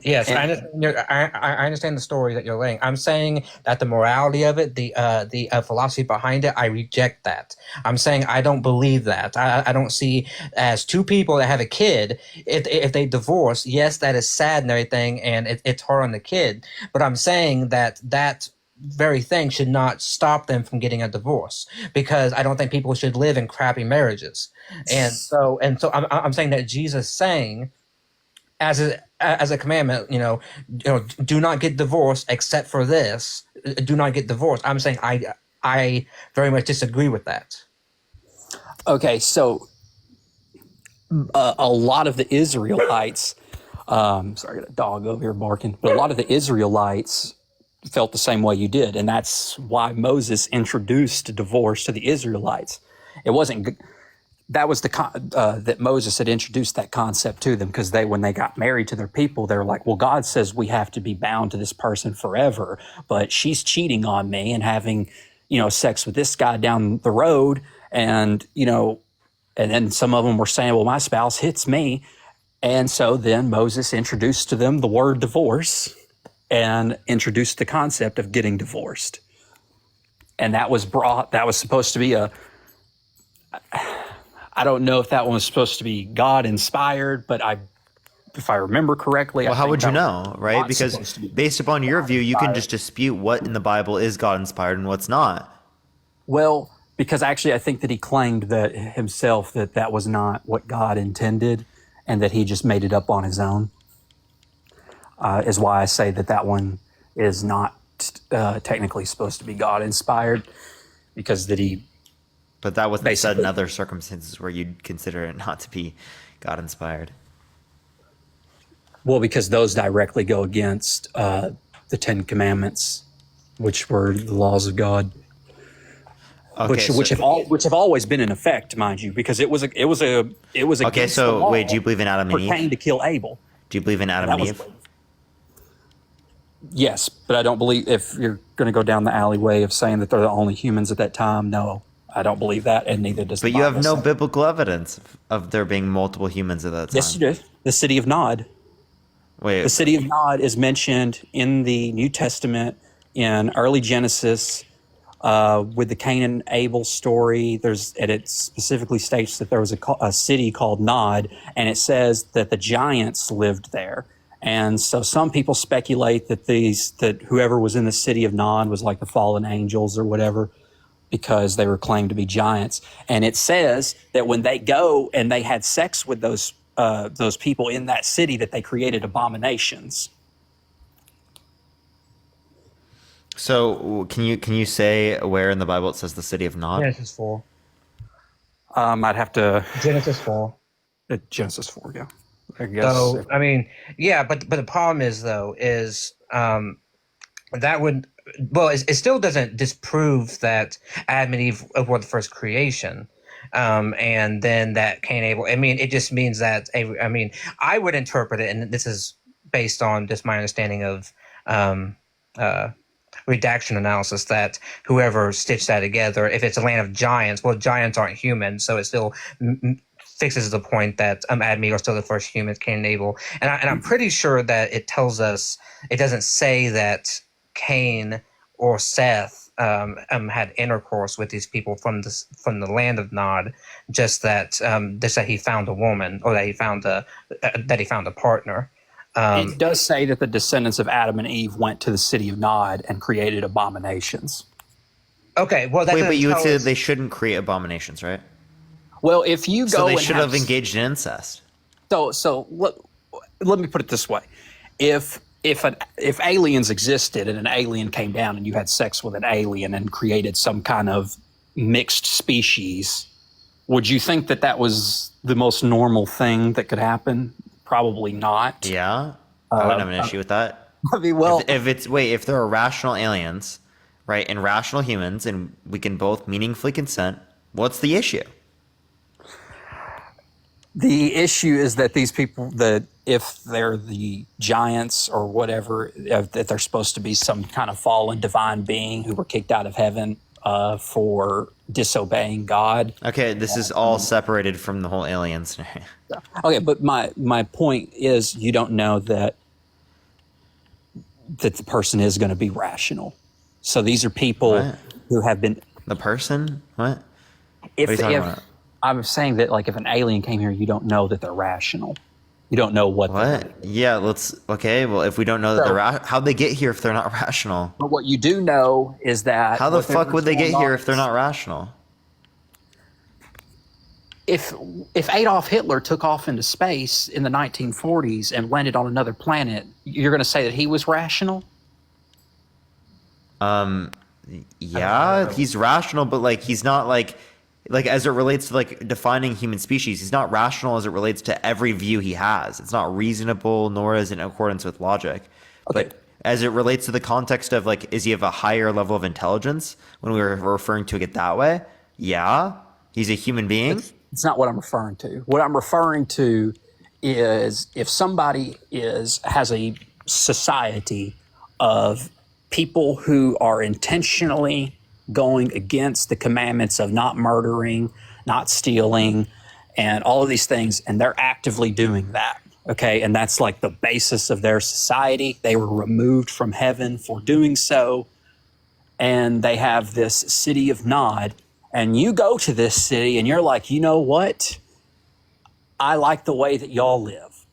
Yes, I understand the story that you're laying. I'm saying that the morality of it, the philosophy behind it, I reject that. I'm saying I don't believe that. I don't see as 2 people that have a kid, if they divorce, yes, that is sad and everything, and it's hard on the kid. But I'm saying that very thing should not stop them from getting a divorce, because I don't think people should live in crappy marriages. And so I'm saying that Jesus saying, as a commandment, do not get divorced except for this. Do not get divorced. I'm saying I very much disagree with that. Okay, so a lot of the Israelites, sorry, I got a dog over here barking, but a lot of the Israelites felt the same way you did, and that's why Moses introduced divorce to the Israelites. It wasn't. That was that Moses had introduced that concept to them, because when they got married to their people, they were like, well, God says we have to be bound to this person forever, but she's cheating on me and having, sex with this guy down the road. And, And then some of them were saying, well, my spouse hits me. And so then Moses introduced to them the word divorce and introduced the concept of getting divorced. And that was supposed to be I don't know if that one was supposed to be God inspired, but if I remember correctly. Well, how would you know, right? Because based upon your view, you can just dispute what in the Bible is God inspired and what's not. Well, because actually I think that he claimed that himself that was not what God intended and that he just made it up on his own. Is why I say that one is not technically supposed to be God inspired, because that he. But that wasn't said in other circumstances where you'd consider it not to be God inspired. Well, because those directly go against the Ten Commandments, which were the laws of God, okay, which have always been in effect, mind you, because it was okay. So wait, do you believe in Adam and Eve? Pertaining to kill Abel. Do you believe in Adam and Eve? Yes, but I don't believe, if you're going to go down the alleyway of saying that they're the only humans at that time, no, I don't believe that, and neither does the Bible. But you have no biblical evidence of there being multiple humans at that time. Yes, you do. The city of Nod. Wait. The city of Nod is mentioned in the New Testament in early Genesis with the Cain and Abel story. And it specifically states that there was a city called Nod, and it says that the giants lived there. And so some people speculate that whoever was in the city of Nod was like the fallen angels or whatever, because they were claimed to be giants. And it says that when they go and they had sex with those people in that city, that they created abominations. So can you say where in the Bible it says the city of Nod? Genesis 4. I'd have to Genesis 4. Genesis 4, yeah. I guess. So I mean, yeah, but the problem is that would, well, it still doesn't disprove that Adam and Eve were the first creation. And then that Cain and Abel. I mean, it just means that. I mean, I would interpret it, and this is based on just my understanding of redaction analysis, that whoever stitched that together, if it's a land of giants, well, giants aren't human, so it still fixes the point that Adam and Eve are still the first humans, Cain and Abel. And I'm pretty sure that it tells us, it doesn't say that Cain or Seth had intercourse with these people from the land of Nod, just that he found a woman, or that he found a partner. It does say that the descendants of Adam and Eve went to the city of Nod and created abominations. Okay, well, but you would say that they shouldn't create abominations, right? Well, if you go, so they should have engaged in incest. So let me put it this way: if aliens existed and an alien came down and you had sex with an alien and created some kind of mixed species, would you think that was the most normal thing that could happen? Probably not. Yeah, I wouldn't have an issue with that. I mean, well, if there are rational aliens, right, and rational humans, and we can both meaningfully consent, what's the issue? The issue is that these people, that if they're the giants or whatever, that they're supposed to be some kind of fallen divine being who were kicked out of heaven for disobeying God. Okay, this is all separated from the whole alien scenario. Okay, but my point is, you don't know that the person is going to be rational. So these are people who have been... The person? What? If I'm saying that, like, if an alien came here, you don't know that they're rational. You don't know what. Yeah, okay, well, if we don't know that they're how'd they get here if they're not rational? But what you do know is that... How the fuck would they get here if they're not rational? If Adolf Hitler took off into space in the 1940s and landed on another planet, you're going to say that he was rational? Yeah, he's rational, but like he's not like as it relates to like defining human species, he's not rational as it relates to every view he has. It's not reasonable, nor is it in accordance with logic. Okay. But as it relates to the context of like, is he of a higher level of intelligence when we were referring to it that way? Yeah, he's a human being. It's not what I'm referring to. What I'm referring to is if somebody has a society of people who are intentionally going against the commandments of not murdering, not stealing, and all of these things, and they're actively doing that. Okay, and that's like the basis of their society. They were removed from heaven for doing so, and they have this city of Nod. And you go to this city, and you're like, you know what? I like the way that y'all live.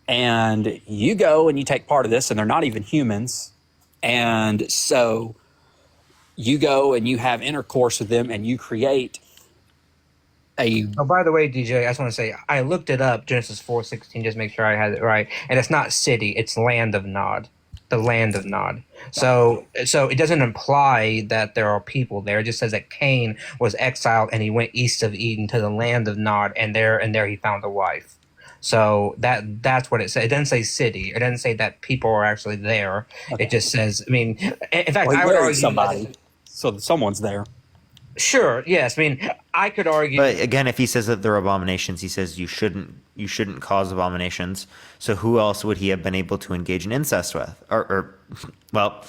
And you go and you take part of this, and they're not even humans. And so you go and you have intercourse with them, and you create Oh, by the way, DJ, I just want to say I looked it up, Genesis 4:16, just to make sure I had it right, and it's not city, it's land of Nod, the land of Nod. So it doesn't imply that there are people there. It just says that Cain was exiled and he went east of Eden to the land of Nod, and there he found a wife. So that's what it says. It doesn't say city. It doesn't say that people are actually there. Okay. It just says, I mean, in fact, I would argue somebody, so someone's there. Sure. Yes. I mean, I could argue. But again, if he says that they're abominations, he says you shouldn't cause abominations. So who else would he have been able to engage in incest with? Or well,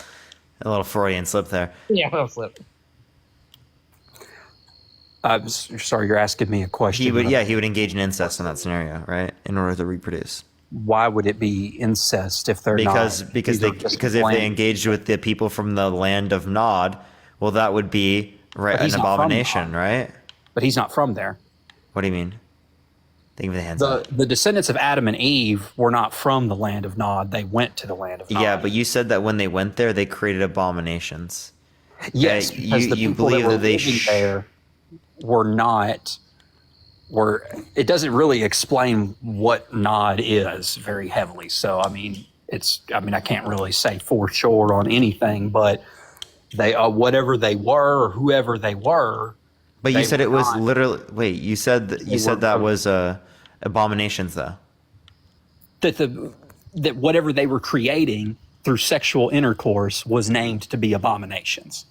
a little Freudian slip there. Yeah, a little slip. Sorry, you're asking me a question. He would engage in incest in that scenario, right? In order to reproduce. Why would it be incest if they're because not? Because if they engaged with the people from the land of Nod, well, that would be an abomination, right? But he's not from there. What do you mean? Think of the hands up. The descendants of Adam and Eve were not from the land of Nod. They went to the land of Nod. Yeah, but you said that when they went there, they created abominations. Yes, because the people that were living there it doesn't really explain what Nod is very heavily. So, I mean, I can't really say for sure on anything, but they whatever they were or whoever they were. But you said it was literally. Wait, you said that was abominations, though. That whatever they were creating through sexual intercourse was named to be abominations.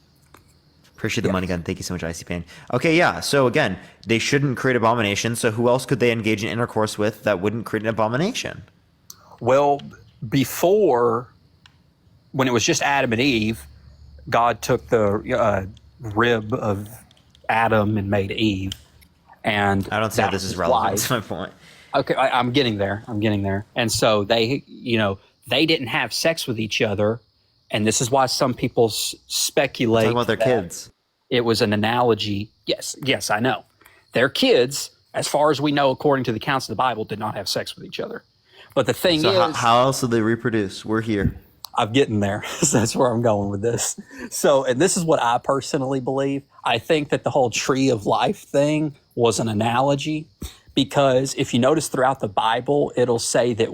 Appreciate the money gun. Thank you so much, Icy Pain. Okay, yeah. So again, they shouldn't create abominations. So who else could they engage in intercourse with that wouldn't create an abomination? Well, before, when it was just Adam and Eve, God took the rib of Adam and made Eve. And I don't say this is relevant. That's my point. Okay, I'm getting there. And so they didn't have sex with each other. And this is why some people speculate. Talking about their kids. It was an analogy. Yes, I know. Their kids, as far as we know, according to the accounts of the Bible, did not have sex with each other. But the thing is, how else did they reproduce? We're here. I'm getting there. That's where I'm going with this. So, and this is what I personally believe. I think that the whole tree of life thing was an analogy, because if you notice throughout the Bible, it'll say that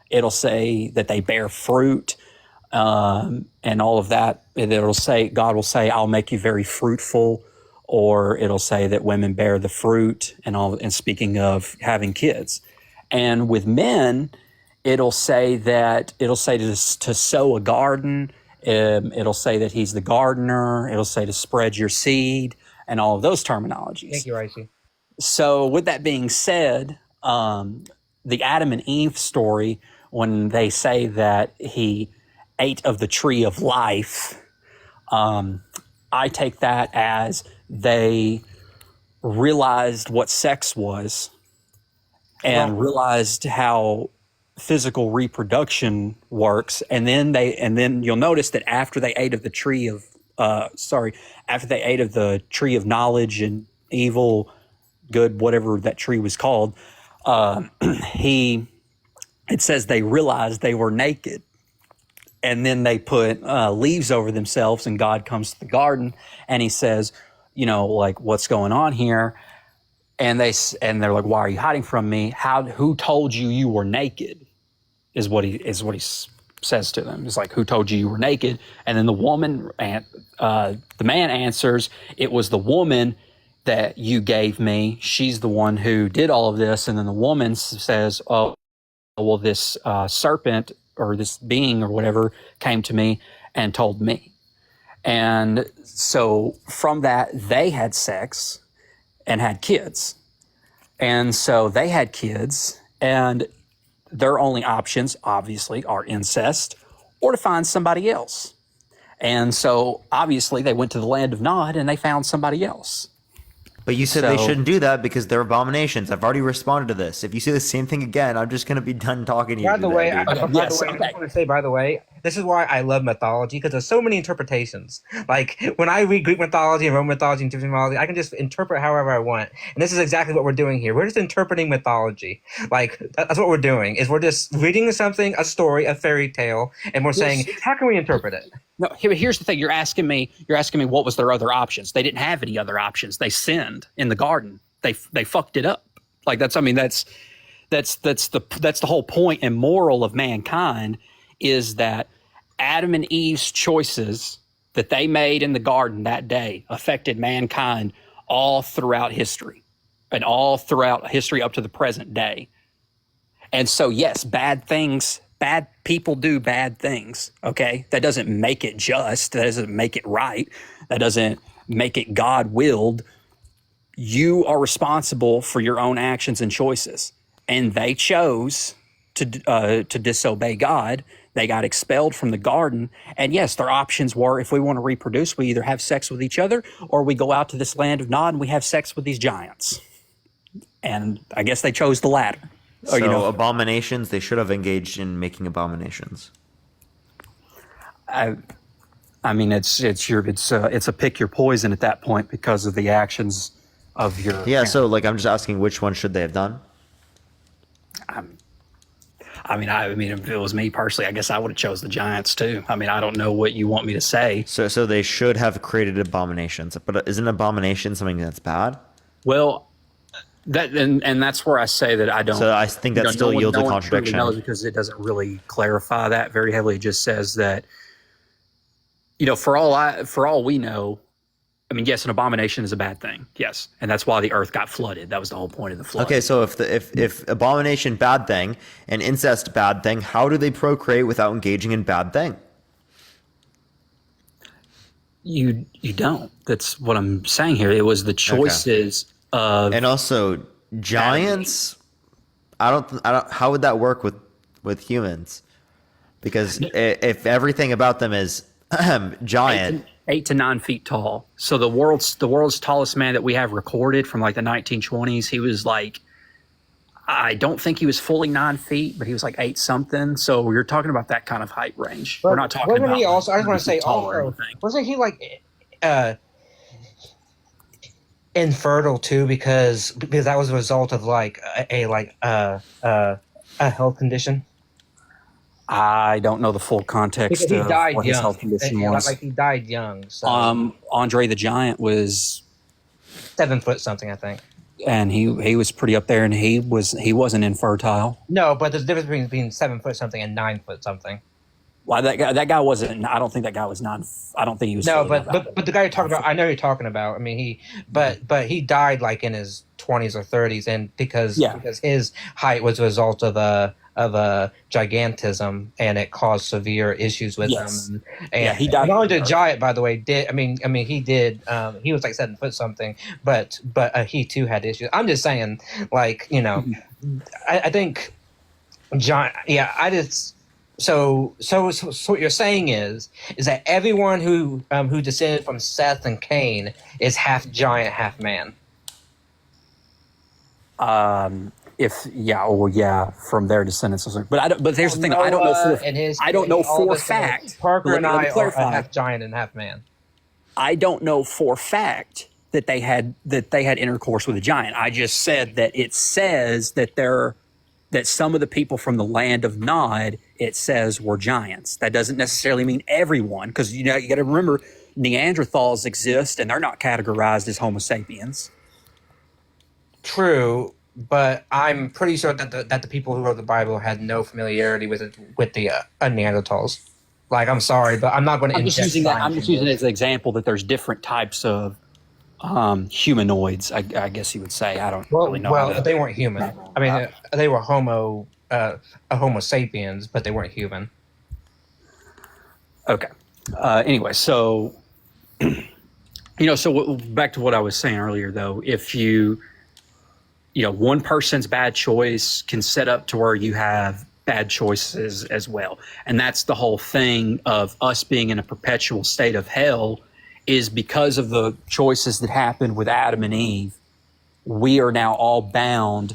it'll say that they bear fruit. And all of that, God will say, I'll make you very fruitful, or it'll say that women bear the fruit, and speaking of having kids. And with men, it'll say to sow a garden, it'll say that he's the gardener, it'll say to spread your seed, and all of those terminologies. Thank you, Ricey. So with that being said, the Adam and Eve story, when they say that he ate of the tree of life, I take that as they realized what sex was and realized how physical reproduction works. And then you'll notice that after they ate of the tree of knowledge and evil, good, whatever that tree was called, it says they realized they were naked. And then they put leaves over themselves, and God comes to the garden, and he says, like, what's going on here? And they're like, why are you hiding from me? Who told you were naked? Is what he says to them. It's like, who told you were naked? And then the man answers, it was the woman that you gave me. She's the one who did all of this. And then the woman says, oh, well, this serpent or this being or whatever came to me and told me. And so from that, they had sex and had kids. And so they had kids, and their only options, obviously, are incest or to find somebody else. And so obviously they went to the land of Nod and they found somebody else. But you said they shouldn't do that because they're abominations. I've already responded to this. If you say the same thing again, I'm just going to be done talking to you. By the way, I dude. just want to say, by the way, this is why I love mythology, because there's so many interpretations. Like, when I read Greek mythology and Roman mythology and Egyptian mythology, I can just interpret however I want. And this is exactly what we're doing here. We're just interpreting mythology. Like, that's what we're doing, is we're just reading something, a story, a fairy tale, and we're saying, how can we interpret it? No, here's the thing. You're asking me what was their other options. They didn't have any other options. They sinned in the garden. They fucked it up. Like that's the whole point and moral of mankind is that Adam and Eve's choices that they made in the garden that day affected mankind all throughout history and all throughout history up to the present day. And so, yes, bad people do bad things, okay? That doesn't make it just. That doesn't make it right. That doesn't make it God-willed. You are responsible for your own actions and choices. And they chose to disobey God. They got expelled from the garden. And yes, their options were, if we want to reproduce, we either have sex with each other or we go out to this land of Nod and we have sex with these giants. And I guess they chose the latter. So abominations, they should have engaged in making abominations. I mean, it's a pick your poison at that point because of the actions of your. Yeah. So like, I'm just asking, which one should they have done? I mean, if it was me personally, I guess I would have chose the giants too. I mean, I don't know what you want me to say. So they should have created abominations, but isn't abomination something that's bad? Well, and that's where I say that I don't. So I think that still yields a contradiction. Knows because it doesn't really clarify that very heavily. It just says that, for all we know, I mean, yes, an abomination is a bad thing. Yes, and that's why the earth got flooded. That was the whole point of the flood. Okay, so if abomination bad thing and incest bad thing, how do they procreate without engaging in bad thing? You don't. That's what I'm saying here. It was the choices of, and also giants. I don't. How would that work with humans? Because if everything about them is giant. 8 to 9 feet tall. So the world's tallest man that we have recorded from like the 1920s, he was like, I don't think he was fully 9 feet, but he was like 8 something. So you're talking about that kind of height range. But we're not talking about. He also, I just want to say, also, wasn't he like infertile too? Because that was a result of like a health condition. I don't know the full context because he died of what his health condition was. Like he died young. So. Andre the Giant was 7 foot something, I think. And he was pretty up there, and he wasn't infertile. No, but there's a difference between being 7 foot something and 9 foot something. Well, that guy wasn't. I don't think that guy was I don't think he was. No, but the guy you're talking about, I know you're talking about. I mean, but he died like in his 20s or 30s, and because his height was a result of a gigantism, and it caused severe issues with him. And he died. Not only did Giant, by the way, he did. He was like 7 foot something, but he too had issues. I'm just saying, like, I think Giant. Yeah, I just. So what you're saying is that everyone who descended from Seth and Cain is half giant, half man. From their descendants. But here's the thing: I don't know for fact. Parker and I are half giant and half man. I don't know for fact that they had intercourse with a giant. I just said that it says that some of the people from the land of Nod, it says, were giants. That doesn't necessarily mean everyone, because you got to remember Neanderthals exist and they're not categorized as Homo sapiens. True, but I'm pretty sure that the people who wrote the Bible had no familiarity with the Neanderthals. Like, I'm sorry, but I'm not going to. I'm just using it as an example that there's different types of humanoids. I guess you would say. I don't really know. Well, they weren't human. I mean, they were Homo sapiens, but they weren't human. Okay. Anyway, so so back to what I was saying earlier, though, if one person's bad choice can set up to where you have bad choices as well. And that's the whole thing of us being in a perpetual state of hell is because of the choices that happened with Adam and Eve, we are now all bound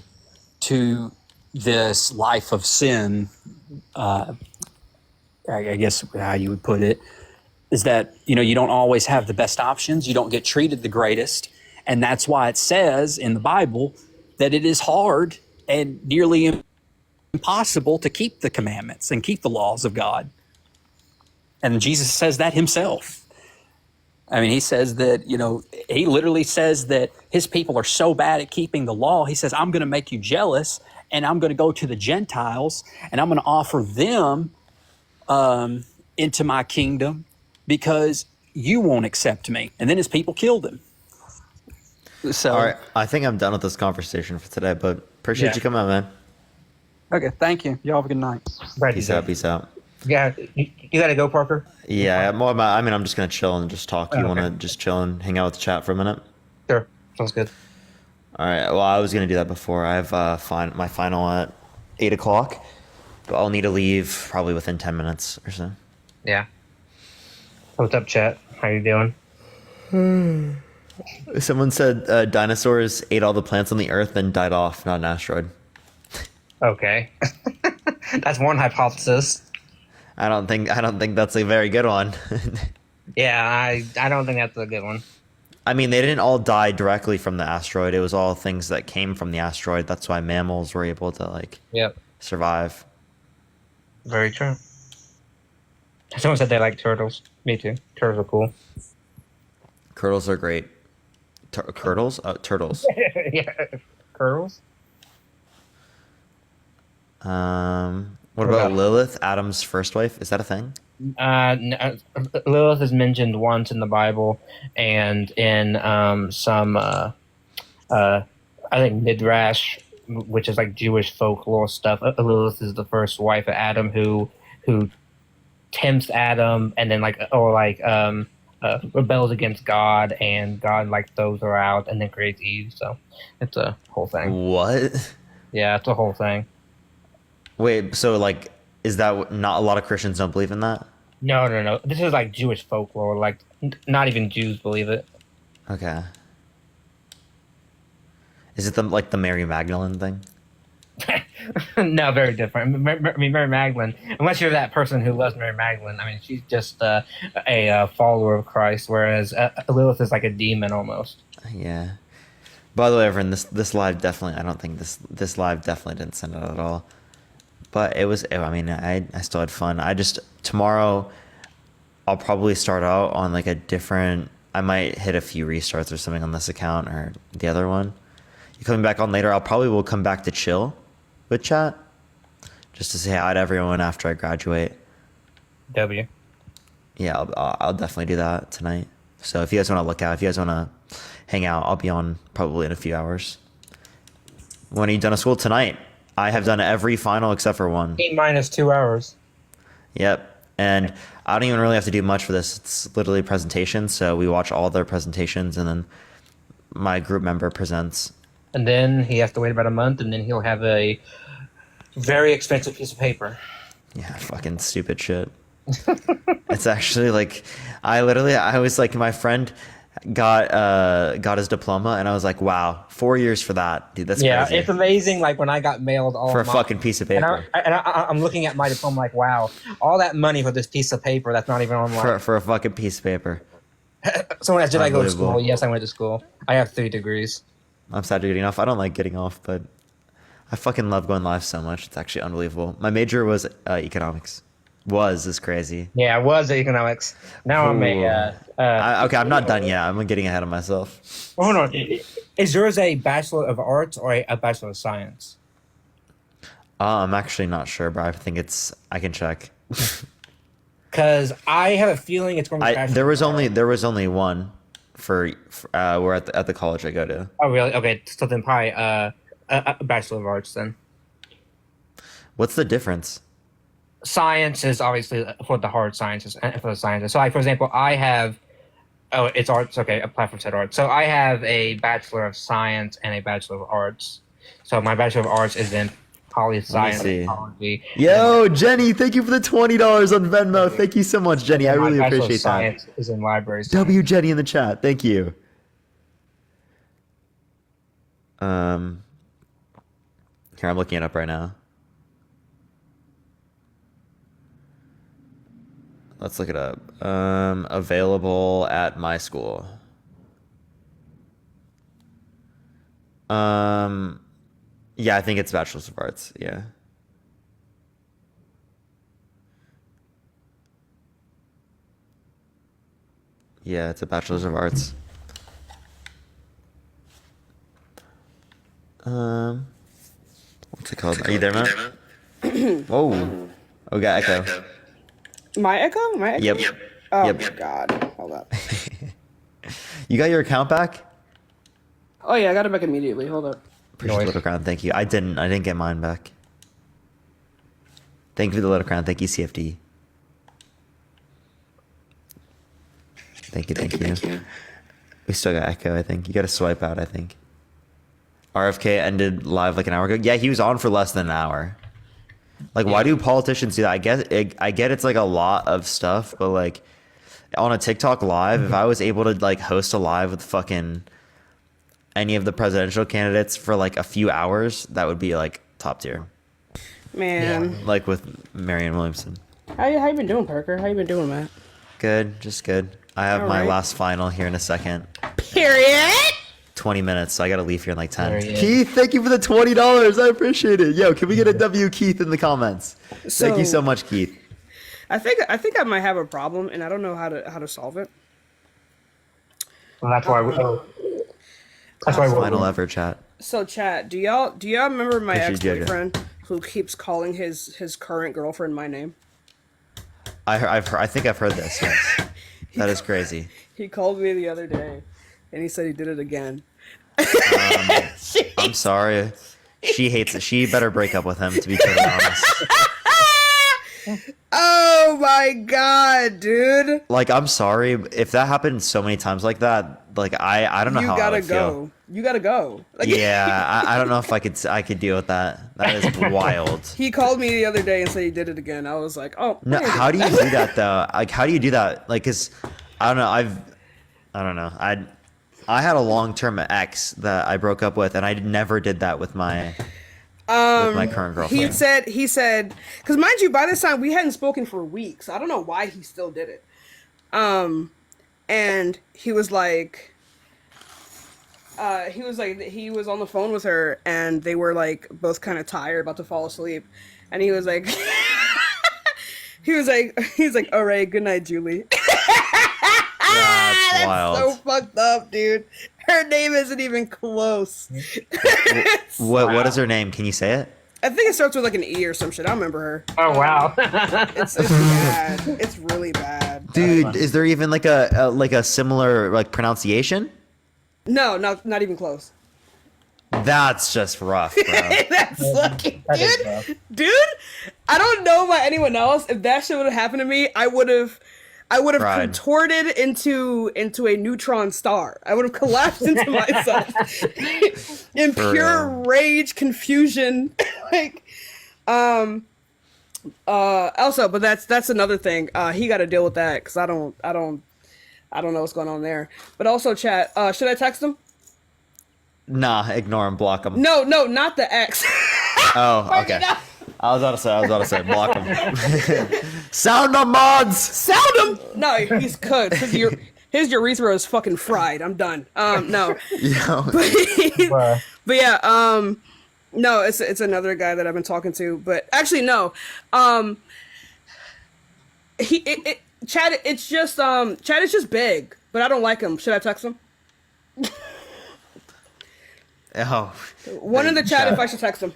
to this life of sin. I guess how you would put it is that, you don't always have the best options. You don't get treated the greatest. And that's why it says in the Bible that it is hard and nearly impossible to keep the commandments and keep the laws of God. And Jesus says that himself. I mean, he says that, he literally says that his people are so bad at keeping the law. He says, I'm going to make you jealous, and I'm going to go to the Gentiles, and I'm going to offer them into my kingdom because you won't accept me. And then his people killed him. So, all right, I think I'm done with this conversation for today, but appreciate you coming out, man. Okay, thank you. Y'all have a good night. Peace out. Peace out. Yeah, you gotta go, Parker. Yeah, I'm just gonna chill and just talk. You want to just chill and hang out with the chat for a minute? Sure, sounds good. All right. Well, I was gonna do that before. I have my final at 8:00, but I'll need to leave probably within 10 minutes or so. Yeah. What's up, chat? How you doing? Someone said dinosaurs ate all the plants on the Earth and died off, not an asteroid. Okay, that's one hypothesis. I don't think that's a very good one. Yeah, I don't think that's a good one. I mean, they didn't all die directly from the asteroid. It was all things that came from the asteroid. That's why mammals were able to survive. Very true. Someone said they like turtles. Me too. Turtles are cool. Turtles are great. Turtles? Turtles. Yeah, turtles. What about Lilith, Adam's first wife? Is that a thing? Lilith is mentioned once in the Bible, and in some I think Midrash, which is like Jewish folklore stuff. Lilith is the first wife of Adam who tempts Adam, and then rebels against God, and God throws her out, and then creates Eve. So it's a whole thing. What? Yeah, it's a whole thing. Wait, so is that not a lot of Christians don't believe in that? No. This is Jewish folklore. Not even Jews believe it. Okay. Is it the Mary Magdalene thing? No, very different. Mary Magdalene, unless you're that person who loves Mary Magdalene, I mean, she's just a follower of Christ, whereas Lilith is like a demon almost. Yeah. By the way, everyone, this live definitely, I don't think this live definitely didn't send out at all. But it was, I mean, I still had fun. Tomorrow, I'll probably start out on I might hit a few restarts or something on this account or the other one. You coming back on later, will come back to chill with chat. Just to say hi to everyone after I graduate. W. Yeah, I'll definitely do that tonight. So if you guys want to look out, if you guys want to hang out, I'll be on probably in a few hours. When are you done with school? Tonight. I have done every final except for one. T- 2 hours. Yep. And I don't even really have to do much for this. It's literally a presentation. So we watch all their presentations, and then my group member presents. And then he has to wait about a month, and then he'll have a very expensive piece of paper. Yeah, fucking stupid shit. It's actually I was my friend got his diploma, and I was like, wow, 4 years for that, dude. That's crazy. It's amazing. When I got mailed all for a fucking piece of paper, and I'm looking at my diploma, wow, all that money for this piece of paper that's not even online. For a fucking piece of paper. Someone asked, did I go to school? Yes, I went to school. I have 3 degrees. I'm sad you're getting off. I don't like getting off, but I fucking love going live so much. It's actually unbelievable. My major was economics. Is crazy. Yeah, I was economics. Now I'm okay, I'm not done yet. I'm getting ahead of myself. Hold on. Is yours a Bachelor of Arts or a Bachelor of Science? I'm actually not sure, but I think I can check. Because I have a feeling it's going to be there was only one for we're at the college I go to. Oh really? Okay, so then probably a Bachelor of Arts then. What's the difference? Science is obviously for the hard sciences and for the sciences. So, for example, I have, it's arts. Okay, a platform said arts. So I have a Bachelor of Science and a Bachelor of Arts. So my Bachelor of Arts is in poli sci see. psychology. Yo, Jenny, thank you for the $20 on Venmo. Thank you so much, Jenny. I really My Bachelor of appreciate that. Science is in library science. W Jenny in the chat. Thank you. Here, I'm looking it up right now. Let's look it up. Available at my school. Yeah, I think it's Bachelor's of Arts. Yeah. Yeah, it's a Bachelor's of Arts. What's it called? Are you there, Matt? Whoa. Oh, we got echo. My echo? My echo? Yep. Oh Yep. my god. Hold up. You got your account back? Oh yeah, I got it back immediately. Hold up. Appreciate the little crown. Thank you. I didn't get mine back. Thank you for the little crown. Thank you, CFD. Thank you. We still got echo, I think. You got to swipe out, I think. RFK ended live like an hour ago. Yeah, he was on for less than an hour. Like, why do politicians do that? I get it's like a lot of stuff, but like on a TikTok live, if I was able to like host a live with fucking any of the presidential candidates for like a few hours, that would be like top tier. Man. Like with Marianne Williamson. How you been doing, Parker? How you been doing, Matt? Good, just good. I have my last final here in a second. Period. 20 minutes, so I gotta leave here in like 10. Period. Keith, thank you for the $20. I appreciate it. Yo, can we get a W Keith in the comments? Thank you so much, Keith. I think I might have a problem, and I don't know how to solve it. Well, that's why Final ever chat. So, chat, do y'all remember my Appreciate you, ex-boyfriend who keeps calling his current girlfriend my name? I think I've heard this. Yes. That is crazy. He called me the other day, and he said he did it again. I'm sorry. She hates it. She better break up with him, to be totally honest. Oh my god, dude! Like, I'm sorry if that happened so many times like that. Like, I don't know how I would feel. You gotta go. Like, Yeah, I don't know if I could deal with that. That is wild. He called me the other day and said he did it again. I was like, oh. No, how do you do that though? Like, how do you do that? Like, cause I don't know. I don't know. I had a long-term ex that I broke up with, and I never did that with my current girlfriend. He said, because mind you, by this time we hadn't spoken for weeks. I don't know why he still did it. And he was like, he was on the phone with her, and they were like both kind of tired, about to fall asleep, and he was like, he's like, all right, good night, Julie. That's wild. So fucked up, dude. Her name isn't even close. What is her name? Can you say it? I think it starts with like an E or some shit. I don't remember her. Oh wow. It's bad. It's really bad. Dude, is there even like a similar like pronunciation? No, not even close. That's just rough, bro. That's lucky, dude. I don't know about anyone else. If that shit would have happened to me, I would have Cried. contorted into a neutron star. I would have collapsed into myself in For pure real. rage, confusion. Like, also, but that's another thing. He got to deal with that because I don't know what's going on there. But also, chat. Should I text him? Nah, ignore him, block him. No, not the X. Oh, okay. I was about to say, block him. Sound them mods. Sound him. No, he's cooked. His urethra is fucking fried. I'm done. No. But yeah. No, it's another guy that I've been talking to. But actually, no. Chad. It's just Chad is just big, but I don't like him. Should I text him? Oh. One in the chat if I should text him.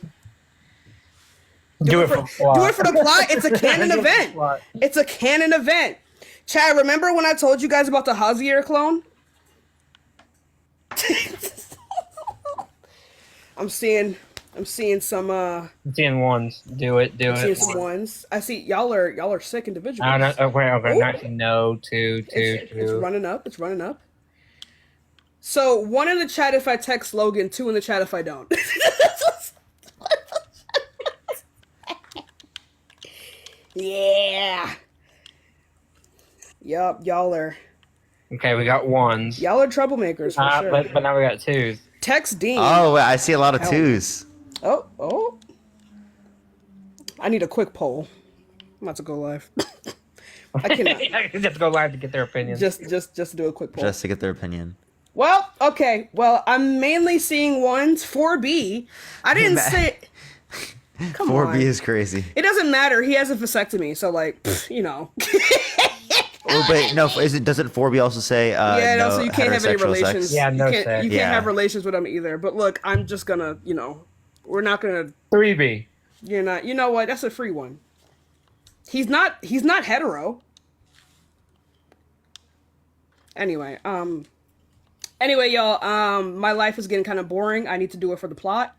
Do it for the plot. It's a canon event. It's a canon event. Chad, remember when I told you guys about the Hazier clone? I'm seeing some I'm seeing ones. Do it. I'm seeing some ones. I see y'all are sick individuals. I don't know. Okay. Ooh. Not no, two. It's running up. It's running up. So 1 in the chat if I text Logan, 2 in the chat if I don't. Yeah. Yup, y'all are Okay, we got ones. y'all are troublemakers for sure. But now we got twos. Text Dean. Oh, I see a lot of Help. twos. Oh. I need a quick poll. I'm about to go live. I cannot. You have to go live to get their opinion. Just to do a quick poll. Just to get their opinion. Well, okay. Well, I'm mainly seeing ones. 4B. I didn't say. Come 4B on. is crazy. It doesn't matter. He has a vasectomy, so like, you know. Oh, but no, doesn't 4B also say yeah, no so you can't have any heterosexual relations. sex? Yeah, no you can't, sex. You can't Yeah. have relations with him either. But look, I'm just gonna, we're not gonna. 3B. You're not. You know what? That's a free one. He's not hetero. Anyway, y'all. My life is getting kind of boring. I need to do it for the plot.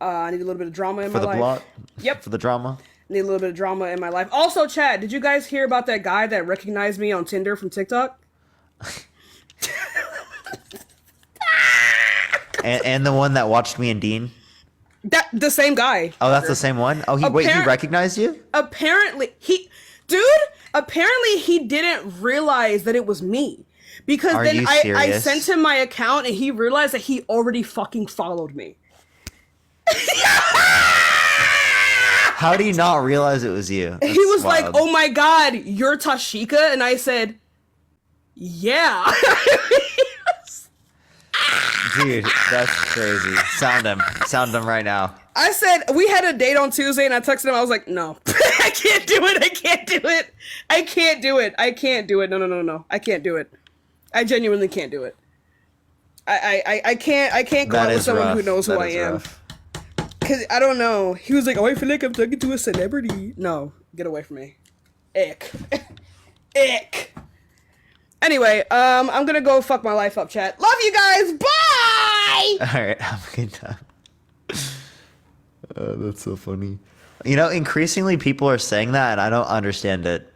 I need a little bit of drama in For my the life. plot? Yep. For the drama? Need a little bit of drama in my life. Also, Chad, did you guys hear about that guy that recognized me on Tinder from TikTok? And the one that watched me and Dean? The same guy. Oh, that's the same one? Oh, he recognized you? Apparently, he didn't realize that it was me. Because Are then you I serious? sent him my account and he realized that he already fucking followed me. How do you not realize it was you? He was like, wild. "Oh my god, you're Tashika," and I said, "Yeah." Dude, that's crazy. Sound him right now. I said we had a date on Tuesday, and I texted him. I was like, "No, I can't do it. I can't do it. I can't do it. I can't do it. No. I can't do it. I genuinely can't do it. I can't go That out with is someone rough. who knows who That I is am. rough. Cause I don't know. He was like, "Oh, I feel like I'm talking to a celebrity." No, get away from me. Ick. Ick. Anyway, I'm gonna go fuck my life up, chat. Love you guys. Bye. All right, have a good time. That's so funny. You know, increasingly people are saying that, and I don't understand it.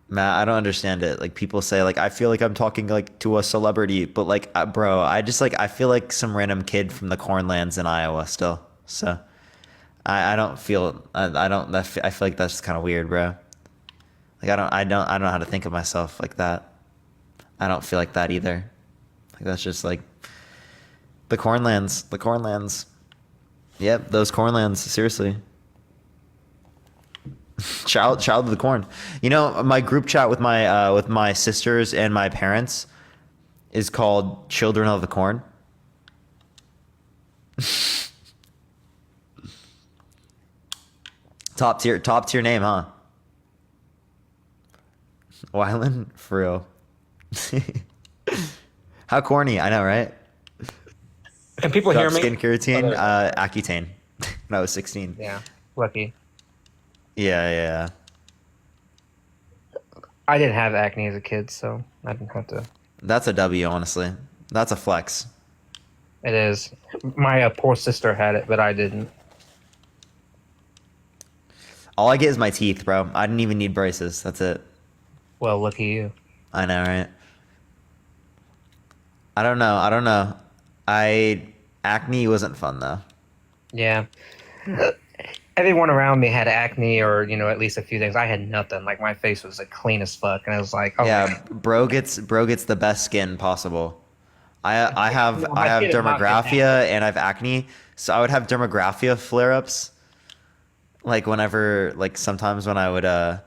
Matt, I don't understand it. Like people say, like I feel like I'm talking like to a celebrity, but like, bro, I just like I feel like some random kid from the cornlands in Iowa still. So, I don't feel I don't I feel like that's kind of weird, bro. Like I don't know how to think of myself like that. I don't feel like that either. Like that's just like the cornlands. Yep, those cornlands. Seriously. Child of the corn. You know, my group chat with my sisters and my parents is called Children of the Corn. Top tier name, huh? Wyland? For real. How corny, I know, right? Can people hear me? Skincare routine, Accutane. When I was 16. Yeah, lucky. Yeah. I didn't have acne as a kid, so I didn't have to. That's a W, honestly. That's a flex. It is. My poor sister had it, but I didn't. All I get is my teeth, bro. I didn't even need braces. That's it. Well, look at you. I know, right? I don't know. Acne wasn't fun though. Yeah. Everyone around me had acne, or at least a few things. I had nothing. Like my face was like clean as fuck, and I was like, oh Yeah, bro gets the best skin possible. I have dermagraphia and I have acne, so I would have dermagraphia flare-ups. Like whenever, like sometimes when I would have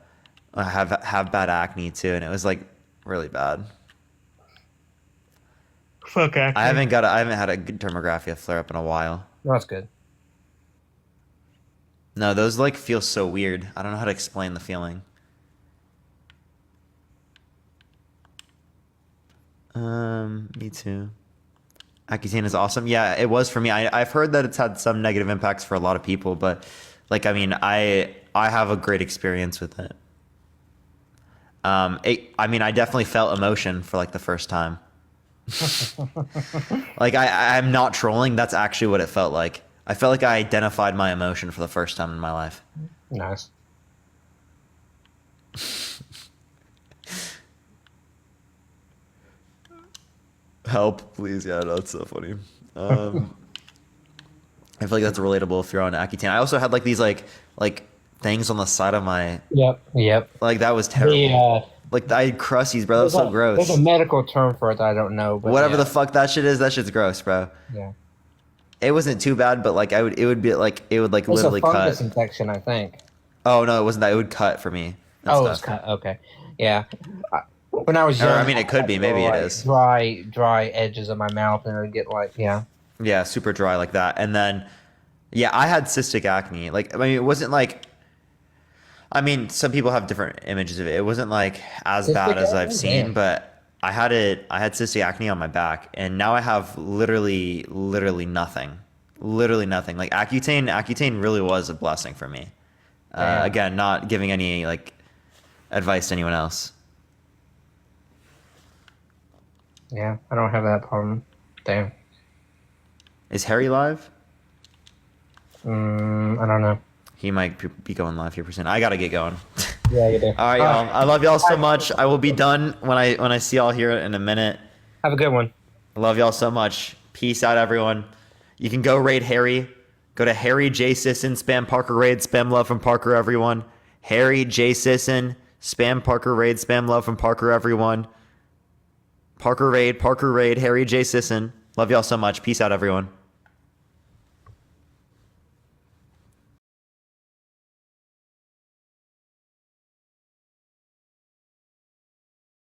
bad acne too, and it was like really bad. Fuck acne. I haven't had a good dermagraphia flare-up in a while. No, that's good. No, those like feel so weird. I don't know how to explain the feeling. Me too. Accutane is awesome. Yeah, it was for me. I've heard that it's had some negative impacts for a lot of people, but like, I mean, I have a great experience with it. I definitely felt emotion for like the first time. Like I'm not trolling. That's actually what it felt like. I felt like I identified my emotion for the first time in my life. Nice. Help, please. Yeah, that's so funny. I feel like that's relatable if you're on Accutane. I also had like these like things on the side of my. Yep. Like that was terrible. Like I had crusties, bro. That was so gross. There's a medical term for it that I don't know. But whatever the fuck that shit is, that shit's gross, bro. Yeah. It wasn't too bad, but like it would literally It's a fungus cut. infection, I think. Oh no, it wasn't that. It would cut for me. and Oh, it's stuff. cut. Okay. Yeah. When I was Or, young, I mean, it could be. Maybe it like, is. dry edges of my mouth, and it would get like, yeah. Yeah, super dry like that. And then, yeah, I had cystic acne. Like, I mean, it wasn't like. I mean, some people have different images of it. It wasn't like as bad as I've seen, Damn. but I had it. I had cystic acne on my back, and now I have literally nothing. Literally nothing. Like Accutane really was a blessing for me. Yeah. Again, not giving any like advice to anyone else. Yeah, I don't have that problem. Damn. Is Harry live? I don't know. He might be going live here for soon. I gotta get going. Yeah, you do. All right, y'all. I love y'all so much. I will be done when I see y'all here in a minute. Have a good one. I love y'all so much. Peace out, everyone. You can go raid Harry. Go to Harry J Sisson, spam Parker raid, spam love from Parker, everyone. Harry J Sisson, spam Parker raid, spam love from Parker, everyone. Parker raid, Harry J Sisson. Love y'all so much. Peace out, everyone.